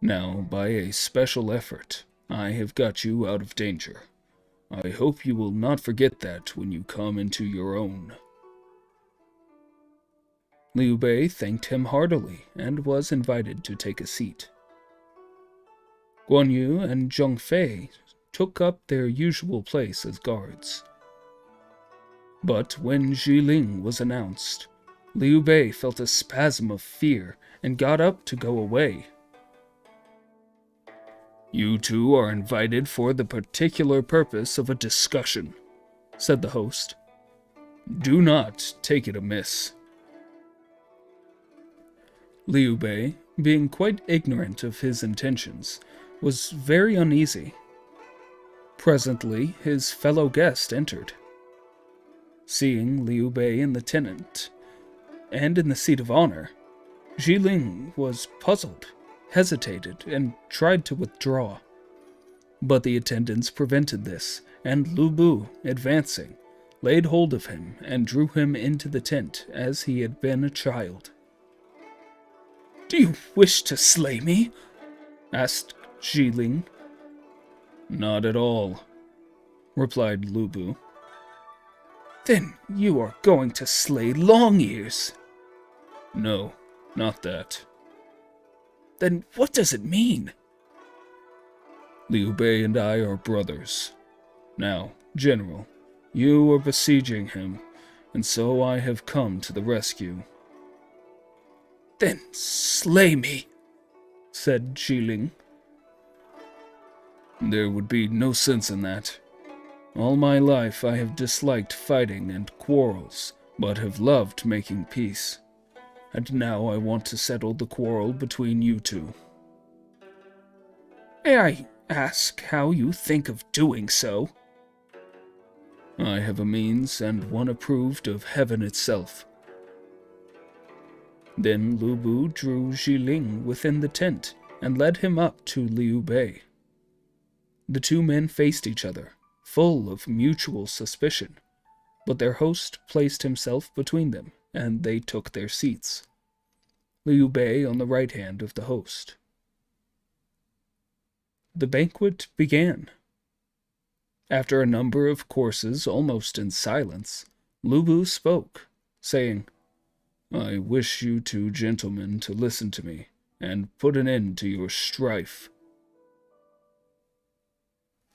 Now, by a special effort, I have got you out of danger. I hope you will not forget that when you come into your own. Liu Bei thanked him heartily and was invited to take a seat. Guan Yu and Zheng Fei took up their usual place as guards. But when Ji Ling was announced, Liu Bei felt a spasm of fear and got up to go away. You two are invited for the particular purpose of a discussion, said the host. Do not take it amiss. Liu Bei, being quite ignorant of his intentions, was very uneasy. Presently, his fellow guest entered. Seeing Liu Bei in the tent and in the seat of honor, Ji Ling was puzzled, hesitated, and tried to withdraw. But the attendants prevented this, and Lu Bu, advancing, laid hold of him and drew him into the tent as he had been a child. Do you wish to slay me? Asked Ji Ling. Not at all, replied Lu Bu. Then you are going to slay Long Ears. No, not that. Then what does it mean? Liu Bei and I are brothers. Now, General, you are besieging him, and so I have come to the rescue. Then slay me, said Ji Ling. There would be no sense in that. All my life I have disliked fighting and quarrels, but have loved making peace. And now I want to settle the quarrel between you two. May I ask how you think of doing so? I have a means, and one approved of heaven itself. Then Lu Bu drew Ling within the tent and led him up to Liu Bei. The two men faced each other, full of mutual suspicion, but their host placed himself between them, and they took their seats. Liu Bei on the right hand of the host. The banquet began. After a number of courses, almost in silence, Lu Bu spoke, saying, I wish you two gentlemen to listen to me, and put an end to your strife.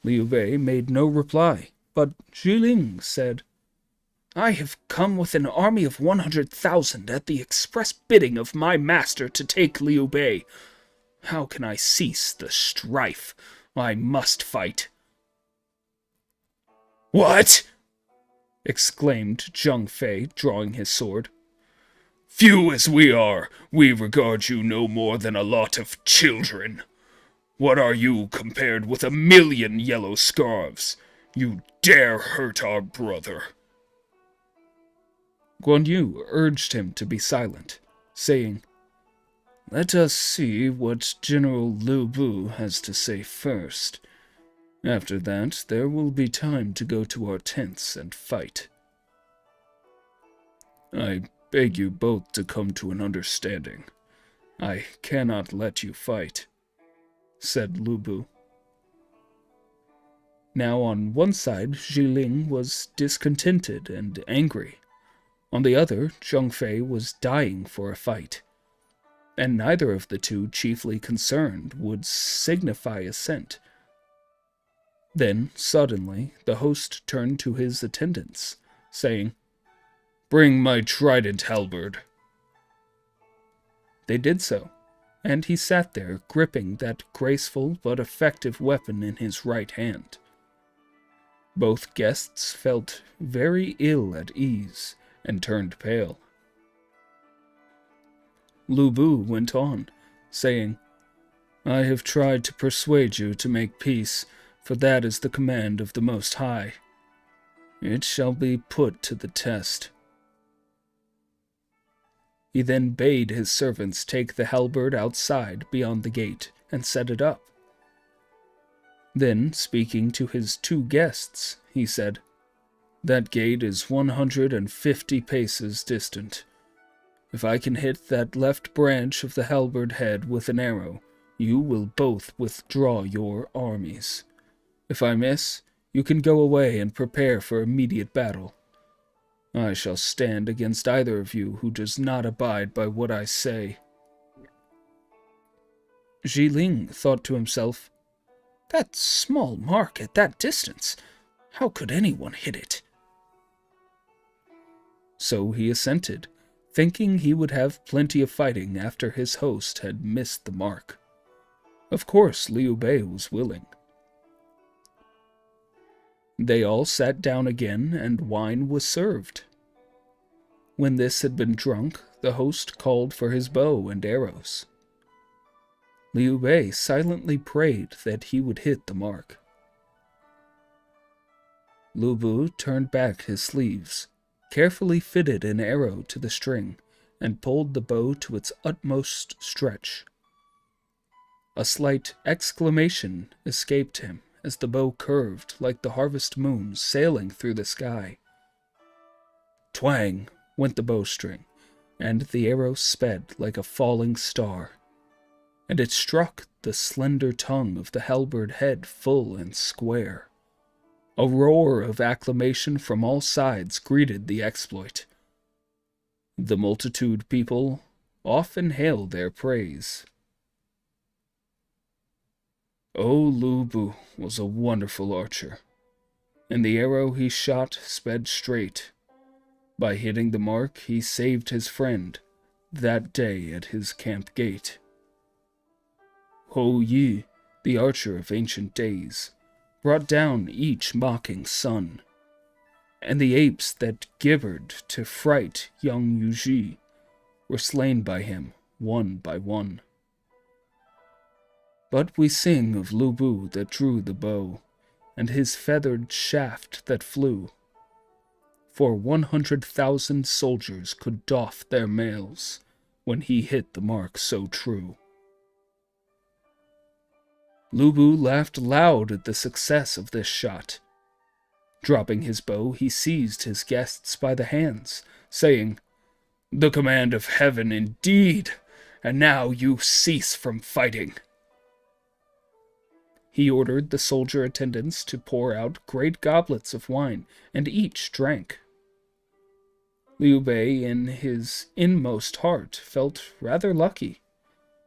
Liu Bei made no reply, but Ling said, I have come with an army of 100,000 at the express bidding of my master to take Liu Bei. How can I cease the strife? I must fight. What? Exclaimed Zheng Fei, drawing his sword. Few as we are, we regard you no more than a lot of children. What are you compared with 1,000,000 yellow scarves? You dare hurt our brother. Guan Yu urged him to be silent, saying, Let us see what General Lu Bu has to say first. After that, there will be time to go to our tents and fight. I beg you both to come to an understanding. I cannot let you fight, said Lu Bu. Now on one side, Ling was discontented and angry. On the other, Zheng Fei was dying for a fight. And neither of the two chiefly concerned would signify assent. Then, suddenly, the host turned to his attendants, saying, Bring my trident halberd. They did so, and he sat there gripping that graceful but effective weapon in his right hand. Both guests felt very ill at ease and turned pale. Lu Bu went on, saying, I have tried to persuade you to make peace, for that is the command of the Most High. It shall be put to the test. He then bade his servants take the halberd outside beyond the gate and set it up. Then, speaking to his two guests, he said, That gate is 150 paces distant. If I can hit that left branch of the halberd head with an arrow, you will both withdraw your armies. If I miss, you can go away and prepare for immediate battle. I shall stand against either of you who does not abide by what I say. Ling thought to himself, That small mark at that distance, how could anyone hit it? So he assented, thinking he would have plenty of fighting after his host had missed the mark. Of course, Liu Bei was willing. They all sat down again, and wine was served. When this had been drunk, the host called for his bow and arrows. Liu Bei silently prayed that he would hit the mark. Lu Bu turned back his sleeves, carefully fitted an arrow to the string, and pulled the bow to its utmost stretch. A slight exclamation escaped him as the bow curved like the harvest moon sailing through the sky. Twang went the bowstring, and the arrow sped like a falling star, and it struck the slender tongue of the halberd head full and square. A roar of acclamation from all sides greeted the exploit. The multitude people often hail their praise. Lu Bu was a wonderful archer, and the arrow he shot sped straight. By hitting the mark, he saved his friend that day at his camp gate. Ho Yi, the archer of ancient days, brought down each mocking sun, and the apes that gibbered to fright young Yu Ji were slain by him one by one. But we sing of Lu Bu that drew the bow, and his feathered shaft that flew. For 100,000 soldiers could doff their mails when he hit the mark so true. Lu Bu laughed loud at the success of this shot. Dropping his bow, he seized his guests by the hands, saying, "The command of heaven indeed, and now you cease from fighting." He ordered the soldier attendants to pour out great goblets of wine, and each drank. Liu Bei, in his inmost heart, felt rather lucky.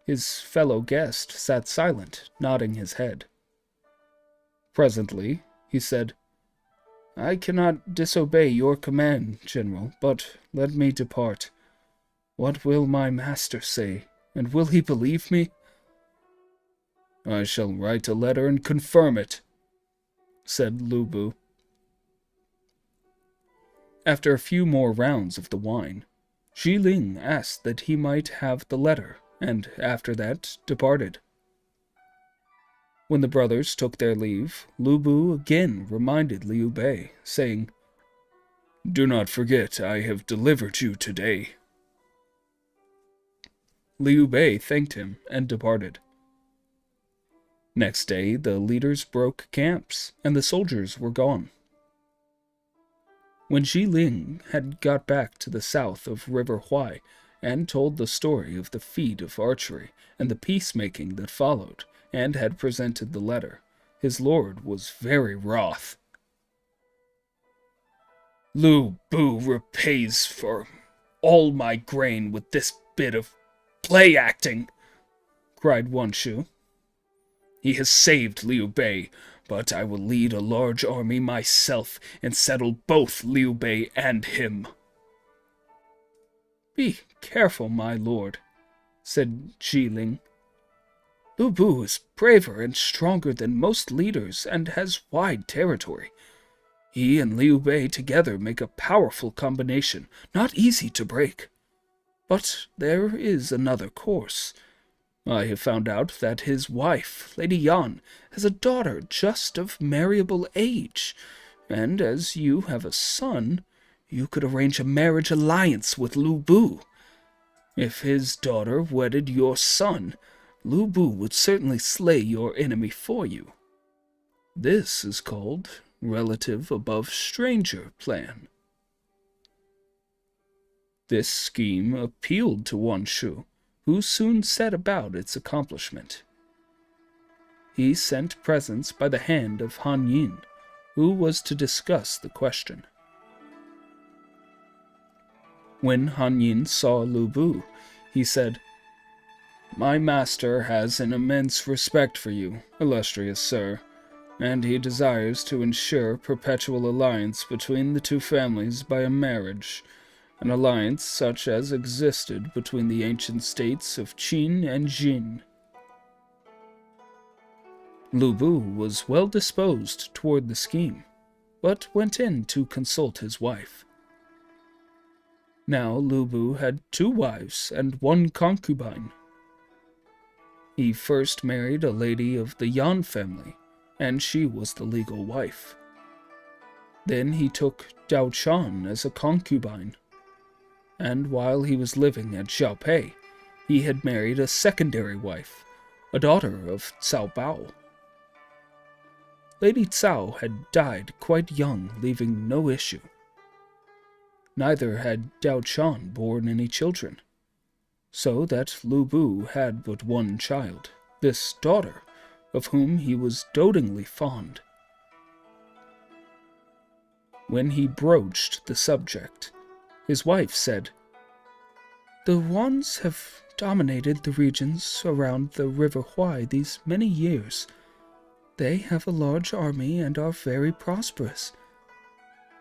His fellow guest sat silent, nodding his head. Presently, he said, "I cannot disobey your command, General, but let me depart. What will my master say, and will he believe me?" "I shall write a letter and confirm it," said Lu Bu. After a few more rounds of the wine, Xi Ling asked that he might have the letter, and after that departed. When the brothers took their leave, Lu Bu again reminded Liu Bei, saying, "Do not forget I have delivered you today." Liu Bei thanked him and departed. Next day, the leaders broke camps, and the soldiers were gone. When Xi Ling had got back to the south of River Huai and told the story of the feat of archery and the peacemaking that followed, and had presented the letter, his lord was very wroth. "Lu Bu repays for all my grain with this bit of play-acting," cried Wan Shu. "He has saved Liu Bei, but I will lead a large army myself and settle both Liu Bei and him." "Be careful, my lord," said Xi Ling. "Lu Bu is braver and stronger than most leaders and has wide territory. He and Liu Bei together make a powerful combination, not easy to break. But there is another course. I have found out that his wife, Lady Yan, has a daughter just of marriable age, and as you have a son, you could arrange a marriage alliance with Lu Bu. If his daughter wedded your son, Lu Bu would certainly slay your enemy for you. This is called relative above stranger plan." This scheme appealed to Wan Shu, who soon set about its accomplishment. He sent presents by the hand of Han Yin, who was to discuss the question. When Han Yin saw Lu Bu, he said, "My master has an immense respect for you, illustrious sir, and he desires to ensure perpetual alliance between the two families by a marriage, an alliance such as existed between the ancient states of Qin and Jin." Lu Bu was well disposed toward the scheme, but went in to consult his wife. Now Lu Bu had 2 wives and 1 concubine. He first married a lady of the Yan family, and she was the legal wife. Then he took Dao Chan as a concubine, and while he was living at Xiaopei, he had married a secondary wife, a daughter of Cao Bao. Lady Cao had died quite young, leaving no issue. Neither had Dao Chan borne any children, so that Lu Bu had but 1 child, this daughter, of whom he was dotingly fond. When he broached the subject, his wife said, "The Wans have dominated the regions around the River Huai these many years. They have a large army and are very prosperous.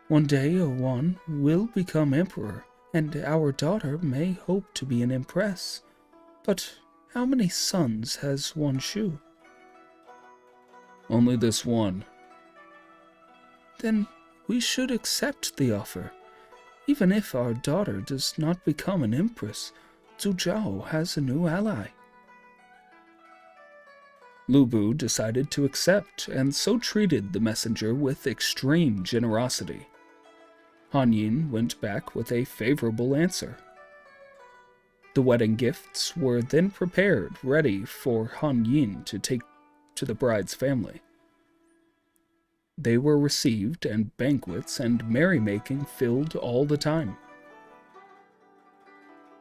One day a Wan will become emperor, and our daughter may hope to be an empress. But how many sons has Wan Shu?" "Only this one." "Then we should accept the offer. Even if our daughter does not become an empress, Zhu Zhao has a new ally." Lu Bu decided to accept, and so treated the messenger with extreme generosity. Han Yin went back with a favorable answer. The wedding gifts were then prepared, ready for Han Yin to take to the bride's family. They were received, and banquets and merrymaking filled all the time.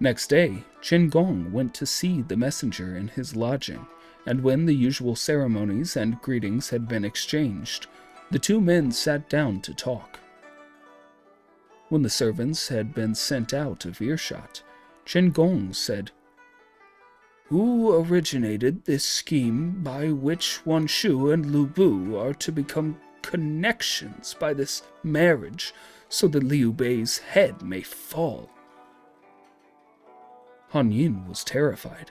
Next day, Qin Gong went to see the messenger in his lodging, and when the usual ceremonies and greetings had been exchanged, the two men sat down to talk. When the servants had been sent out of earshot, Qin Gong said, "Who originated this scheme by which Wan Shu and Lu Bu are to become connections by this marriage, so that Liu Bei's head may fall?" Han Yin was terrified.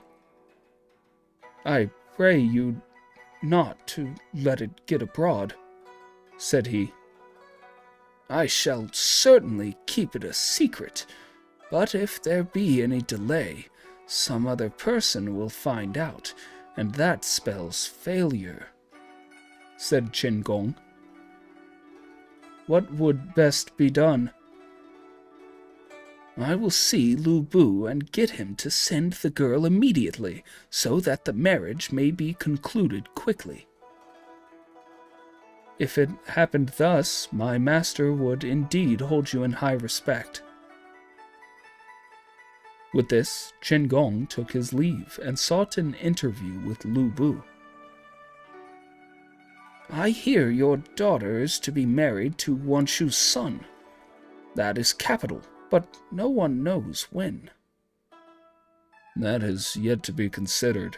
"I pray you not to let it get abroad," said he. "I shall certainly keep it a secret, but if there be any delay, some other person will find out, and that spells failure," said Qin Gong. "What would best be done?" "I will see Lu Bu and get him to send the girl immediately, so that the marriage may be concluded quickly." "If it happened thus, my master would indeed hold you in high respect." With this, Qin Gong took his leave and sought an interview with Lu Bu. "I hear your daughter is to be married to Wan Shu's son. That is capital, but no one knows when." "That has yet to be considered."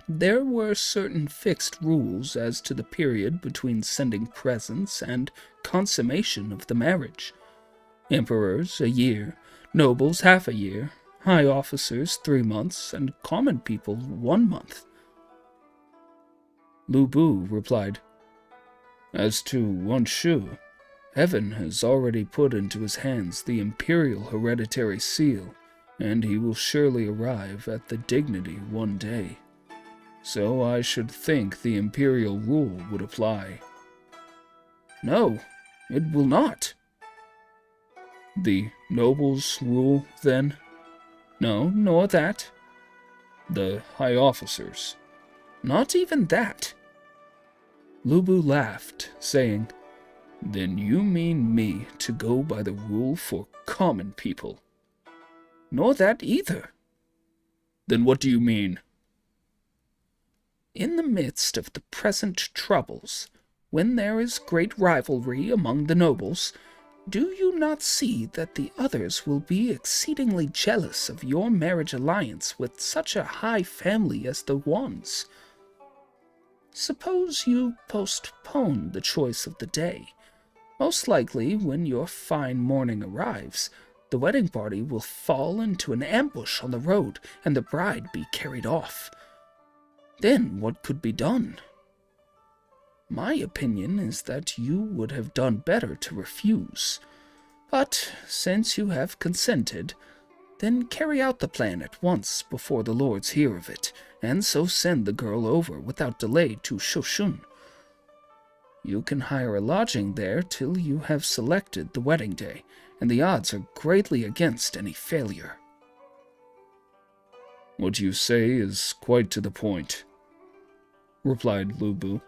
There were certain fixed rules as to the period between sending presents and consummation of the marriage. Emperors, a year; nobles, half a year; high officers, 3 months; and common people, 1 month. Lu Bu replied, "As to Wan Shu, heaven has already put into his hands the imperial hereditary seal, and he will surely arrive at the dignity one day. So I should think the imperial rule would apply." "No, it will not." "The nobles' rule, then?" "No, nor that." "The high officers?" "Not even that." Lu Bu laughed, saying, "Then you mean me to go by the rule for common people?" "Nor that either." "Then what do you mean?" "In the midst of the present troubles, when there is great rivalry among the nobles, do you not see that the others will be exceedingly jealous of your marriage alliance with such a high family as the Wans? Suppose you postpone the choice of the day. Most likely, when your fine morning arrives, the wedding party will fall into an ambush on the road, and the bride be carried off. Then what could be done? My opinion is that you would have done better to refuse. But since you have consented, then carry out the plan at once before the lords hear of it, and so send the girl over without delay to Shoshun. You can hire a lodging there till you have selected the wedding day, and the odds are greatly against any failure." "What you say is quite to the point," replied Lu Bu.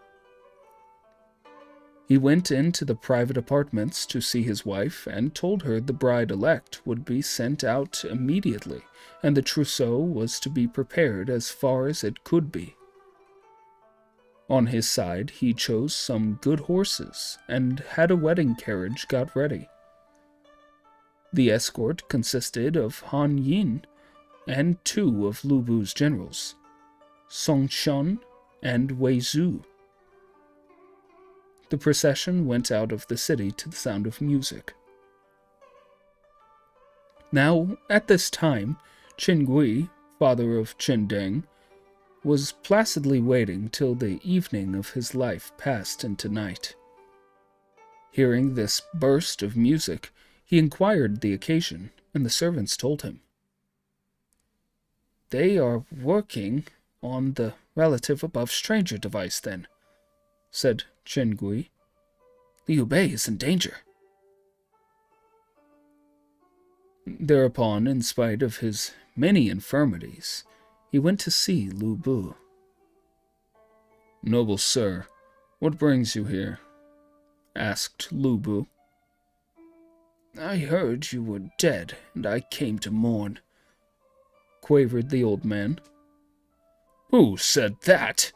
He went into the private apartments to see his wife and told her the bride-elect would be sent out immediately, and the trousseau was to be prepared as far as it could be. On his side, he chose some good horses and had a wedding carriage got ready. The escort consisted of Han Yin and 2 of Lu Bu's generals, Song Shun and Wei Zhu. The procession went out of the city to the sound of music. Now, at this time, Qin Gui, father of Qin Deng, was placidly waiting till the evening of his life passed into night. Hearing this burst of music, he inquired the occasion, and the servants told him. "They are working on the relative above stranger device, then, said Chen Gui. Liu Bei is in danger. Thereupon, in spite of his many infirmities, he went to see Lu Bu. Noble sir, what brings you here? Asked Lu Bu. I heard you were dead, and I came to mourn, quavered the old man. Who said that?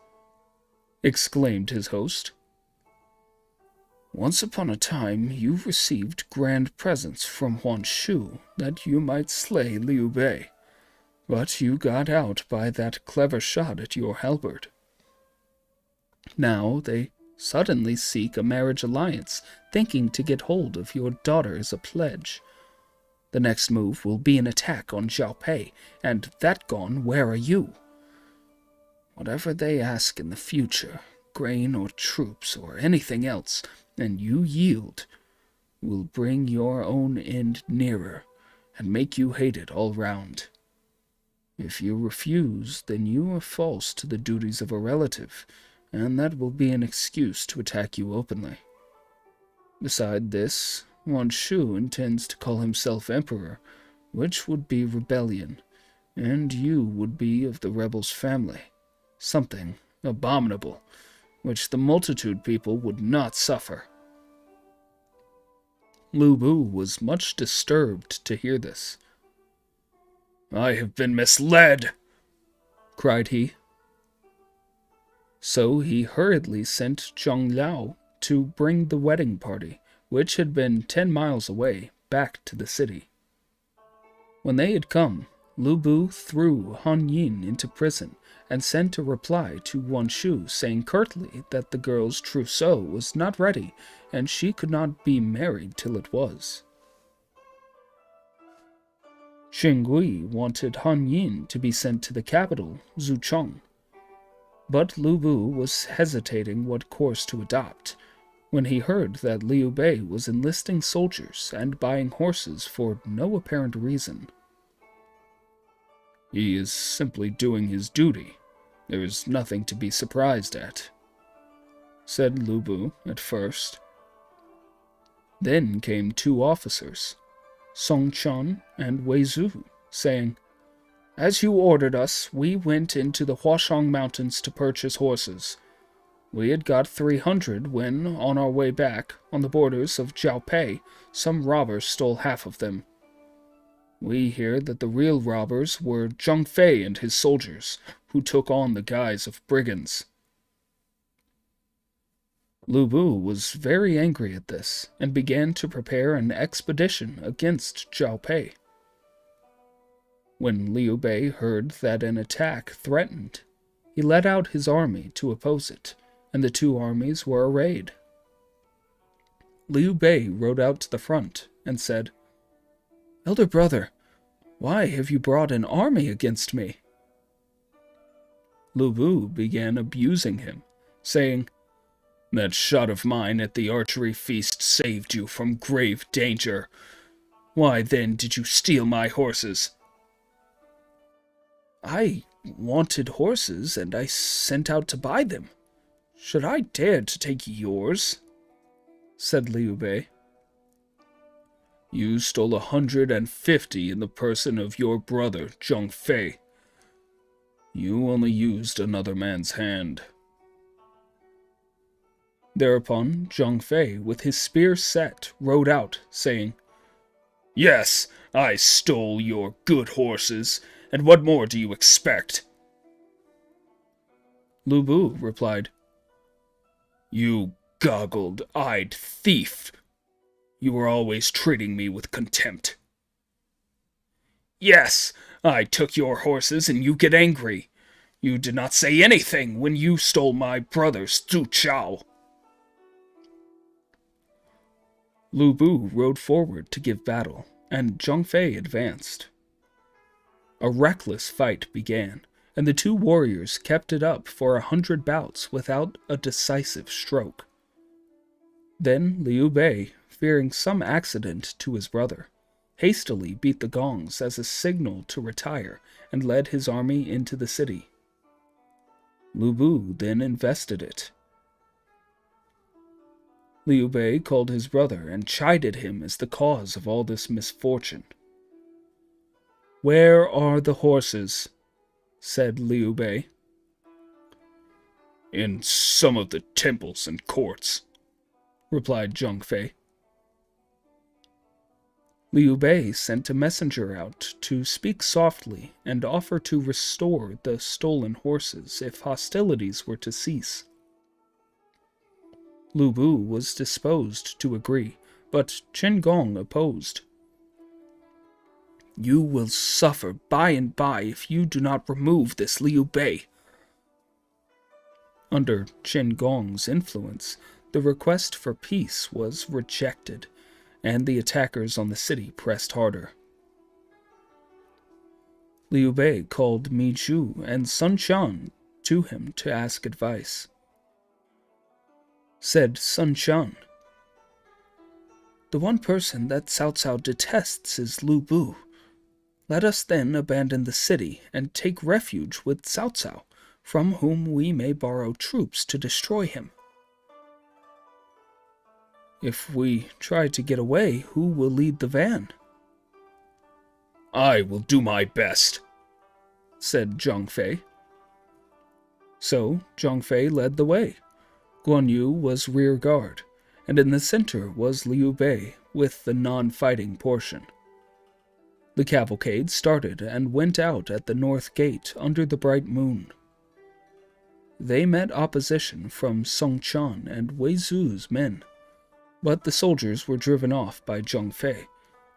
Exclaimed his host. Once upon a time, you received grand presents from Huan Shu that you might slay Liu Bei, but you got out by that clever shot at your halberd. Now they suddenly seek a marriage alliance, thinking to get hold of your daughter as a pledge. The next move will be an attack on Zhao Pei, and that gone, where are you? Whatever they ask in the future, grain or troops or anything else, and you yield, will bring your own end nearer and make you hated all round. If you refuse, then you are false to the duties of a relative, and that will be an excuse to attack you openly. Beside this, Yuan Shu intends to call himself emperor, which would be rebellion, and you would be of the rebels' family, something abominable, which the multitude people would not suffer. Lu Bu was much disturbed to hear this. I have been misled, cried he. So he hurriedly sent Zhang Liao to bring the wedding party, which had been 10 miles away, back to the city. When they had come, Lu Bu threw Han Yin into prison and sent a reply to Yuan Shu saying curtly that the girl's trousseau was not ready and she could not be married till it was. Xingui wanted Han Yin to be sent to the capital, Zuchong, but Lu Bu was hesitating what course to adopt when he heard that Liu Bei was enlisting soldiers and buying horses for no apparent reason. He is simply doing his duty. There is nothing to be surprised at, said Lu Bu at first. Then came 2 officers, Song Chun and Wei Zhu, saying, As you ordered us, we went into the Huashang Mountains to purchase horses. We had got 300 when, on our way back, on the borders of Zhao Pei, some robbers stole half of them. We hear that the real robbers were Zhang Fei and his soldiers, who took on the guise of brigands. Lu Bu was very angry at this, and began to prepare an expedition against Zhao Pei. When Liu Bei heard that an attack threatened, he led out his army to oppose it, and the 2 armies were arrayed. Liu Bei rode out to the front and said, Elder brother, why have you brought an army against me? Lu Bu began abusing him, saying, That shot of mine at the archery feast saved you from grave danger. Why then did you steal my horses? I wanted horses, and I sent out to buy them. Should I dare to take yours? Said Liu Bei. You stole 150 in the person of your brother, Zhang Fei. You only used another man's hand. Thereupon Zhang Fei, with his spear set, rode out, saying, Yes, I stole your good horses, and what more do you expect? Lu Bu replied, You goggled-eyed thief! You were always treating me with contempt. Yes, I took your horses and you get angry. You did not say anything when you stole my brother's Zhu Chao. Lu Bu rode forward to give battle, and Zhang Fei advanced. A reckless fight began, and the 2 warriors kept it up for 100 bouts without a decisive stroke. Then Liu Bei, fearing some accident to his brother, hastily beat the gongs as a signal to retire and led his army into the city. Lu Bu then invested it. Liu Bei called his brother and chided him as the cause of all this misfortune. "Where are the horses?" said Liu Bei. "In some of the temples and courts," replied Zhang Fei. Liu Bei sent a messenger out to speak softly and offer to restore the stolen horses if hostilities were to cease. Lu Bu was disposed to agree, but Chen Gong opposed. "You will suffer by and by if you do not remove this Liu Bei." Under Chen Gong's influence, the request for peace was rejected, and the attackers on the city pressed harder. Liu Bei called Mi Zhu and Sun Shan to him to ask advice. Said Sun Shan, "The one person that Cao Cao detests is Lu Bu. Let us then abandon the city and take refuge with Cao Cao, from whom we may borrow troops to destroy him." "If we try to get away, who will lead the van?" "I will do my best," said Zhang Fei. So Zhang Fei led the way. Guan Yu was rear guard, and in the center was Liu Bei with the non-fighting portion. The cavalcade started and went out at the north gate under the bright moon. They met opposition from Song Chan and Wei Zu's men, but the soldiers were driven off by Zhang Fei,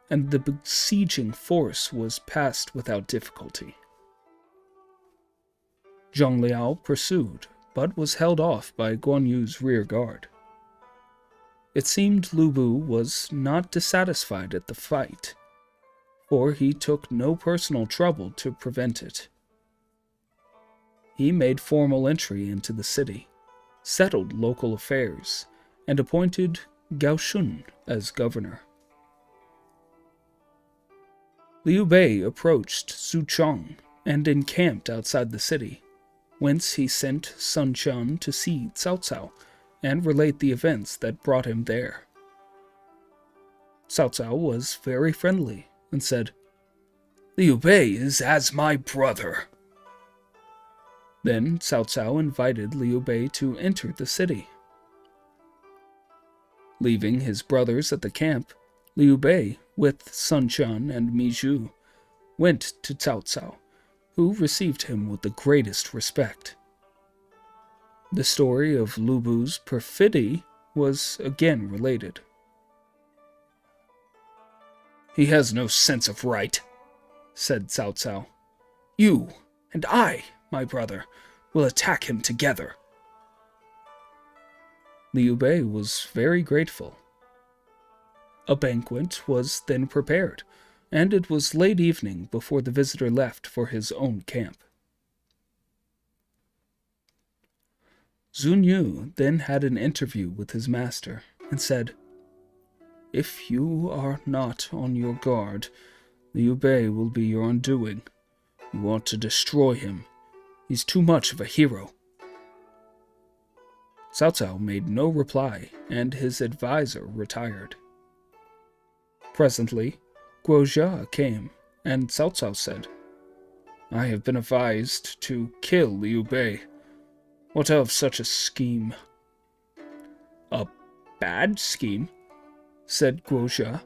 and the besieging force was passed without difficulty. Zhang Liao pursued, but was held off by Guan Yu's rear guard. It seemed Lu Bu was not dissatisfied at the fight, for he took no personal trouble to prevent it. He made formal entry into the city, settled local affairs, and appointed Gao Shun as governor. Liu Bei approached Zuchong and encamped outside the city, whence he sent Sun Quan to see Cao Cao and relate the events that brought him there. Cao Cao was very friendly and said, "Liu Bei is as my brother." Then Cao Cao invited Liu Bei to enter the city. Leaving his brothers at the camp, Liu Bei, with Sun Quan and Mi Zhu, went to Cao Cao, who received him with the greatest respect. The story of Lu Bu's perfidy was again related. "He has no sense of right," said Cao Cao. "You and I, my brother, will attack him together." Liu Bei was very grateful. A banquet was then prepared, and it was late evening before the visitor left for his own camp. Zun Yu then had an interview with his master and said, "If you are not on your guard, Liu Bei will be your undoing. You ought to destroy him. He's too much of a hero." Cao Cao made no reply, and his advisor retired. Presently, Guo came, and Cao Cao said, "I have been advised to kill Liu Bei. What of such a scheme?" "A bad scheme?" said Guo.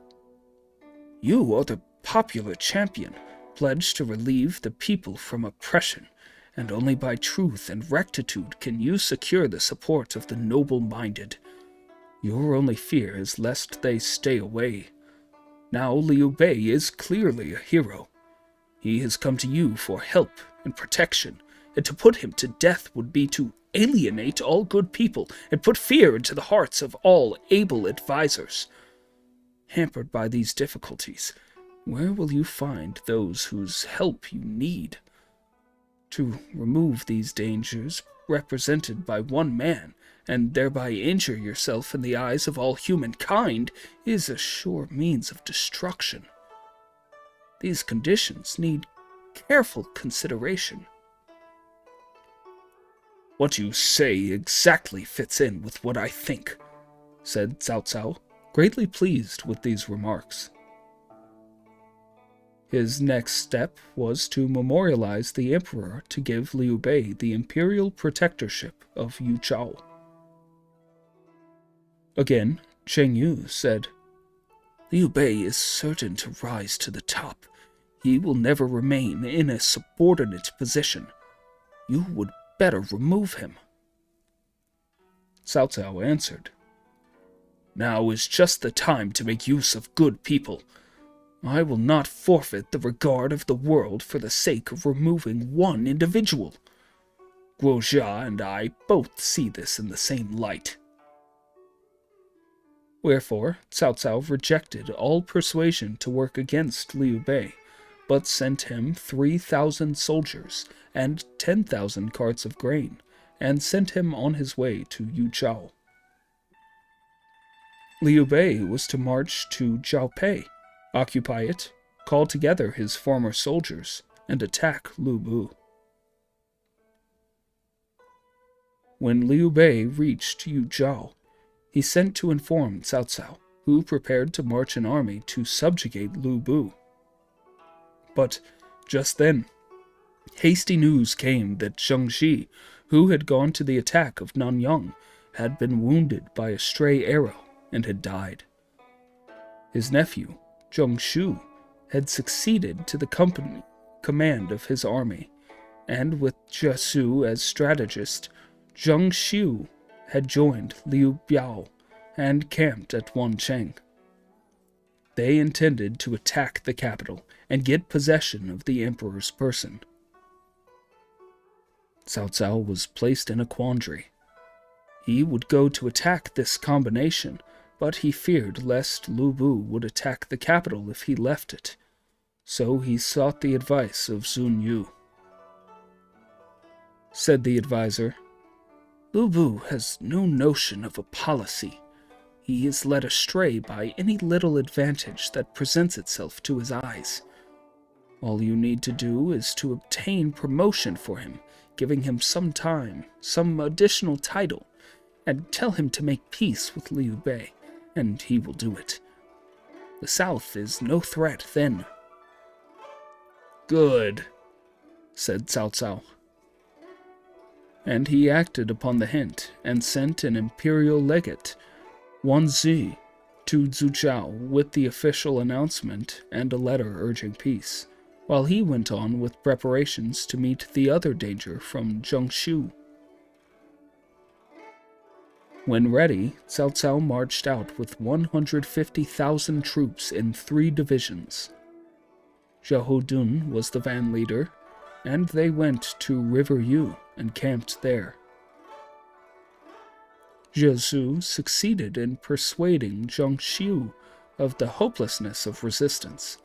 "You are the popular champion, pledged to relieve the people from oppression, and only by truth and rectitude can you secure the support of the noble-minded. Your only fear is lest they stay away. Now Liu Bei is clearly a hero. He has come to you for help and protection, and to put him to death would be to alienate all good people and put fear into the hearts of all able advisors. Hampered by these difficulties, where will you find those whose help you need? To remove these dangers represented by one man, and thereby injure yourself in the eyes of all humankind, is a sure means of destruction. These conditions need careful consideration." What you say exactly fits in with what I think, said Cao Cao, greatly pleased with these remarks. His next step was to memorialize the emperor to give Liu Bei the imperial protectorship of Yuchao. Again, Cheng Yu said, Liu Bei is certain to rise to the top. He will never remain in a subordinate position. You would better remove him. Cao Cao answered, Now is just the time to make use of good people. I will not forfeit the regard of the world for the sake of removing one individual. Guojia and I both see this in the same light. Wherefore, Cao Cao rejected all persuasion to work against Liu Bei, but sent him 3,000 soldiers and 10,000 carts of grain, and sent him on his way to Yuchao. Liu Bei was to march to Zhaopei, occupy it, call together his former soldiers, and attack Lu Bu. When Liu Bei reached Yuzhao, he sent to inform Cao Cao, who prepared to march an army to subjugate Lu Bu. But just then, hasty news came that Zheng Xi, who had gone to the attack of Nanyang, had been wounded by a stray arrow and had died. His nephew, Zheng Shu, had succeeded to the command of his army, and with Jie Su as strategist, Zheng Xiu had joined Liu Biao and camped at Wancheng. They intended to attack the capital and get possession of the emperor's person. Cao Cao was placed in a quandary. He would go to attack this combination, but he feared lest Lu Bu would attack the capital if he left it, so he sought the advice of Zun Yu. Said the adviser, Lu Bu has no notion of a policy. He is led astray by any little advantage that presents itself to his eyes. All you need to do is to obtain promotion for him, giving him some time, some additional title, and tell him to make peace with Liu Bei, and he will do it. The South is no threat then. Good, said Cao Cao. And he acted upon the hint and sent an imperial legate, Wan Zi, to Zhuchao with the official announcement and a letter urging peace, while he went on with preparations to meet the other danger from Zhengshu. When ready, Cao Cao marched out with 150,000 troops in 3 divisions. Zhao Dun was the van leader, and they went to River Yu and camped there. Jie Su succeeded in persuading Zheng Xiu of the hopelessness of resistance.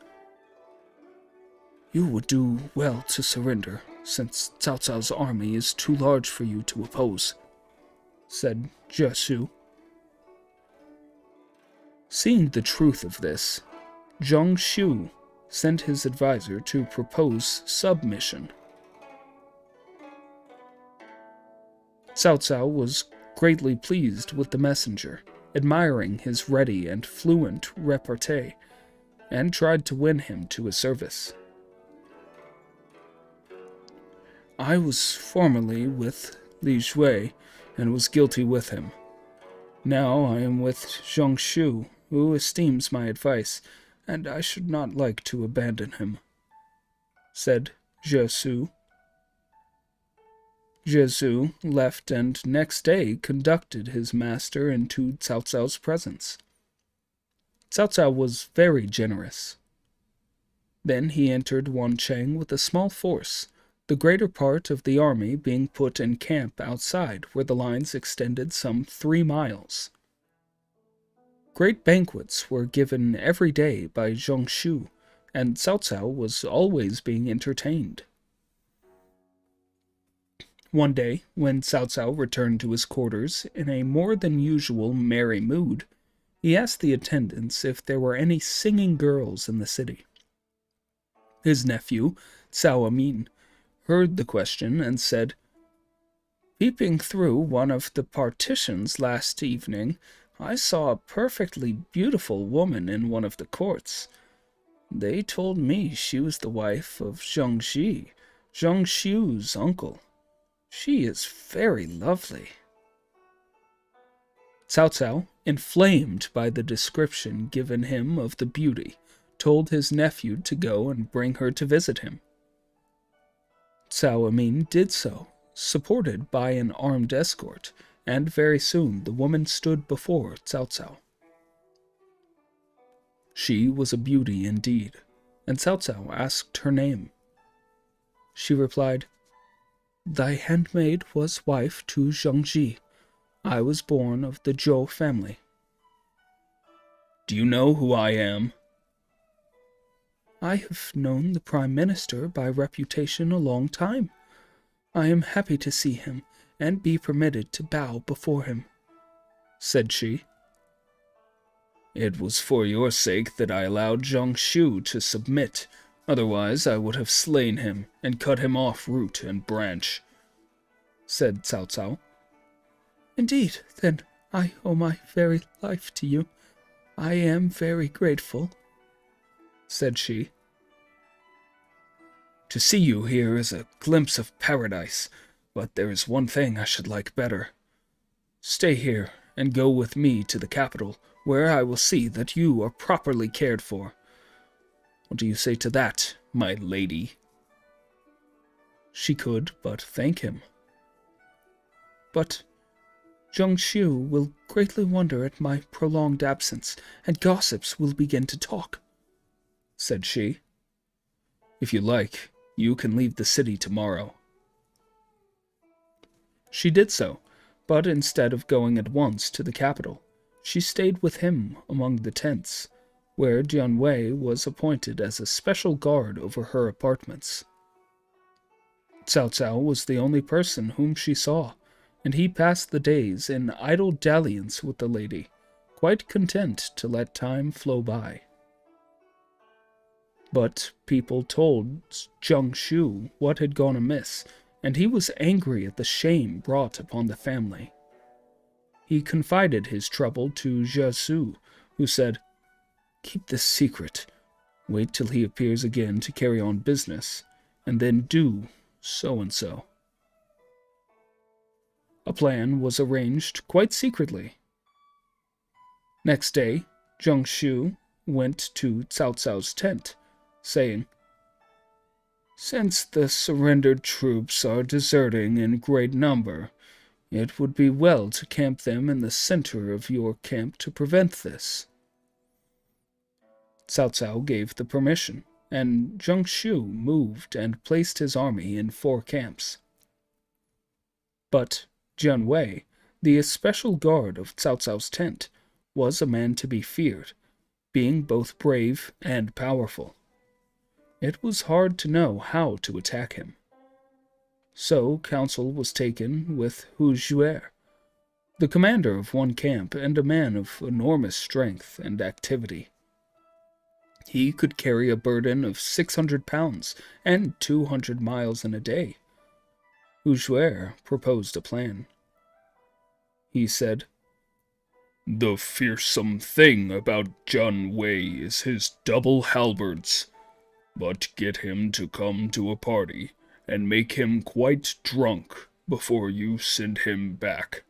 You would do well to surrender, since Cao Cao's army is too large for you to oppose, said Jie Su. Seeing the truth of this, Zheng Xiu sent his advisor to propose submission. Cao Cao was greatly pleased with the messenger, admiring his ready and fluent repartee, and tried to win him to his service. I was formerly with Li Shui, and was guilty with him. Now I am with Zheng Shu, who esteems my advice, and I should not like to abandon him, said Jie Su. Jie Su left and next day conducted his master into Cao Cao's presence. Cao Cao was very generous. Then he entered Wancheng with a small force, the greater part of the army being put in camp outside where the lines extended some 3 miles. Great banquets were given every day by Zheng Shu, and Cao Cao was always being entertained. One day, when Cao Cao returned to his quarters in a more than usual merry mood, he asked the attendants if there were any singing girls in the city. His nephew, Cao Amin, heard the question and said, Peeping through one of the partitions last evening, I saw a perfectly beautiful woman in one of the courts. They told me she was the wife of Zhang Ji, Zhang Xiu's uncle. She is very lovely. Cao Cao, inflamed by the description given him of the beauty, told his nephew to go and bring her to visit him. Cao Amin did so, supported by an armed escort, and very soon the woman stood before Cao Cao. She was a beauty indeed, and Cao Cao asked her name. She replied, "Thy handmaid was wife to Zhang Ji. I was born of the Zhou family." "Do you know who I am?" "I have known the Prime Minister by reputation a long time. I am happy to see him and be permitted to bow before him," said she. "It was for your sake that I allowed Zhang Xiu to submit. Otherwise I would have slain him and cut him off root and branch," said Cao Cao. "Indeed, then I owe my very life to you. I am very grateful," said she. "To see you here is a glimpse of paradise, but there is one thing I should like better. Stay here and go with me to the capital, where I will see that you are properly cared for. What do you say to that, my lady?" She could but thank him. "But Zhang Xiu will greatly wonder at my prolonged absence, and gossips will begin to talk," said she. "If you like, you can leave the city tomorrow." She did so, but instead of going at once to the capital, she stayed with him among the tents, where Jian Wei was appointed as a special guard over her apartments. Cao Cao was the only person whom she saw, and he passed the days in idle dalliance with the lady, quite content to let time flow by. But people told Zhang Xiu what had gone amiss, and he was angry at the shame brought upon the family. He confided his trouble to Jia Su, who said, "Keep this secret. Wait till he appears again to carry on business, and then do so and so." A plan was arranged quite secretly. Next day, Zhang Xiu went to Cao Cao's tent, saying, "Since the surrendered troops are deserting in great number, it would be well to camp them in the center of your camp to prevent this." Cao Cao gave the permission, and Zhang Xiu moved and placed his army in 4 camps. But Jian Wei, the especial guard of Cao Cao's tent, was a man to be feared, being both brave and powerful. It was hard to know how to attack him. So counsel was taken with Hu Zhuer, the commander of one camp and a man of enormous strength and activity. He could carry a burden of 600 pounds and 200 miles in a day. Hu Zhuer proposed a plan. He said, "The fearsome thing about Jian Wei is his double halberds. But get him to come to a party, and make him quite drunk before you send him back.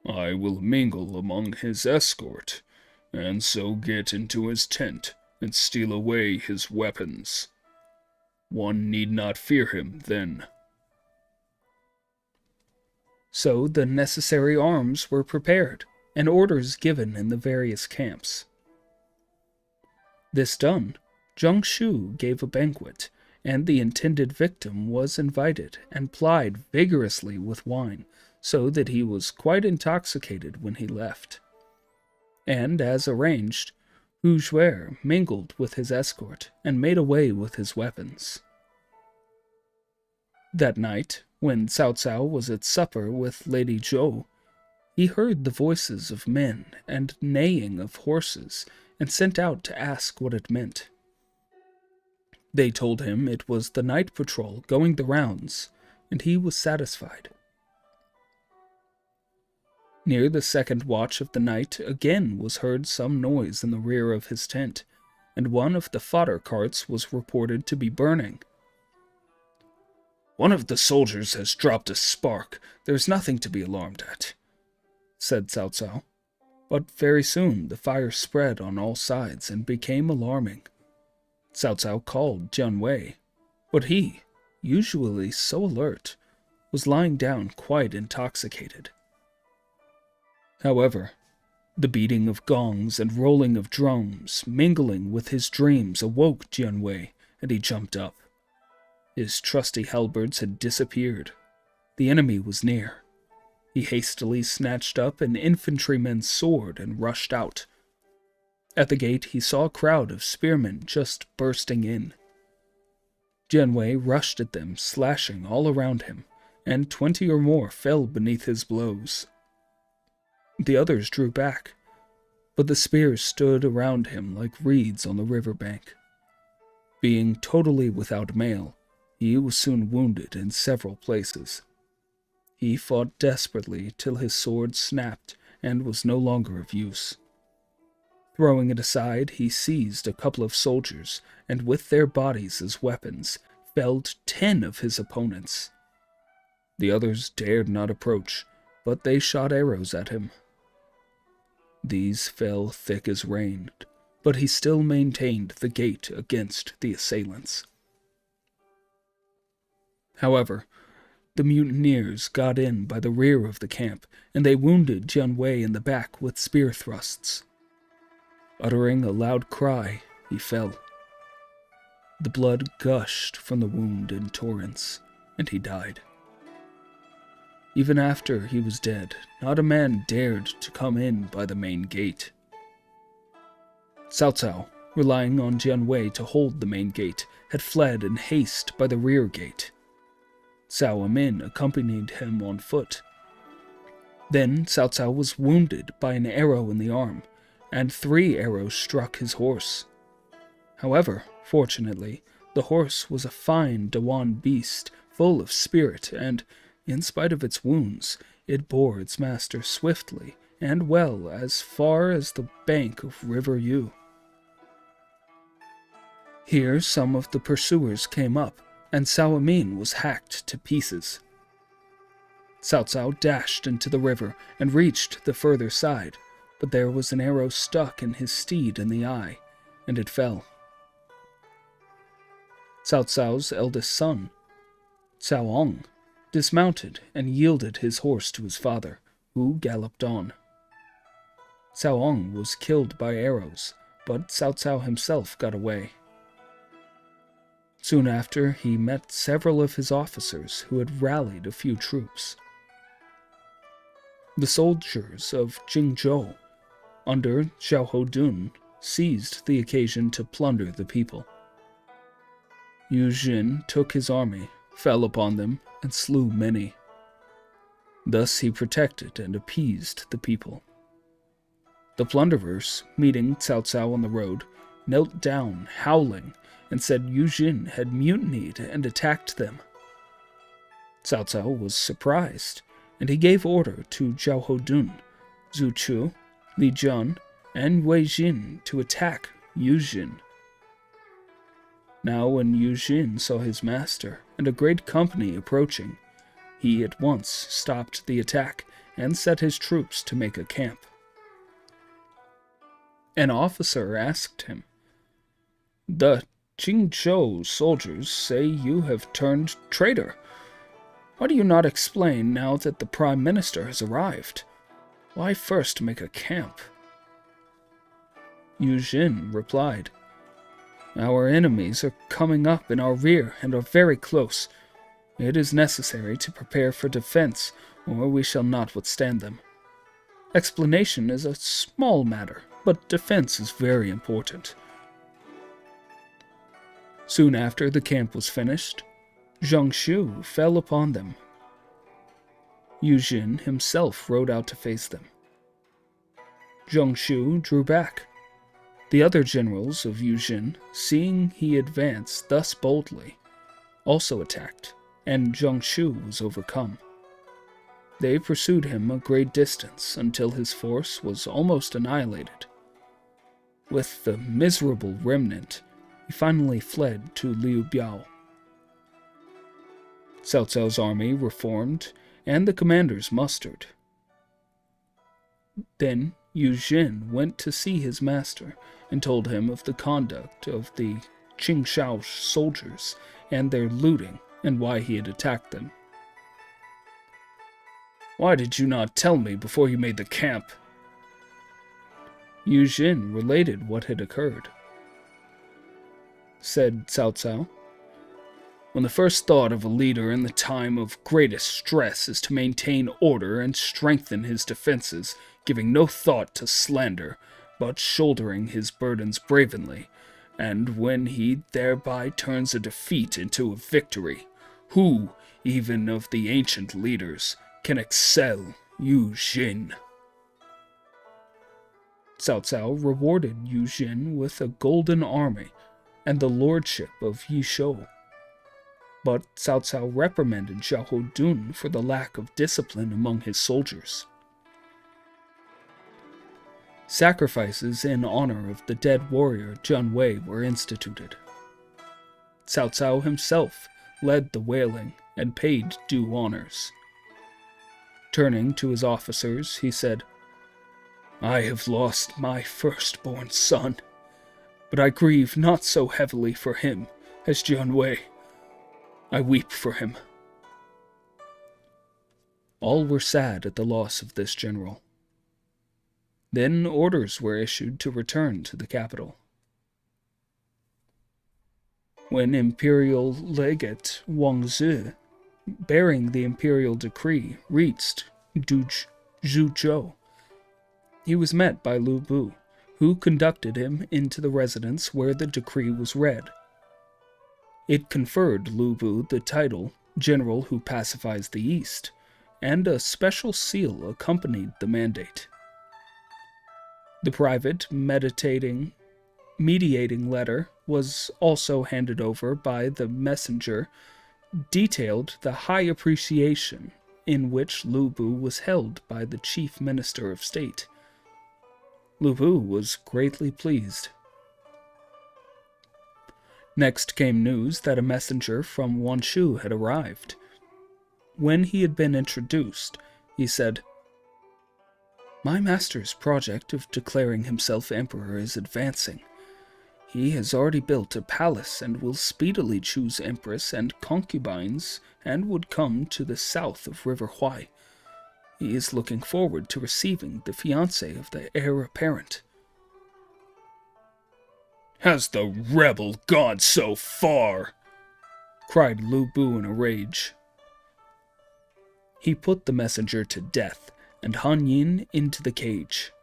I will mingle among his escort, and so get into his tent and steal away his weapons. One need not fear him then." So the necessary arms were prepared, and orders given in the various camps. This done, Zhang Xiu gave a banquet, and the intended victim was invited and plied vigorously with wine, so that he was quite intoxicated when he left. And, as arranged, Hu Zhuer mingled with his escort and made away with his weapons. That night, when Cao Cao was at supper with Lady Zhou, he heard the voices of men and neighing of horses, and sent out to ask what it meant. They told him it was the night patrol going the rounds, and he was satisfied. Near the second watch of the night again was heard some noise in the rear of his tent, and one of the fodder carts was reported to be burning. "One of the soldiers has dropped a spark. There's nothing to be alarmed at," said Cao Cao. But very soon the fire spread on all sides and became alarming. Cao Cao called Jian Wei, but he, usually so alert, was lying down quite intoxicated. However, the beating of gongs and rolling of drums, mingling with his dreams, awoke Jian Wei, and he jumped up. His trusty halberds had disappeared. The enemy was near. He hastily snatched up an infantryman's sword and rushed out. At the gate he saw a crowd of spearmen just bursting in. Jian Wei rushed at them, slashing all around him, and 20 or more fell beneath his blows. The others drew back, but the spears stood around him like reeds on the river bank. Being totally without mail, he was soon wounded in several places. He fought desperately till his sword snapped and was no longer of use. Throwing it aside, he seized a couple of soldiers, and with their bodies as weapons, felled 10 of his opponents. The others dared not approach, but they shot arrows at him. These fell thick as rain, but he still maintained the gate against the assailants. However, the mutineers got in by the rear of the camp, and they wounded Jian Wei in the back with spear thrusts. Uttering a loud cry, he fell. The blood gushed from the wound in torrents, and he died. Even after he was dead, not a man dared to come in by the main gate. Cao Cao, relying on Jian Wei to hold the main gate, had fled in haste by the rear gate. Cao Min accompanied him on foot. Then Cao Cao was wounded by an arrow in the arm, and 3 arrows struck his horse. However, fortunately, the horse was a fine Dewan beast, full of spirit, and, in spite of its wounds, it bore its master swiftly and well as far as the bank of River Yu. Here some of the pursuers came up, and Cao Min was hacked to pieces. Cao Cao dashed into the river and reached the further side, but there was an arrow stuck in his steed in the eye, and it fell. Cao Cao's eldest son, Cao Ong, dismounted and yielded his horse to his father, who galloped on. Cao Ong was killed by arrows, but Cao Cao himself got away. Soon after, he met several of his officers who had rallied a few troops. The soldiers of Jingzhou, under Xiao Hodun, seized the occasion to plunder the people. Yu Jin took his army, fell upon them, and slew many. Thus he protected and appeased the people. The plunderers, meeting Cao Cao on the road, knelt down, howling, and said Yu Jin had mutinied and attacked them. Cao Cao was surprised, and he gave order to Xiao Hodun, Zhu Chu, Li Jian, and Wei Jin to attack Yu Jin. Now when Yu Jin saw his master and a great company approaching, he at once stopped the attack and set his troops to make a camp. An officer asked him, "The Jingzhou soldiers say you have turned traitor. Why do you not explain now that the Prime Minister has arrived? Why first make a camp?" Yu Jin replied, "Our enemies are coming up in our rear and are very close. It is necessary to prepare for defense, or we shall not withstand them. Explanation is a small matter, but defense is very important." Soon after the camp was finished, Zhang Shu fell upon them. Yu Jin himself rode out to face them. Zhang Shu drew back. The other generals of Yu Jin, seeing he advanced thus boldly, also attacked, and Zhang Shu was overcome. They pursued him a great distance until his force was almost annihilated. With the miserable remnant, he finally fled to Liu Biao. Cao Cao's army reformed, and the commanders mustered. Then Yu Jin went to see his master and told him of the conduct of the Qingshao soldiers and their looting and why he had attacked them. "Why did you not tell me before you made the camp?" Yu Jin related what had occurred. Said Cao Cao, "When the first thought of a leader in the time of greatest stress is to maintain order and strengthen his defenses, giving no thought to slander, but shouldering his burdens bravely, and when he thereby turns a defeat into a victory, who, even of the ancient leaders, can excel Yu Jin?" Cao Cao rewarded Yu Jin with a golden army and the lordship of Yishou. But Cao Cao reprimanded Xiahou Dun for the lack of discipline among his soldiers. Sacrifices in honor of the dead warrior Jian Wei were instituted. Cao Cao himself led the wailing and paid due honors. Turning to his officers, he said, "I have lost my firstborn son, but I grieve not so heavily for him as Jian Wei. I weep for him." All were sad at the loss of this general. Then orders were issued to return to the capital. When Imperial Legate Wang Zi, bearing the imperial decree, reached Zhuzhou, he was met by Lu Bu, who conducted him into the residence where the decree was read. It conferred Lu Bu the title General who Pacifies the East, and a special seal accompanied the mandate. The private mediating letter was also handed over by the messenger, detailed the high appreciation in which Lu Bu was held by the chief minister of state. Lu Bu was greatly pleased. Next came news that a messenger from Wanshu had arrived. When he had been introduced, he said, "My master's project of declaring himself emperor is advancing. He has already built a palace and will speedily choose empress and concubines and would come to the south of River Huai. He is looking forward to receiving the fiancée of the heir apparent." "Has the rebel gone so far?" cried Lu Bu in a rage. He put the messenger to death and Han Yin into the cage.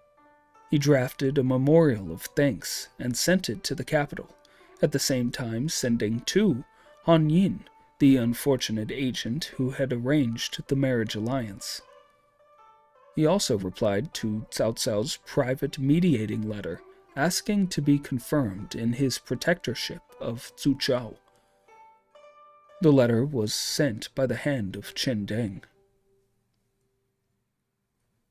He drafted a memorial of thanks and sent it to the capital, at the same time sending to Han Yin, the unfortunate agent who had arranged the marriage alliance. He also replied to Cao Cao's private mediating letter, asking to be confirmed in his protectorship of Zuchao. The letter was sent by the hand of Chen Deng.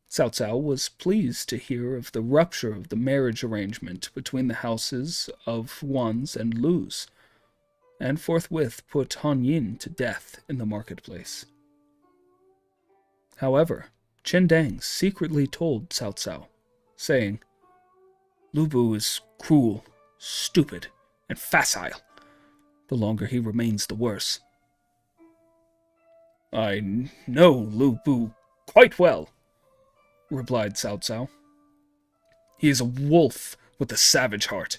Cao Cao was pleased to hear of the rupture of the marriage arrangement between the houses of Wan's and Lu's, and forthwith put Han Yin to death in the marketplace. However, Chen Deng secretly told Cao Cao, saying, "Lu Bu is cruel, stupid, and facile. The longer he remains, the worse." "I know Lu Bu quite well," replied Cao Cao. "He is a wolf with a savage heart,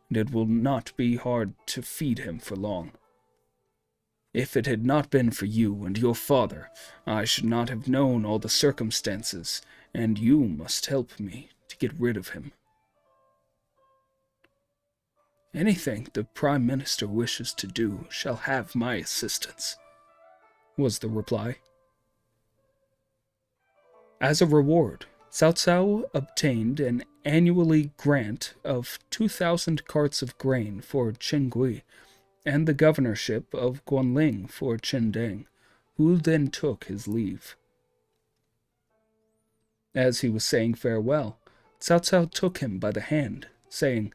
and it will not be hard to feed him for long. If it had not been for you and your father, I should not have known all the circumstances, and you must help me to get rid of him." "Anything the Prime Minister wishes to do shall have my assistance," was the reply. As a reward, Cao Cao obtained an annually grant of 2,000 carts of grain for Qinggui, and the governorship of Guanling for Chen Deng, who then took his leave. As he was saying farewell, Cao Cao took him by the hand, saying,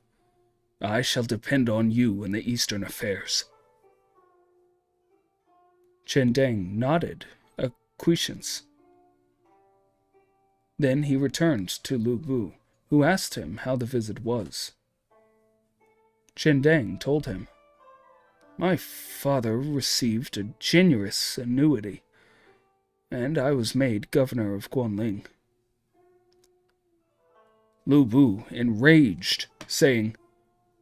"I shall depend on you in the eastern affairs." Chen Deng nodded acquiescence. Then he returned to Lu Bu, who asked him how the visit was. Chen Deng told him, "My father received a generous annuity, and I was made governor of Guanling." Lu Bu enraged, saying,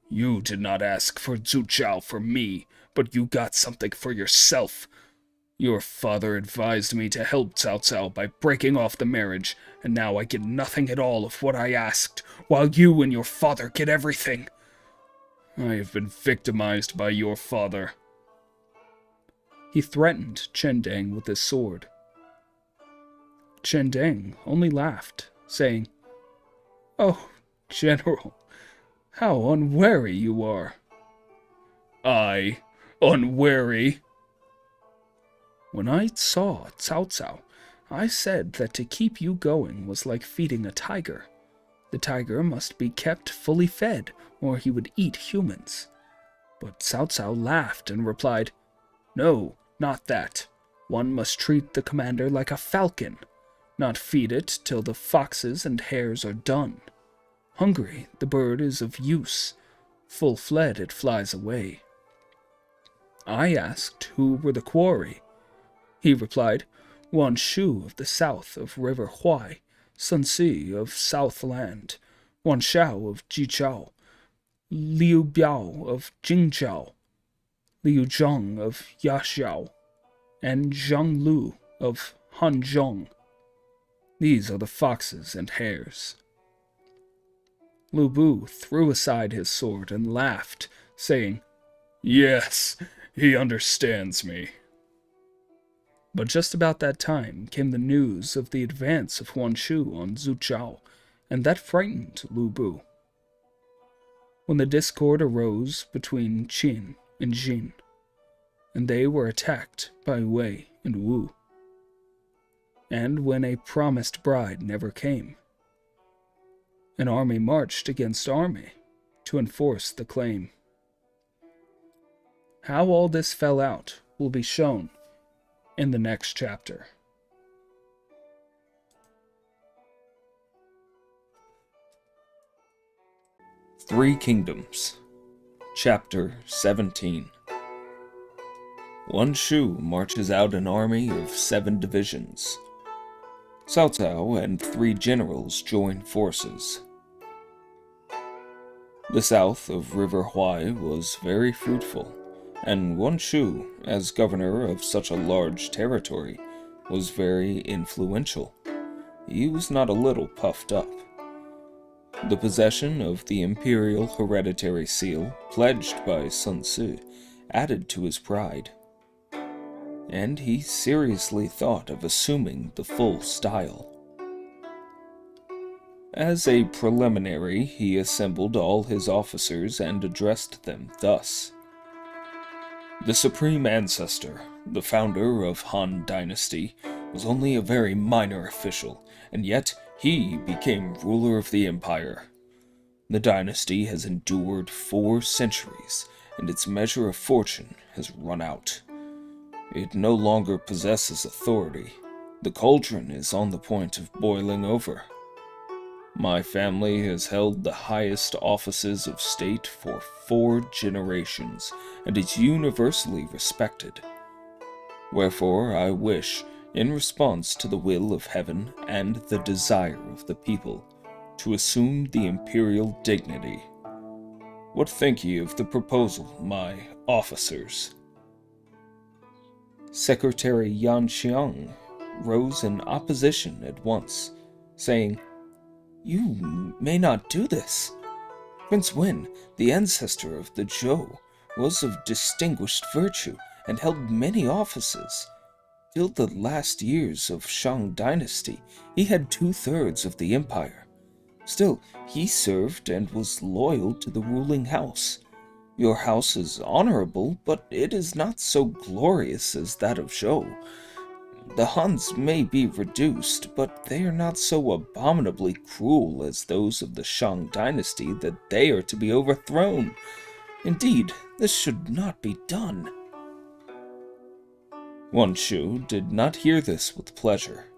"You did not ask for Zhuchao from me, but you got something for yourself. Your father advised me to help Cao Cao by breaking off the marriage, and now I get nothing at all of what I asked, while you and your father get everything. I have been victimized by your father." He threatened Chen Deng with his sword. Chen Deng only laughed, saying, "Oh, General, how unwary you are." "I, unwary?" "When I saw Cao Cao, I said that to keep you going was like feeding a tiger. The tiger must be kept fully fed, or he would eat humans." But Cao Cao laughed and replied, "No, not that. One must treat the commander like a falcon, not feed it till the foxes and hares are done. Hungry, the bird is of use. Full-fed, it flies away." I asked who were the quarry. He replied, "Wan Shu of the south of River Huai, Sun Si of Southland, Wan Shao of Jichao, Liu Biao of Jingzhou, Liu Zhong of Yaxiao, and Zhang Lu of Hanzhong. These are the foxes and hares." Lu Bu threw aside his sword and laughed, saying, "Yes, he understands me." But just about that time came the news of the advance of Huan Shu on Zhuchao, and that frightened Lu Bu. When the discord arose between Qin and Jin, and they were attacked by Wei and Wu, and when a promised bride never came, an army marched against army to enforce the claim. How all this fell out will be shown in the next chapter. Three Kingdoms, Chapter 17. Wan Shu marches out an army of 7 divisions. Cao Cao and 3 generals join forces. The south of River Huai was very fruitful, and Wan Shu, as governor of such a large territory, was very influential. He was not a little puffed up. The possession of the imperial hereditary seal, pledged by Sun Si, added to his pride, and he seriously thought of assuming the full style. As a preliminary, he assembled all his officers and addressed them thus: "The supreme ancestor, the founder of Han Dynasty, was only a very minor official, and yet he became ruler of the empire. The dynasty has endured 4 centuries, and its measure of fortune has run out. It no longer possesses authority. The cauldron is on the point of boiling over. My family has held the highest offices of state for 4 generations, and is universally respected. Wherefore I wish, in response to the will of heaven and the desire of the people, to assume the imperial dignity. What think ye of the proposal, my officers?" Secretary Yan Xiang rose in opposition at once, saying, "You may not do this. Prince Wen, the ancestor of the Zhou, was of distinguished virtue and held many offices. Till the last years of Shang Dynasty, he had 2/3 of the empire. Still, he served and was loyal to the ruling house. Your house is honorable, but it is not so glorious as that of Zhou. The Huns may be reduced, but they are not so abominably cruel as those of the Shang dynasty that they are to be overthrown. Indeed, this should not be done. Wan Shu did not hear this with pleasure.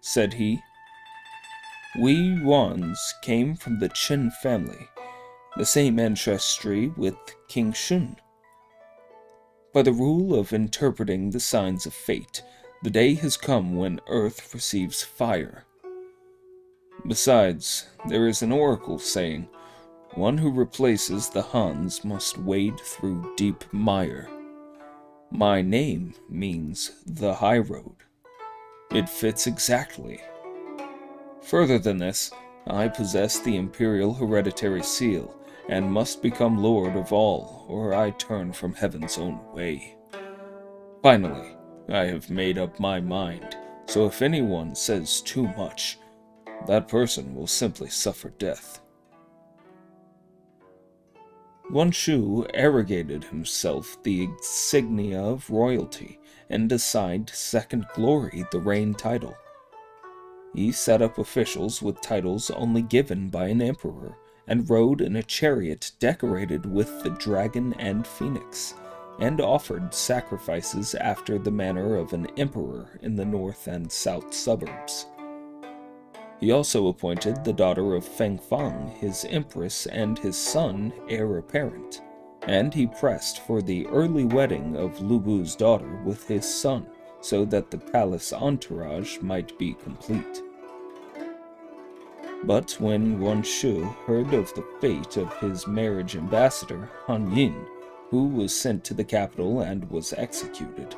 Said he, "We Yuans came from the Qin family, the same ancestry with King Shun. By the rule of interpreting the signs of fate, the day has come when Earth receives fire. Besides, there is an oracle saying, one who replaces the Huns must wade through deep mire. My name means the high road. It fits exactly. Further than this, I possess the imperial hereditary seal, and must become lord of all, or I turn from heaven's own way. Finally, I have made up my mind, so if anyone says too much, that person will simply suffer death." Wan Shu arrogated himself the insignia of royalty and assigned Second Glory the reign title. He set up officials with titles only given by an emperor, and rode in a chariot decorated with the dragon and phoenix, and offered sacrifices after the manner of an emperor in the north and south suburbs. He also appointed the daughter of Feng Fang his empress and his son heir apparent, and he pressed for the early wedding of Lu Bu's daughter with his son, so that the palace entourage might be complete. But when Wan Shu heard of the fate of his marriage ambassador, Han Yin, who was sent to the capital and was executed,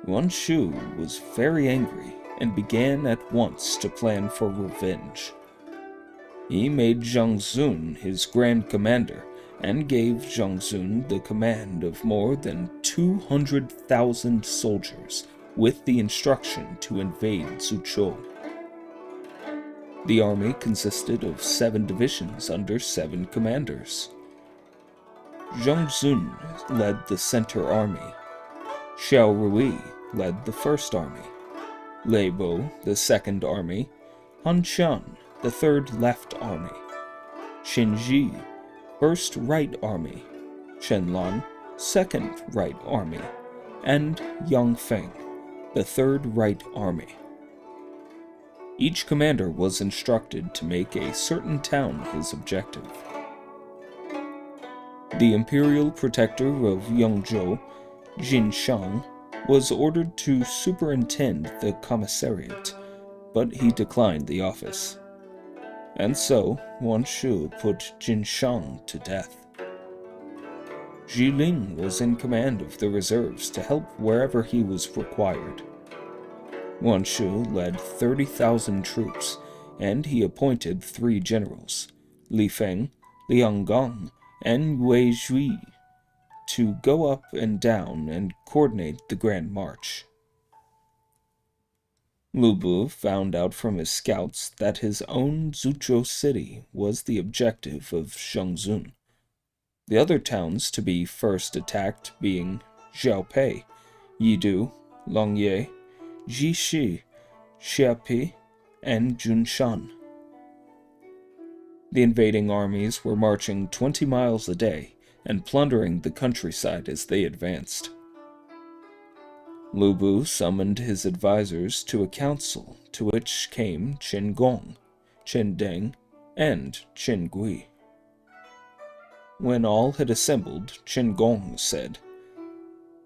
Wan Shu was very angry and began at once to plan for revenge. He made Zhang Zun his grand commander and gave Zhang Zun the command of more than 200,000 soldiers with the instruction to invade Suzhou. The army consisted of 7 divisions under 7 commanders. Zhang Zun led the center army. Xiao Rui led the first army. Lei Bo, the second army. Han Qian, the third left army. Qin Ji, first right army. Chen Lan, second right army. And Yang Feng, the third right army. Each commander was instructed to make a certain town his objective. The imperial protector of Yongzhou, Jin Shang, was ordered to superintend the commissariat, but he declined the office. And so, Wan Shu put Jin Shang to death. Ji Ling was in command of the reserves to help wherever he was required. Wan Shu led 30,000 troops, and he appointed 3 generals, Li Feng, Liang Gong, and Wei Zhui, to go up and down and coordinate the Grand March. Lu Bu found out from his scouts that his own Zuzhou city was the objective of Zhang Zun, the other towns to be first attacked being Xiaopei, Yidu, Longye, Jishi, Xiapi, and Junshan. The invading armies were marching 20 miles a day and plundering the countryside as they advanced. Lu Bu summoned his advisors to a council, to which came Qin Gong, Qin Deng, and Qin Gui. When all had assembled, Qin Gong said,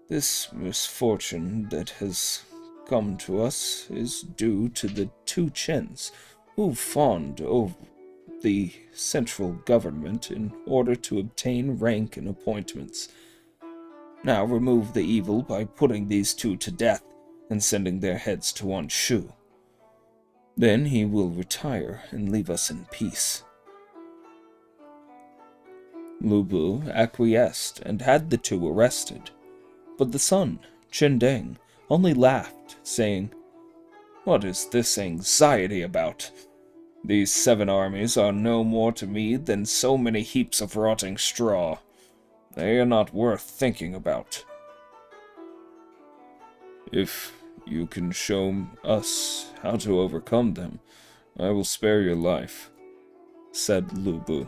"This misfortune that has come to us is due to the 2 Qins who fawned over the central government in order to obtain rank and appointments. Now remove the evil by putting these 2 to death and sending their heads to Wan Shu. Then he will retire and leave us in peace." Lu Bu acquiesced and had the 2 arrested, but the son, Qin Deng, only laughed, saying, "What is this anxiety about? These 7 armies are no more to me than so many heaps of rotting straw. They are not worth thinking about. If you can show us how to overcome them, I will spare your life," said Lu Bu.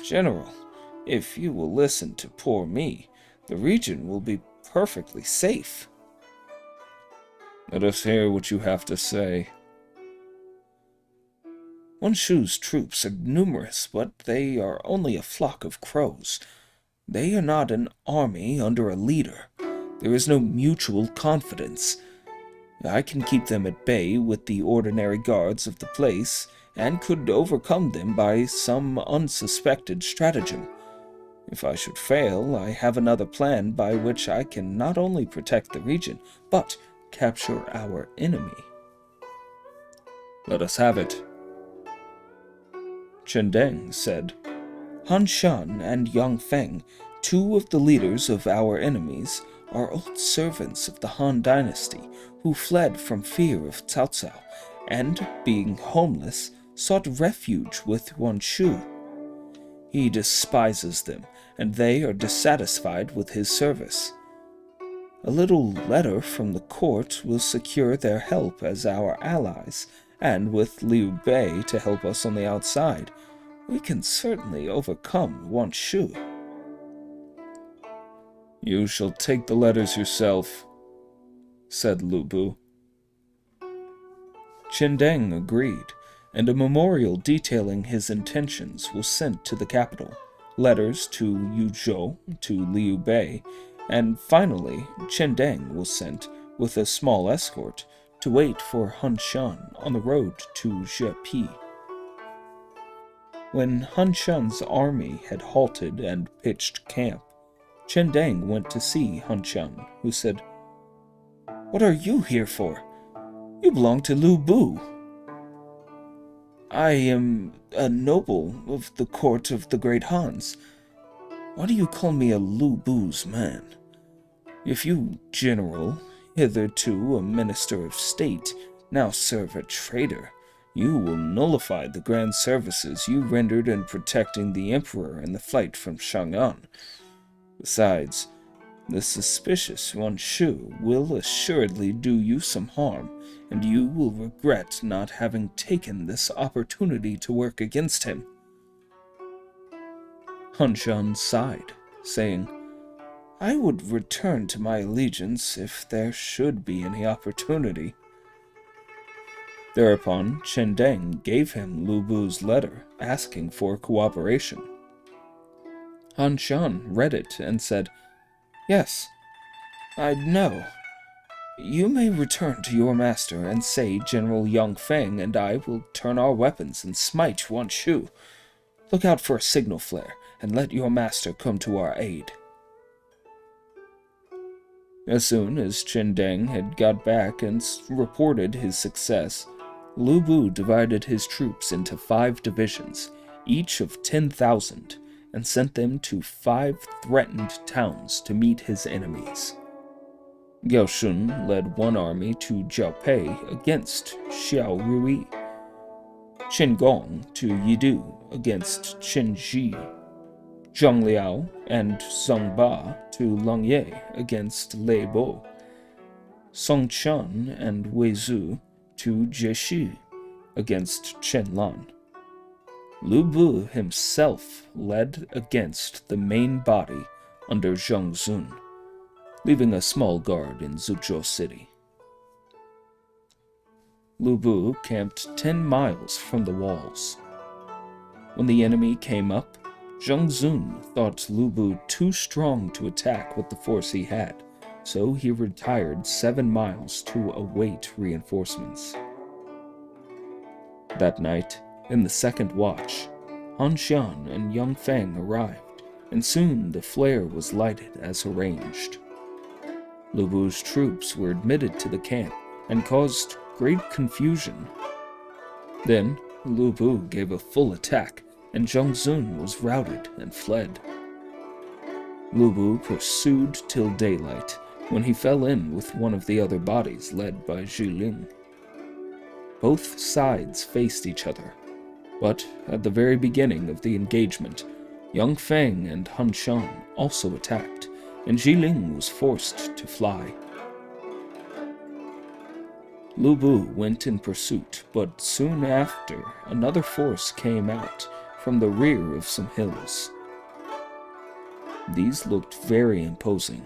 General, if you will listen to poor me, the region will be perfectly safe. "Let us hear what you have to say." Wan Shu's troops are numerous, but they are only a flock of crows. They are not an army under a leader. There is no mutual confidence. I can keep them at bay with the ordinary guards of the place, and could overcome them by some unsuspected stratagem. If I should fail, I have another plan by which I can not only protect the region, but capture our enemy. "Let us have it." Chen Deng said, Han Shan and Yang Feng, two of the leaders of our enemies, are old servants of the Han dynasty who fled from fear of Cao Cao, and, being homeless, sought refuge with Wan Shu. He despises them, and they are dissatisfied with his service. A little letter from the court will secure their help as our allies, and with Liu Bei to help us on the outside, we can certainly overcome Wan Shu. "You shall take the letters yourself," said Lu Bu. Chen Deng agreed, and a memorial detailing his intentions was sent to the capital, letters to Yu Zhou, to Liu Bei, and finally Chen Deng was sent, with a small escort, to wait for Han Shan on the road to Zhepi. When Han Shan's army had halted and pitched camp, Chen Deng went to see Han Shan, who said, "What are you here for? You belong to Lu Bu." "I am a noble of the court of the great Hans. Why do you call me a Lu Bu's man? If you, general, hitherto a minister of state, now serve a traitor, you will nullify the grand services you rendered in protecting the emperor in the fight from Chang'an. Besides, the suspicious Wan Shu will assuredly do you some harm, and you will regret not having taken this opportunity to work against him." Han Shan sighed, saying, "I would return to my allegiance if there should be any opportunity." Thereupon, Chen Deng gave him Lu Bu's letter asking for cooperation. Han Shan read it and said, "Yes, I know. You may return to your master and say General Yang Feng and I will turn our weapons and smite Wan Shu. Look out for a signal flare and let your master come to our aid." As soon as Chen Deng had got back and reported his success, Lu Bu divided his troops into 5 divisions, each of 10,000, and sent them to 5 threatened towns to meet his enemies. Gao Shun led one army to Jiaopei against Xiao Rui, Chen Gong to Yidu against Chen Ji, Zhang Liao and Zhang Ba to Langye against Lei Bo, Song Chen and Wei Zu to Jieshi against Chen Lan. Lu Bu himself led against the main body under Zhang Zun, leaving a small guard in Zhuzhou City. Lu Bu camped 10 miles from the walls. When the enemy came up, Zhang Zun thought Lu Bu too strong to attack with the force he had, so he retired 7 miles to await reinforcements. That night, in the second watch, Han Shan and Yang Feng arrived, and soon the flare was lighted as arranged. Lu Bu's troops were admitted to the camp and caused great confusion. Then Lu Bu gave a full attack, and Zhang Zun was routed and fled. Lu Bu pursued till daylight, when he fell in with one of the other bodies led by Zhi Ling. Both sides faced each other, but at the very beginning of the engagement, Yang Feng and Han Shan also attacked, and Zhi Ling was forced to fly. Lu Bu went in pursuit, but soon after another force came out from the rear of some hills. These looked very imposing.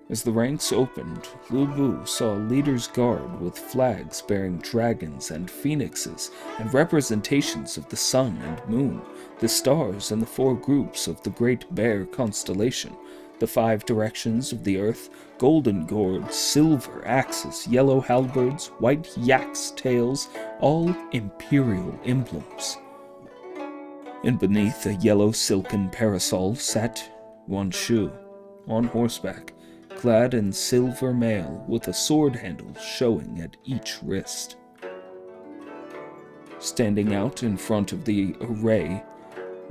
As the ranks opened, Lu Bu saw a leader's guard with flags bearing dragons and phoenixes and representations of the sun and moon, the stars and the 4 groups of the Great Bear constellation, the 5 directions of the earth, golden gourds, silver axes, yellow halberds, white yaks' tails, all imperial emblems. And beneath a yellow silken parasol sat Yuan Shu, on horseback, clad in silver mail with a sword handle showing at each wrist. Standing out in front of the array,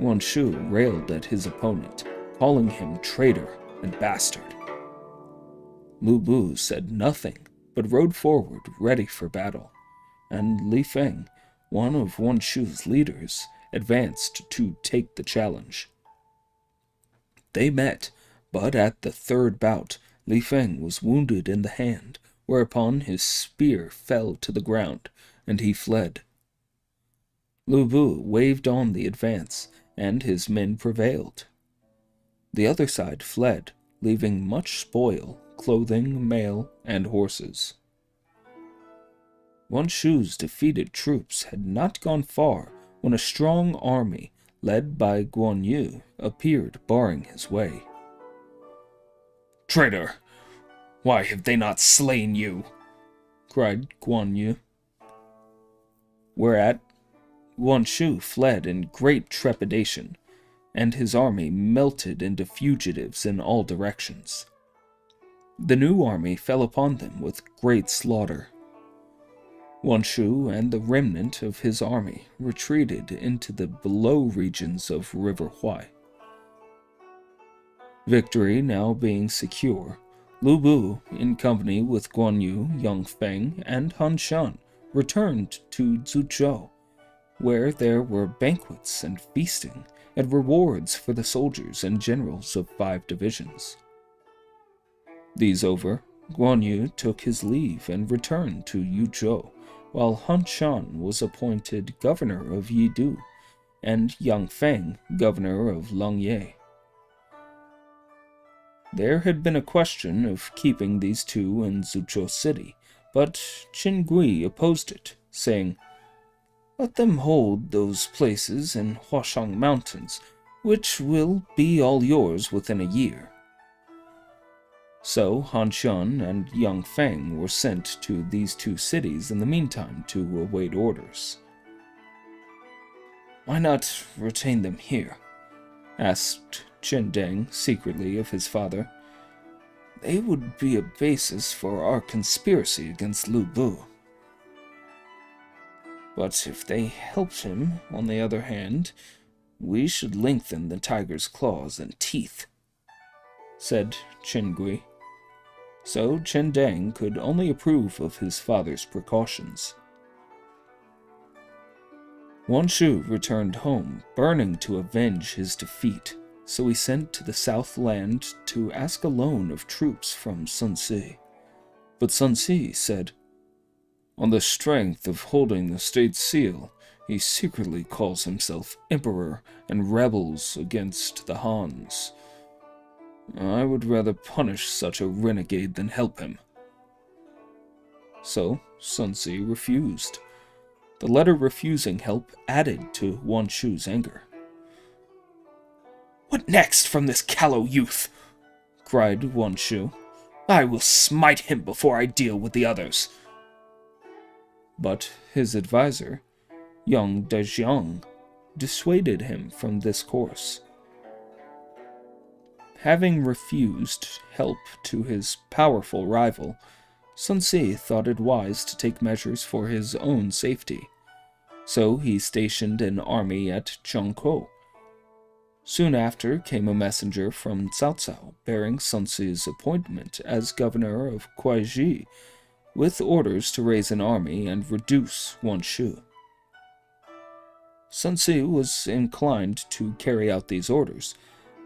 Yuan Shu railed at his opponent, calling him traitor and bastard. Lu Bu said nothing, but rode forward ready for battle, and Li Feng, one of Yuan Shu's leaders, advanced to take the challenge. They met, but at the 3rd bout, Li Feng was wounded in the hand, whereupon his spear fell to the ground, and he fled. Lu Bu waved on the advance, and his men prevailed. The other side fled, leaving much spoil, clothing, mail, and horses. Yuan Shu's defeated troops had not gone far when a strong army, led by Guan Yu, appeared barring his way. "Traitor! Why have they not slain you?" cried Guan Yu. Whereat Yuan Shu fled in great trepidation, and his army melted into fugitives in all directions. The new army fell upon them with great slaughter. Yuan Shu and the remnant of his army retreated into the below regions of River Huai. Victory now being secure, Lu Bu, in company with Guan Yu, Yang Feng, and Han Shan, returned to Zhuzhou, where there were banquets and feasting, and rewards for the soldiers and generals of 5 divisions. These over, Guan Yu took his leave and returned to Yuzhou, while Han Shan was appointed governor of Yidu, and Yang Feng governor of Langye. There had been a question of keeping these 2 in Zhuzhou City, but Qin Gui opposed it, saying, "Let them hold those places in Huashang Mountains, which will be all yours within a year." So Han Shan and Yang Feng were sent to these 2 cities in the meantime to await orders. "Why not retain them here?" asked Chen Deng secretly of his father. "They would be a basis for our conspiracy against Lu Bu." "But if they helped him, on the other hand, we should lengthen the tiger's claws and teeth," said Chen Gui. So Chen Deng could only approve of his father's precautions. Yuan Shu returned home, burning to avenge his defeat, so he sent to the Southland to ask a loan of troops from Sun Si. But Sun Si said, "On the strength of holding the state seal, he secretly calls himself emperor and rebels against the Hans. I would rather punish such a renegade than help him." So Sun Si refused. The letter refusing help added to Yuan Shu's anger. "What next from this callow youth?" cried Yuan Shu. "I will smite him before I deal with the others." But his advisor, Yang Dejiang, dissuaded him from this course. Having refused help to his powerful rival, Sun Si thought it wise to take measures for his own safety. So he stationed an army at Chengkou. Soon after came a messenger from Cao Cao bearing Sun Si's appointment as governor of Kuaiji, with orders to raise an army and reduce Yuan Shu. Sun Si was inclined to carry out these orders,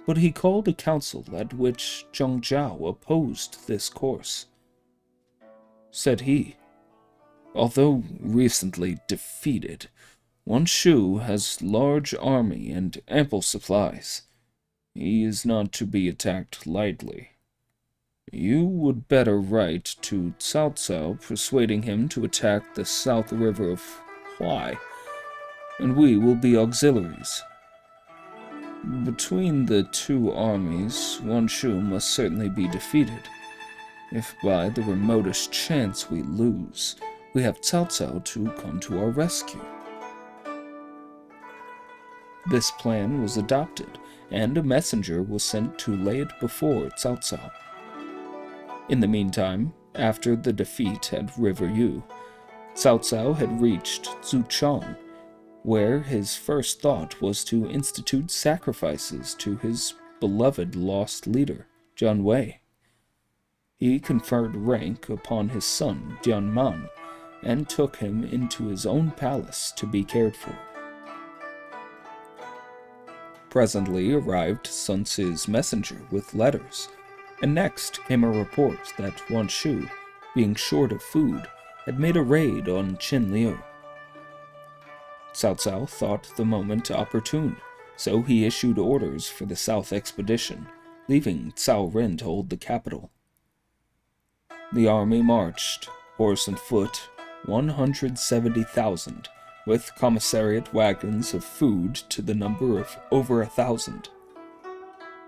but he called a council at which Zheng Zhao opposed this course. Said he, Although recently defeated, Wan Shu has large army and ample supplies. He is not to be attacked lightly. You would better write to Cao Cao persuading him to attack the south river of Huai, and we will be auxiliaries. Between the two armies, Wan Shu must certainly be defeated. If by the remotest chance we lose, we have Cao Cao to come to our rescue. This plan was adopted, and a messenger was sent to lay it before Cao Cao. In the meantime, after the defeat at River Yu, Cao Cao had reached Zuchang, where his first thought was to institute sacrifices to his beloved lost leader, Jian Wei. He conferred rank upon his son, Jian Man, and took him into his own palace to be cared for. Presently arrived Sun Tzu's messenger with letters, and next came a report that Wan Shu, being short of food, had made a raid on Qin Liu. Cao Cao thought the moment opportune, so he issued orders for the south expedition, leaving Cao Ren to hold the capital. The army marched, horse and foot, 170,000, with commissariat wagons of food to the number of over 1,000.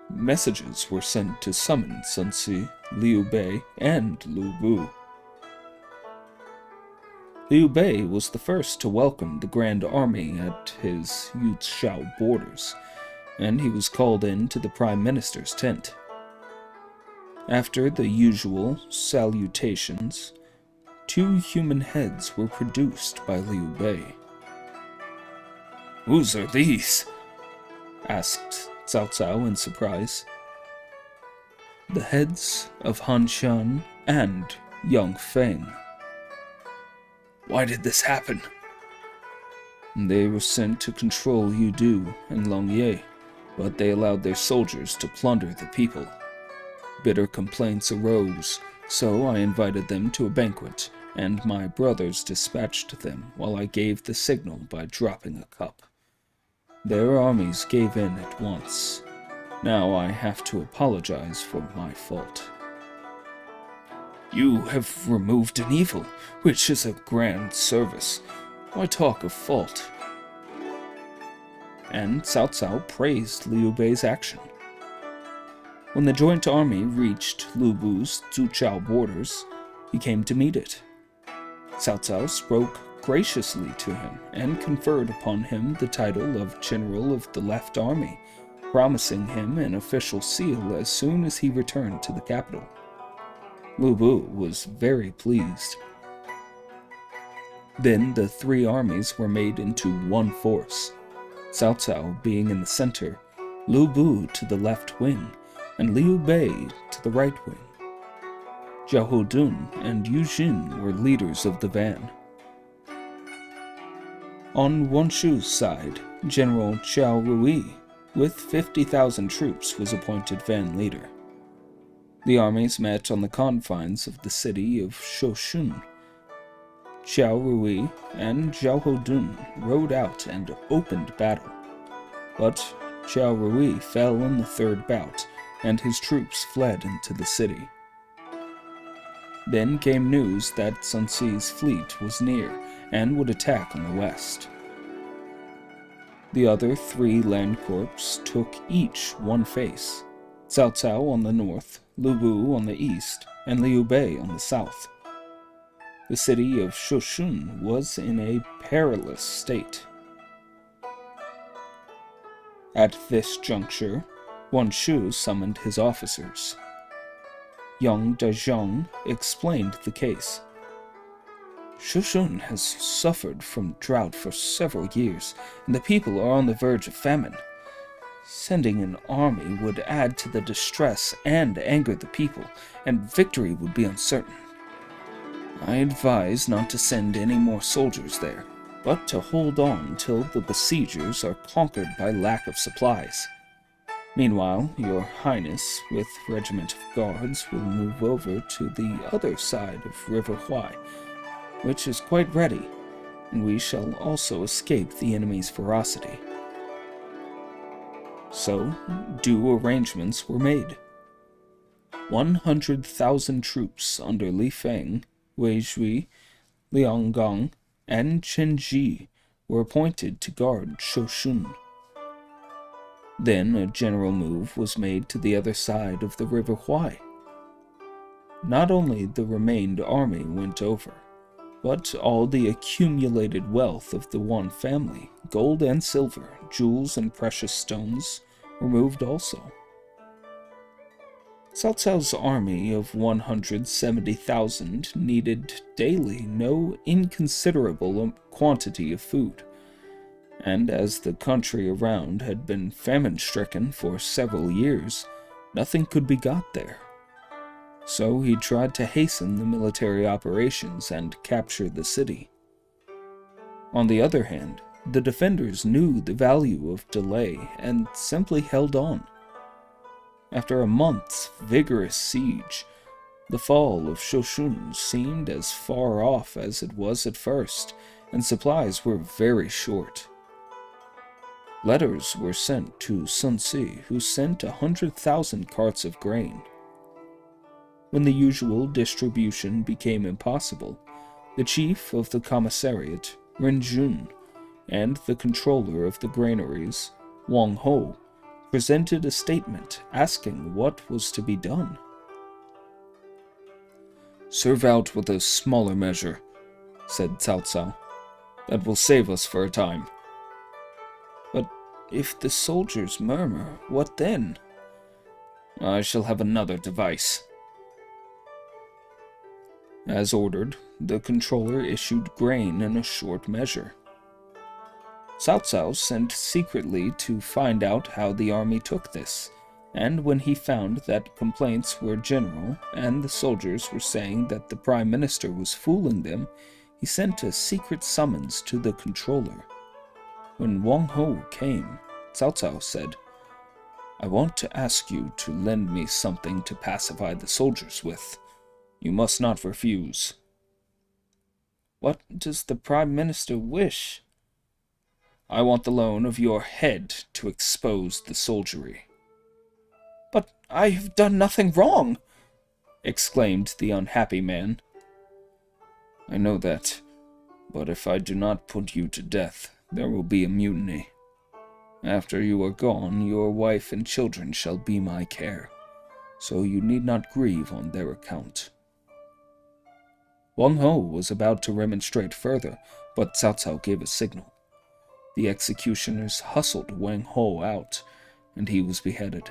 Messages were sent to summon Sun Tzu, Liu Bei, and Lu Bu. Liu Bei was the first to welcome the Grand Army at his Yuzhou borders, and he was called in to the Prime Minister's tent. After the usual salutations, 2 human heads were produced by Liu Bei. "Whose are these?" asked Cao Cao in surprise. The heads of Han Shan and Yang Feng. "Why did this happen?" They were sent to control Yudu and Longye, but they allowed their soldiers to plunder the people. Bitter complaints arose, so I invited them to a banquet, and my brothers dispatched them while I gave the signal by dropping a cup. Their armies gave in at once. Now I have to apologize for my fault. "You have removed an evil, which is a grand service. Why talk of fault?" And Cao Cao praised Liu Bei's action. When the joint army reached Lu Bu's Zuchao borders, he came to meet it. Cao Cao spoke graciously to him and conferred upon him the title of General of the Left Army, promising him an official seal as soon as he returned to the capital. Lu Bu was very pleased. Then the 3 armies were made into one force, Cao Cao being in the center, Lu Bu to the left wing, and Liu Bei to the right wing. Zhao Hudun and Yu Jin were leaders of the van. On Wan Shu's side, General Qiao Rui, with 50,000 troops, was appointed van leader. The armies met on the confines of the city of Shoshun. Qiao Rui and Zhao Hudun rode out and opened battle, but Qiao Rui fell in the 3rd bout, and his troops fled into the city. Then came news that Sun Tzu's fleet was near and would attack on the west. The other 3 land corps took each one face, Cao Cao on the north, Lu Bu on the east, and Liu Bei on the south. The city of Shoshun was in a perilous state. At this juncture, Wan Shu summoned his officers. Yang Dazhang explained the case. Shoshun has suffered from drought for several years, and the people are on the verge of famine. Sending an army would add to the distress and anger the people, and victory would be uncertain. I advise not to send any more soldiers there, but to hold on till the besiegers are conquered by lack of supplies. Meanwhile, your Highness, with regiment of guards, will move over to the other side of River Huai, which is quite ready, and we shall also escape the enemy's ferocity." So, due arrangements were made. 100,000 troops under Li Feng, Wei Shui, Liang Gong, and Chen Ji were appointed to guard Shoshun. Then a general move was made to the other side of the River Huai. Not only the remained army went over, but all the accumulated wealth of the one family, gold and silver, jewels and precious stones, were moved also. Cao Cao's army of 170,000 needed daily no inconsiderable quantity of food, and as the country around had been famine-stricken for several years, nothing could be got there. So he tried to hasten the military operations and capture the city. On the other hand, the defenders knew the value of delay and simply held on. After a month's vigorous siege, the fall of Shoshun seemed as far off as it was at first, and supplies were very short. Letters were sent to Sun Si, who sent 100,000 carts of grain. When the usual distribution became impossible, the chief of the commissariat, Ren Jun, and the controller of the granaries, Wang Ho, presented a statement asking what was to be done. "Serve out with a smaller measure," said Cao Cao. "That will save us for a time." "But if the soldiers murmur, what then?" "I shall have another device." As ordered, the controller issued grain in a short measure. Cao Cao sent secretly to find out how the army took this, and when he found that complaints were general and the soldiers were saying that the Prime Minister was fooling them, he sent a secret summons to the controller. When Wang Ho came, Cao Cao said, "I want to ask you to lend me something to pacify the soldiers with. You must not refuse." "What does the Prime Minister wish?" "I want the loan of your head to expose the soldiery." "But I have done nothing wrong!" exclaimed the unhappy man. "I know that, but if I do not put you to death, there will be a mutiny. After you are gone, your wife and children shall be my care, so you need not grieve on their account." Wang Ho was about to remonstrate further, but Cao Cao gave a signal. The executioners hustled Wang Ho out, and he was beheaded.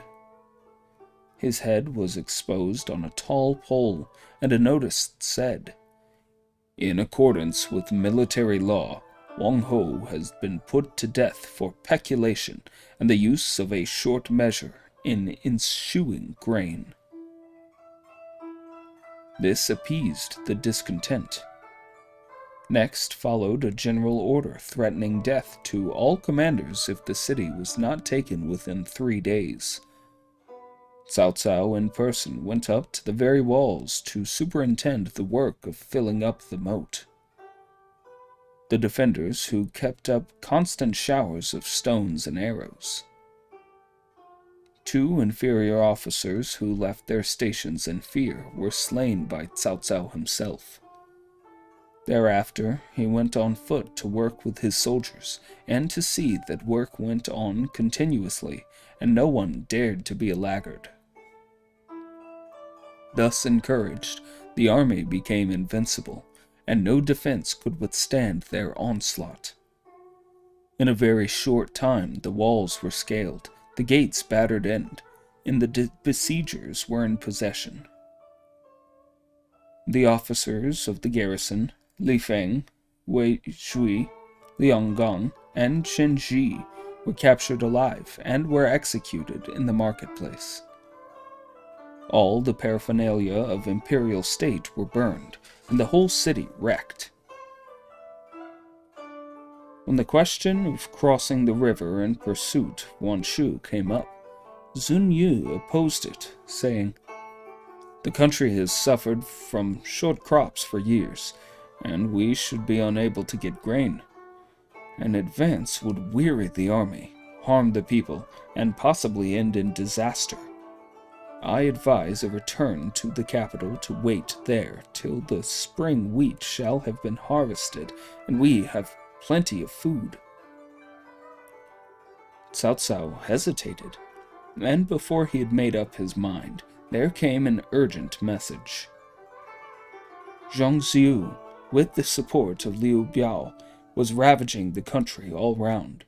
His head was exposed on a tall pole, and a notice said, "In accordance with military law, Wang Ho has been put to death for peculation and the use of a short measure in eschewing grain." This appeased the discontent. Next followed a general order threatening death to all commanders if the city was not taken within 3 days. Cao Cao in person went up to the very walls to superintend the work of filling up the moat. The defenders who kept up constant showers of stones and arrows. 2 inferior officers who left their stations in fear were slain by Cao Cao himself. Thereafter, he went on foot to work with his soldiers, and to see that work went on continuously, and no one dared to be a laggard. Thus encouraged, the army became invincible, and no defense could withstand their onslaught. In a very short time, the walls were scaled, the gates battered in, and the besiegers were in possession. The officers of the garrison, Li Feng, Wei Shui, Liang Gong, and Chen Ji, were captured alive and were executed in the marketplace. All the paraphernalia of imperial state were burned, and the whole city wrecked. When the question of crossing the river in pursuit Wan Shu came up, Zun Yu opposed it, saying, "The country has suffered from short crops for years, and we should be unable to get grain. An advance would weary the army, harm the people, and possibly end in disaster. I advise a return to the capital to wait there till the spring wheat shall have been harvested, and we have plenty of food." Cao Cao hesitated, and before he had made up his mind, there came an urgent message. Zhang Xiu, with the support of Liu Biao, was ravaging the country all round.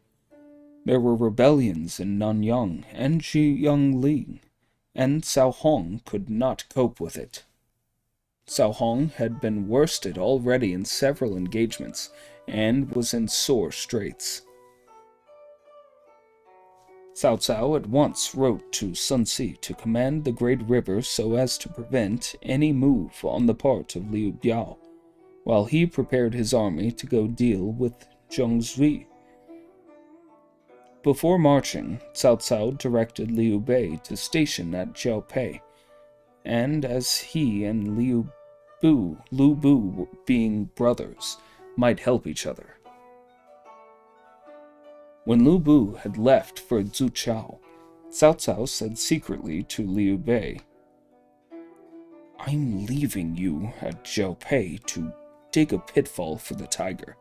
There were rebellions in Nanyang and Jiangling, and Cao Hong could not cope with it. Cao Hong had been worsted already in several engagements, and was in sore straits. Cao Cao at once wrote to Sun Si to command the great river so as to prevent any move on the part of Liu Biao, while he prepared his army to go deal with Zheng Zui. Before marching, Cao Cao directed Liu Bei to station at Jiaopei, and as he and Lu Bu, being brothers, might help each other. When Lu Bu had left for Zuchao, Cao Cao said secretly to Liu Bei, "I'm leaving you at Jiaopei to dig a pitfall for the tiger.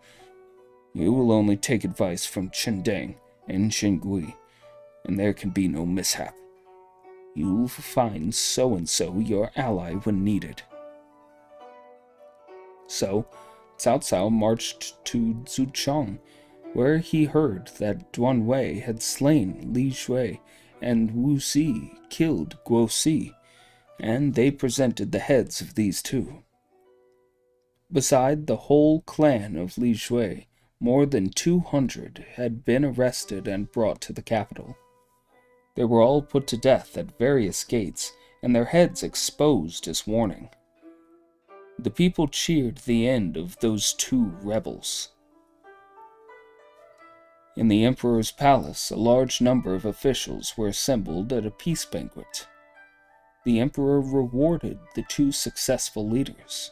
You will only take advice from Chen Deng and Shen Gui, and there can be no mishap. You'll find so-and-so your ally when needed." So, Cao Cao marched to Zuchang, where he heard that Duan Wei had slain Li Shui and Wu Si killed Guo Si, and they presented the heads of these two. Beside the whole clan of Li Shui, more than 200 had been arrested and brought to the capital. They were all put to death at various gates, and their heads exposed as warning. The people cheered the end of those two rebels. In the emperor's palace, a large number of officials were assembled at a peace banquet. The emperor rewarded the two successful leaders,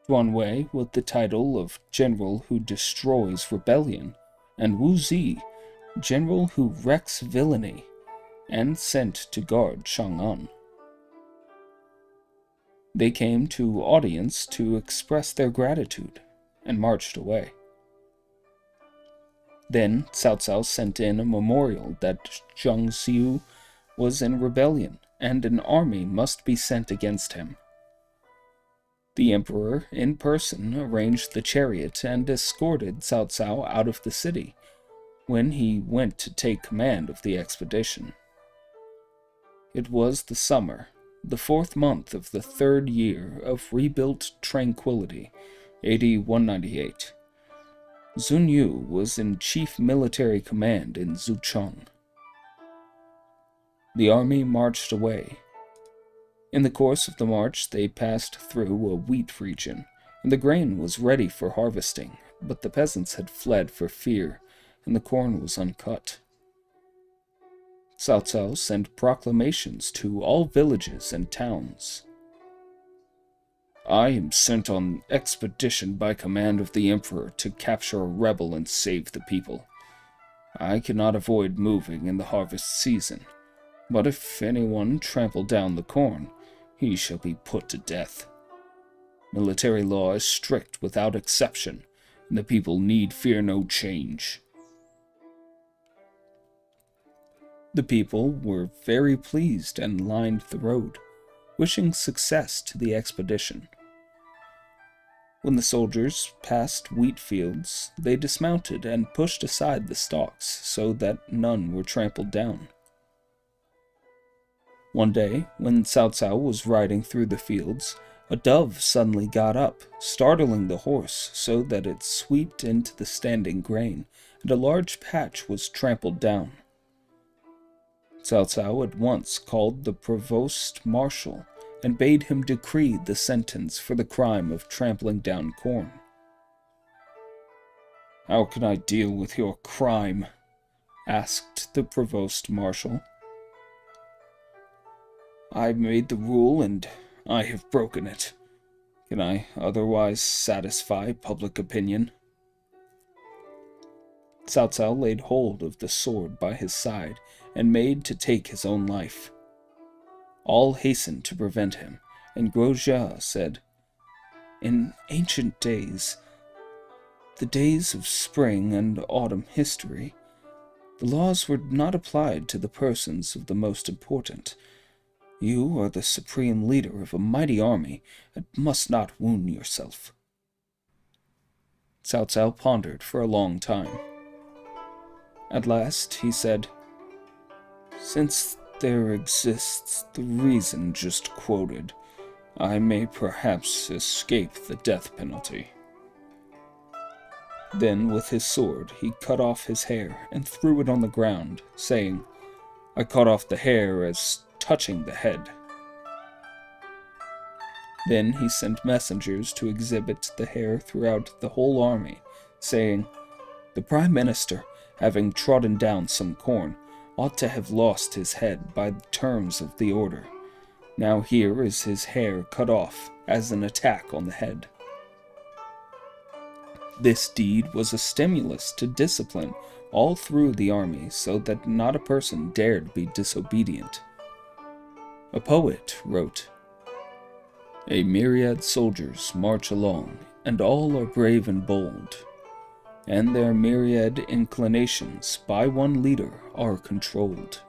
Duan Wei with the title of General who Destroys Rebellion, and Wu Zi, General who Wrecks Villainy, and sent to guard Chang'an. They came to audience to express their gratitude, and marched away. Then Cao Cao sent in a memorial that Zhang Xiu was in rebellion, and an army must be sent against him. The emperor, in person, arranged the chariot and escorted Cao Cao out of the city, when he went to take command of the expedition. It was the summer, the 4th month of the 3rd year of rebuilt tranquility, AD 198. Zun Yu was in chief military command in Zuchang. The army marched away. In the course of the march, they passed through a wheat region, and the grain was ready for harvesting, but the peasants had fled for fear, and the corn was uncut. Cao Cao sent proclamations to all villages and towns. "I am sent on expedition by command of the emperor to capture a rebel and save the people. I cannot avoid moving in the harvest season, but if anyone trample down the corn, he shall be put to death. Military law is strict without exception, and the people need fear no change." The people were very pleased and lined the road, wishing success to the expedition. When the soldiers passed wheat fields, they dismounted and pushed aside the stalks so that none were trampled down. One day, when Cao Cao was riding through the fields, a dove suddenly got up, startling the horse so that it swept into the standing grain, and a large patch was trampled down. Cao Cao at once called the provost marshal and bade him decree the sentence for the crime of trampling down corn. "How can I deal with your crime?" asked the provost marshal. "I made the rule and I have broken it. Can I otherwise satisfy public opinion? Cao Cao laid hold of the sword by his side and made to take his own life. All hastened to prevent him, and Grosjean said, "In ancient days, the days of spring and autumn history, the laws were not applied to the persons of the most important. You are the supreme leader of a mighty army and must not wound yourself." Cao Cao pondered for a long time. At last he said, "Since there exists the reason just quoted, I may perhaps escape the death penalty." Then with his sword he cut off his hair and threw it on the ground, saying, "I cut off the hair as touching the head." Then he sent messengers to exhibit the hair throughout the whole army, saying, "The Prime Minister, having trodden down some corn, ought to have lost his head by the terms of the order. Now here is his hair cut off as an attack on the head." This deed was a stimulus to discipline all through the army, so that not a person dared be disobedient. A poet wrote, "A myriad soldiers march along, and all are brave and bold, and their myriad inclinations by one leader are controlled.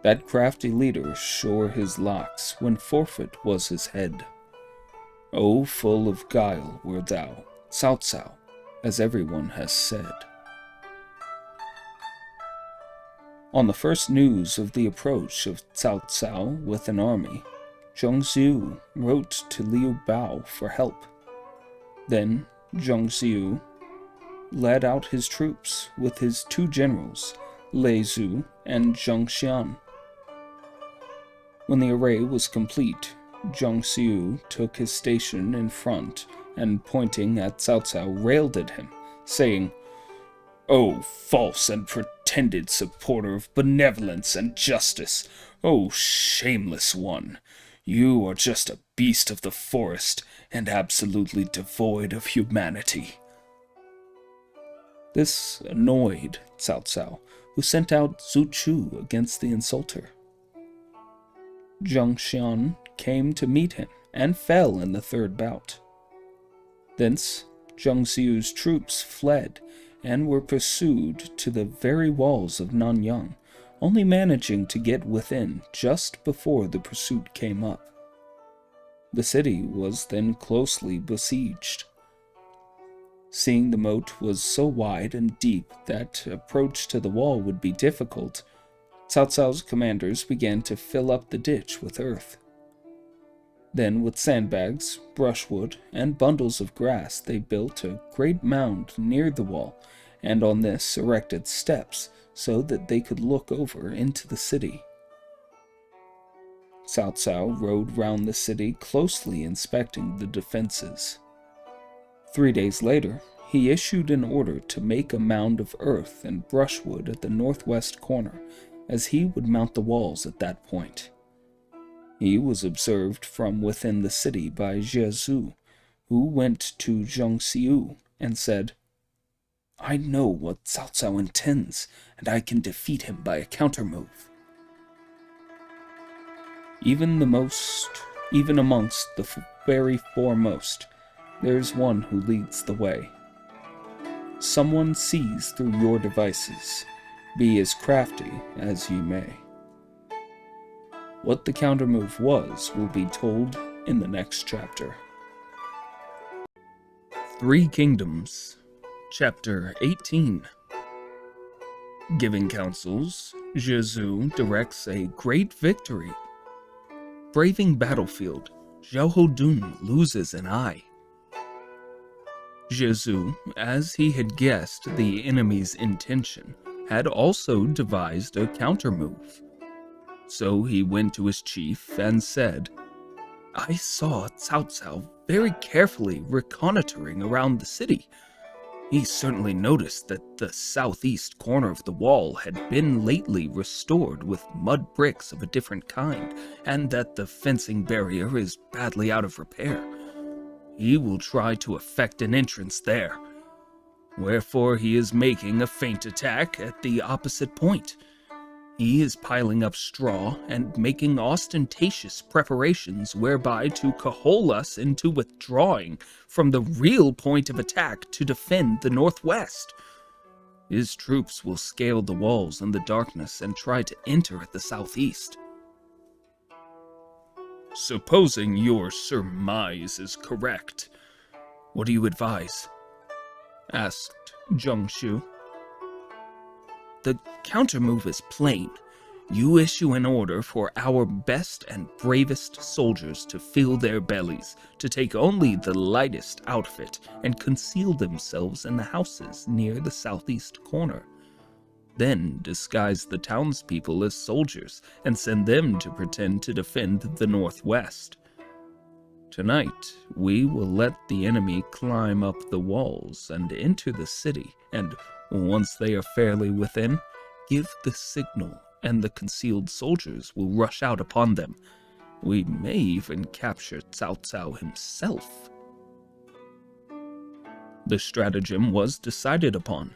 That crafty leader shore his locks when forfeit was his head. Oh, full of guile were thou, Cao Cao, as everyone has said." On the first news of the approach of Cao Cao with an army, Zheng Xiu wrote to Liu Bao for help. Then Zheng Xiu led out his troops with his two generals, Lei Zhu and Zheng Xian. When the array was complete, Zheng Xiu took his station in front and, pointing at Cao Cao, railed at him, saying, "O false and pretended supporter of benevolence and justice! O shameless one! You are just a beast of the forest and absolutely devoid of humanity." This annoyed Cao Cao, who sent out Zhu Chu against the insulter. Zheng Xian came to meet him and fell in the third bout. Thence Zheng Xiu's troops fled and were pursued to the very walls of Nanyang, only managing to get within just before the pursuit came up. The city was then closely besieged. Seeing the moat was so wide and deep that approach to the wall would be difficult, Cao Cao's commanders began to fill up the ditch with earth. Then, with sandbags, brushwood, and bundles of grass, they built a great mound near the wall, and on this erected steps so that they could look over into the city. Cao Cao rode round the city, closely inspecting the defenses. 3 days later, he issued an order to make a mound of earth and brushwood at the northwest corner, as he would mount the walls at that point. He was observed from within the city by Jie Zhu, who went to Zheng Xiu and said, "I know what Cao Cao intends, and I can defeat him by a countermove." Even amongst the very foremost, there's one who leads the way. Someone sees through your devices, be as crafty as you may. What the countermove was will be told in the next chapter. 3 Kingdoms, Chapter 18. Giving counsels, Jie Zhu directs a great victory. Braving battlefield, Zhao Hodun loses an eye. Jie Zhu, as he had guessed the enemy's intention, had also devised a countermove. So he went to his chief and said, "I saw Cao Cao very carefully reconnoitering around the city. He certainly noticed that the southeast corner of the wall had been lately restored with mud bricks of a different kind, and that the fencing barrier is badly out of repair. he will try to effect an entrance there. Wherefore he is making a feint attack at the opposite point. He is piling up straw and making ostentatious preparations whereby to cajole us into withdrawing from the real point of attack to defend the northwest. His troops will scale the walls in the darkness and try to enter at the southeast. Supposing your surmise is correct, What do you advise? Asked Zheng Shu. The countermove is plain. You issue an order for our best and bravest soldiers to fill their bellies, to take only the lightest outfit, and conceal themselves in the houses near the southeast corner. Then disguise the townspeople as soldiers and send them to pretend to defend the northwest. Tonight, we will let the enemy climb up the walls and enter the city, and once they are fairly within, give the signal, and the concealed soldiers will rush out upon them. We may even capture Cao Cao himself. The stratagem was decided upon.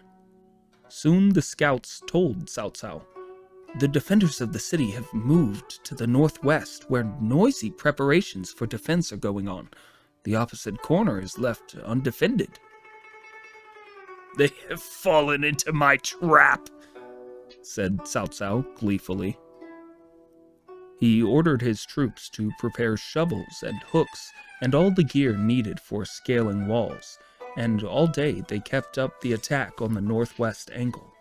Soon the scouts told Cao Cao, "The defenders of the city have moved to the northwest, where noisy preparations for defense are going on. The opposite corner is left undefended." they have fallen into my trap, said Cao Cao gleefully. He ordered his troops to prepare shovels and hooks and all the gear needed for scaling walls, and all day they kept up the attack on the northwest angle.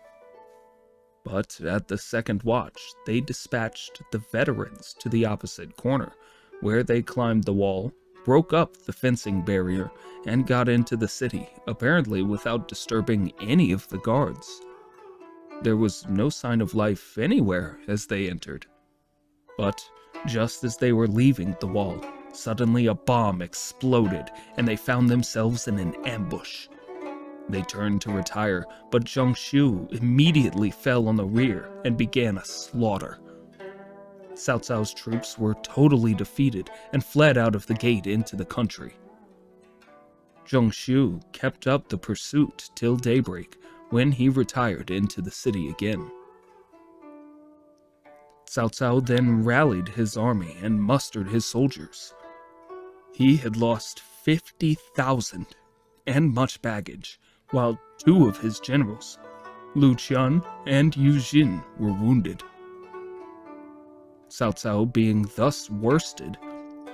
But at the second watch, they dispatched the veterans to the opposite corner, where they climbed the wall, broke up the fencing barrier, and got into the city, apparently without disturbing any of the guards. There was no sign of life anywhere as they entered. But just as they were leaving the wall, suddenly a bomb exploded, and they found themselves in an ambush. They turned to retire, but Zheng Shu immediately fell on the rear and began a slaughter. Cao Cao's troops were totally defeated and fled out of the gate into the country. Zheng Shu kept up the pursuit till daybreak, when he retired into the city again. Cao Cao then rallied his army and mustered his soldiers. He had lost 50,000 and much baggage, while 2 of his generals, Lu Qian and Yu Jin, were wounded. Cao Cao being thus worsted,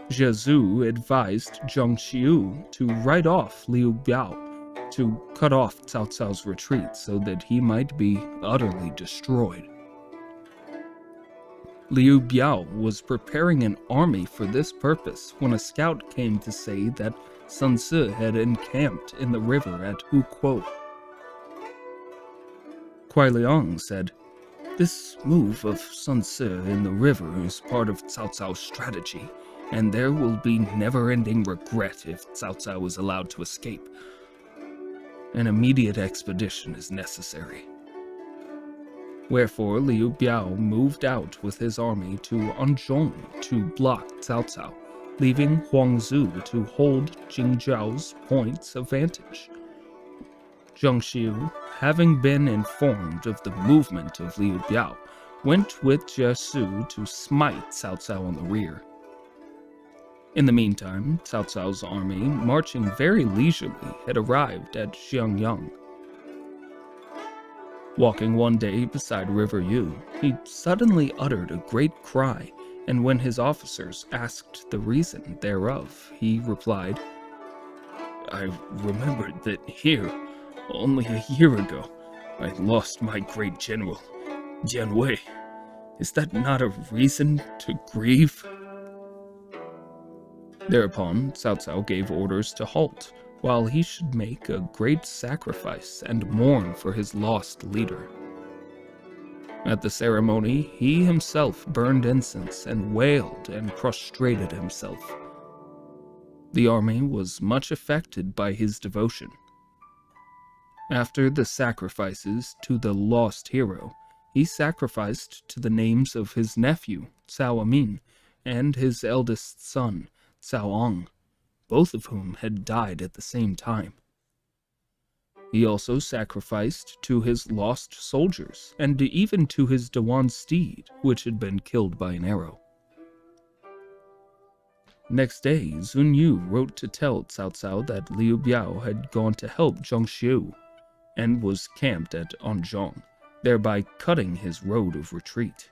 Jie Zhu advised Zheng Xiu to write off Liu Biao to cut off Cao Cao's retreat so that he might be utterly destroyed. Liu Biao was preparing an army for this purpose when a scout came to say that Sun Ce had encamped in the river at Hukuo. Kuai Liang said, "This move of Sun Ce in the river is part of Cao Cao's strategy, and there will be never-ending regret if Cao Cao is allowed to escape. An immediate expedition is necessary." Wherefore Liu Biao moved out with his army to Anzhong to block Cao Cao, leaving Huang Zu to hold Jingzhao's points of vantage. Zheng Xiu, having been informed of the movement of Liu Biao, went with Jie Su to smite Cao Cao on the rear. In the meantime, Cao Cao's army, marching very leisurely, had arrived at Xiangyang. Walking one day beside River Yu, he suddenly uttered a great cry, and when his officers asked the reason thereof, he replied, "I remembered that here, only a year ago, I lost my great general, Jian Wei. Is that not a reason to grieve?" Thereupon, Cao Cao gave orders to halt, while he should make a great sacrifice and mourn for his lost leader. At the ceremony, he himself burned incense and wailed and prostrated himself. The army was much affected by his devotion. After the sacrifices to the lost hero, he sacrificed to the names of his nephew, Cao Amin, and his eldest son, Cao Ang, both of whom had died at the same time. He also sacrificed to his lost soldiers, and even to his Dewan steed, which had been killed by an arrow. Next day, Zun Yu wrote to tell Cao Cao that Liu Biao had gone to help Zhang Xiu, and was camped at Anzhong, thereby cutting his road of retreat.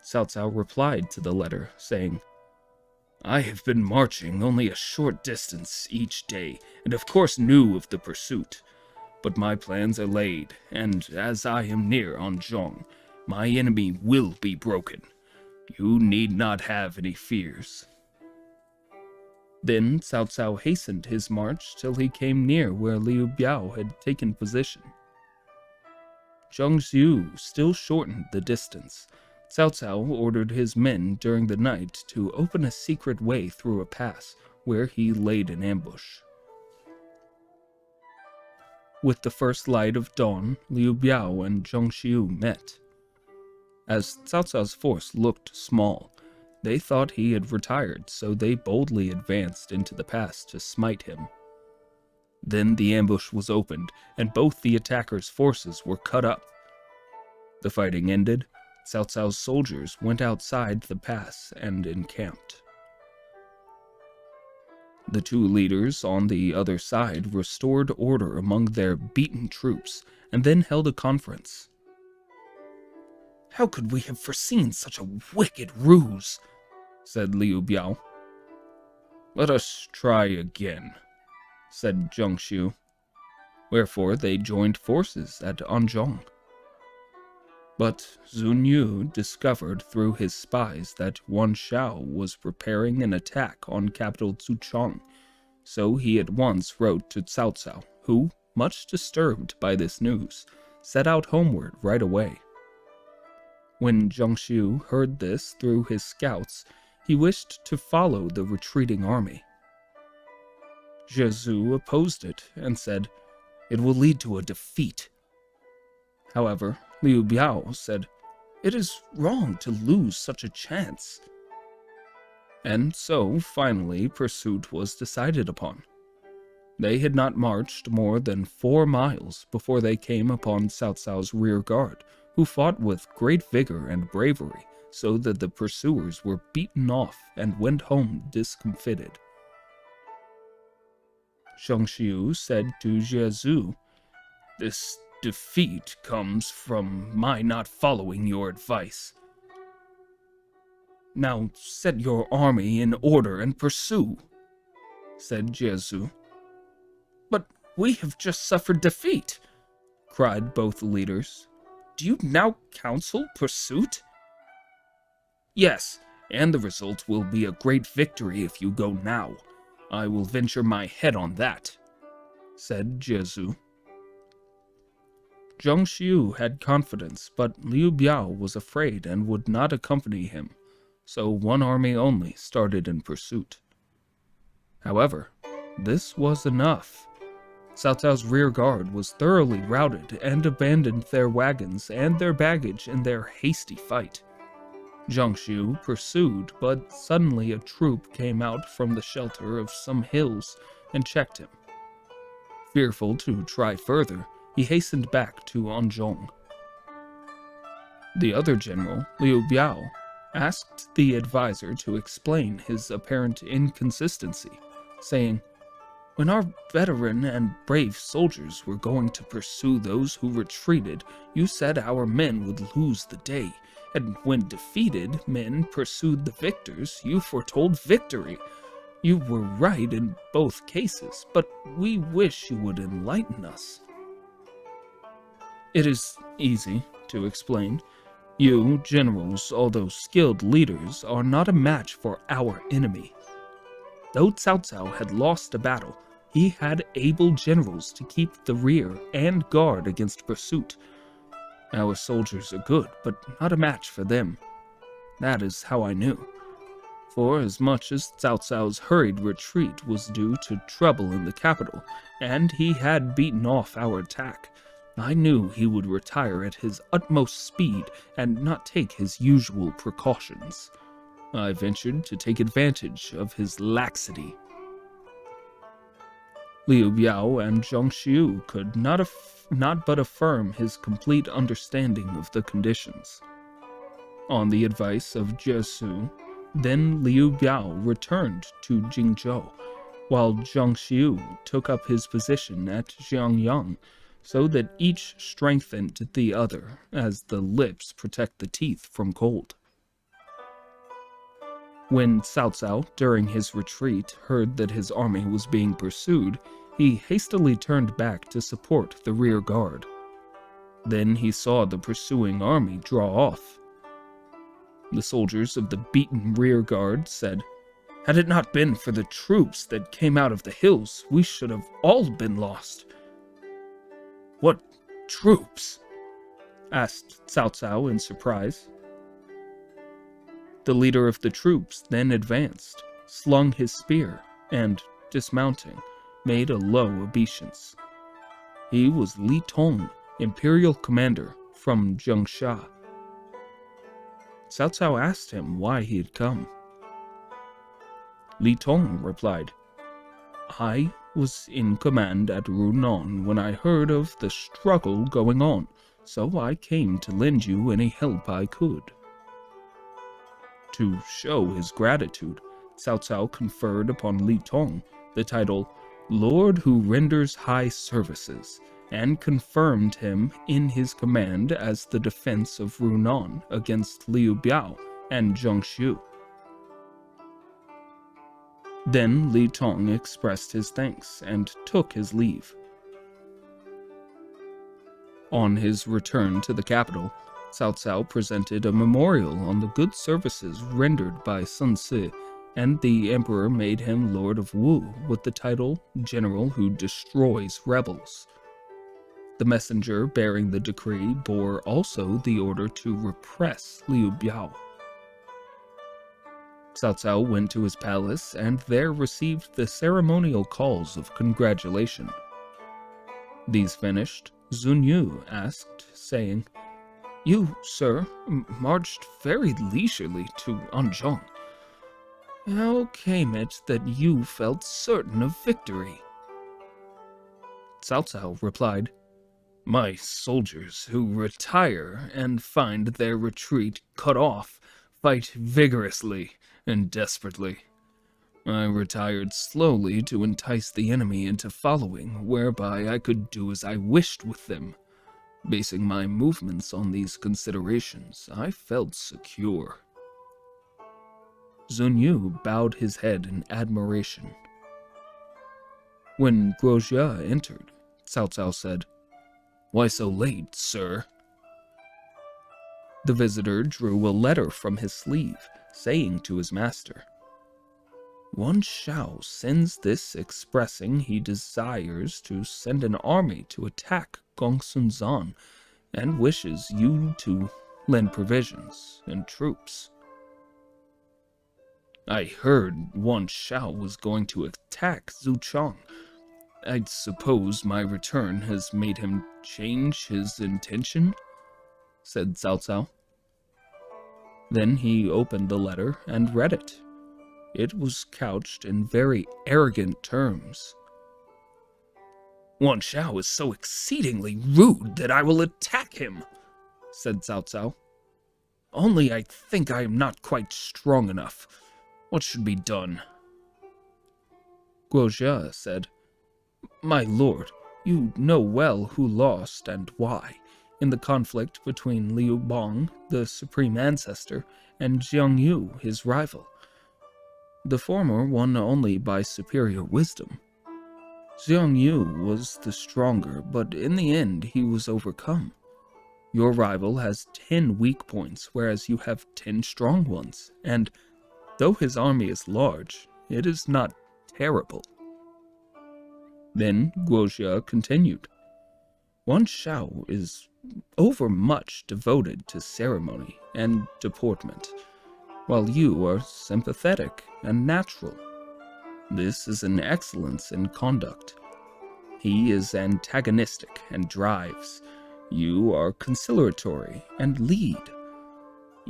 Cao Cao replied to the letter, saying, "I have been marching only a short distance each day, and of course knew of the pursuit. But my plans are laid, and as I am near Anzhong, my enemy will be broken. You need not have any fears." Then Cao Cao hastened his march till he came near where Liu Biao had taken position. Zhang Xiu still shortened the distance. Cao Cao ordered his men during the night to open a secret way through a pass, where he laid an ambush. With the first light of dawn, Liu Biao and Zhang Xiu met. As Cao Cao's force looked small, they thought he had retired, so they boldly advanced into the pass to smite him. Then the ambush was opened, and both the attackers' forces were cut up. The fighting ended. Cao Cao's soldiers went outside the pass and encamped. The two leaders on the other side restored order among their beaten troops, and then held a conference. "How could we have foreseen such a wicked ruse?" said Liu Biao. "Let us try again," said Zhang Xiu. Wherefore they joined forces at Anzhong. But Zun Yu discovered through his spies that Wan Shao was preparing an attack on capital Zuchang, so he at once wrote to Cao Cao, who, much disturbed by this news, set out homeward right away. When Zhang Xiu heard this through his scouts, he wished to follow the retreating army. Zhu opposed it and said, "It will lead to a defeat." However, Liu Biao said, "It is wrong to lose such a chance." And so, finally, pursuit was decided upon. They had not marched more than 4 miles before they came upon Cao Cao's rear guard, who fought with great vigor and bravery, so that the pursuers were beaten off and went home discomfited. Zhang Xiu said to Zhu, "This defeat comes from my not following your advice." "Now set your army in order and pursue," said Zhu. "But we have just suffered defeat," cried both leaders. "Do you now counsel pursuit?" "Yes, and the result will be a great victory if you go now. I will venture my head on that," said Zhu. Zhang Xiu had confidence, but Liu Biao was afraid and would not accompany him, so one army only started in pursuit. However, this was enough. Cao Cao's rear guard was thoroughly routed and abandoned their wagons and their baggage in their hasty fight. Zhang Xiu pursued, but suddenly a troop came out from the shelter of some hills and checked him. Fearful to try further, he hastened back to Anzhong. The other general, Liu Biao, asked the advisor to explain his apparent inconsistency, saying, "When our veteran and brave soldiers were going to pursue those who retreated, you said our men would lose the day, and when defeated men pursued the victors, you foretold victory. You were right in both cases, but we wish you would enlighten us." "It is easy to explain. You, generals, although skilled leaders, are not a match for our enemy. Though Cao Cao had lost a battle, he had able generals to keep the rear and guard against pursuit. Our soldiers are good, but not a match for them. That is how I knew. For as much as Cao Cao's hurried retreat was due to trouble in the capital, and he had beaten off our attack, I knew he would retire at his utmost speed and not take his usual precautions. I ventured to take advantage of his laxity. Liu Biao and Zhang Xiu could not but affirm his complete understanding of the conditions. On the advice of Jiesu, then Liu Biao returned to Jingzhou, while Zhang Xiu took up his position at Jiangyang, so that each strengthened the other, as the lips protect the teeth from cold. When Cao Cao, during his retreat, heard that his army was being pursued, he hastily turned back to support the rear guard. Then he saw the pursuing army draw off. The soldiers of the beaten rear guard said, "Had it not been for the troops that came out of the hills, we should have all been lost." "What troops?" asked Cao Cao in surprise. The leader of the troops then advanced, slung his spear, and, dismounting, made a low obeisance. He was Li Tong, imperial commander from Zhengsha. Cao Cao asked him why he had come. Li Tong replied, "I was in command at Runan when I heard of the struggle going on, so I came to lend you any help I could." To show his gratitude, Cao Cao conferred upon Li Tong the title Lord who renders high services, and confirmed him in his command as the defense of Runan against Liu Biao and Zhang Xiu. Then Li Tong expressed his thanks and took his leave. On his return to the capital, Cao Cao presented a memorial on the good services rendered by Sun Ce, and the emperor made him Lord of Wu with the title General who Destroys Rebels. The messenger bearing the decree bore also the order to repress Liu Biao. Cao Cao went to his palace and there received the ceremonial calls of congratulation. These finished, Zun Yu asked, saying, "You, sir, marched very leisurely to Anzhong. How came it that you felt certain of victory?" Cao Cao replied, "My soldiers who retire and find their retreat cut off fight vigorously and desperately. I retired slowly to entice the enemy into following, whereby I could do as I wished with them. Basing my movements on these considerations, I felt secure." Zun Yu bowed his head in admiration. When Guozhi entered, Cao Cao said, "Why so late, sir?" The visitor drew a letter from his sleeve, saying to his master, "Wan Shao sends this expressing he desires to send an army to attack Gongsun and wishes you to lend provisions and troops." "I heard Wan Shao was going to attack Zuchang. I suppose my return has made him change his intention?" said Cao Cao. Then he opened the letter and read it. It was couched in very arrogant terms. "Wan Shao is so exceedingly rude that I will attack him," said Cao Cao. "Only I think I am not quite strong enough. What should be done?" Guozhi said, "My lord, you know well who lost and why, in the conflict between Liu Bang, the supreme ancestor, and Jiang Yu, his rival. The former won only by superior wisdom. Jiang Yu was the stronger, but in the end he was overcome. Your rival has 10 weak points, whereas you have 10 strong ones, and though his army is large, it is not terrible." Then Guozhi continued, "Wan Shao is overmuch devoted to ceremony and deportment, while you are sympathetic and natural. This is an excellence in conduct. He is antagonistic and drives. You are conciliatory and lead.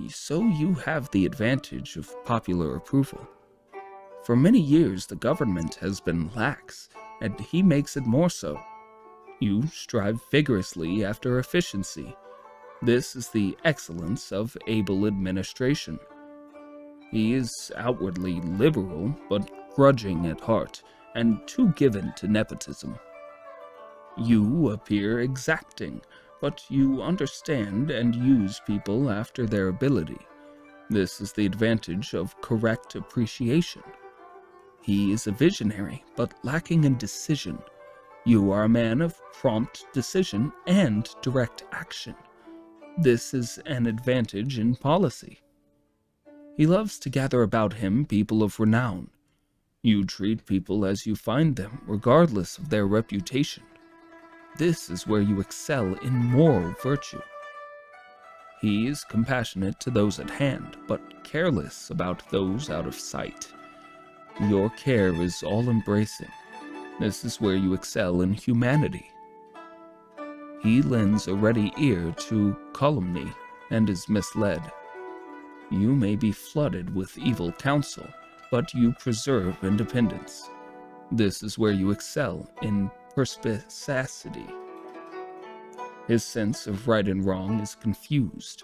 So you have the advantage of popular approval. For many years, the government has been lax, and he makes it more so. You strive vigorously after efficiency. This is the excellence of able administration. He is outwardly liberal, but grudging at heart, and too given to nepotism. You appear exacting, but you understand and use people after their ability. This is the advantage of correct appreciation. He is a visionary, but lacking in decision. You are a man of prompt decision and direct action. This is an advantage in policy. He loves to gather about him people of renown. You treat people as you find them, regardless of their reputation. This is where you excel in moral virtue. He is compassionate to those at hand, but careless about those out of sight. Your care is all-embracing. This is where you excel in humanity. He lends a ready ear to calumny and is misled. You may be flooded with evil counsel, but you preserve independence. This is where you excel in perspicacity. His sense of right and wrong is confused.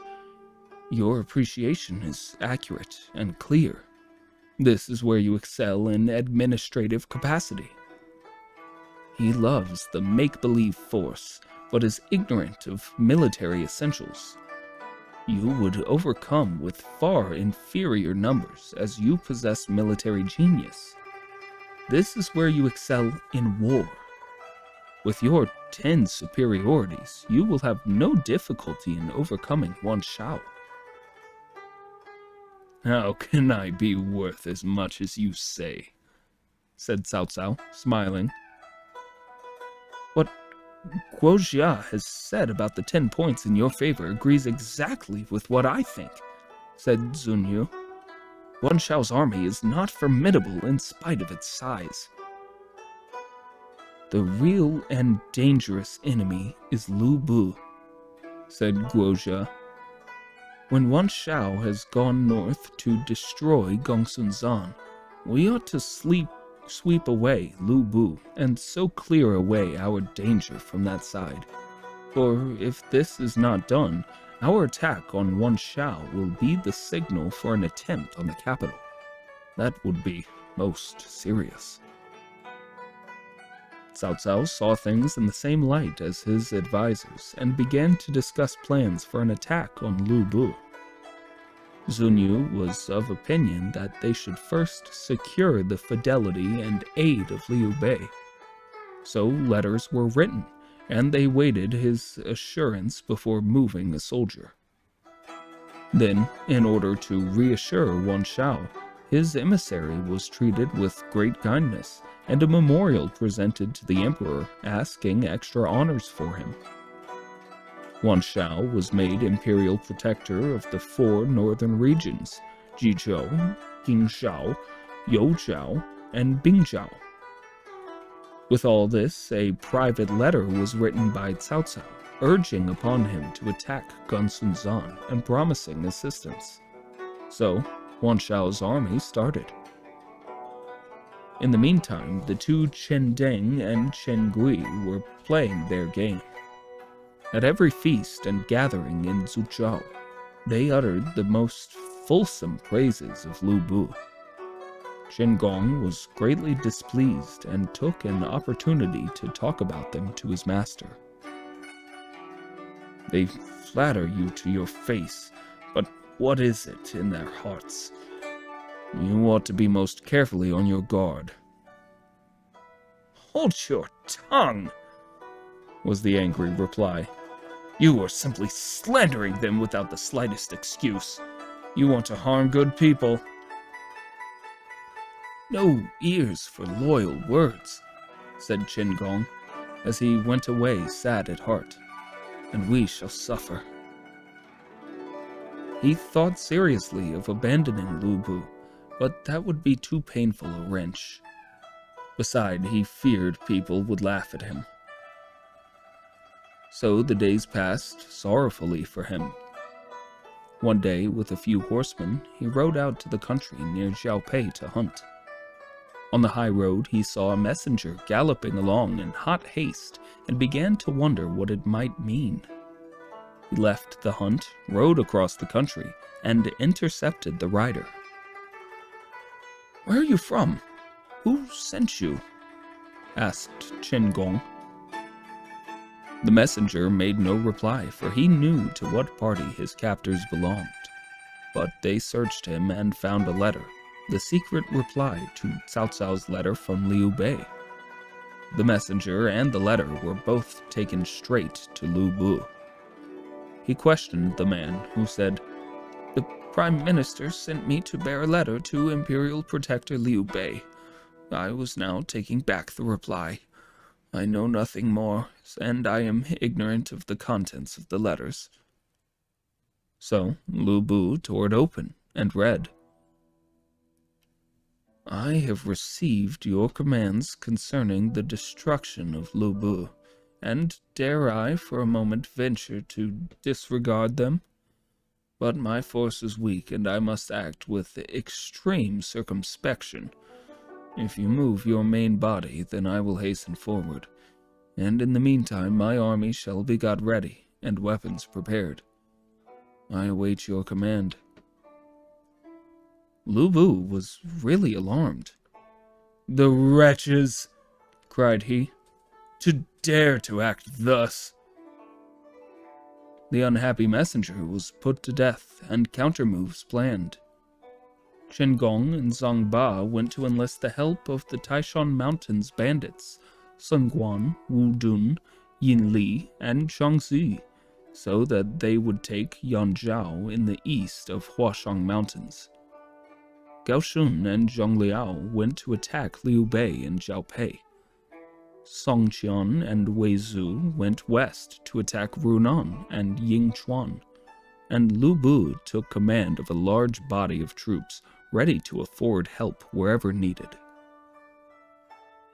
Your appreciation is accurate and clear. This is where you excel in administrative capacity. He loves the make-believe force, but is ignorant of military essentials. You would overcome with far inferior numbers as you possess military genius. This is where you excel in war. With your 10 superiorities, you will have no difficulty in overcoming Wan Shao. How can I be worth as much as you say? Said Cao Cao, smiling. What Guozhia has said about the 10 points in your favor agrees exactly with what I think, said Zunyu. Wan Shao's army is not formidable in spite of its size. The real and dangerous enemy is Lu Bu, said Guozhia. When Wan Shao has gone north to destroy Gongsun Zan, we ought to sweep away Lu Bu and so clear away our danger from that side. For if this is not done, our attack on Wan Shao will be the signal for an attempt on the capital. That would be most serious. Cao Cao saw things in the same light as his advisors and began to discuss plans for an attack on Lu Bu. Zunyu was of opinion that they should first secure the fidelity and aid of Liu Bei. So letters were written, and they waited his assurance before moving a soldier. Then, in order to reassure Wan Shao, his emissary was treated with great kindness, and a memorial presented to the emperor asking extra honors for him. Wan Shao was made imperial protector of the 4 northern regions, Jizhou, Qingshao, Youjiao, and Bingzhou. With all this, a private letter was written by Cao Cao, urging upon him to attack Gongsun Zan and promising assistance. So, Wan Shao's army started. In the meantime, the 2 Chen Deng and Chen Gui were playing their game. At every feast and gathering in Zhujiao, they uttered the most fulsome praises of Lu Bu. Chen Gong was greatly displeased and took an opportunity to talk about them to his master. They flatter you to your face, but what is it in their hearts? You ought to be most carefully on your guard. Hold your tongue, was the angry reply. You are simply slandering them without the slightest excuse. You want to harm good people. No ears for loyal words, said Chen Gong, as he went away sad at heart, and we shall suffer. He thought seriously of abandoning Lu Bu, but that would be too painful a wrench. Besides, he feared people would laugh at him. So the days passed sorrowfully for him. One day, with a few horsemen, he rode out to the country near Xiaopei to hunt. On the high road, he saw a messenger galloping along in hot haste and began to wonder what it might mean. He left the hunt, rode across the country, and intercepted the rider. "Where are you from? Who sent you?" asked Chen Gong. The messenger made no reply, for he knew to what party his captors belonged. But they searched him and found a letter, the secret reply to Cao Cao's letter from Liu Bei. The messenger and the letter were both taken straight to Lu Bu. He questioned the man, who said, "The Prime Minister sent me to bear a letter to Imperial Protector Liu Bei. I was now taking back the reply. I know nothing more, and I am ignorant of the contents of the letters." So Lu Bu tore it open and read, "I have received your commands concerning the destruction of Lu Bu, and dare I for a moment venture to disregard them? But my force is weak, and I must act with extreme circumspection. If you move your main body, then I will hasten forward, and in the meantime my army shall be got ready, and weapons prepared. I await your command." Lu Bu was really alarmed. "The wretches!" cried he. "To dare to act thus!" The unhappy messenger was put to death, and countermoves planned. Chen Gong and Zhang Ba went to enlist the help of the Taishan Mountains bandits, Sun Guan, Wu Dun, Yin Li, and Changzi, so that they would take Yanzhao in the east of Huashang Mountains. Gao Shun and Zhang Liao went to attack Liu Bei in Xiaopei. Song Qian and Wei Zhu went west to attack Runan and Yingchuan, and Lu Bu took command of a large body of troops ready to afford help wherever needed.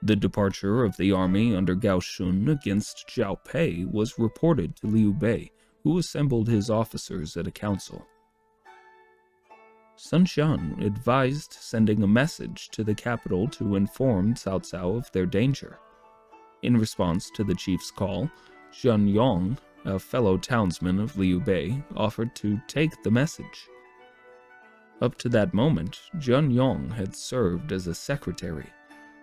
The departure of the army under Gao Shun against Xiaopei was reported to Liu Bei, who assembled his officers at a council. Sun Xian advised sending a message to the capital to inform Cao Cao of their danger. In response to the chief's call, Zhang Yong, a fellow townsman of Liu Bei, offered to take the message. Up to that moment, Zhang Yong had served as a secretary,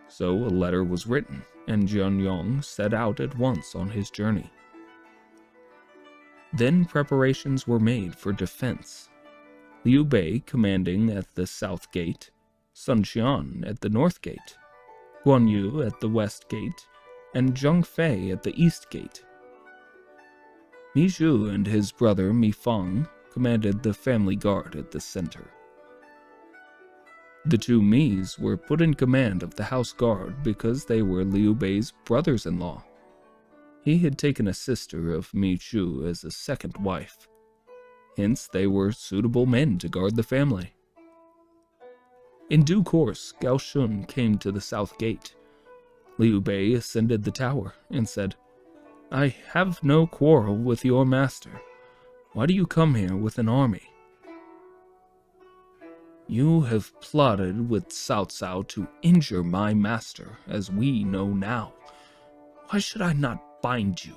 so a letter was written, and Zhang Yong set out at once on his journey. Then preparations were made for defense. Liu Bei commanding at the south gate, Sun Xian at the north gate, Guan Yu at the west gate, and Zhang Fei at the east gate. Mi Zhu and his brother Mi Fang commanded the family guard at the center. The two Mis were put in command of the house guard because they were Liu Bei's brothers-in-law. He had taken a sister of Mi Zhu as a second wife. Hence, they were suitable men to guard the family. In due course, Gao Shun came to the south gate. Liu Bei ascended the tower and said, "I have no quarrel with your master. Why do you come here with an army?" "You have plotted with Cao Cao to injure my master, as we know now. Why should I not bind you?"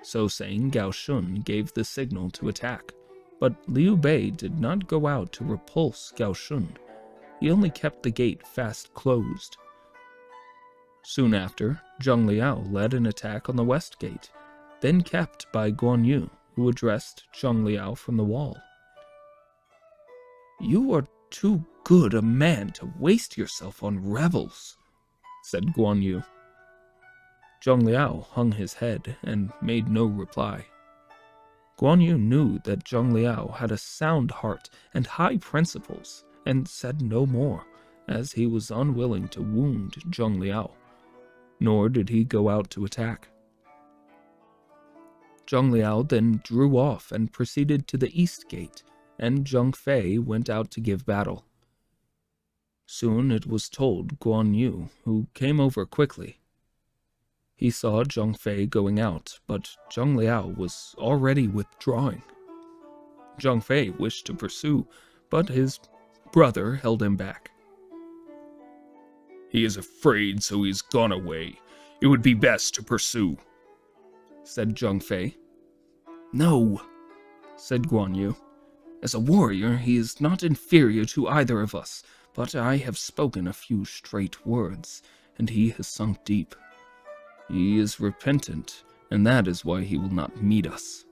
So saying, Gao Shun gave the signal to attack, but Liu Bei did not go out to repulse Gao Shun. He only kept the gate fast closed. Soon after, Zhang Liao led an attack on the west gate, then kept by Guan Yu, who addressed Zhang Liao from the wall. "You are too good a man to waste yourself on rebels," said Guan Yu. Zhang Liao hung his head and made no reply. Guan Yu knew that Zhang Liao had a sound heart and high principles, and said no more, as he was unwilling to wound Zhang Liao, nor did he go out to attack. Zhang Liao then drew off and proceeded to the east gate, and Zhang Fei went out to give battle. Soon it was told Guan Yu, who came over quickly. He saw Zhang Fei going out, but Zhang Liao was already withdrawing. Zhang Fei wished to pursue, but his brother held him back. "He is afraid, so he's gone away. It would be best to pursue," said Zhang Fei. "No," said Guan Yu. "As a warrior, he is not inferior to either of us, but I have spoken a few straight words, and he has sunk deep. He is repentant, and that is why he will not meet us."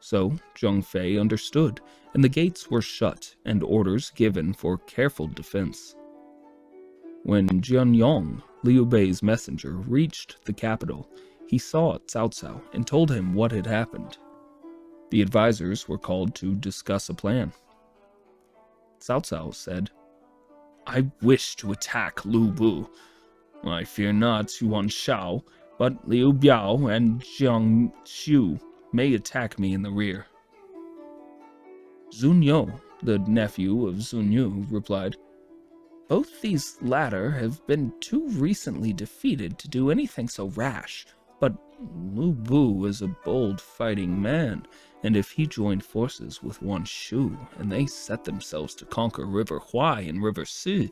So Zhang Fei understood, and the gates were shut and orders given for careful defense. When Jian Yong, Liu Bei's messenger, reached the capital, he saw Cao Cao and told him what had happened. The advisors were called to discuss a plan. Cao Cao said, "I wish to attack Lu Bu. I fear not Yuan Shao, but Liu Biao and Jiang Xiu may attack me in the rear." Zun Yu, the nephew of Zun Yu, replied, "Both these latter have been too recently defeated to do anything so rash, but Lu Bu is a bold fighting man, and if he joined forces with Wan Shu and they set themselves to conquer River Huai and River Si,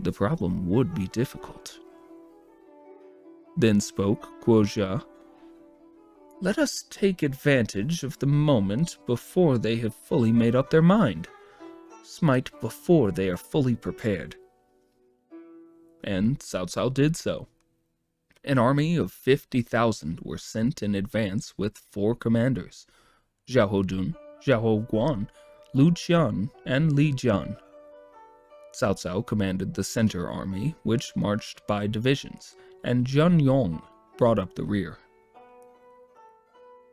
the problem would be difficult." Then spoke Guo Jia, "Let us take advantage of the moment before they have fully made up their mind. Smite before they are fully prepared." And Cao Cao did so. An army of 50,000 were sent in advance with 4 commanders: Zhao Dun, Zhao Guan, Lu Qian, and Li Jian. Cao Cao commanded the center army, which marched by divisions, and Jian Yong brought up the rear.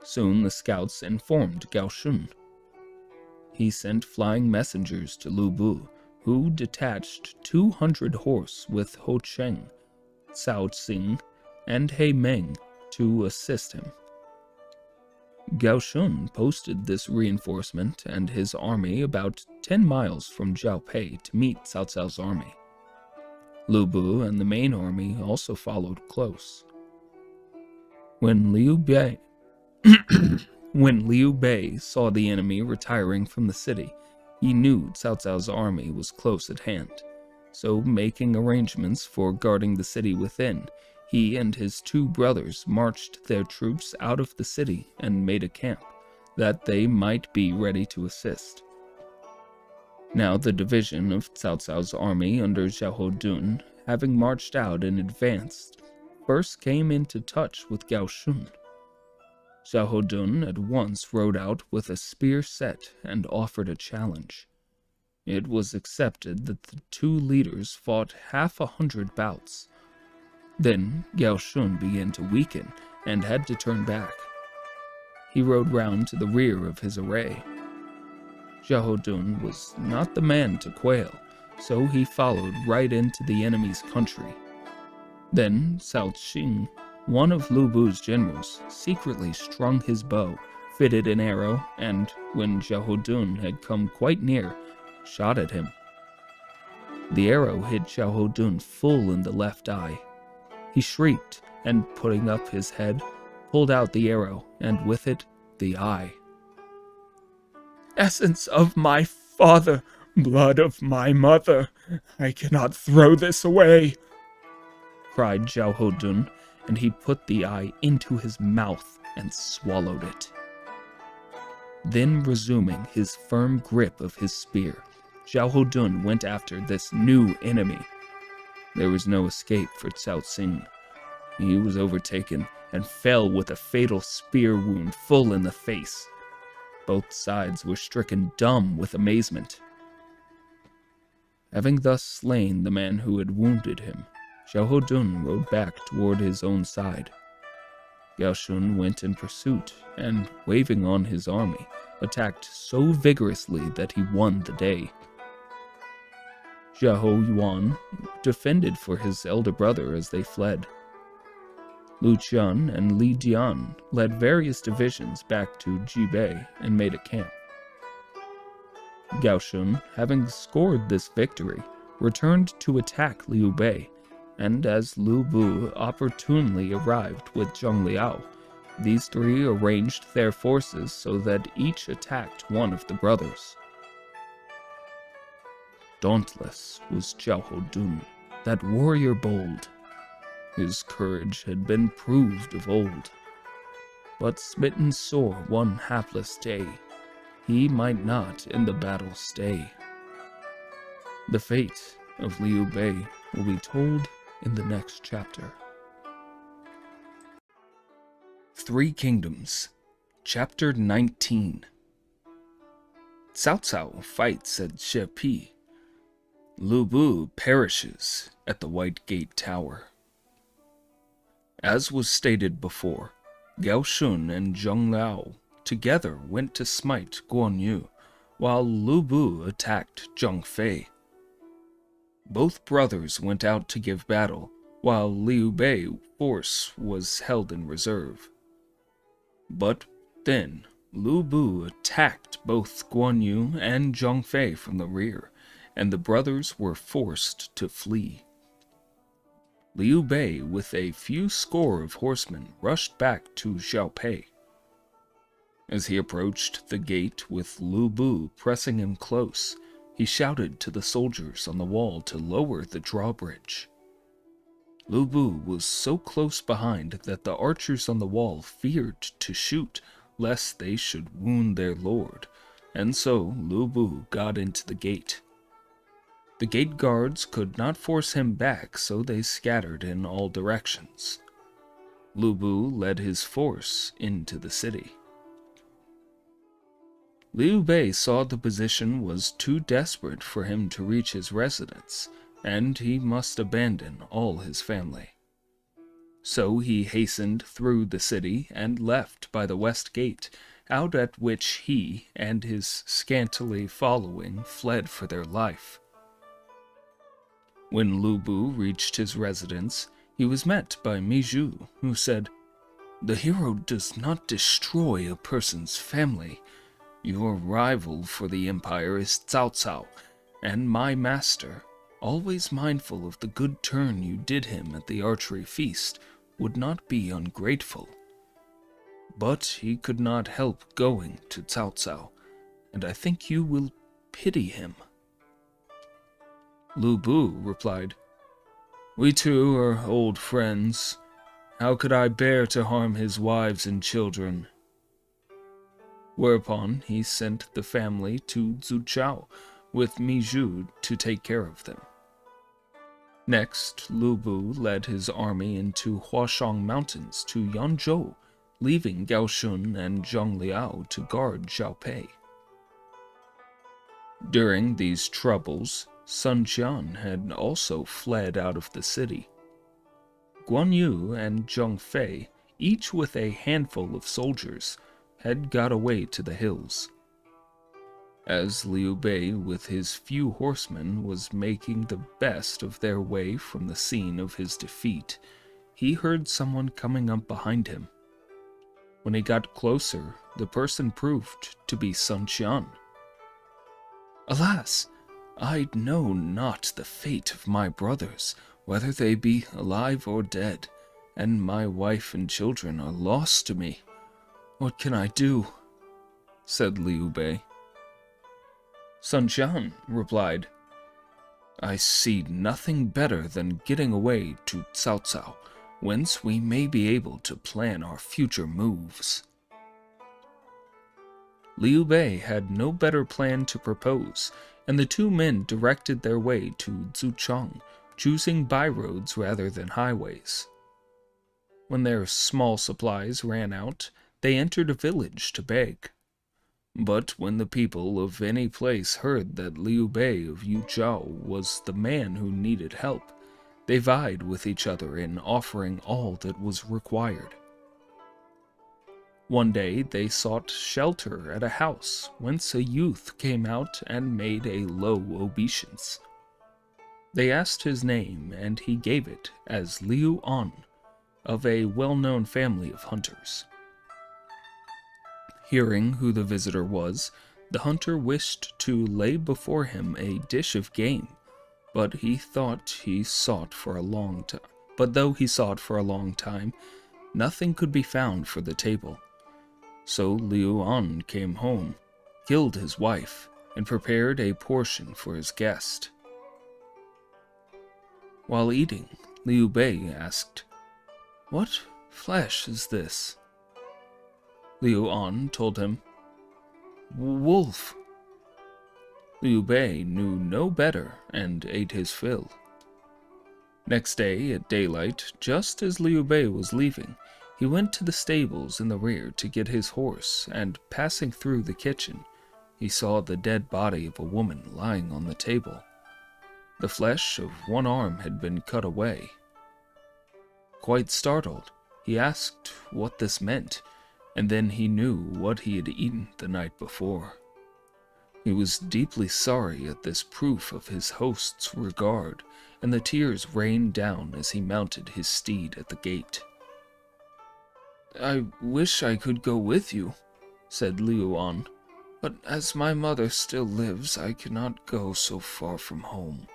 Soon the scouts informed Gao Shun. He sent flying messengers to Lu Bu, who detached 200 horse with Ho Cheng, Cao Xing, and He Meng to assist him. Gao Shun posted this reinforcement and his army about 10 miles from Zhaopei to meet Cao Cao's army. Lu Bu and the main army also followed close. When Liu Bei saw the enemy retiring from the city, he knew Cao Cao's army was close at hand, so making arrangements for guarding the city within, he and his 2 brothers marched their troops out of the city and made a camp, that they might be ready to assist. Now the division of Cao Cao's army under Zhao Dun, having marched out in advance, first came into touch with Gao Shun. Zhao Dun at once rode out with a spear set and offered a challenge. It was accepted that the 2 leaders fought 100 bouts. Then Gao Shun began to weaken and had to turn back. He rode round to the rear of his array. Zhao Dun was not the man to quail, so he followed right into the enemy's country. Then Cao Xing, one of Lu Bu's generals, secretly strung his bow, fitted an arrow, and, when Zhao Dun had come quite near, shot at him. The arrow hit Zhao Dun full in the left eye. He shrieked, and putting up his head, pulled out the arrow, and with it, the eye. "Essence of my father, blood of my mother, I cannot throw this away," cried Zhao Dun, and he put the eye into his mouth and swallowed it. Then, resuming his firm grip of his spear, Zhao Dun went after this new enemy. There was no escape for Cao Xing. He was overtaken and fell with a fatal spear wound full in the face. Both sides were stricken dumb with amazement. Having thus slain the man who had wounded him, Zhao Dun rode back toward his own side. Gao Shun went in pursuit and, waving on his army, attacked so vigorously that he won the day. Zhao Yuan defended for his elder brother as they fled. Lu Qian and Li Jian led various divisions back to Jibei and made a camp. Gao Shun, having scored this victory, returned to attack Liu Bei, and as Lu Bu opportunely arrived with Zhang Liao, These three arranged their forces so that each attacked one of the brothers. Dauntless was Xiao Dun, that warrior bold. His courage had been proved of old. But smitten sore one hapless day, he might not in the battle stay. The fate of Liu Bei will be told in the next chapter. Three Kingdoms, Chapter 19. Cao Cao fights at Shepi. Lu Bu perishes at the White Gate Tower. As was stated before, Gao Shun and Zheng Liao together went to smite Guan Yu, while Lu Bu attacked Zheng Fei. Both brothers went out to give battle, while Liu Bei's force was held in reserve. But then Lu Bu attacked both Guan Yu and Zheng Fei from the rear, and the brothers were forced to flee. Liu Bei, with a few score of horsemen, rushed back to Xiaopei. As he approached the gate with Lu Bu pressing him close, he shouted to the soldiers on the wall to lower the drawbridge. Lu Bu was so close behind that the archers on the wall feared to shoot, lest they should wound their lord, and so Lu Bu got into the gate. The gate guards could not force him back, so they scattered in all directions. Lu Bu led his force into the city. Liu Bei saw the position was too desperate for him to reach his residence, and he must abandon all his family. So he hastened through the city and left by the west gate, out at which he and his scantily following fled for their life. When Lu Bu reached his residence, he was met by Mi Zhu, who said, "The hero does not destroy a person's family. Your rival for the empire is Cao Cao, and my master, always mindful of the good turn you did him at the archery feast, would not be ungrateful." But he could not help going to Cao Cao, and I think you will pity him. Lu Bu replied, "We two are old friends. How could I bear to harm his wives and children?" Whereupon he sent the family to Zuchao with Mi Zhu to take care of them. Next, Lu Bu led his army into Huashang Mountains to Yanzhou, leaving Gao Shun and Zheng Liao to guard Xiaopei. During these troubles, Sun Qian had also fled out of the city. Guan Yu and Zheng Fei, each with a handful of soldiers, had got away to the hills. As Liu Bei with his few horsemen was making the best of their way from the scene of his defeat, he heard someone coming up behind him. When he got closer, the person proved to be Sun Qian. "Alas! I know not the fate of my brothers, whether they be alive or dead, and my wife and children are lost to me. What can I do?" said Liu Bei. Sun Qian replied, "I see nothing better than getting away to Cao Cao, whence we may be able to plan our future moves." Liu Bei had no better plan to propose, and the two men directed their way to Zuchang, choosing byroads rather than highways. When their small supplies ran out, they entered a village to beg. But when the people of any place heard that Liu Bei of Yuzhou was the man who needed help, they vied with each other in offering all that was required. One day they sought shelter at a house, whence a youth came out and made a low obeisance. They asked his name, and he gave it as Liu An, of a well-known family of hunters. Hearing who the visitor was, the hunter wished to lay before him a dish of game, but though he sought for a long time, nothing could be found for the table. So Liu An came home, killed his wife, and prepared a portion for his guest. While eating, Liu Bei asked, "What flesh is this?" Liu An told him, "Wolf." Liu Bei knew no better and ate his fill. Next day at daylight, just as Liu Bei was leaving, he went to the stables in the rear to get his horse, and passing through the kitchen, he saw the dead body of a woman lying on the table. The flesh of one arm had been cut away. Quite startled, he asked what this meant, and then he knew what he had eaten the night before. He was deeply sorry at this proof of his host's regard, and the tears rained down as he mounted his steed at the gate. "I wish I could go with you," said Liu An, "but as my mother still lives, I cannot go so far from home."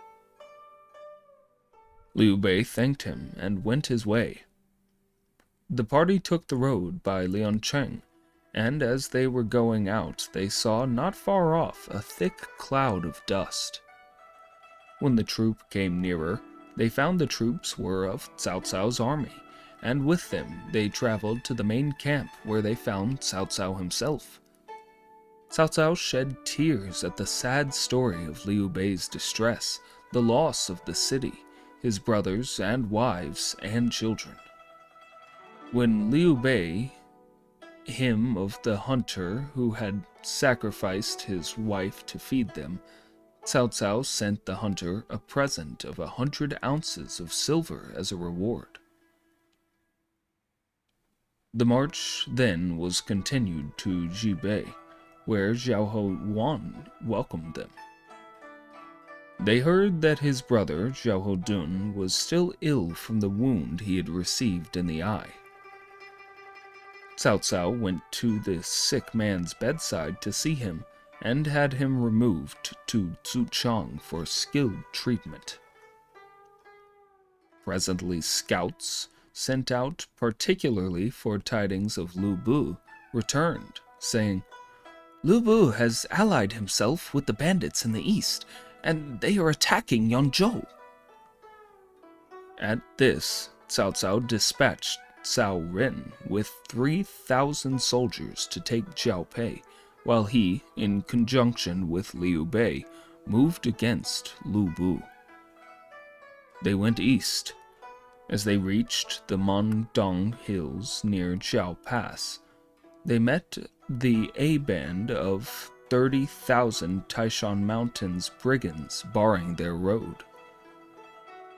Liu Bei thanked him and went his way. The party took the road by Liancheng, and as they were going out, they saw not far off a thick cloud of dust. When the troop came nearer, they found the troops were of Cao Cao's army, and with them they traveled to the main camp where they found Cao Cao himself. Cao Cao shed tears at the sad story of Liu Bei's distress, the loss of the city, his brothers and wives and children. When Liu Bei, him of the hunter who had sacrificed his wife to feed them, Cao Cao sent the hunter a present of 100 ounces of silver as a reward. The march then was continued to Jibei, where Zhao Wan welcomed them. They heard that his brother, Zhao Dun, was still ill from the wound he had received in the eye. Cao Cao went to the sick man's bedside to see him and had him removed to Zuchang for skilled treatment. Presently, scouts, sent out particularly for tidings of Lu Bu, returned, saying, "Lu Bu has allied himself with the bandits in the east, and they are attacking Yangzhou." At this, Cao Cao dispatched Cao Ren with 3,000 soldiers to take Jiaopei, while he, in conjunction with Liu Bei, moved against Lu Bu. They went east. As they reached the Mondong Hills near Jiao Pass, they met the A-band of 30,000 Taishan Mountains brigands barring their road.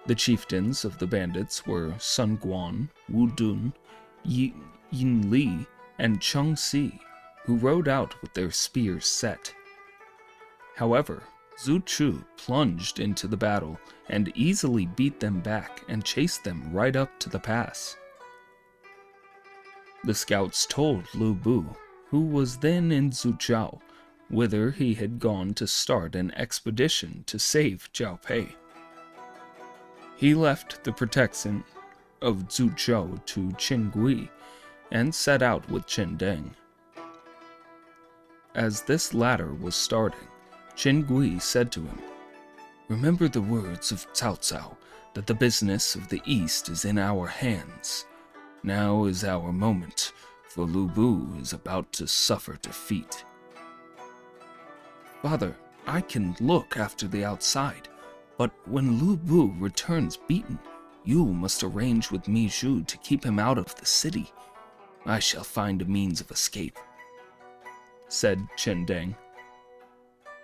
The chieftains of the bandits were Sun Guan, Wu Dun, Yin Li, and Cheng Si, who rode out with their spears set. However, Zhu Chu plunged into the battle and easily beat them back and chased them right up to the pass. The scouts told Lu Bu, who was then in Zuchao, whither he had gone to start an expedition to save Jiaopei. He left the protection of Zuchao to Qin Gui and set out with Chen Deng. As this latter was starting, Qin Gui said to him, "Remember the words of Cao Cao, that the business of the East is in our hands. Now is our moment, for Lu Bu is about to suffer defeat." "Father, I can look after the outside, but when Lu Bu returns beaten, you must arrange with Mi Zhu to keep him out of the city. I shall find a means of escape," said Chen Deng.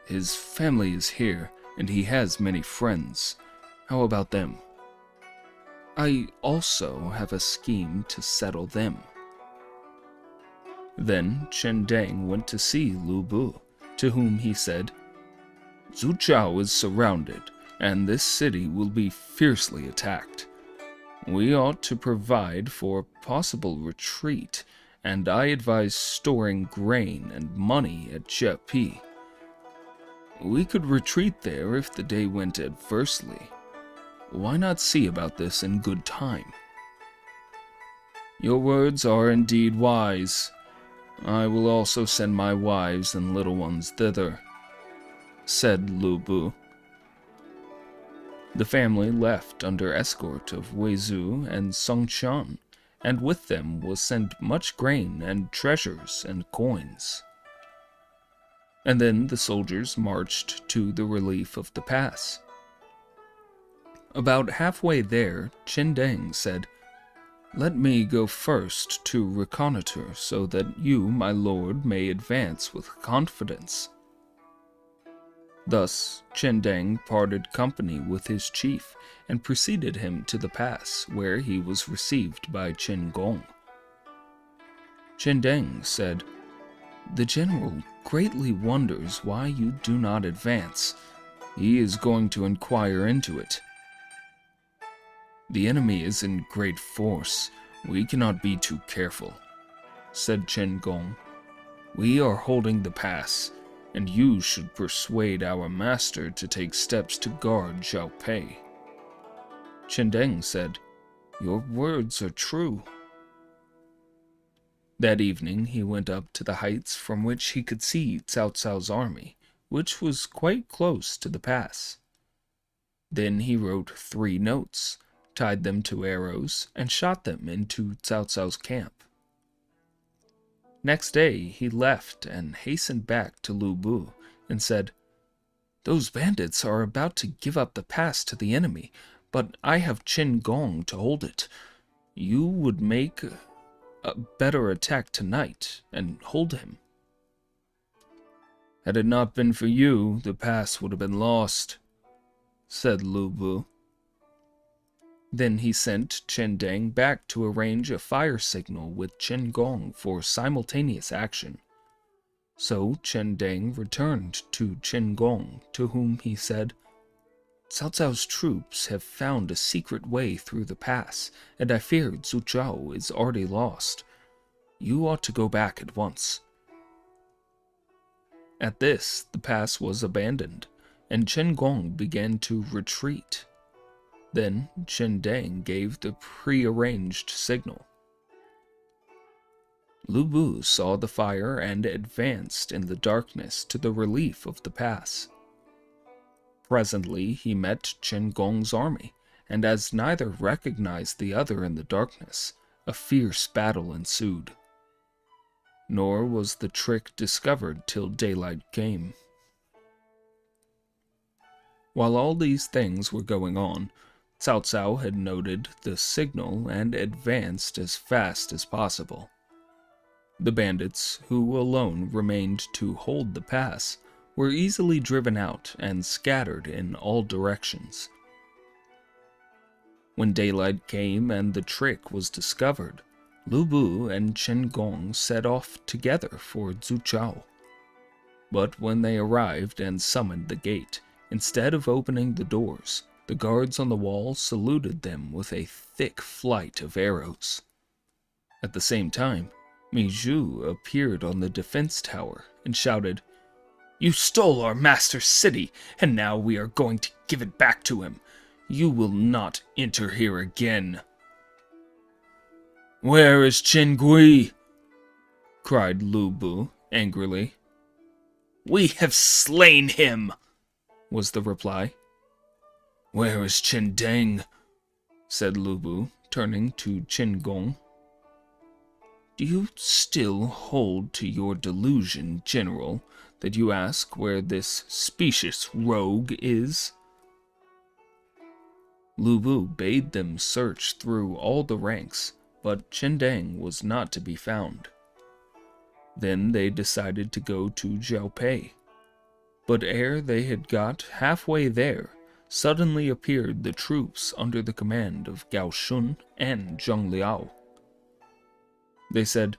"His family is here, and he has many friends. How about them?" "I also have a scheme to settle them." Then Chen Deng went to see Lu Bu, to whom he said, "Zuchao is surrounded, and this city will be fiercely attacked. We ought to provide for possible retreat, and I advise storing grain and money at Jepi. We could retreat there if the day went adversely. Why not see about this in good time?" Your words are indeed wise. I will also send my wives and little ones thither, said Lu Bu. The family left under escort of Wei Zu and Song Qian, and with them was sent much grain and treasures and coins. And then the soldiers marched to the relief of the pass. About halfway there, Qin Deng said, "Let me go first to reconnoiter, so that you, my lord, may advance with confidence." Thus, Qin Deng parted company with his chief and preceded him to the pass, where he was received by Qin Gong. Qin Deng said, "The general greatly wonders why you do not advance. He is going to inquire into it. The enemy is in great force. We cannot be too careful," said Qin Gong. "We are holding the pass, and you should persuade our master to take steps to guard Zhao Pei." Qin Deng said, "Your words are true." That evening he went up to the heights from which he could see Cao Cao's army, which was quite close to the pass. Then he wrote 3 notes, tied them to arrows, and shot them into Cao Cao's camp. Next day he left and hastened back to Lu Bu and said, "Those bandits are about to give up the pass to the enemy, but I have Qin Gong to hold it. You would make a better attack tonight and hold him." "Had it not been for you, the pass would have been lost," said Lu Bu. Then he sent Qin Deng back to arrange a fire signal with Qin Gong for simultaneous action. So Qin Deng returned to Qin Gong, to whom he said, "Cao Cao's troops have found a secret way through the pass, and I fear Zhu Zhao is already lost. You ought to go back at once." At this, the pass was abandoned, and Qin Gong began to retreat. Then Qin Deng gave the prearranged signal. Lu Bu saw the fire and advanced in the darkness to the relief of the pass. Presently he met Qin Gong's army, and as neither recognized the other in the darkness, a fierce battle ensued. Nor was the trick discovered till daylight came. While all these things were going on, Cao Cao had noted the signal and advanced as fast as possible. The bandits, who alone remained to hold the pass, were easily driven out and scattered in all directions. When daylight came and the trick was discovered, Lu Bu and Qin Gong set off together for Zhu Zhao. But when they arrived and summoned the gate, instead of opening the doors, the guards on the wall saluted them with a thick flight of arrows. At the same time, Mi Zhu appeared on the defense tower and shouted, "You stole our master's city, and now we are going to give it back to him. You will not enter here again." "Where is Qin Gui?" cried Lu Bu angrily. "We have slain him," was the reply. "Where is Qin Deng?" said Lu Bu, turning to Qin Gong. "Do you still hold to your delusion, General, that you ask where this specious rogue is?" Lu Bu bade them search through all the ranks, but Qin Deng was not to be found. Then they decided to go to Zhao Pei. But ere they had got halfway there, suddenly appeared the troops under the command of Gao Shun and Zheng Liao. They said,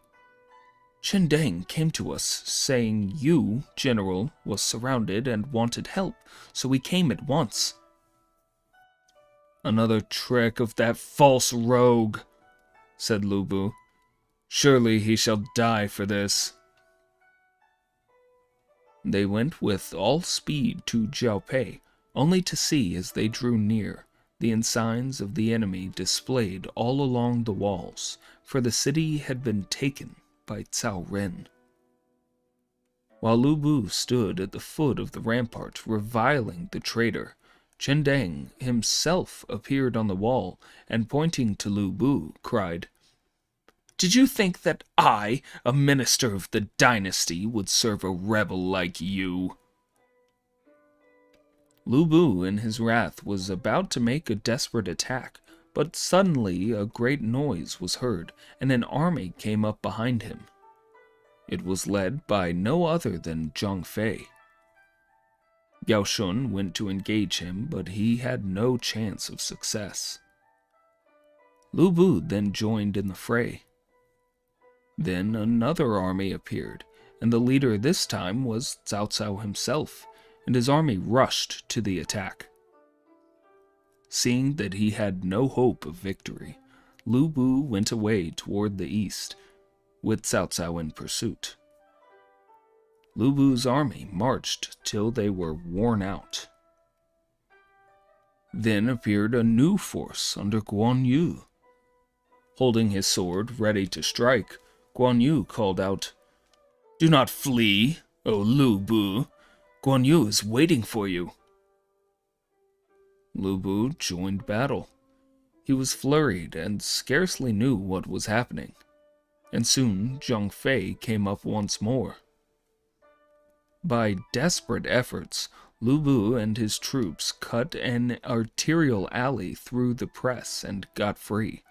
"Qin Deng came to us, saying you, General, was surrounded and wanted help, so we came at once." "Another trick of that false rogue," said Lu Bu. "Surely he shall die for this." They went with all speed to Zhao Pei, only to see as they drew near the ensigns of the enemy displayed all along the walls, for the city had been taken by Cao Ren. While Lu Bu stood at the foot of the rampart reviling the traitor, Chen Dang himself appeared on the wall and, pointing to Lu Bu, cried, "Did you think that I, a minister of the dynasty, would serve a rebel like you?" Lu Bu, in his wrath, was about to make a desperate attack, but suddenly a great noise was heard, and an army came up behind him. It was led by no other than Zhang Fei. Yao Shun went to engage him, but he had no chance of success. Lu Bu then joined in the fray. Then another army appeared, and the leader this time was Cao Cao himself, and his army rushed to the attack. Seeing that he had no hope of victory, Lu Bu went away toward the east, with Cao Cao in pursuit. Lu Bu's army marched till they were worn out. Then appeared a new force under Guan Yu. Holding his sword ready to strike, Guan Yu called out, "Do not flee, O Lu Bu. Guan Yu is waiting for you." Lu Bu joined battle. He was flurried and scarcely knew what was happening, and soon Zhang Fei came up once more. By desperate efforts, Lu Bu and his troops cut an arterial alley through the press and got free.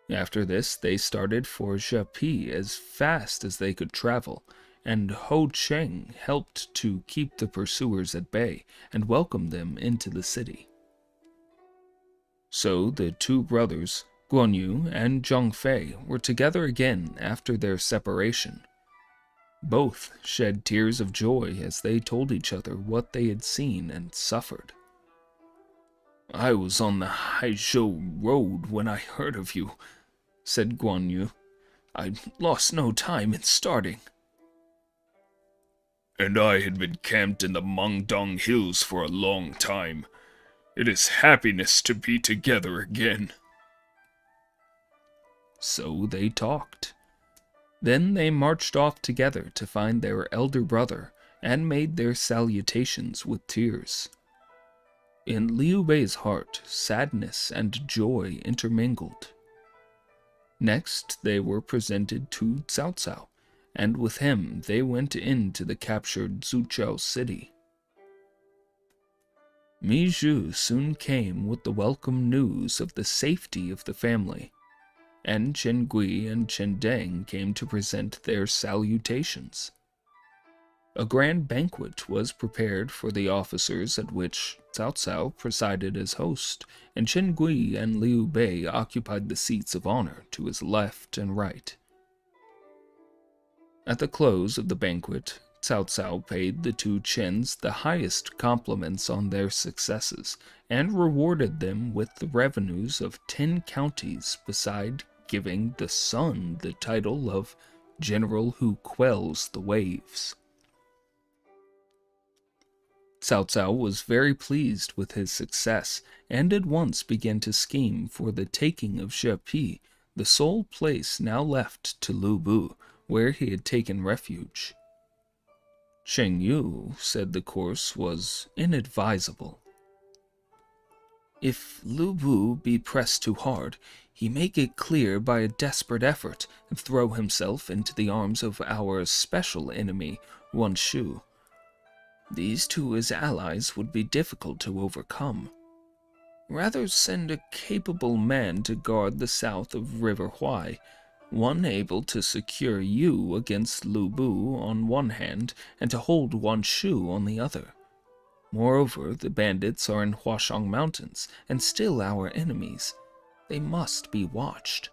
After this, they started for Japi as fast as they could travel, and Ho Cheng helped to keep the pursuers at bay and welcome them into the city. So the two brothers, Guan Yu and Zhang Fei, were together again after their separation. Both shed tears of joy as they told each other what they had seen and suffered. "I was on the Haizhou road when I heard of you," said Guan Yu. "I lost no time in starting." "And I had been camped in the Mangdong Hills for a long time. It is happiness to be together again." So they talked. Then they marched off together to find their elder brother and made their salutations with tears. In Liu Bei's heart, sadness and joy intermingled. Next, they were presented to Cao Cao, and with him they went into the captured Zuchao city. Mi Zhu soon came with the welcome news of the safety of the family, and Chen Gui and Chen Deng came to present their salutations. A grand banquet was prepared for the officers at which Cao Cao presided as host, and Chen Gui and Liu Bei occupied the seats of honor to his left and right. At the close of the banquet, Cao Cao paid the two Chens the highest compliments on their successes, and rewarded them with the revenues of 10 counties, beside giving the son the title of General who quells the waves. Cao Cao was very pleased with his success, and at once began to scheme for the taking of Japi, the sole place now left to Lu Bu, where he had taken refuge. Cheng Yu said the course was inadvisable. "If Lu Bu be pressed too hard, he may get clear by a desperate effort and throw himself into the arms of our special enemy, Wan Shu. These two as allies would be difficult to overcome. Rather send a capable man to guard the south of River Huai, one able to secure you against Lu Bu on one hand and to hold Wan Shu on the other. Moreover, the bandits are in Huashang Mountains and still our enemies. They must be watched."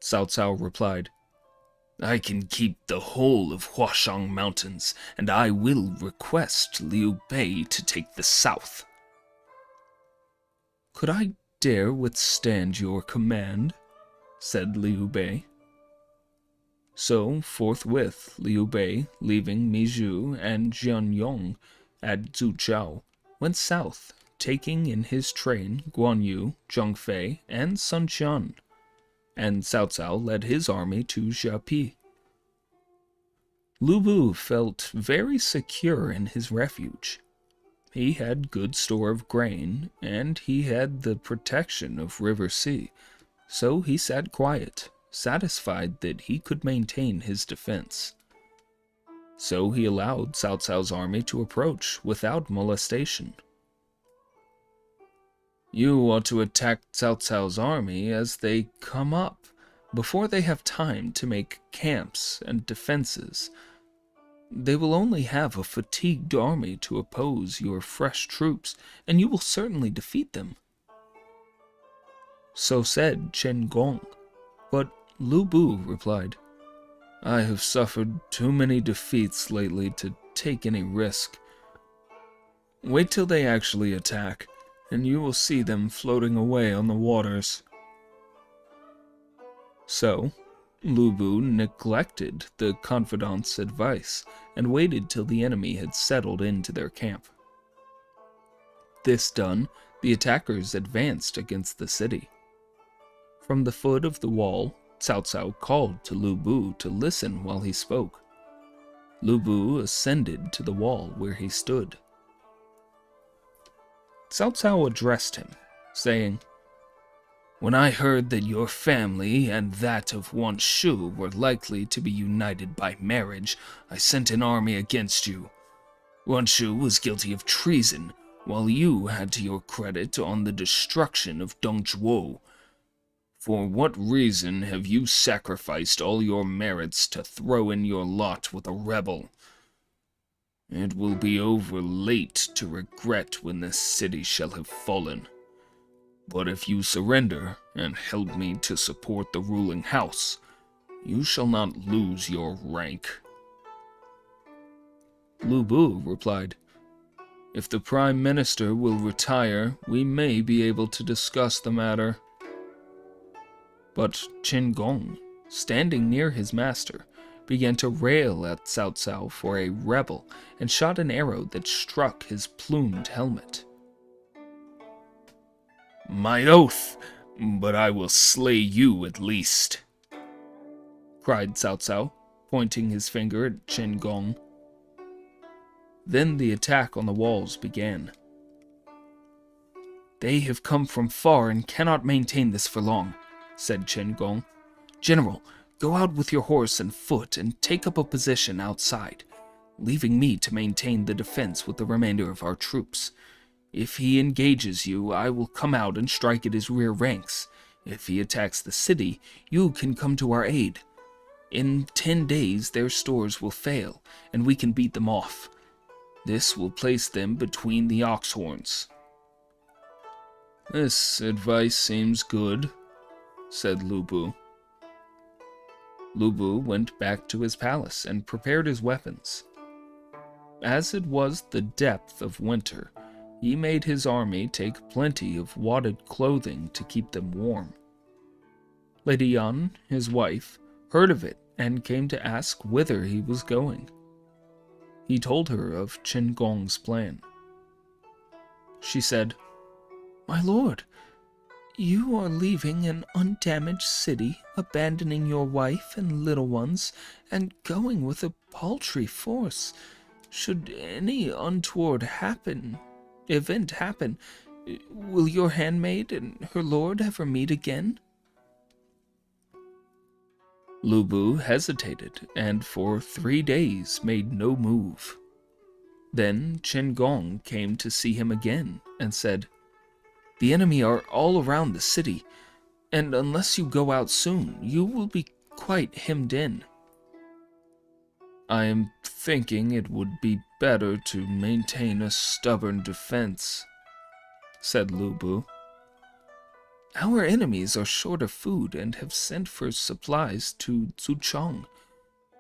Cao Cao replied, "I can keep the whole of Huashang Mountains, and I will request Liu Bei to take the south." "Could I dare withstand your command?" said Liu Bei. So forthwith Liu Bei, leaving Mi Zhu and Jian Yong at Zuchao, went south taking in his train Guan Yu, Zheng Fei, and Sun Qian, and Cao Cao led his army to Jiapi. Lu Bu felt very secure in his refuge. He had good store of grain, and he had the protection of River Sea, so he sat quiet, satisfied that he could maintain his defense. So he allowed Cao Cao's army to approach without molestation. You ought to attack Cao Cao's army as they come up, before they have time to make camps and defenses. They will only have a fatigued army to oppose your fresh troops, and you will certainly defeat them. So said Chen Gong, but Lu Bu replied, I have suffered too many defeats lately to take any risk. Wait till they actually attack, and you will see them floating away on the waters. So, Lu Bu neglected the confidant's advice and waited till the enemy had settled into their camp. This done, the attackers advanced against the city. From the foot of the wall, Cao Cao called to Lu Bu to listen while he spoke. Lu Bu ascended to the wall where he stood. Cao Cao addressed him, saying, When I heard that your family and that of Wan Shu were likely to be united by marriage, I sent an army against you. Wan Shu was guilty of treason, while you had to your credit on the destruction of Dongzhuo. For what reason have you sacrificed all your merits to throw in your lot with a rebel? It will be over late to regret when this city shall have fallen. But if you surrender and help me to support the ruling house, you shall not lose your rank. Lu Bu replied, If the Prime Minister will retire, we may be able to discuss the matter. But Chen Gong, standing near his master, began to rail at Cao Cao for a rebel and shot an arrow that struck his plumed helmet. My oath, but I will slay you at least, cried Cao Cao, pointing his finger at Chen Gong. Then the attack on the walls began. They have come from far and cannot maintain this for long, said Chen Gong. General, go out with your horse and foot and take up a position outside, leaving me to maintain the defense with the remainder of our troops. If he engages you, I will come out and strike at his rear ranks. If he attacks the city, you can come to our aid. In 10 days their stores will fail, and we can beat them off. This will place them between the ox horns. This advice seems good, said Lu Bu. Lu Bu went back to his palace and prepared his weapons. As it was the depth of winter, he made his army take plenty of wadded clothing to keep them warm. Lady Yan, his wife, heard of it and came to ask whither he was going. He told her of Chen Gong's plan. She said, My lord, you are leaving an undamaged city, abandoning your wife and little ones, and going with a paltry force. Should any untoward event happen, will your handmaid and her lord ever meet again? Lu Bu hesitated, and for 3 days made no move. Then Chen Gong came to see him again, and said, The enemy are all around the city, and unless you go out soon, you will be quite hemmed in. I am thinking it would be better to maintain a stubborn defense, said Lu Bu. Our enemies are short of food and have sent for supplies to Zuchong.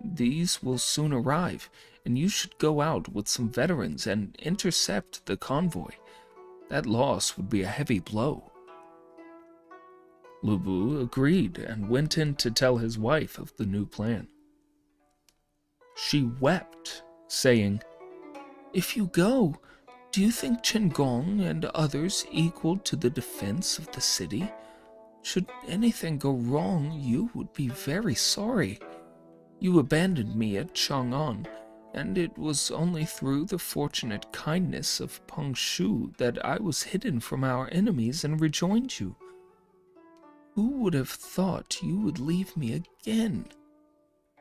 These will soon arrive, and you should go out with some veterans and intercept the convoy. That loss would be a heavy blow. Lu Bu agreed and went in to tell his wife of the new plan. She wept, saying, If you go, Do you think Chen Gong and others equal to the defense of the city? Should anything go wrong, you would be very sorry. You abandoned me at Chang'an, and it was only through the fortunate kindness of Peng Shu that I was hidden from our enemies and rejoined you. Who would have thought you would leave me again?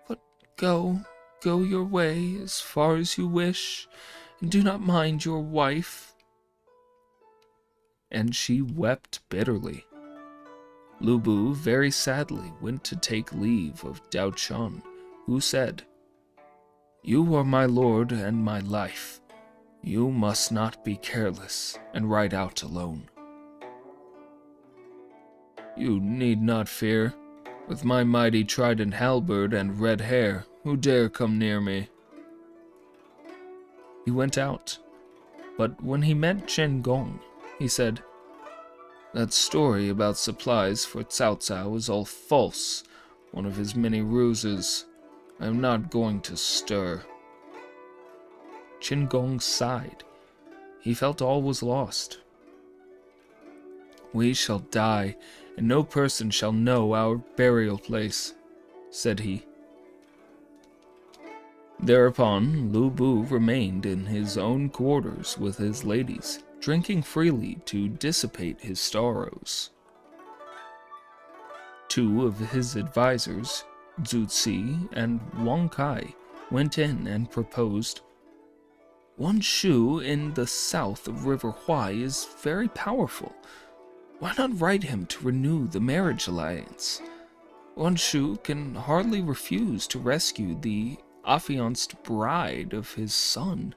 But go your way as far as you wish, and do not mind your wife. And she wept bitterly. Lu Bu very sadly went to take leave of Dao Chun, who said, "You are my lord and my life. You must not be careless and ride out alone." "You need not fear. With my mighty trident halberd and red hair, who dare come near me?" He went out, but when he met Chen Gong, he said, "That story about supplies for Cao Cao is all false, one of his many ruses. I am not going to stir." Chen Gong sighed. He felt all was lost. "We shall die, and no person shall know our burial place," said he. Thereupon, Lu Bu remained in his own quarters with his ladies, drinking freely to dissipate his sorrows. Two of his advisors, Zhu Si and Wang Kai, went in and proposed, "Wan Shu in the south of River Huai is very powerful. Why not write him to renew the marriage alliance? Wan Shu can hardly refuse to rescue the affianced bride of his son."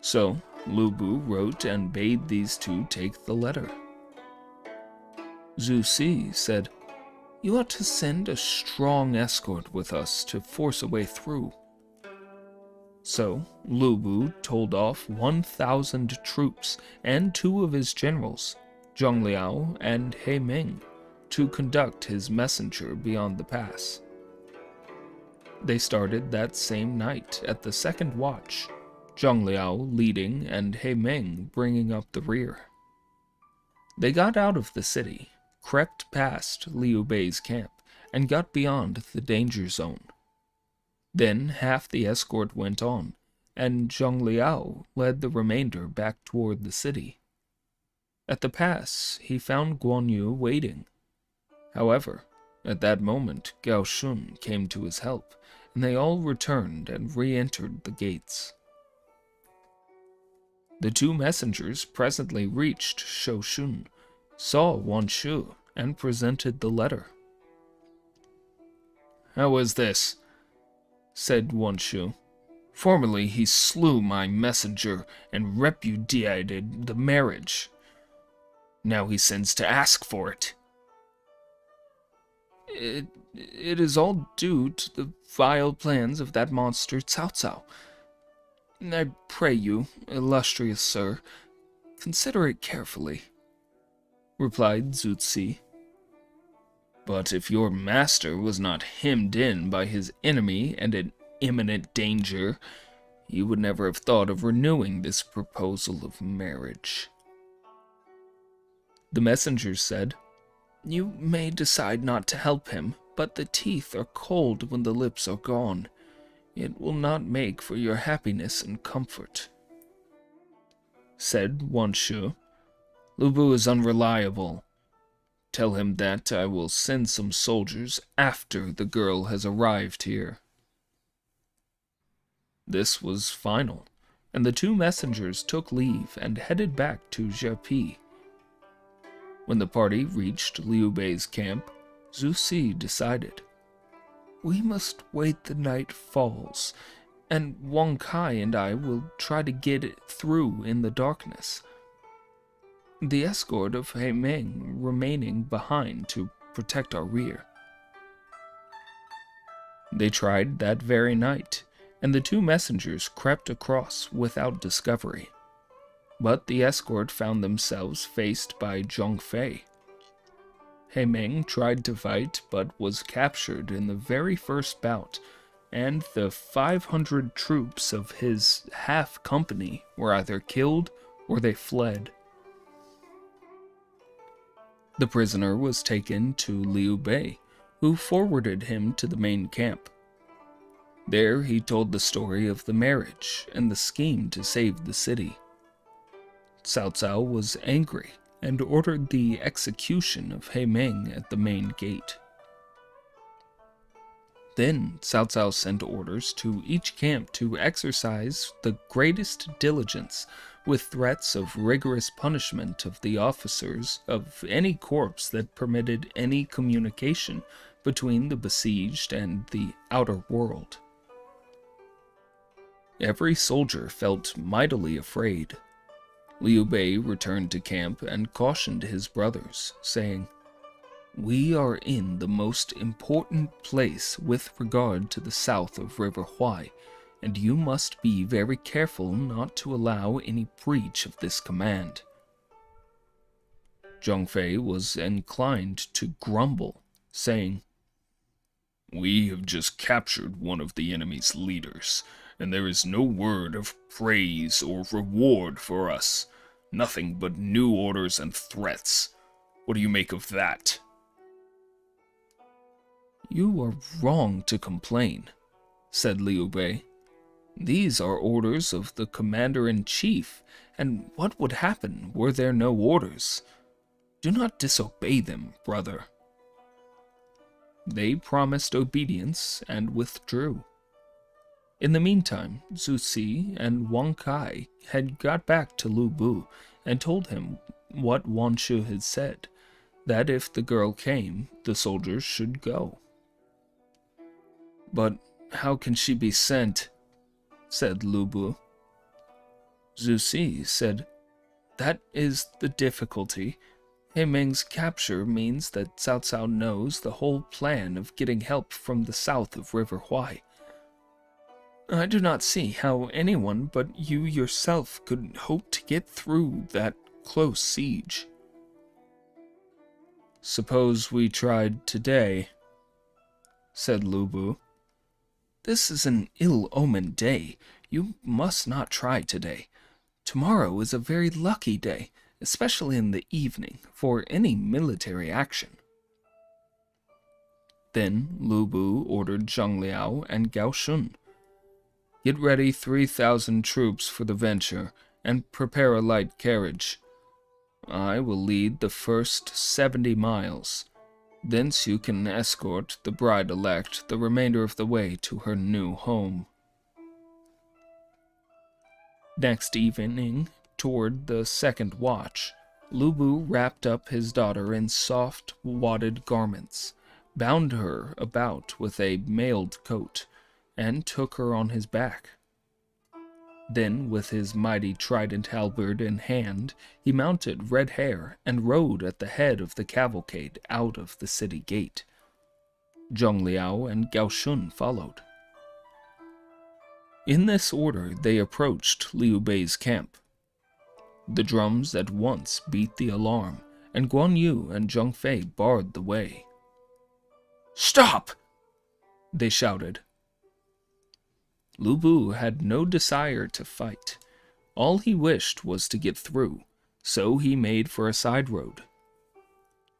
So Lu Bu wrote and bade these two take the letter. Zhu Si said, "You ought to send a strong escort with us to force a way through." So Lu Bu told off 1,000 troops and two of his generals, Zhang Liao and He Ming, to conduct his messenger beyond the pass. They started that same night at the second watch, Zhang Liao leading and He Ming bringing up the rear. They got out of the city, crept past Liu Bei's camp, and got beyond the danger zone. Then half the escort went on, and Zhang Liao led the remainder back toward the city. At the pass, he found Guan Yu waiting. However, at that moment, Gao Shun came to his help, and they all returned and re-entered the gates. The two messengers presently reached Shoushun, saw Wan Shu, and presented the letter. "How is this?" said Wan Shu. "Formerly he slew my messenger and repudiated the marriage. Now he sends to ask for it." It is all due to the vile plans of that monster Cao Cao. I pray you, illustrious sir, consider it carefully," replied Zhu Si. "But if your master was not hemmed in by his enemy and in imminent danger, he would never have thought of renewing this proposal of marriage." The messenger said, "You may decide not to help him, but the teeth are cold when the lips are gone. It will not make for your happiness and comfort." Said Wan Shu, "Lu Bu is unreliable. Tell him that I will send some soldiers after the girl has arrived here." This was final, and the two messengers took leave and headed back to Zhepi. When the party reached Liu Bei's camp, Zhu Si decided, "We must wait the night falls, and Wang Kai and I will try to get it through in the darkness. The escort of He Ming remaining behind to protect our rear." They tried that very night, and the two messengers crept across without discovery. But the escort found themselves faced by Zhong Fei. He Ming tried to fight, but was captured in the very first bout, and the 500 troops of his half company were either killed or they fled. The prisoner was taken to Liu Bei, who forwarded him to the main camp. There he told the story of the marriage and the scheme to save the city. Cao Cao was angry and ordered the execution of He Meng at the main gate. Then Cao Cao sent orders to each camp to exercise the greatest diligence, with threats of rigorous punishment of the officers of any corps that permitted any communication between the besieged and the outer world. Every soldier felt mightily afraid. Liu Bei returned to camp and cautioned his brothers, saying, "We are in the most important place with regard to the south of River Huai, and you must be very careful not to allow any breach of this command." Zhang Fei was inclined to grumble, saying, "We have just captured one of the enemy's leaders, and there is no word of praise or reward for us. Nothing but new orders and threats. What do you make of that?" "You are wrong to complain," said Liu Bei. "These are orders of the commander-in-chief, and what would happen were there no orders? Do not disobey them, brother." They promised obedience and withdrew. In the meantime, Zhu Si and Wang Kai had got back to Lu Bu and told him what Wan Shu had said, that if the girl came, the soldiers should go. "But how can she be sent?" said Lu Bu. Zhu Si said, "That is the difficulty. He Meng's capture means that Cao Cao knows the whole plan of getting help from the south of River Huai. I do not see how anyone but you yourself could hope to get through that close siege." "Suppose we tried today," said Lu Bu. "This is an ill-omened day. You must not try today. Tomorrow is a very lucky day, especially in the evening, for any military action." Then Lu Bu ordered Zhang Liao and Gao Shun, "Get ready 3,000 troops for the venture, and prepare a light carriage. I will lead the first 70 miles. Thence you can escort the bride-elect the remainder of the way to her new home." Next evening, toward the second watch, Lu Bu wrapped up his daughter in soft, wadded garments, bound her about with a mailed coat, and took her on his back. Then, with his mighty trident halberd in hand, he mounted Red Hair and rode at the head of the cavalcade out of the city gate. Zhang Liao and Gao Shun followed. In this order they approached Liu Bei's camp. The drums at once beat the alarm, and Guan Yu and Zhang Fei barred the way. "Stop!" they shouted. Lu Bu had no desire to fight. All he wished was to get through, so he made for a side road.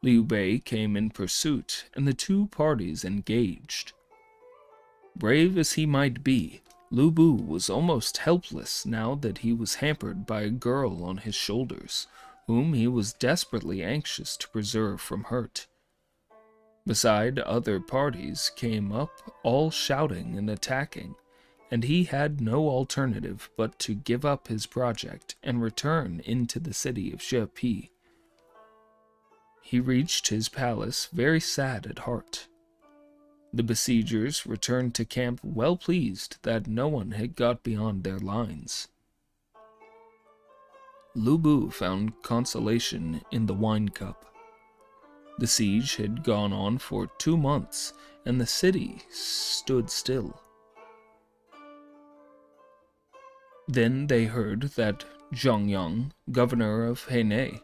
Liu Bei came in pursuit, and the two parties engaged. Brave as he might be, Lu Bu was almost helpless now that he was hampered by a girl on his shoulders, whom he was desperately anxious to preserve from hurt. Beside, other parties came up, all shouting and attacking, and he had no alternative but to give up his project and return into the city of Shepi. He reached his palace very sad at heart. The besiegers returned to camp well pleased that no one had got beyond their lines. Lu Bu found consolation in the wine cup. The siege had gone on for 2 months, and the city stood still. Then they heard that Zhang Yang, governor of Heinei,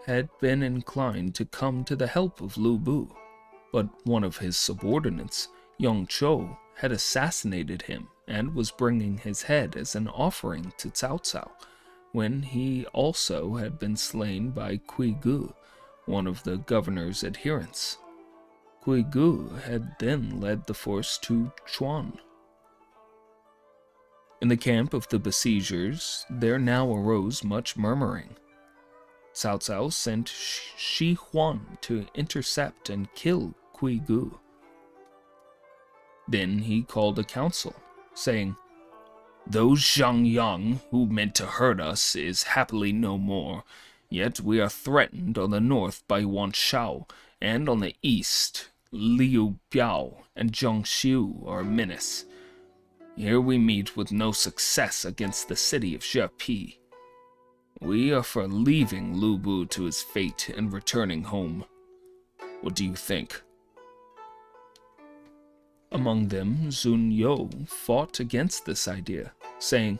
had been inclined to come to the help of Lu Bu, but one of his subordinates, Young Cho had assassinated him and was bringing his head as an offering to Cao Cao, when he also had been slain by Kui Gu, one of the governor's adherents. Kui Gu had then led the force to Chuan. In the camp of the besiegers, there now arose much murmuring. Cao Cao sent Shi Huan to intercept and kill Kui Gu. Then he called a council, saying, "Those Zhang Yang who meant to hurt us is happily no more, yet we are threatened on the north by Wan Shao, and on the east Liu Biao and Zhang Xiu are a menace. Here we meet with no success against the city of Jiapi. We are for leaving Lu Bu to his fate and returning home. What do you think?" Among them, Zun Yo fought against this idea, saying,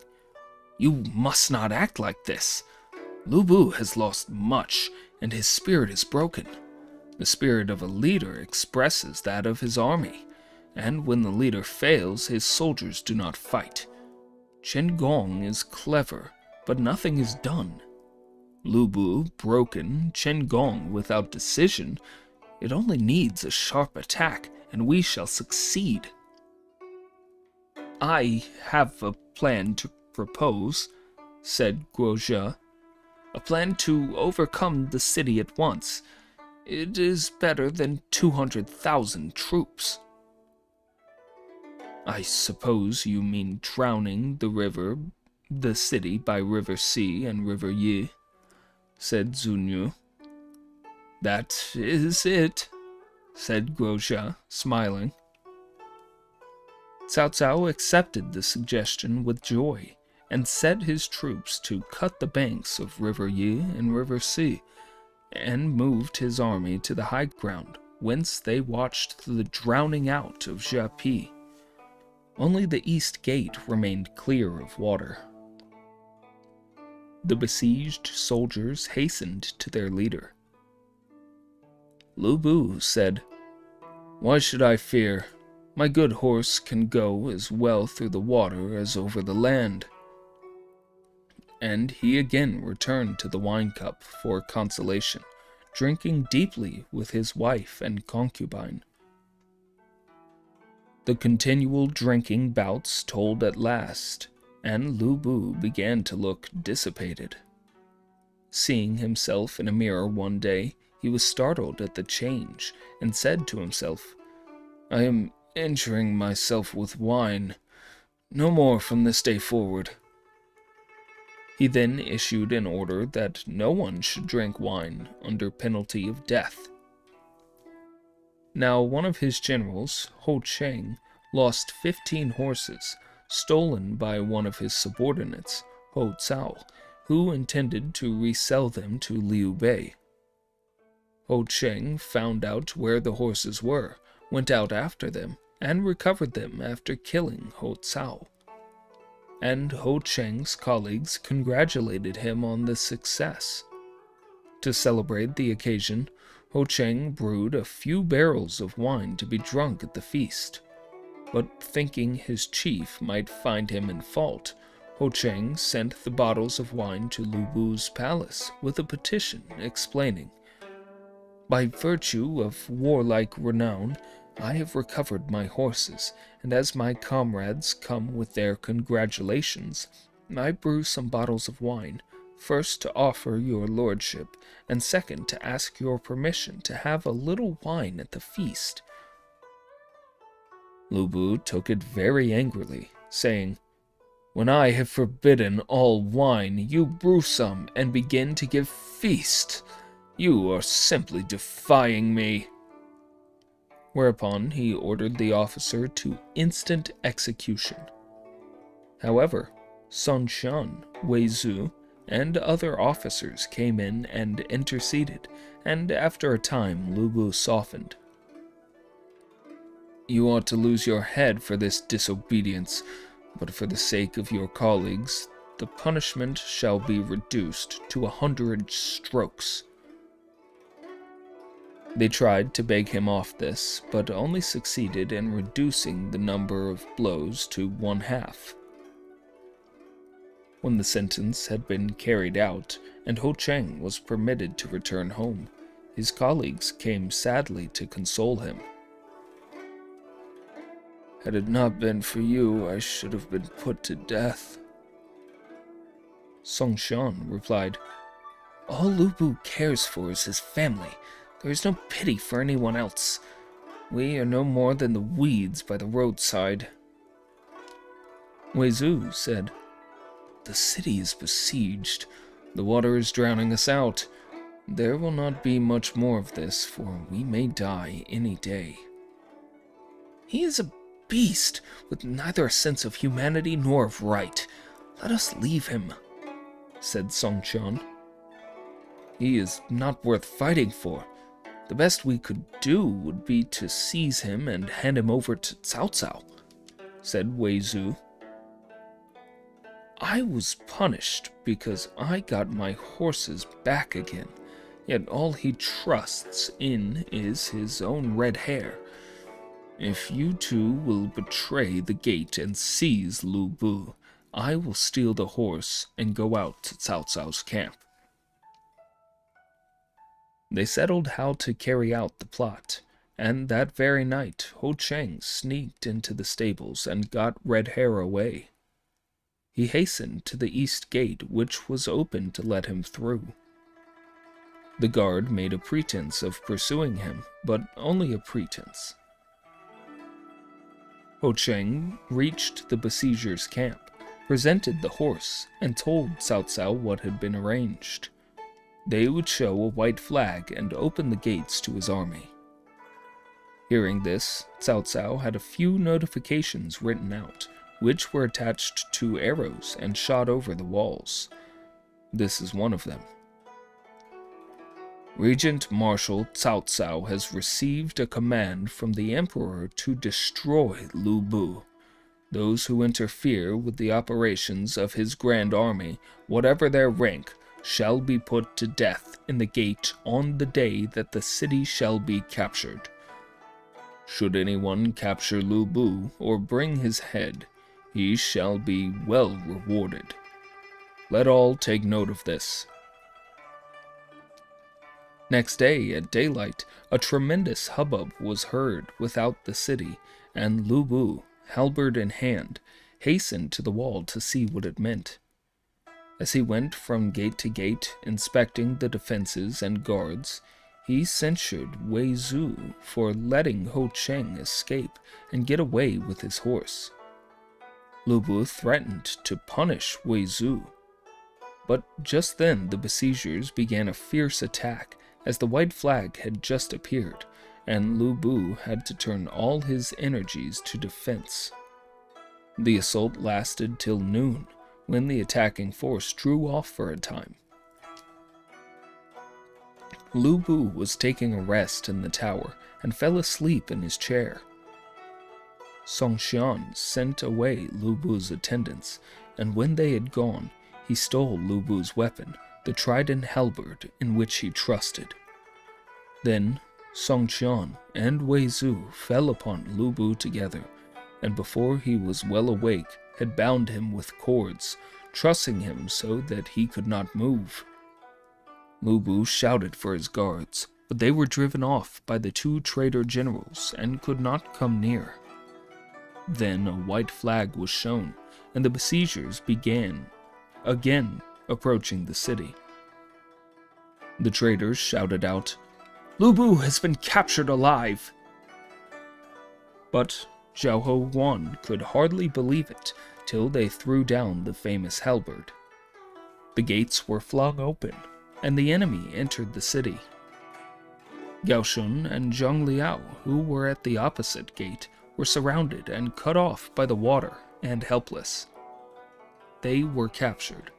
"You must not act like this. Lu Bu has lost much, and his spirit is broken. The spirit of a leader expresses that of his army, and when the leader fails, his soldiers do not fight. Chen Gong is clever, but nothing is done. Lu Bu broken, Chen Gong without decision. It only needs a sharp attack, and we shall succeed." "I have a plan to propose," said Guozhe. "A plan to overcome the city at once. It is better than 200,000 troops." "I suppose you mean drowning the city by River Sea and River Yi," said Zunyu. "That is it," said Guozhe, smiling. Cao Cao accepted the suggestion with joy, and set his troops to cut the banks of River Yi and River Sea, and moved his army to the high ground, whence they watched the drowning out of Jiapi. Only the east gate remained clear of water. The besieged soldiers hastened to their leader. Lu Bu said, "Why should I fear? My good horse can go as well through the water as over the land." And he again returned to the wine cup for consolation, drinking deeply with his wife and concubine. The continual drinking bouts told at last, and Lu Bu began to look dissipated. Seeing himself in a mirror one day, he was startled at the change, and said to himself, "I am injuring myself with wine. No more from this day forward." He then issued an order that no one should drink wine under penalty of death. Now one of his generals, Ho Cheng, lost 15 horses, stolen by one of his subordinates, Ho Cao, who intended to resell them to Liu Bei. Ho Cheng found out where the horses were, went out after them, and recovered them after killing Ho Cao. And Ho Cheng's colleagues congratulated him on the success. To celebrate the occasion, Ho Cheng brewed a few barrels of wine to be drunk at the feast. But thinking his chief might find him in fault, Ho Cheng sent the bottles of wine to Lu Bu's palace with a petition explaining, "By virtue of warlike renown, I have recovered my horses, and as my comrades come with their congratulations, I brew some bottles of wine, first to offer your lordship, and second to ask your permission to have a little wine at the feast." Lu Bu took it very angrily, saying, "When I have forbidden all wine, you brew some and begin to give feast. You are simply defying me." Whereupon he ordered the officer to instant execution. However, Sun Shan, Wei Zu, and other officers came in and interceded, and after a time Lu Bu softened. "You ought to lose your head for this disobedience, but for the sake of your colleagues, the punishment shall be reduced to 100 strokes." They tried to beg him off this, but only succeeded in reducing the number of blows to 1/2. When the sentence had been carried out and Ho Cheng was permitted to return home, his colleagues came sadly to console him. "Had it not been for you, I should have been put to death." Song Xian replied, "All Lu Bu cares for is his family. There is no pity for anyone else. We are no more than the weeds by the roadside." Wei Zhu said, "The city is besieged. The water is drowning us out. There will not be much more of this, for we may die any day." "He is a beast, with neither a sense of humanity nor of right. Let us leave him," said Song Qian. "He is not worth fighting for. The best we could do would be to seize him and hand him over to Cao Cao," said Wei Zhu. "I was punished because I got my horses back again, yet all he trusts in is his own red hair. If you two will betray the gate and seize Lu Bu, I will steal the horse and go out to Cao Cao's camp." They settled how to carry out the plot, and that very night Ho Cheng sneaked into the stables and got Red Hair away. He hastened to the east gate, which was open to let him through. The guard made a pretense of pursuing him, but only a pretense. Ho Cheng reached the besiegers' camp, presented the horse, and told Cao Cao what had been arranged. They would show a white flag and open the gates to his army. Hearing this, Cao Cao had a few notifications written out, which were attached to arrows and shot over the walls. This is one of them. "Regent Marshal Cao Cao has received a command from the Emperor to destroy Lu Bu. Those who interfere with the operations of his grand army, whatever their rank, shall be put to death in the gate on the day that the city shall be captured. Should anyone capture Lu Bu or bring his head, he shall be well rewarded. Let all take note of this." Next day, at daylight, a tremendous hubbub was heard without the city, and Lu Bu, halberd in hand, hastened to the wall to see what it meant. As he went from gate to gate, inspecting the defenses and guards, he censured Wei Zhu for letting Ho Cheng escape and get away with his horse. Lu Bu threatened to punish Wei Zhu. But just then the besiegers began a fierce attack, as the white flag had just appeared, and Lu Bu had to turn all his energies to defense. The assault lasted till noon, when the attacking force drew off for a time. Lu Bu was taking a rest in the tower and fell asleep in his chair. Song Xian sent away Lu Bu's attendants, and when they had gone, he stole Lu Bu's weapon, the trident halberd in which he trusted. Then Song Qian and Wei Zhu fell upon Lu Bu together, and before he was well awake, had bound him with cords, trussing him so that he could not move. Lu Bu shouted for his guards, but they were driven off by the two traitor generals and could not come near. Then a white flag was shown, and the besiegers began again approaching the city. The traitors shouted out, "Lu Bu has been captured alive!" But Zhao Ho Wan could hardly believe it till they threw down the famous halberd. The gates were flung open, and the enemy entered the city. Gao Shun and Zhang Liao, who were at the opposite gate, were surrounded and cut off by the water and helpless. They were captured.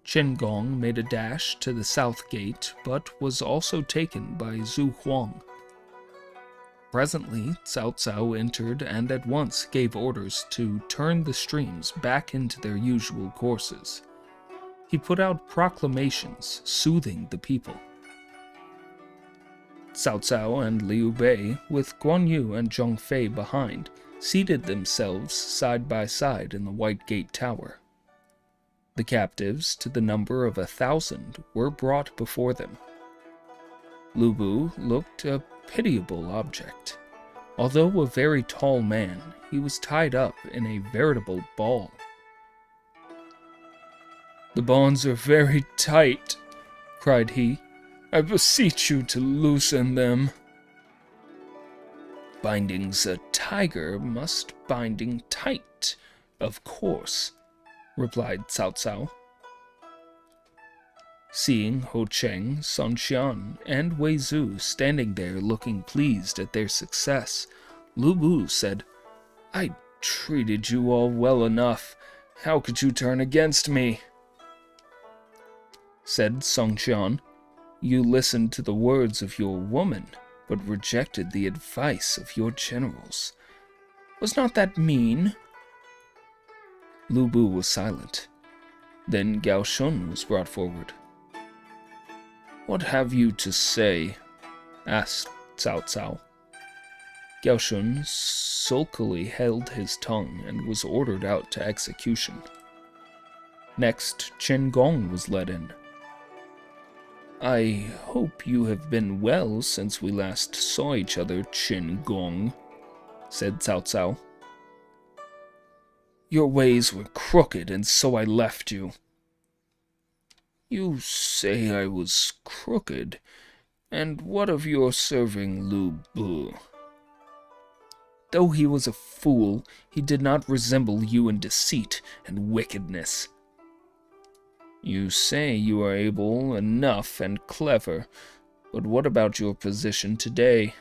Chen Gong made a dash to the south gate, but was also taken by Zhu Huang. Presently, Cao Cao entered and at once gave orders to turn the streams back into their usual courses. He put out proclamations soothing the people. Cao Cao and Liu Bei, with Guan Yu and Zhong Fei behind, seated themselves side by side in the White Gate Tower. The captives, to the number of 1,000, were brought before them. Lu Bu looked a pitiable object. Although a very tall man, he was tied up in a veritable ball. "The bonds are very tight," cried he. "I beseech you to loosen them." "Binding's a tiger must binding tight, of course," replied Cao Cao. Seeing Ho Cheng, Sun Xian, and Wei Zhu standing there looking pleased at their success, Lu Bu said, "I treated you all well enough. How could you turn against me?" Said Song Xian, "You listened to the words of your woman, but rejected the advice of your generals. Was not that mean?" Lu Bu was silent. Then Gao Shun was brought forward. "What have you to say?" asked Cao Cao. Gao Shun sulkily held his tongue and was ordered out to execution. Next, Chen Gong was led in. "I hope you have been well since we last saw each other, Chen Gong," said Cao Cao. "Your ways were crooked, and so I left you." "You say I was crooked, and what of your serving Lu Bu?" "Though he was a fool, he did not resemble you in deceit and wickedness." "You say you are able enough and clever, but what about your position today?"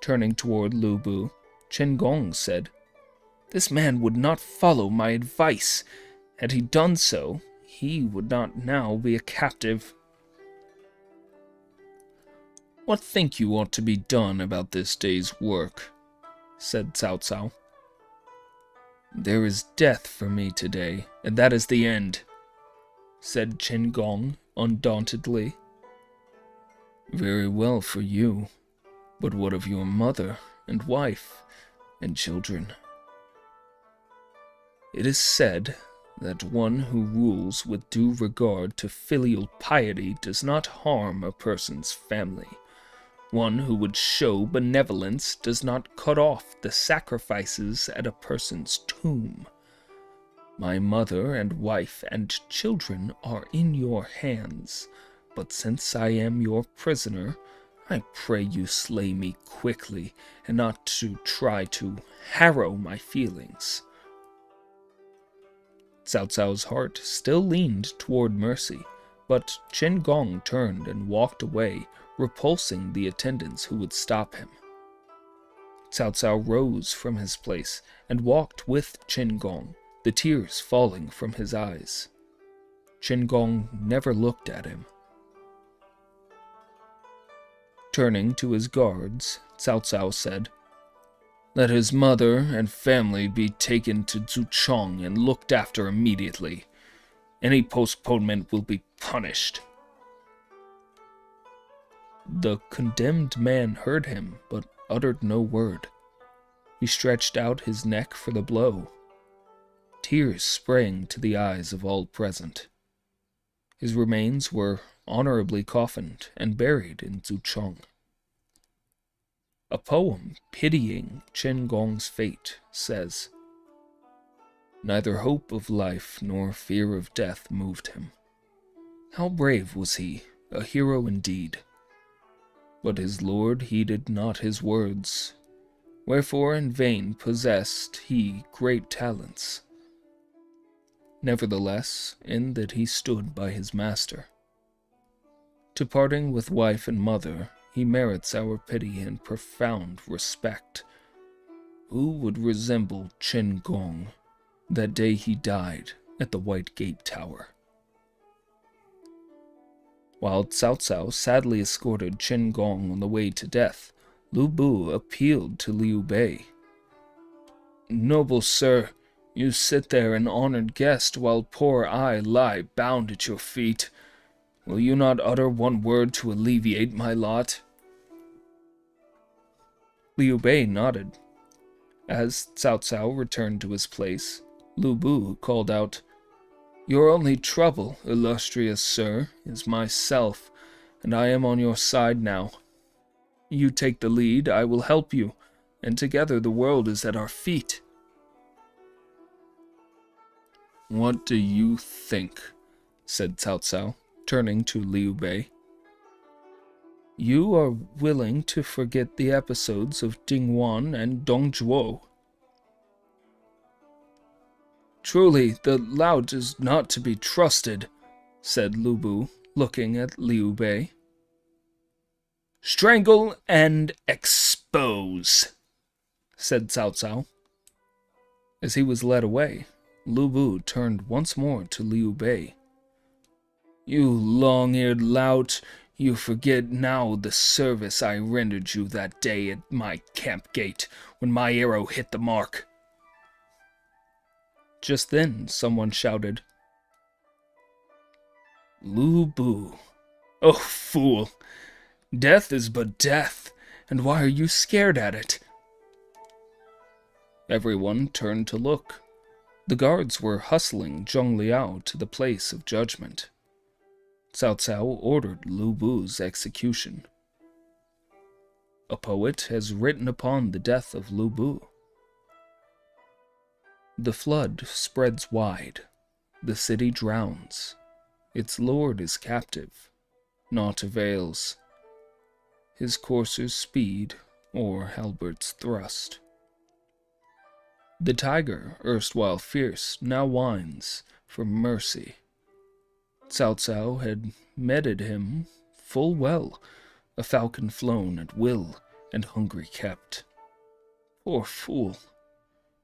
Turning toward Lu Bu, Chen Gong said, "This man would not follow my advice. Had he done so, he would not now be a captive." "What think you ought to be done about this day's work?" said Cao Cao. "There is death for me today, and that is the end," said Chen Gong undauntedly. "Very well for you, but what of your mother and wife and children?" "It is said that one who rules with due regard to filial piety does not harm a person's family. One who would show benevolence does not cut off the sacrifices at a person's tomb. My mother and wife and children are in your hands, but since I am your prisoner, I pray you slay me quickly, and not to try to harrow my feelings." Cao Cao's heart still leaned toward mercy, but Chen Gong turned and walked away, repulsing the attendants who would stop him. Cao Cao rose from his place and walked with Chen Gong, the tears falling from his eyes. Chen Gong never looked at him. Turning to his guards, Cao Cao said, "Let his mother and family be taken to Zuchong and looked after immediately. Any postponement will be punished." The condemned man heard him, but uttered no word. He stretched out his neck for the blow. Tears sprang to the eyes of all present. His remains were honorably coffined and buried in Zuchong. A poem pitying Chen Gong's fate says, "Neither hope of life nor fear of death moved him. How brave was he, a hero indeed. But his lord heeded not his words, wherefore in vain possessed he great talents. Nevertheless, in that he stood by his master. To parting with wife and mother, he merits our pity and profound respect. Who would resemble Chen Gong that day he died at the White Gate Tower?" While Cao Cao sadly escorted Chen Gong on the way to death, Lu Bu appealed to Liu Bei. "Noble sir, you sit there an honored guest while poor I lie bound at your feet. Will you not utter one word to alleviate my lot? Liu Bei nodded. As Cao Cao returned to his place, Lu Bu called out, "Your only trouble, illustrious sir, is myself, and I am on your side now. You take the lead, I will help you, and together the world is at our feet." "What do you think?" said Cao Cao, turning to Liu Bei. "You are willing to forget the episodes of Dingwan and Dongzhuo." "Truly, the lout is not to be trusted," said Lu Bu, looking at Liu Bei. "Strangle and expose," said Cao Cao. As he was led away, Lu Bu turned once more to Liu Bei. "You long-eared lout, you forget now the service I rendered you that day at my camp gate when my arrow hit the mark." Just then, someone shouted, "Lu Bu! Oh, fool! Death is but death, and why are you scared at it?" Everyone turned to look. The guards were hustling Zhong Liao to the place of judgment. Cao Cao ordered Lu Bu's execution. A poet has written upon the death of Lu Bu. The flood spreads wide, the city drowns, its lord is captive, naught avails. His courser's speed or halbert's thrust. The tiger, erstwhile fierce, now whines for mercy. Cao Cao had meted him full well, a falcon flown at will and hungry kept. Poor fool!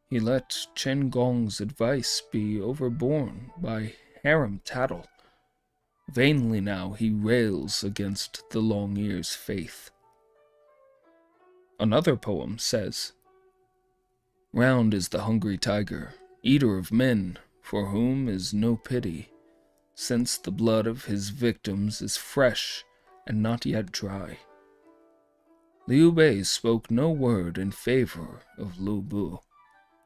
He let Chen Gong's advice be overborne by harem tattle. Vainly now he rails against the long ear's faith. Another poem says, "Round is the hungry tiger, eater of men, for whom is no pity, since the blood of his victims is fresh and not yet dry." Liu Bei spoke no word in favor of Lu Bu,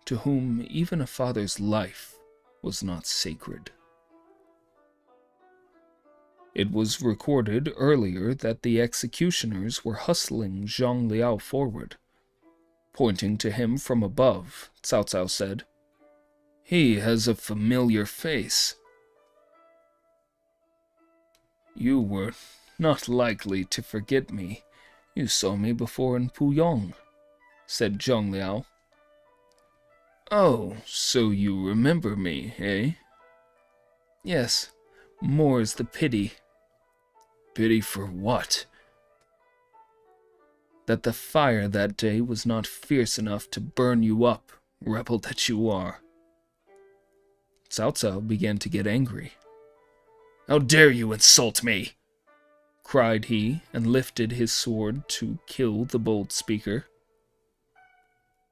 to whom even a father's life was not sacred. It was recorded earlier that the executioners were hustling Zhang Liao forward. Pointing to him from above, Cao Cao said, "He has a familiar face." "You were not likely to forget me. You saw me before in Puyong," said Zhang Liao. "Oh, so you remember me, eh?" "Yes, more is the pity." "Pity for what?" "That the fire that day was not fierce enough to burn you up, rebel that you are." Cao Cao began to get angry. "How dare you insult me?" cried he, and lifted his sword to kill the bold speaker.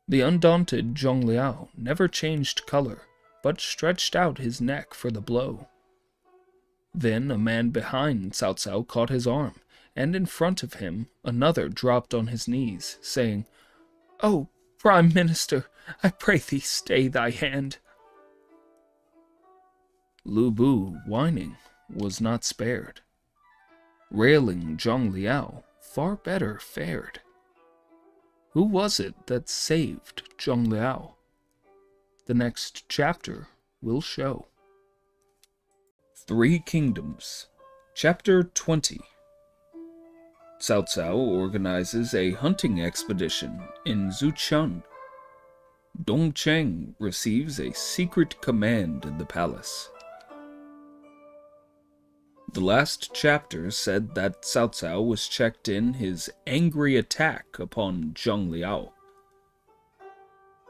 The undaunted Zhong Liao never changed color, but stretched out his neck for the blow. Then a man behind Cao Cao caught his arm, and in front of him another dropped on his knees, saying, "Oh, Prime Minister, I pray thee stay thy hand." Lu Bu, whining, was not spared. Railing Zhang Liao far better fared. Who was it that saved Zhang Liao? The next chapter will show. 3 Kingdoms, Chapter 20. Cao Cao organizes a hunting expedition in Zuchun. Dong Cheng receives a secret command in the palace. The last chapter said that Cao Cao was checked in his angry attack upon Zhang Liao.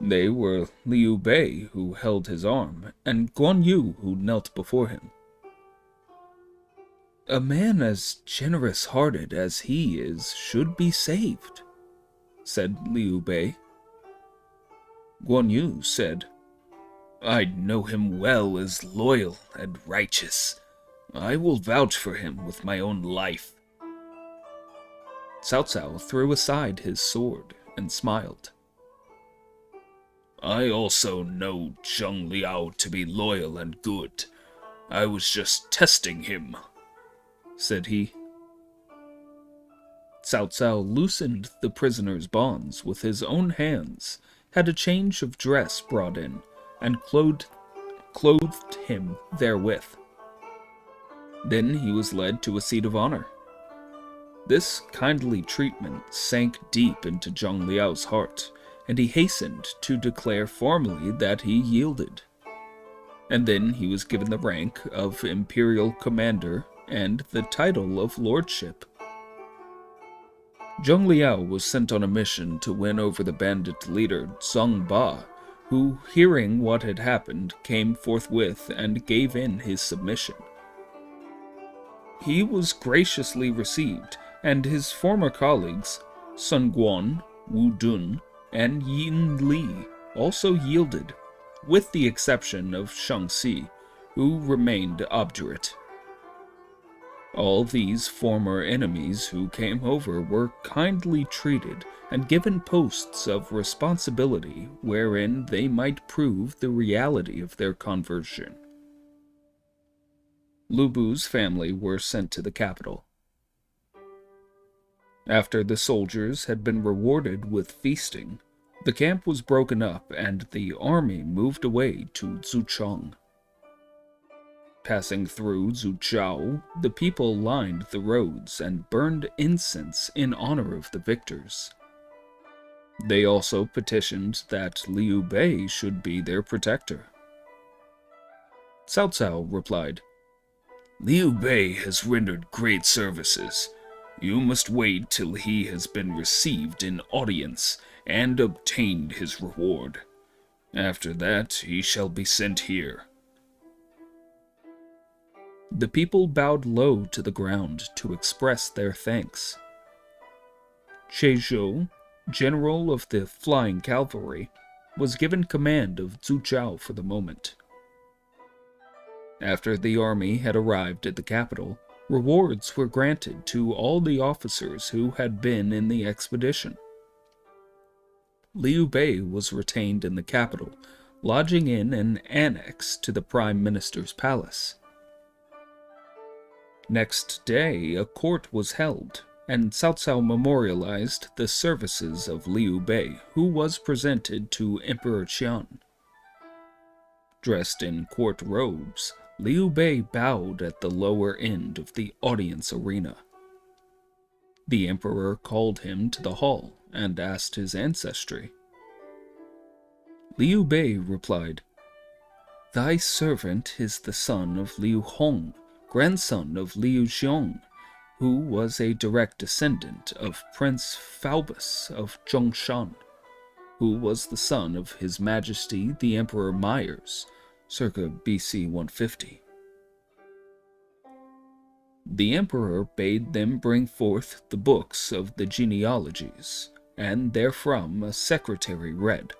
They were Liu Bei who held his arm, and Guan Yu who knelt before him. "A man as generous-hearted as he is should be saved," said Liu Bei. Guan Yu said, "I know him well as loyal and righteous. I will vouch for him with my own life. Cao Cao threw aside his sword and smiled. I also know Zheng Liao to be loyal and good. I was just testing him, said he. Cao Cao loosened the prisoner's bonds with his own hands, had a change of dress brought in, and clothed him therewith. Then he was led to a seat of honor. This kindly treatment sank deep into Zheng Liao's heart, and he hastened to declare formally that he yielded. And then he was given the rank of Imperial Commander and the title of Lordship. Zheng Liao was sent on a mission to win over the bandit leader Zhang Ba, who, hearing what had happened, came forthwith and gave in his submission. He was graciously received, and his former colleagues, Sun Guan, Wu Dun, and Yin Li, also yielded, with the exception of Shang-Xi, who remained obdurate. All these former enemies who came over were kindly treated and given posts of responsibility wherein they might prove the reality of their conversion. Lu Bu's family were sent to the capital. After the soldiers had been rewarded with feasting, the camp was broken up and the army moved away to Zuchang. Passing through Zuchao, the people lined the roads and burned incense in honor of the victors. They also petitioned that Liu Bei should be their protector. Cao Cao replied, Liu Bei has rendered great services. You must wait till he has been received in audience and obtained his reward. After that, he shall be sent here. The people bowed low to the ground to express their thanks. Che Zhou, general of the Flying Cavalry, was given command of Zuchao for the moment. After the army had arrived at the capital, rewards were granted to all the officers who had been in the expedition. Liu Bei was retained in the capital, lodging in an annex to the Prime Minister's palace. Next day, a court was held, and Cao Cao memorialized the services of Liu Bei, who was presented to Emperor Qian. Dressed in court robes, Liu Bei bowed at the lower end of the audience arena. The emperor called him to the hall and asked his ancestry. Liu Bei replied, Thy servant is the son of Liu Hong, grandson of Liu Xiong, who was a direct descendant of Prince Faubus of Zhongshan, who was the son of His Majesty the Emperor Myers, circa BC 150. The emperor bade them bring forth the books of the genealogies, and therefrom a secretary read,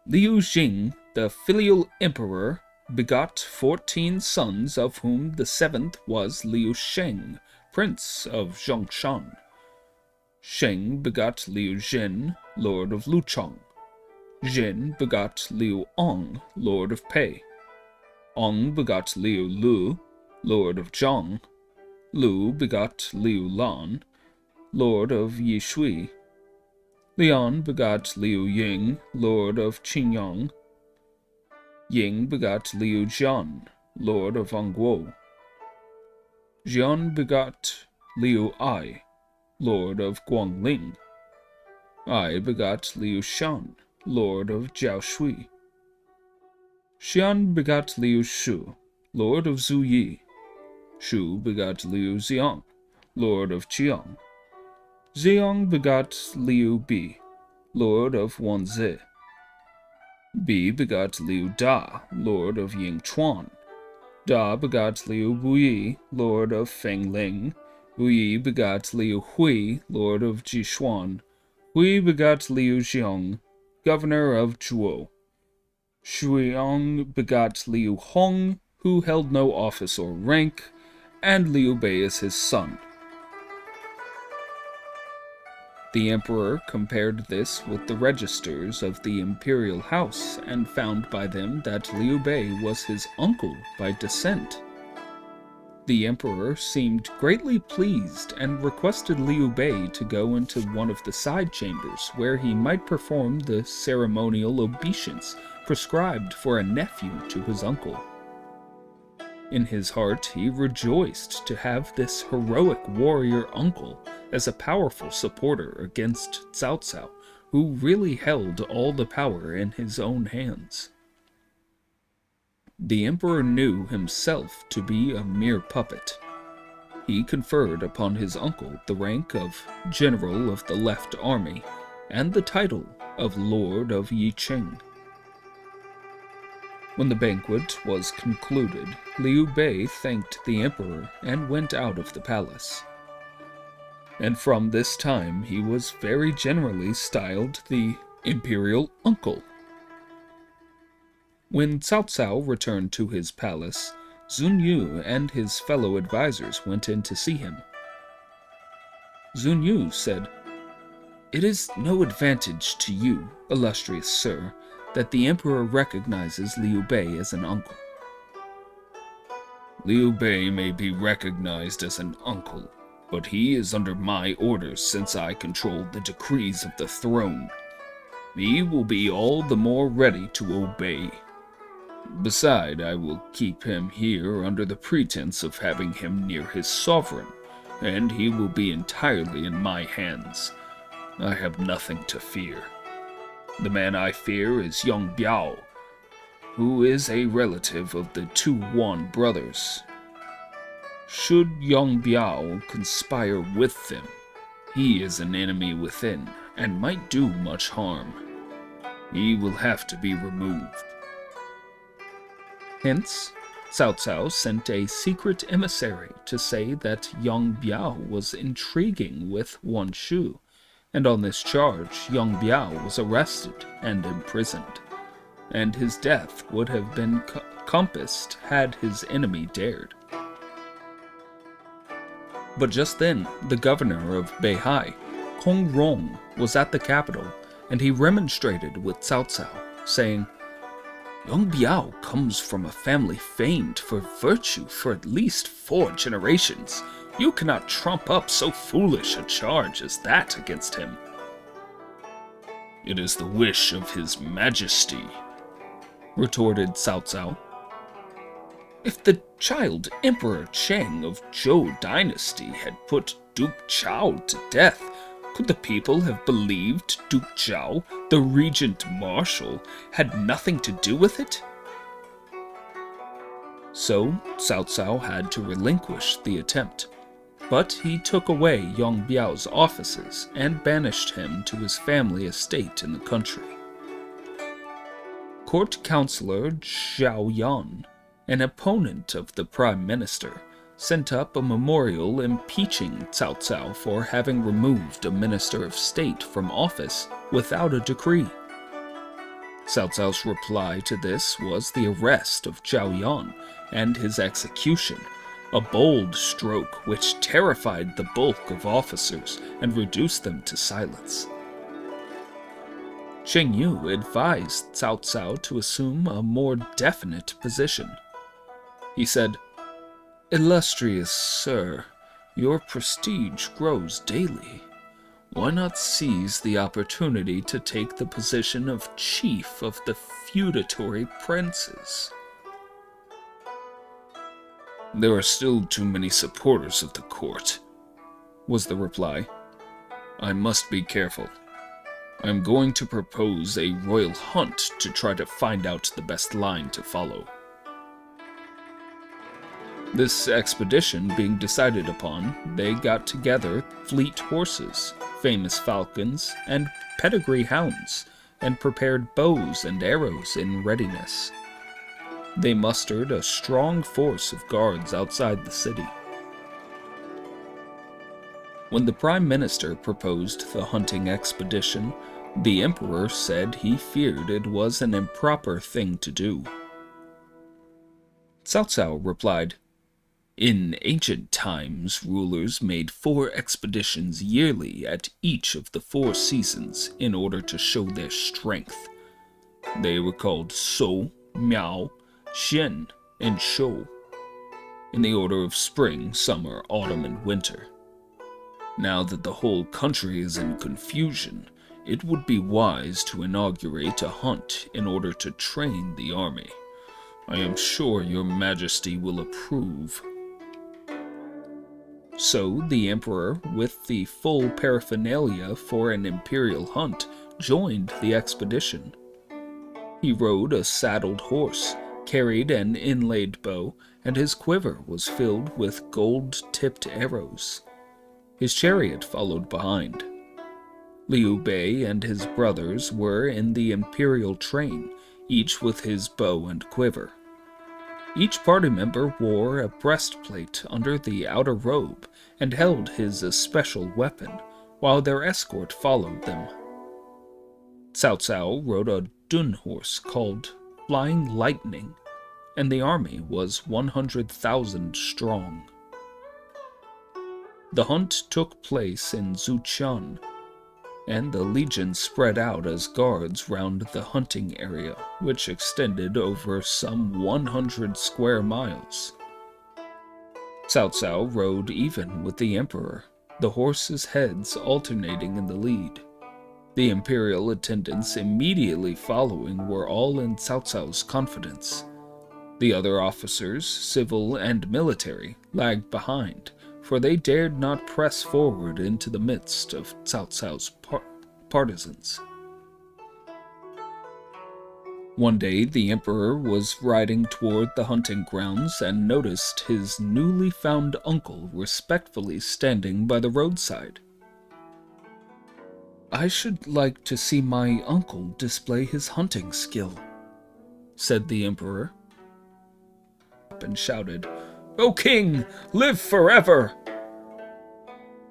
Liu Jing, the filial emperor, begot 14 sons, of whom the 7th was Liu Sheng, prince of Zhongshan. Sheng begot Liu Zhen, lord of Luchong. Zhen begot Liu Ong, lord of Pei. Ong begot Liu Lu, lord of Zhang. Lu begot Liu Lan, lord of Yishui. Lian begot Liu Ying, lord of Qingyang. Ying begot Liu Jian, lord of Angguo. Jian begot Liu Ai, lord of Guangling. Ai begot Liu Shan, lord of Jiaoshui. Xian begot Liu Shu, lord of Zuyi. Shu begot Liu Xiang, lord of Qiang. Xiang begot Liu Bi, lord of Wanzi. Bi begot Liu Da, lord of Yingchuan. Da begot Liu Buyi, lord of Fengling. Buyi begot Liu Hui, lord of Jishuan. Hui begot Liu Xiong, governor of Zhuo. Shuiong begot Liu Hong, who held no office or rank, and Liu Bei as his son. The emperor compared this with the registers of the imperial house and found by them that Liu Bei was his uncle by descent. The emperor seemed greatly pleased and requested Liu Bei to go into one of the side chambers where he might perform the ceremonial obeisance prescribed for a nephew to his uncle. In his heart, he rejoiced to have this heroic warrior uncle as a powerful supporter against Cao Cao, who really held all the power in his own hands. The emperor knew himself to be a mere puppet. He conferred upon his uncle the rank of General of the Left Army and the title of Lord of Yicheng. When the banquet was concluded, Liu Bei thanked the emperor and went out of the palace. And from this time he was very generally styled the imperial uncle. When Cao Cao returned to his palace, Zun Yu and his fellow advisors went in to see him. Zun Yu said, "It is no advantage to you, illustrious sir, that the emperor recognizes Liu Bei as an uncle." Liu Bei may be recognized as an uncle, but he is under my orders since I control the decrees of the throne. He will be all the more ready to obey. Beside, I will keep him here under the pretense of having him near his sovereign, and he will be entirely in my hands. I have nothing to fear. The man I fear is Yang Biao, who is a relative of the two Wan brothers. Should Yang Biao conspire with them, he is an enemy within and might do much harm. He will have to be removed. Hence, Cao Cao sent a secret emissary to say that Yang Biao was intriguing with Wan Shu, and on this charge Yang Biao was arrested and imprisoned, and his death would have been compassed had his enemy dared. But just then, the governor of Beihai, Kong Rong, was at the capital, and he remonstrated with Cao Cao, saying, "Yang Biao comes from a family famed for virtue for at least 4 generations. You cannot trump up so foolish a charge as that against him." "It is the wish of his majesty," retorted Cao Cao. "If the child Emperor Cheng of Zhou dynasty had put Duke Zhao to death, could the people have believed Duke Zhao, the regent marshal, had nothing to do with it?" So Cao Cao had to relinquish the attempt, but he took away Yang Biao's offices and banished him to his family estate in the country. Court Councillor Zhao Yan, an opponent of the Prime Minister, sent up a memorial impeaching Cao Cao for having removed a Minister of State from office without a decree. Cao Cao's reply to this was the arrest of Zhao Yan and his execution, a bold stroke which terrified the bulk of officers and reduced them to silence. Cheng Yu advised Cao Cao to assume a more definite position. He said, "Illustrious sir, your prestige grows daily. Why not seize the opportunity to take the position of chief of the feudatory princes?" "There are still too many supporters of the court," was the reply. "I must be careful. I am going to propose a royal hunt to try to find out the best line to follow." This expedition being decided upon, they got together fleet horses, famous falcons, and pedigree hounds, and prepared bows and arrows in readiness. They mustered a strong force of guards outside the city. When the Prime Minister proposed the hunting expedition, the Emperor said he feared it was an improper thing to do. Cao Cao replied, "In ancient times, rulers made 4 expeditions yearly at each of the 4 seasons in order to show their strength. They were called Sou, Miao, Xian, and Shou, in the order of spring, summer, autumn, and winter. Now that the whole country is in confusion, it would be wise to inaugurate a hunt in order to train the army. I am sure your majesty will approve." So the emperor, with the full paraphernalia for an imperial hunt, joined the expedition. He rode a saddled horse, carried an inlaid bow, and his quiver was filled with gold-tipped arrows. His chariot followed behind. Liu Bei and his brothers were in the imperial train, each with his bow and quiver. Each party member wore a breastplate under the outer robe and held his especial weapon, while their escort followed them. Cao Cao rode a dun horse called Flying Lightning, and the army was 100,000 strong. The hunt took place in Zuqian, and the legion spread out as guards round the hunting area, which extended over some 100 square miles. Cao Cao rode even with the emperor, the horses' heads alternating in the lead. The imperial attendants immediately following were all in Cao Cao's confidence. The other officers, civil and military, lagged behind, for they dared not press forward into the midst of Cao Cao's partisans. One day the emperor was riding toward the hunting grounds and noticed his newly found uncle respectfully standing by the roadside. "I should like to see my uncle display his hunting skill," said the emperor, and shouted, "O king, live forever!"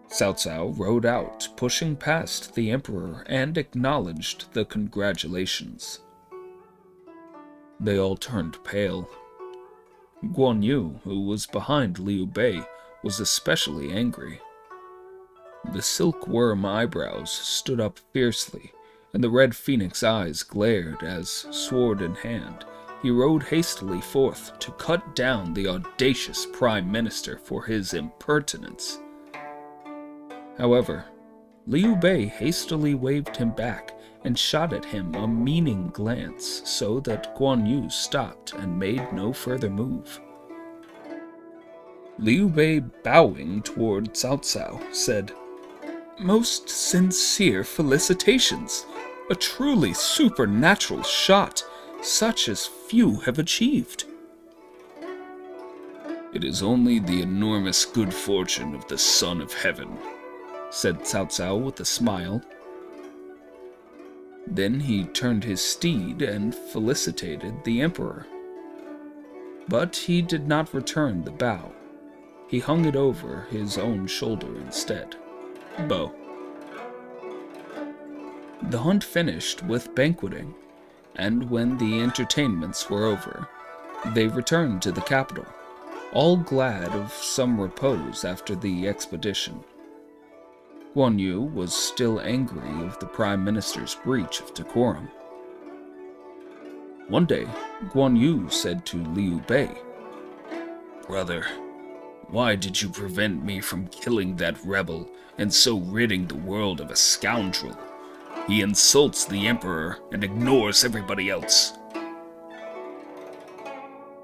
Cao Cao rode out, pushing past the emperor, and acknowledged the congratulations. They all turned pale. Guan Yu, who was behind Liu Bei, was especially angry. The silkworm eyebrows stood up fiercely, and the red phoenix eyes glared as, sword in hand, he rode hastily forth to cut down the audacious prime minister for his impertinence. However, Liu Bei hastily waved him back and shot at him a meaning glance so that Guan Yu stopped and made no further move. Liu Bei, bowing toward Cao Cao, said, "Most sincere felicitations! A truly supernatural shot, such as few have achieved." "It is only the enormous good fortune of the Son of Heaven," said Cao Cao with a smile. Then he turned his steed and felicitated the emperor. But he did not return the bow. He hung it over his own shoulder instead. Bow. The hunt finished with banqueting, and when the entertainments were over, they returned to the capital, all glad of some repose after the expedition. Guan Yu was still angry of the Prime Minister's breach of decorum. One day, Guan Yu said to Liu Bei, "Brother, why did you prevent me from killing that rebel and so ridding the world of a scoundrel? He insults the emperor and ignores everybody else."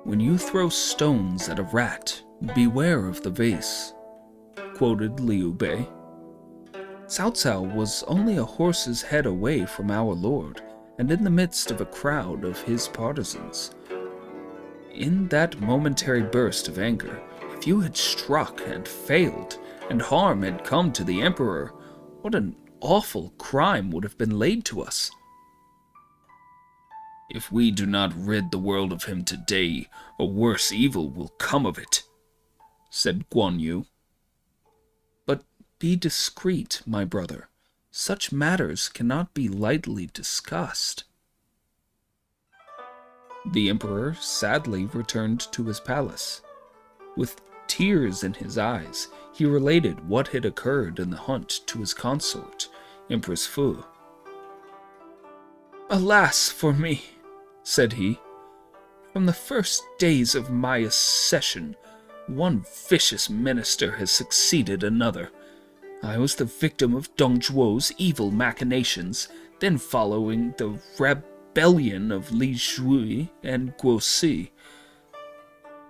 "When you throw stones at a rat, beware of the vase," quoted Liu Bei. Cao Cao was only a horse's head away from our lord, and in the midst of a crowd of his partisans. In that momentary burst of anger, if you had struck and failed, and harm had come to the emperor, what an awful crime would have been laid to us. "If we do not rid the world of him today, a worse evil will come of it," said Guan Yu. "But be discreet, my brother. Such matters cannot be lightly discussed." The emperor sadly returned to his palace. With tears in his eyes, he related what had occurred in the hunt to his consort, Empress Fu. "Alas for me," said he. "From the first days of my accession, one vicious minister has succeeded another. I was the victim of Dong Zhuo's evil machinations, then following the rebellion of Li Shui and Guo Si.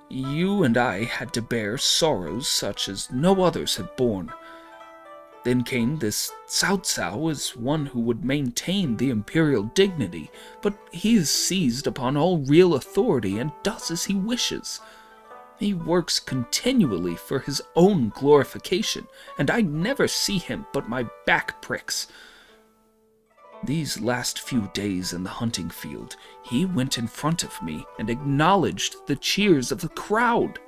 You and I had to bear sorrows such as no others had borne. Then came this Cao Cao as one who would maintain the imperial dignity, but he is seized upon all real authority and does as he wishes. He works continually for his own glorification, and I never see him but my back pricks. These last few days in the hunting field, he went in front of me and acknowledged the cheers of the crowd.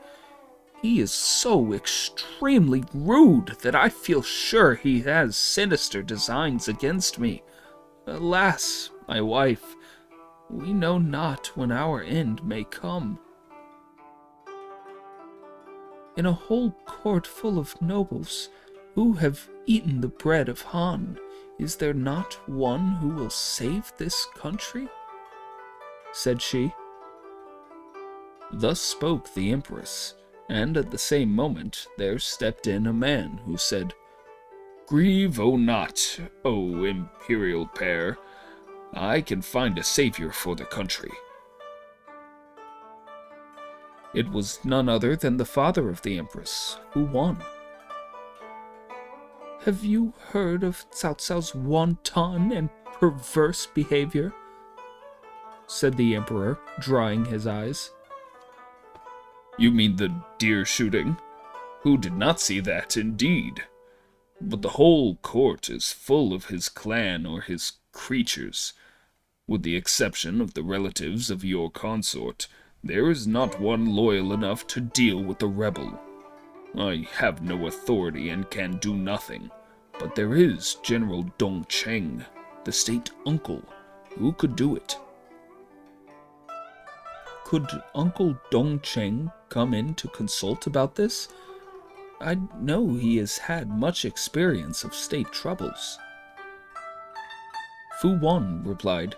He is so extremely rude that I feel sure he has sinister designs against me. Alas, my wife, we know not when our end may come. In a whole court full of nobles who have eaten the bread of Han, is there not one who will save this country?" said she. Thus spoke the empress, and at the same moment there stepped in a man who said, "Grieve not, O imperial pair. I can find a savior for the country." It was none other than the father of the empress, Fu Wan. "Have you heard of Cao Cao's wanton and perverse behavior?" said the emperor, drying his eyes. "You mean the deer shooting? Who did not see that, indeed? But the whole court is full of his clan or his creatures. With the exception of the relatives of your consort, there is not one loyal enough to deal with the rebel. I have no authority and can do nothing, but there is General Dong Cheng, the state uncle, who could do it." "Could Uncle Dong Cheng come in to consult about this? I know he has had much experience of state troubles." Fu Wan replied,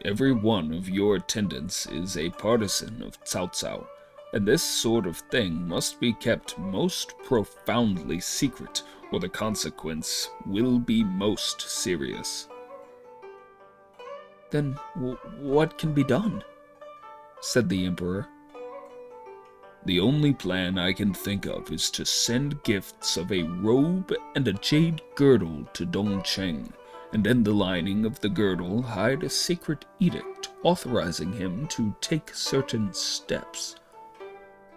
"Every one of your attendants is a partisan of Cao Cao, and this sort of thing must be kept most profoundly secret, or the consequence will be most serious." "Then what can be done?" said the emperor. "The only plan I can think of is to send gifts of a robe and a jade girdle to Dong Cheng, and in the lining of the girdle hide a secret edict authorizing him to take certain steps.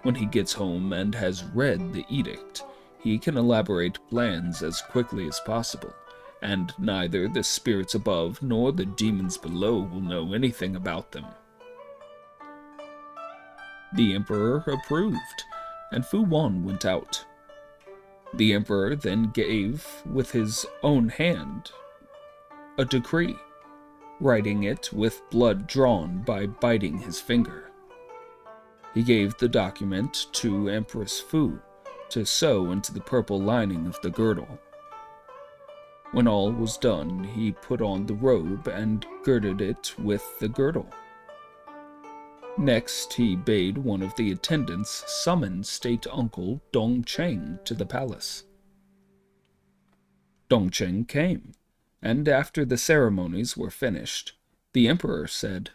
When he gets home and has read the edict, he can elaborate plans as quickly as possible, and neither the spirits above nor the demons below will know anything about them." The emperor approved, and Fu Wan went out. The emperor then gave, with his own hand, a decree, writing it with blood drawn by biting his finger. He gave the document to Empress Fu to sew into the purple lining of the girdle. When all was done, he put on the robe and girded it with the girdle. Next, he bade one of the attendants summon state uncle Dong Cheng to the palace. Dong Cheng came, and after the ceremonies were finished, the emperor said,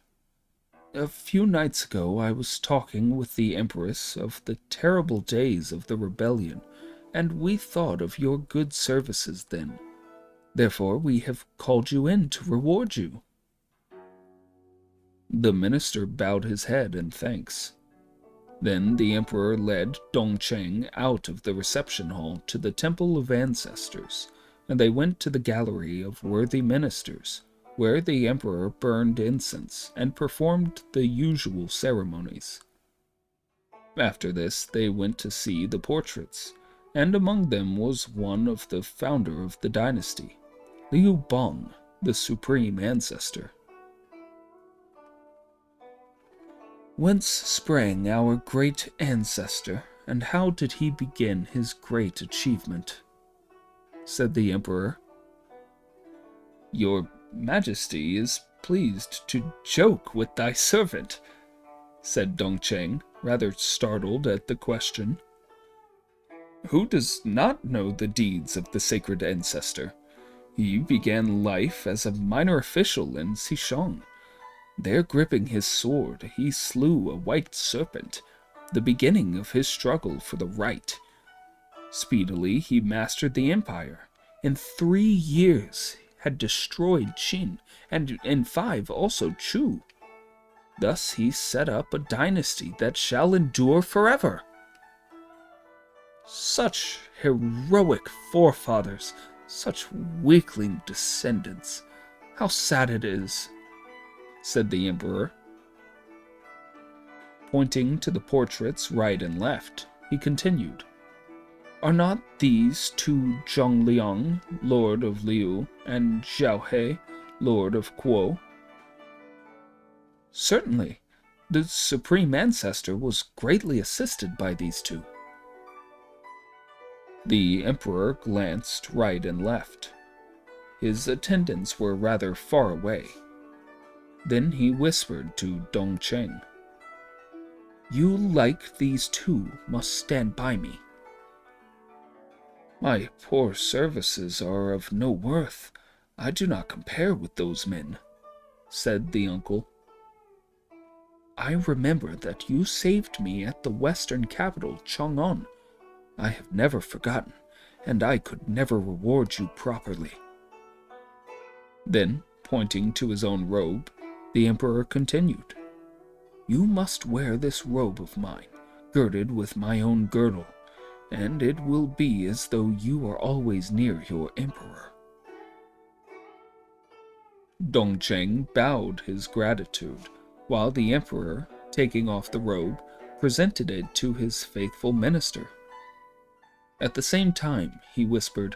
"A few nights ago I was talking with the empress of the terrible days of the rebellion, and we thought of your good services then. Therefore we have called you in to reward you." The minister bowed his head in thanks. Then the emperor led Dong Cheng out of the reception hall to the Temple of Ancestors, and they went to the Gallery of Worthy Ministers, where the emperor burned incense and performed the usual ceremonies. After this they went to see the portraits, and among them was one of the founder of the dynasty, Liu Bong, the supreme ancestor. Whence sprang our great ancestor, and how did he begin his great achievement? Said the emperor. Your Majesty is pleased to joke with thy servant, said Dongcheng, rather startled at the question. Who does not know the deeds of the sacred ancestor? He began life as a minor official in Xishang. There, gripping his sword, he slew a white serpent, the beginning of his struggle for the right. Speedily, he mastered the empire. In 3 years, had destroyed Qin, and in 5 also Chu. Thus he set up a dynasty that shall endure forever. Such heroic forefathers, such weakling descendants. How sad it is, said the emperor. Pointing to the portraits right and left, he continued, Are not these 2 Zhongliang, Lord of Liu, and Zhao He, Lord of Kuo? Certainly. The supreme ancestor was greatly assisted by these 2. The emperor glanced right and left. His attendants were rather far away. Then he whispered to Dongcheng, You, like these 2, must stand by me. My poor services are of no worth. I do not compare with those men, said the uncle. I remember that you saved me at the western capital, Chang'an. I have never forgotten, and I could never reward you properly. Then, pointing to his own robe, the emperor continued, You must wear this robe of mine, girded with my own girdle, and it will be as though you are always near your emperor. Dongcheng bowed his gratitude, while the emperor, taking off the robe, presented it to his faithful minister. At the same time, he whispered,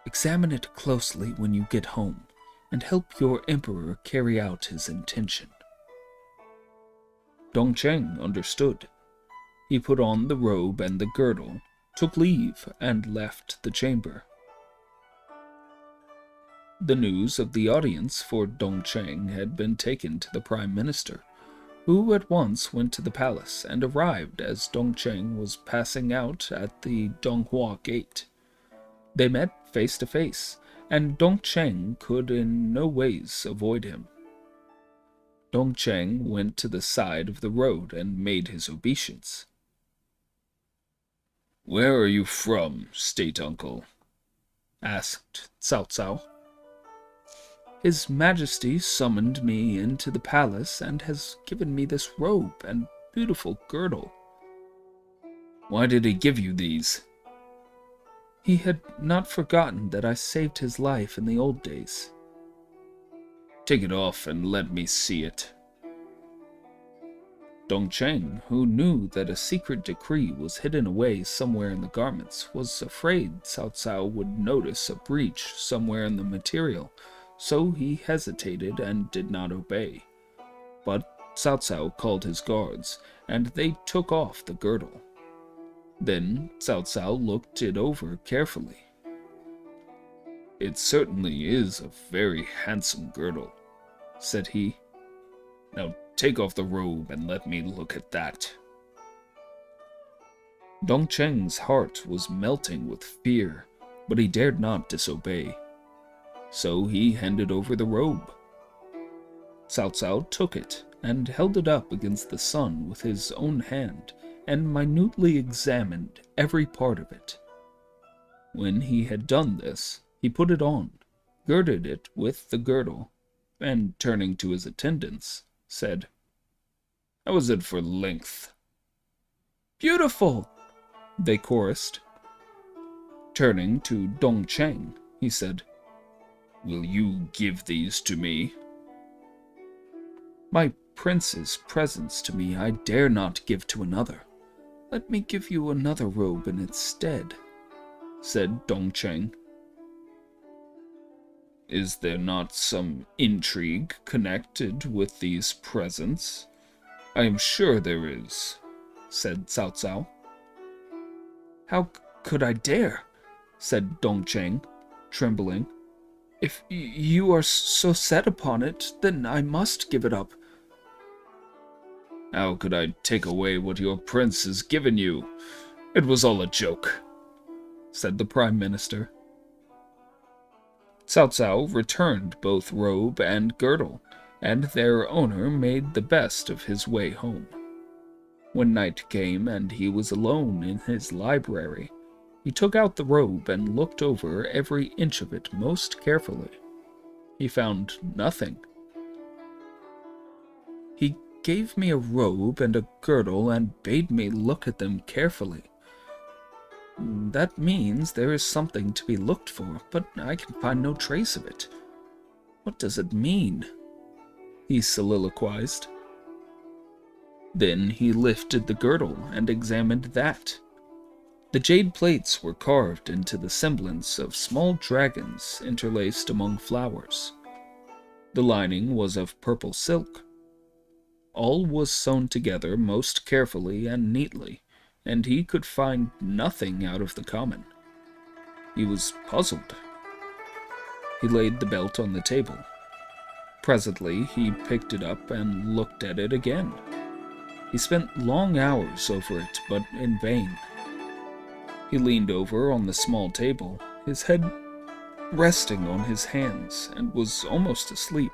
Examine it closely when you get home, and help your emperor carry out his intention. Dongcheng understood. He put on the robe and the girdle, took leave, and left the chamber. The news of the audience for Dongcheng had been taken to the prime minister, who at once went to the palace and arrived as Dongcheng was passing out at the Donghua gate. They met face to face, and Dongcheng could in no ways avoid him. Dongcheng went to the side of the road and made his obeisance. Where are you from, state uncle? Asked Cao Cao. His Majesty summoned me into the palace and has given me this robe and beautiful girdle. Why did he give you these? He had not forgotten that I saved his life in the old days. Take it off and let me see it. Dongcheng, who knew that a secret decree was hidden away somewhere in the garments, was afraid Cao Cao would notice a breach somewhere in the material, so he hesitated and did not obey. But Cao Cao called his guards, and they took off the girdle. Then Cao Cao looked it over carefully. It certainly is a very handsome girdle, said he. Now take off the robe and let me look at that. Dongcheng's heart was melting with fear, but he dared not disobey. So he handed over the robe. Cao Cao took it and held it up against the sun with his own hand and minutely examined every part of it. When he had done this, he put it on, girded it with the girdle, and turning to his attendants, said, How is it for length? Beautiful! They chorused. Turning to Dongcheng, he said, Will you give these to me? My prince's presents to me I dare not give to another. Let me give you another robe in its stead, said Dongcheng. Is there not some intrigue connected with these presents? I am sure there is, said Cao Cao. How could I dare? Said Dongcheng, trembling. If you are so set upon it, then I must give it up. How could I take away what your prince has given you? It was all a joke, said the Prime Minister. Cao Cao returned both robe and girdle, and their owner made the best of his way home. When night came and he was alone in his library, he took out the robe and looked over every inch of it most carefully. He found nothing. He gave me a robe and a girdle and bade me look at them carefully. That means there is something to be looked for, but I can find no trace of it. What does it mean? He soliloquized. Then he lifted the girdle and examined that. The jade plates were carved into the semblance of small dragons interlaced among flowers. The lining was of purple silk. All was sewn together most carefully and neatly, and he could find nothing out of the common. He was puzzled. He laid the belt on the table. Presently he picked it up and looked at it again. He spent long hours over it, but in vain. He leaned over on the small table, his head resting on his hands, and was almost asleep,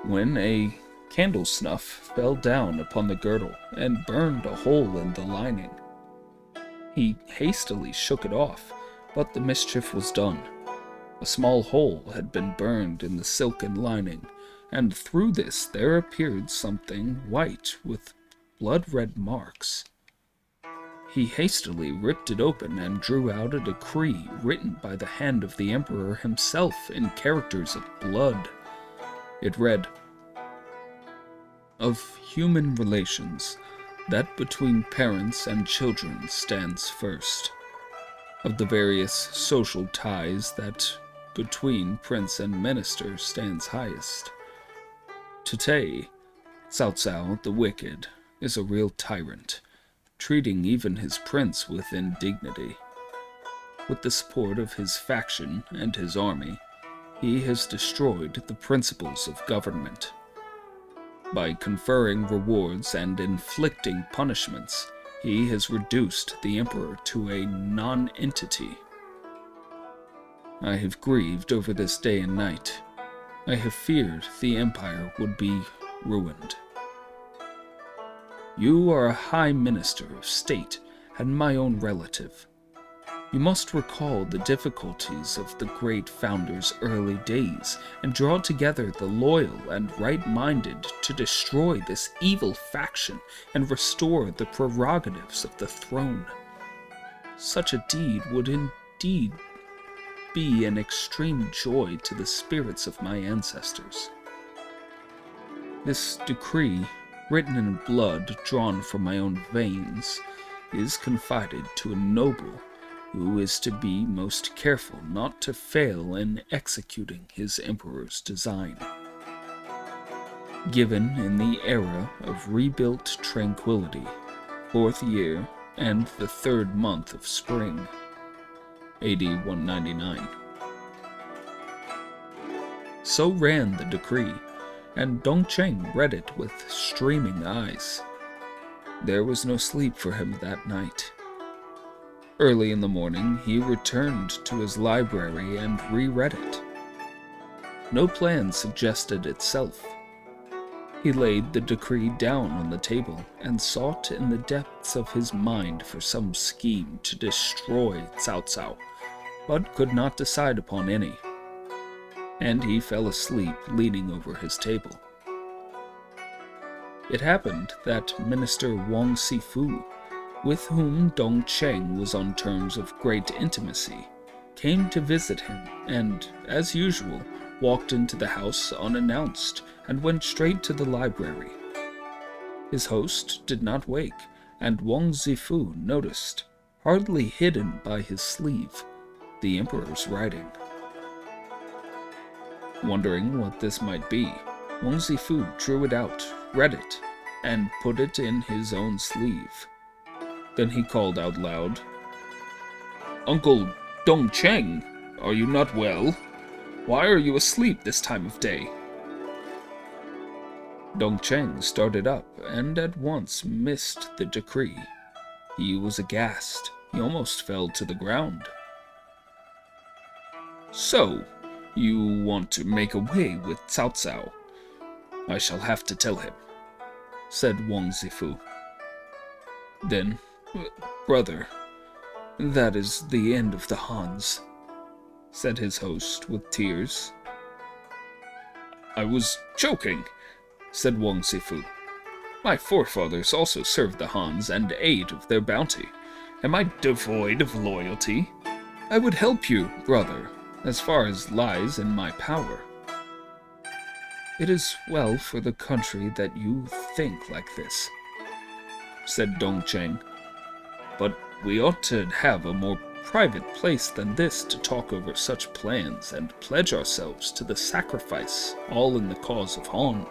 when a candle snuff fell down upon the girdle and burned a hole in the lining. He hastily shook it off, but the mischief was done. A small hole had been burned in the silken lining, and through this there appeared something white with blood-red marks. He hastily ripped it open and drew out a decree written by the hand of the Emperor himself in characters of blood. It read, "Of human relations, that between parents and children stands first. Of the various social ties, that between prince and minister stands highest. Today, Cao Cao the Wicked is a real tyrant, treating even his prince with indignity. With the support of his faction and his army, he has destroyed the principles of government. By conferring rewards and inflicting punishments, he has reduced the emperor to a non-entity. I have grieved over this day and night. I have feared the empire would be ruined. You are a high minister of state and my own relative. You must recall the difficulties of the great founder's early days and draw together the loyal and right-minded to destroy this evil faction and restore the prerogatives of the throne. Such a deed would indeed be an extreme joy to the spirits of my ancestors. This decree, written in blood drawn from my own veins, is confided to a noble who is to be most careful not to fail in executing his emperor's design. Given in the era of rebuilt tranquility, 4th year and the 3rd month of spring, AD 199. So ran the decree, and Dongcheng read it with streaming eyes. There was no sleep for him that night. Early in the morning, he returned to his library and reread it. No plan suggested itself. He laid the decree down on the table and sought in the depths of his mind for some scheme to destroy Cao Cao, but could not decide upon any. And he fell asleep leaning over his table. It happened that Minister Wang Sifu, with whom Dongcheng was on terms of great intimacy, came to visit him and, as usual, walked into the house unannounced and went straight to the library. His host did not wake, and Wang Zifu noticed, hardly hidden by his sleeve, the emperor's writing. Wondering what this might be, Wang Zifu drew it out, read it, and put it in his own sleeve. Then he called out loud, "Uncle Dongcheng, are you not well? Why are you asleep this time of day?" Dongcheng started up and at once missed the decree. He was aghast. He almost fell to the ground. "So, you want to make away with Cao Cao? I shall have to tell him," said Wang Zifu. Then, "Brother, that is the end of the Hans," said his host with tears. "I was joking," said Wang Zifu. "My forefathers also served the Hans and ate of their bounty. Am I devoid of loyalty? I would help you, brother, as far as lies in my power." "It is well for the country that you think like this," said Dongcheng. "But we ought to have a more private place than this to talk over such plans and pledge ourselves to the sacrifice, all in the cause of Han."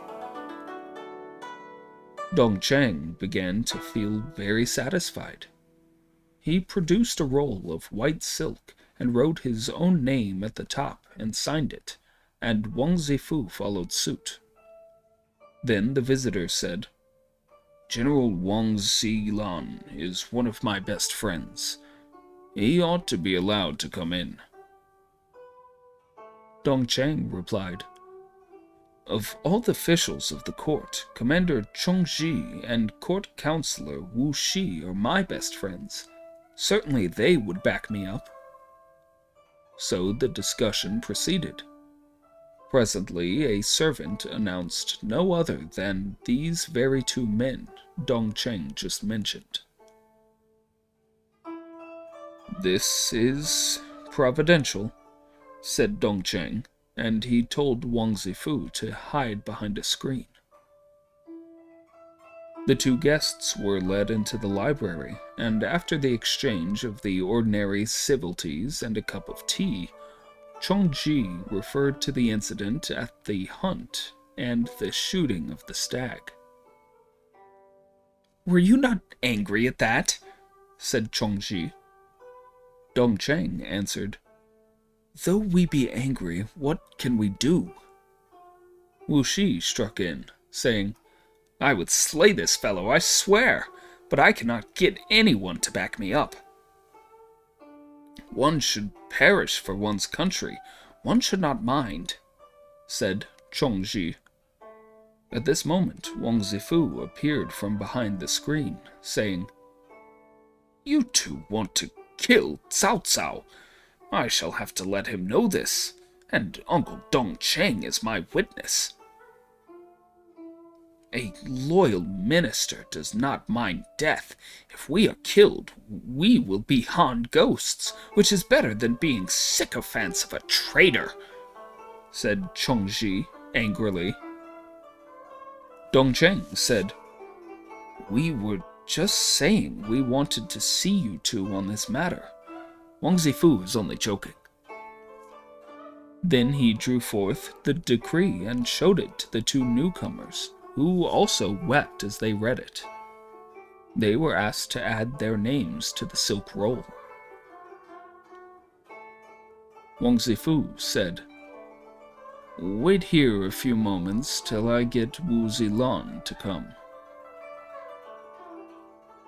Dongcheng began to feel very satisfied. He produced a roll of white silk and wrote his own name at the top and signed it, and Wang Zifu followed suit. Then the visitor said, "General Wang Zilan is one of my best friends. He ought to be allowed to come in." Dongcheng replied, "Of all the officials of the court, Commander Chongji and Court Counselor Wu Shi are my best friends. Certainly they would back me up." So the discussion proceeded. Presently a servant announced no other than these very two men Dongcheng just mentioned. "This is providential," said Dongcheng, and he told Wang Zifu to hide behind a screen. The two guests were led into the library, and after the exchange of the ordinary civilities and a cup of tea, Chongji referred to the incident at the hunt and the shooting of the stag. "Were you not angry at that?" said Chongji. Dongcheng answered, "Though we be angry, what can we do?" Wu Shi struck in, saying, "I would slay this fellow, I swear, but I cannot get anyone to back me up." "One should perish for one's country. One should not mind," said Chongji. At this moment, Wang Zifu appeared from behind the screen, saying, "You two want to kill Cao Cao. I shall have to let him know this, and Uncle Dongcheng is my witness. A loyal minister does not mind death. If we are killed, we will be Han ghosts, which is better than being sycophants of a traitor," said Chongji angrily. Dongcheng said, "We were just saying we wanted to see you two on this matter. Wang Zifu is only joking." Then he drew forth the decree and showed it to the two newcomers, who also wept as they read it. They were asked to add their names to the silk roll. Wang Zifu said, "Wait here a few moments till I get Wu Zilan to come."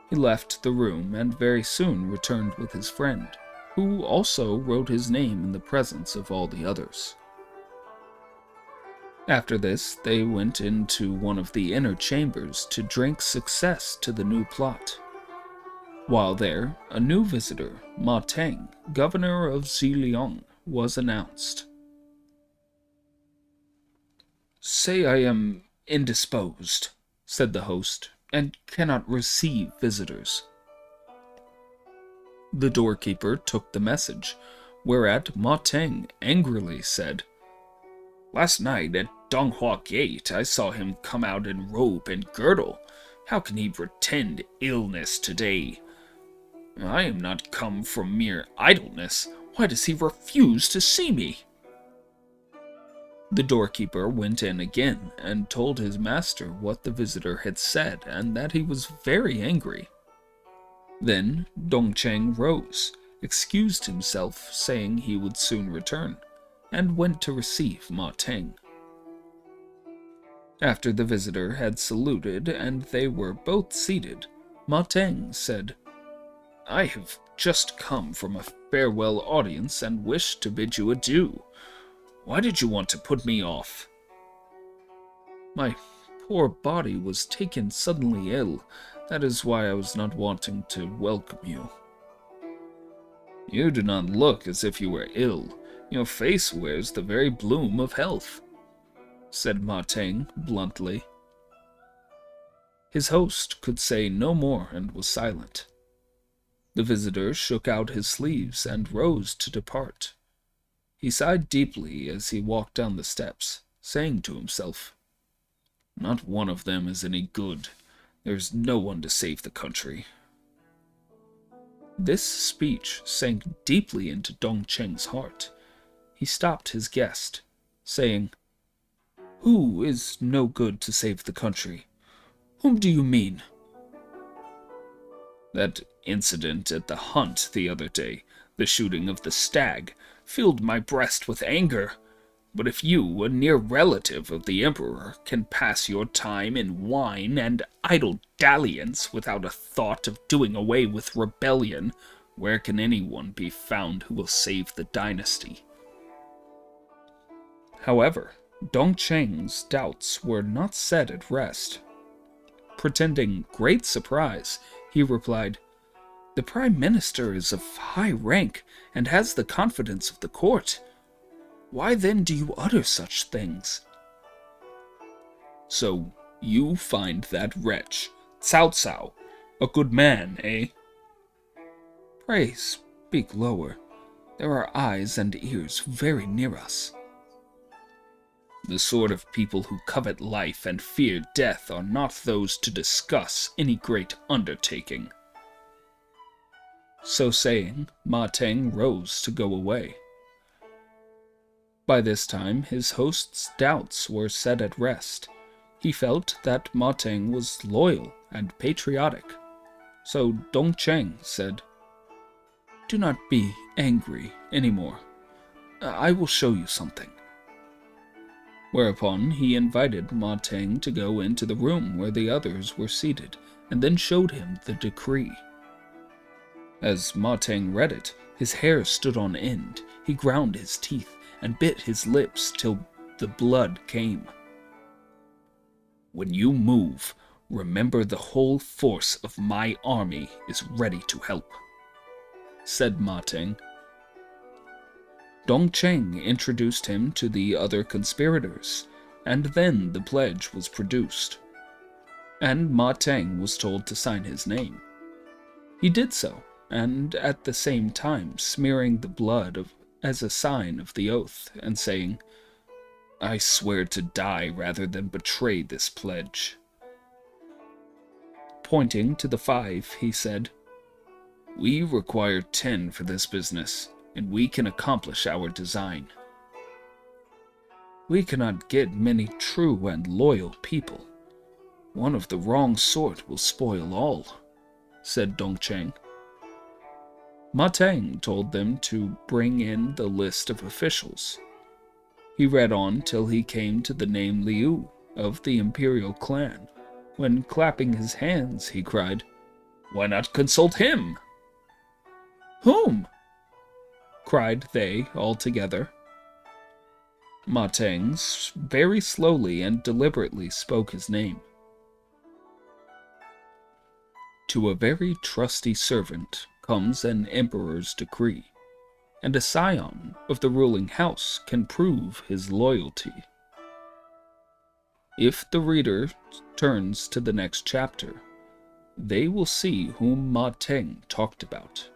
He left the room and very soon returned with his friend, who also wrote his name in the presence of all the others. After this, they went into one of the inner chambers to drink success to the new plot. While there, a new visitor, Ma Teng, governor of Ziliang, was announced. "Say I am indisposed," said the host, "and cannot receive visitors." The doorkeeper took the message, whereat Ma Teng angrily said, "Last night at Donghua Gate I saw him come out in robe and girdle. How can he pretend illness today? I am not come from mere idleness. Why does he refuse to see me?" The doorkeeper went in again and told his master what the visitor had said and that he was very angry. Then Dongcheng rose, excused himself, saying he would soon return, and went to receive Ma Teng. After the visitor had saluted and they were both seated, Ma Teng said, "I have just come from a farewell audience and wish to bid you adieu. Why did you want to put me off?" "My poor body was taken suddenly ill. That is why I was not wanting to welcome you." "You do not look as if you were ill. Your face wears the very bloom of health," said Ma Teng bluntly. His host could say no more and was silent. The visitor shook out his sleeves and rose to depart. He sighed deeply as he walked down the steps, saying to himself, "Not one of them is any good. There's no one to save the country." This speech sank deeply into Dongcheng's heart. He stopped his guest, saying, "Who is no good to save the country? Whom do you mean?" "That incident at the hunt the other day, the shooting of the stag, filled my breast with anger. But if you, a near relative of the Emperor, can pass your time in wine and idle dalliance without a thought of doing away with rebellion, where can anyone be found who will save the dynasty?" However, Dongcheng's doubts were not set at rest. Pretending great surprise, he replied, "The Prime Minister is of high rank and has the confidence of the court. Why then do you utter such things?" "So you find that wretch, Cao Cao, a good man, eh?" "Pray speak lower. There are eyes and ears very near us." "The sort of people who covet life and fear death are not those to discuss any great undertaking." So saying, Ma Teng rose to go away. By this time, his host's doubts were set at rest. He felt that Ma Teng was loyal and patriotic. So Dongcheng said, "Do not be angry anymore. I will show you something." Whereupon he invited Ma Teng to go into the room where the others were seated, and then showed him the decree. As Ma Teng read it, his hair stood on end, he ground his teeth, and bit his lips till the blood came. "When you move, remember the whole force of my army is ready to help," said Ma Teng. Dongcheng introduced him to the other conspirators, and then the pledge was produced, and Ma Teng was told to sign his name. He did so, and at the same time smearing the blood as a sign of the oath, and saying, "I swear to die rather than betray this pledge." Pointing to the 5, he said, "We require 10 for this business, and we can accomplish our design." "We cannot get many true and loyal people. One of the wrong sort will spoil all," said Dongcheng. Ma Teng told them to bring in the list of officials. He read on till he came to the name Liu of the imperial clan, when, clapping his hands, he cried, "Why not consult him?" "Whom?" cried they all together. Ma Teng very slowly and deliberately spoke his name. "To a very trusty servant comes an emperor's decree, and a scion of the ruling house can prove his loyalty." If the reader turns to the next chapter, they will see whom Ma Teng talked about.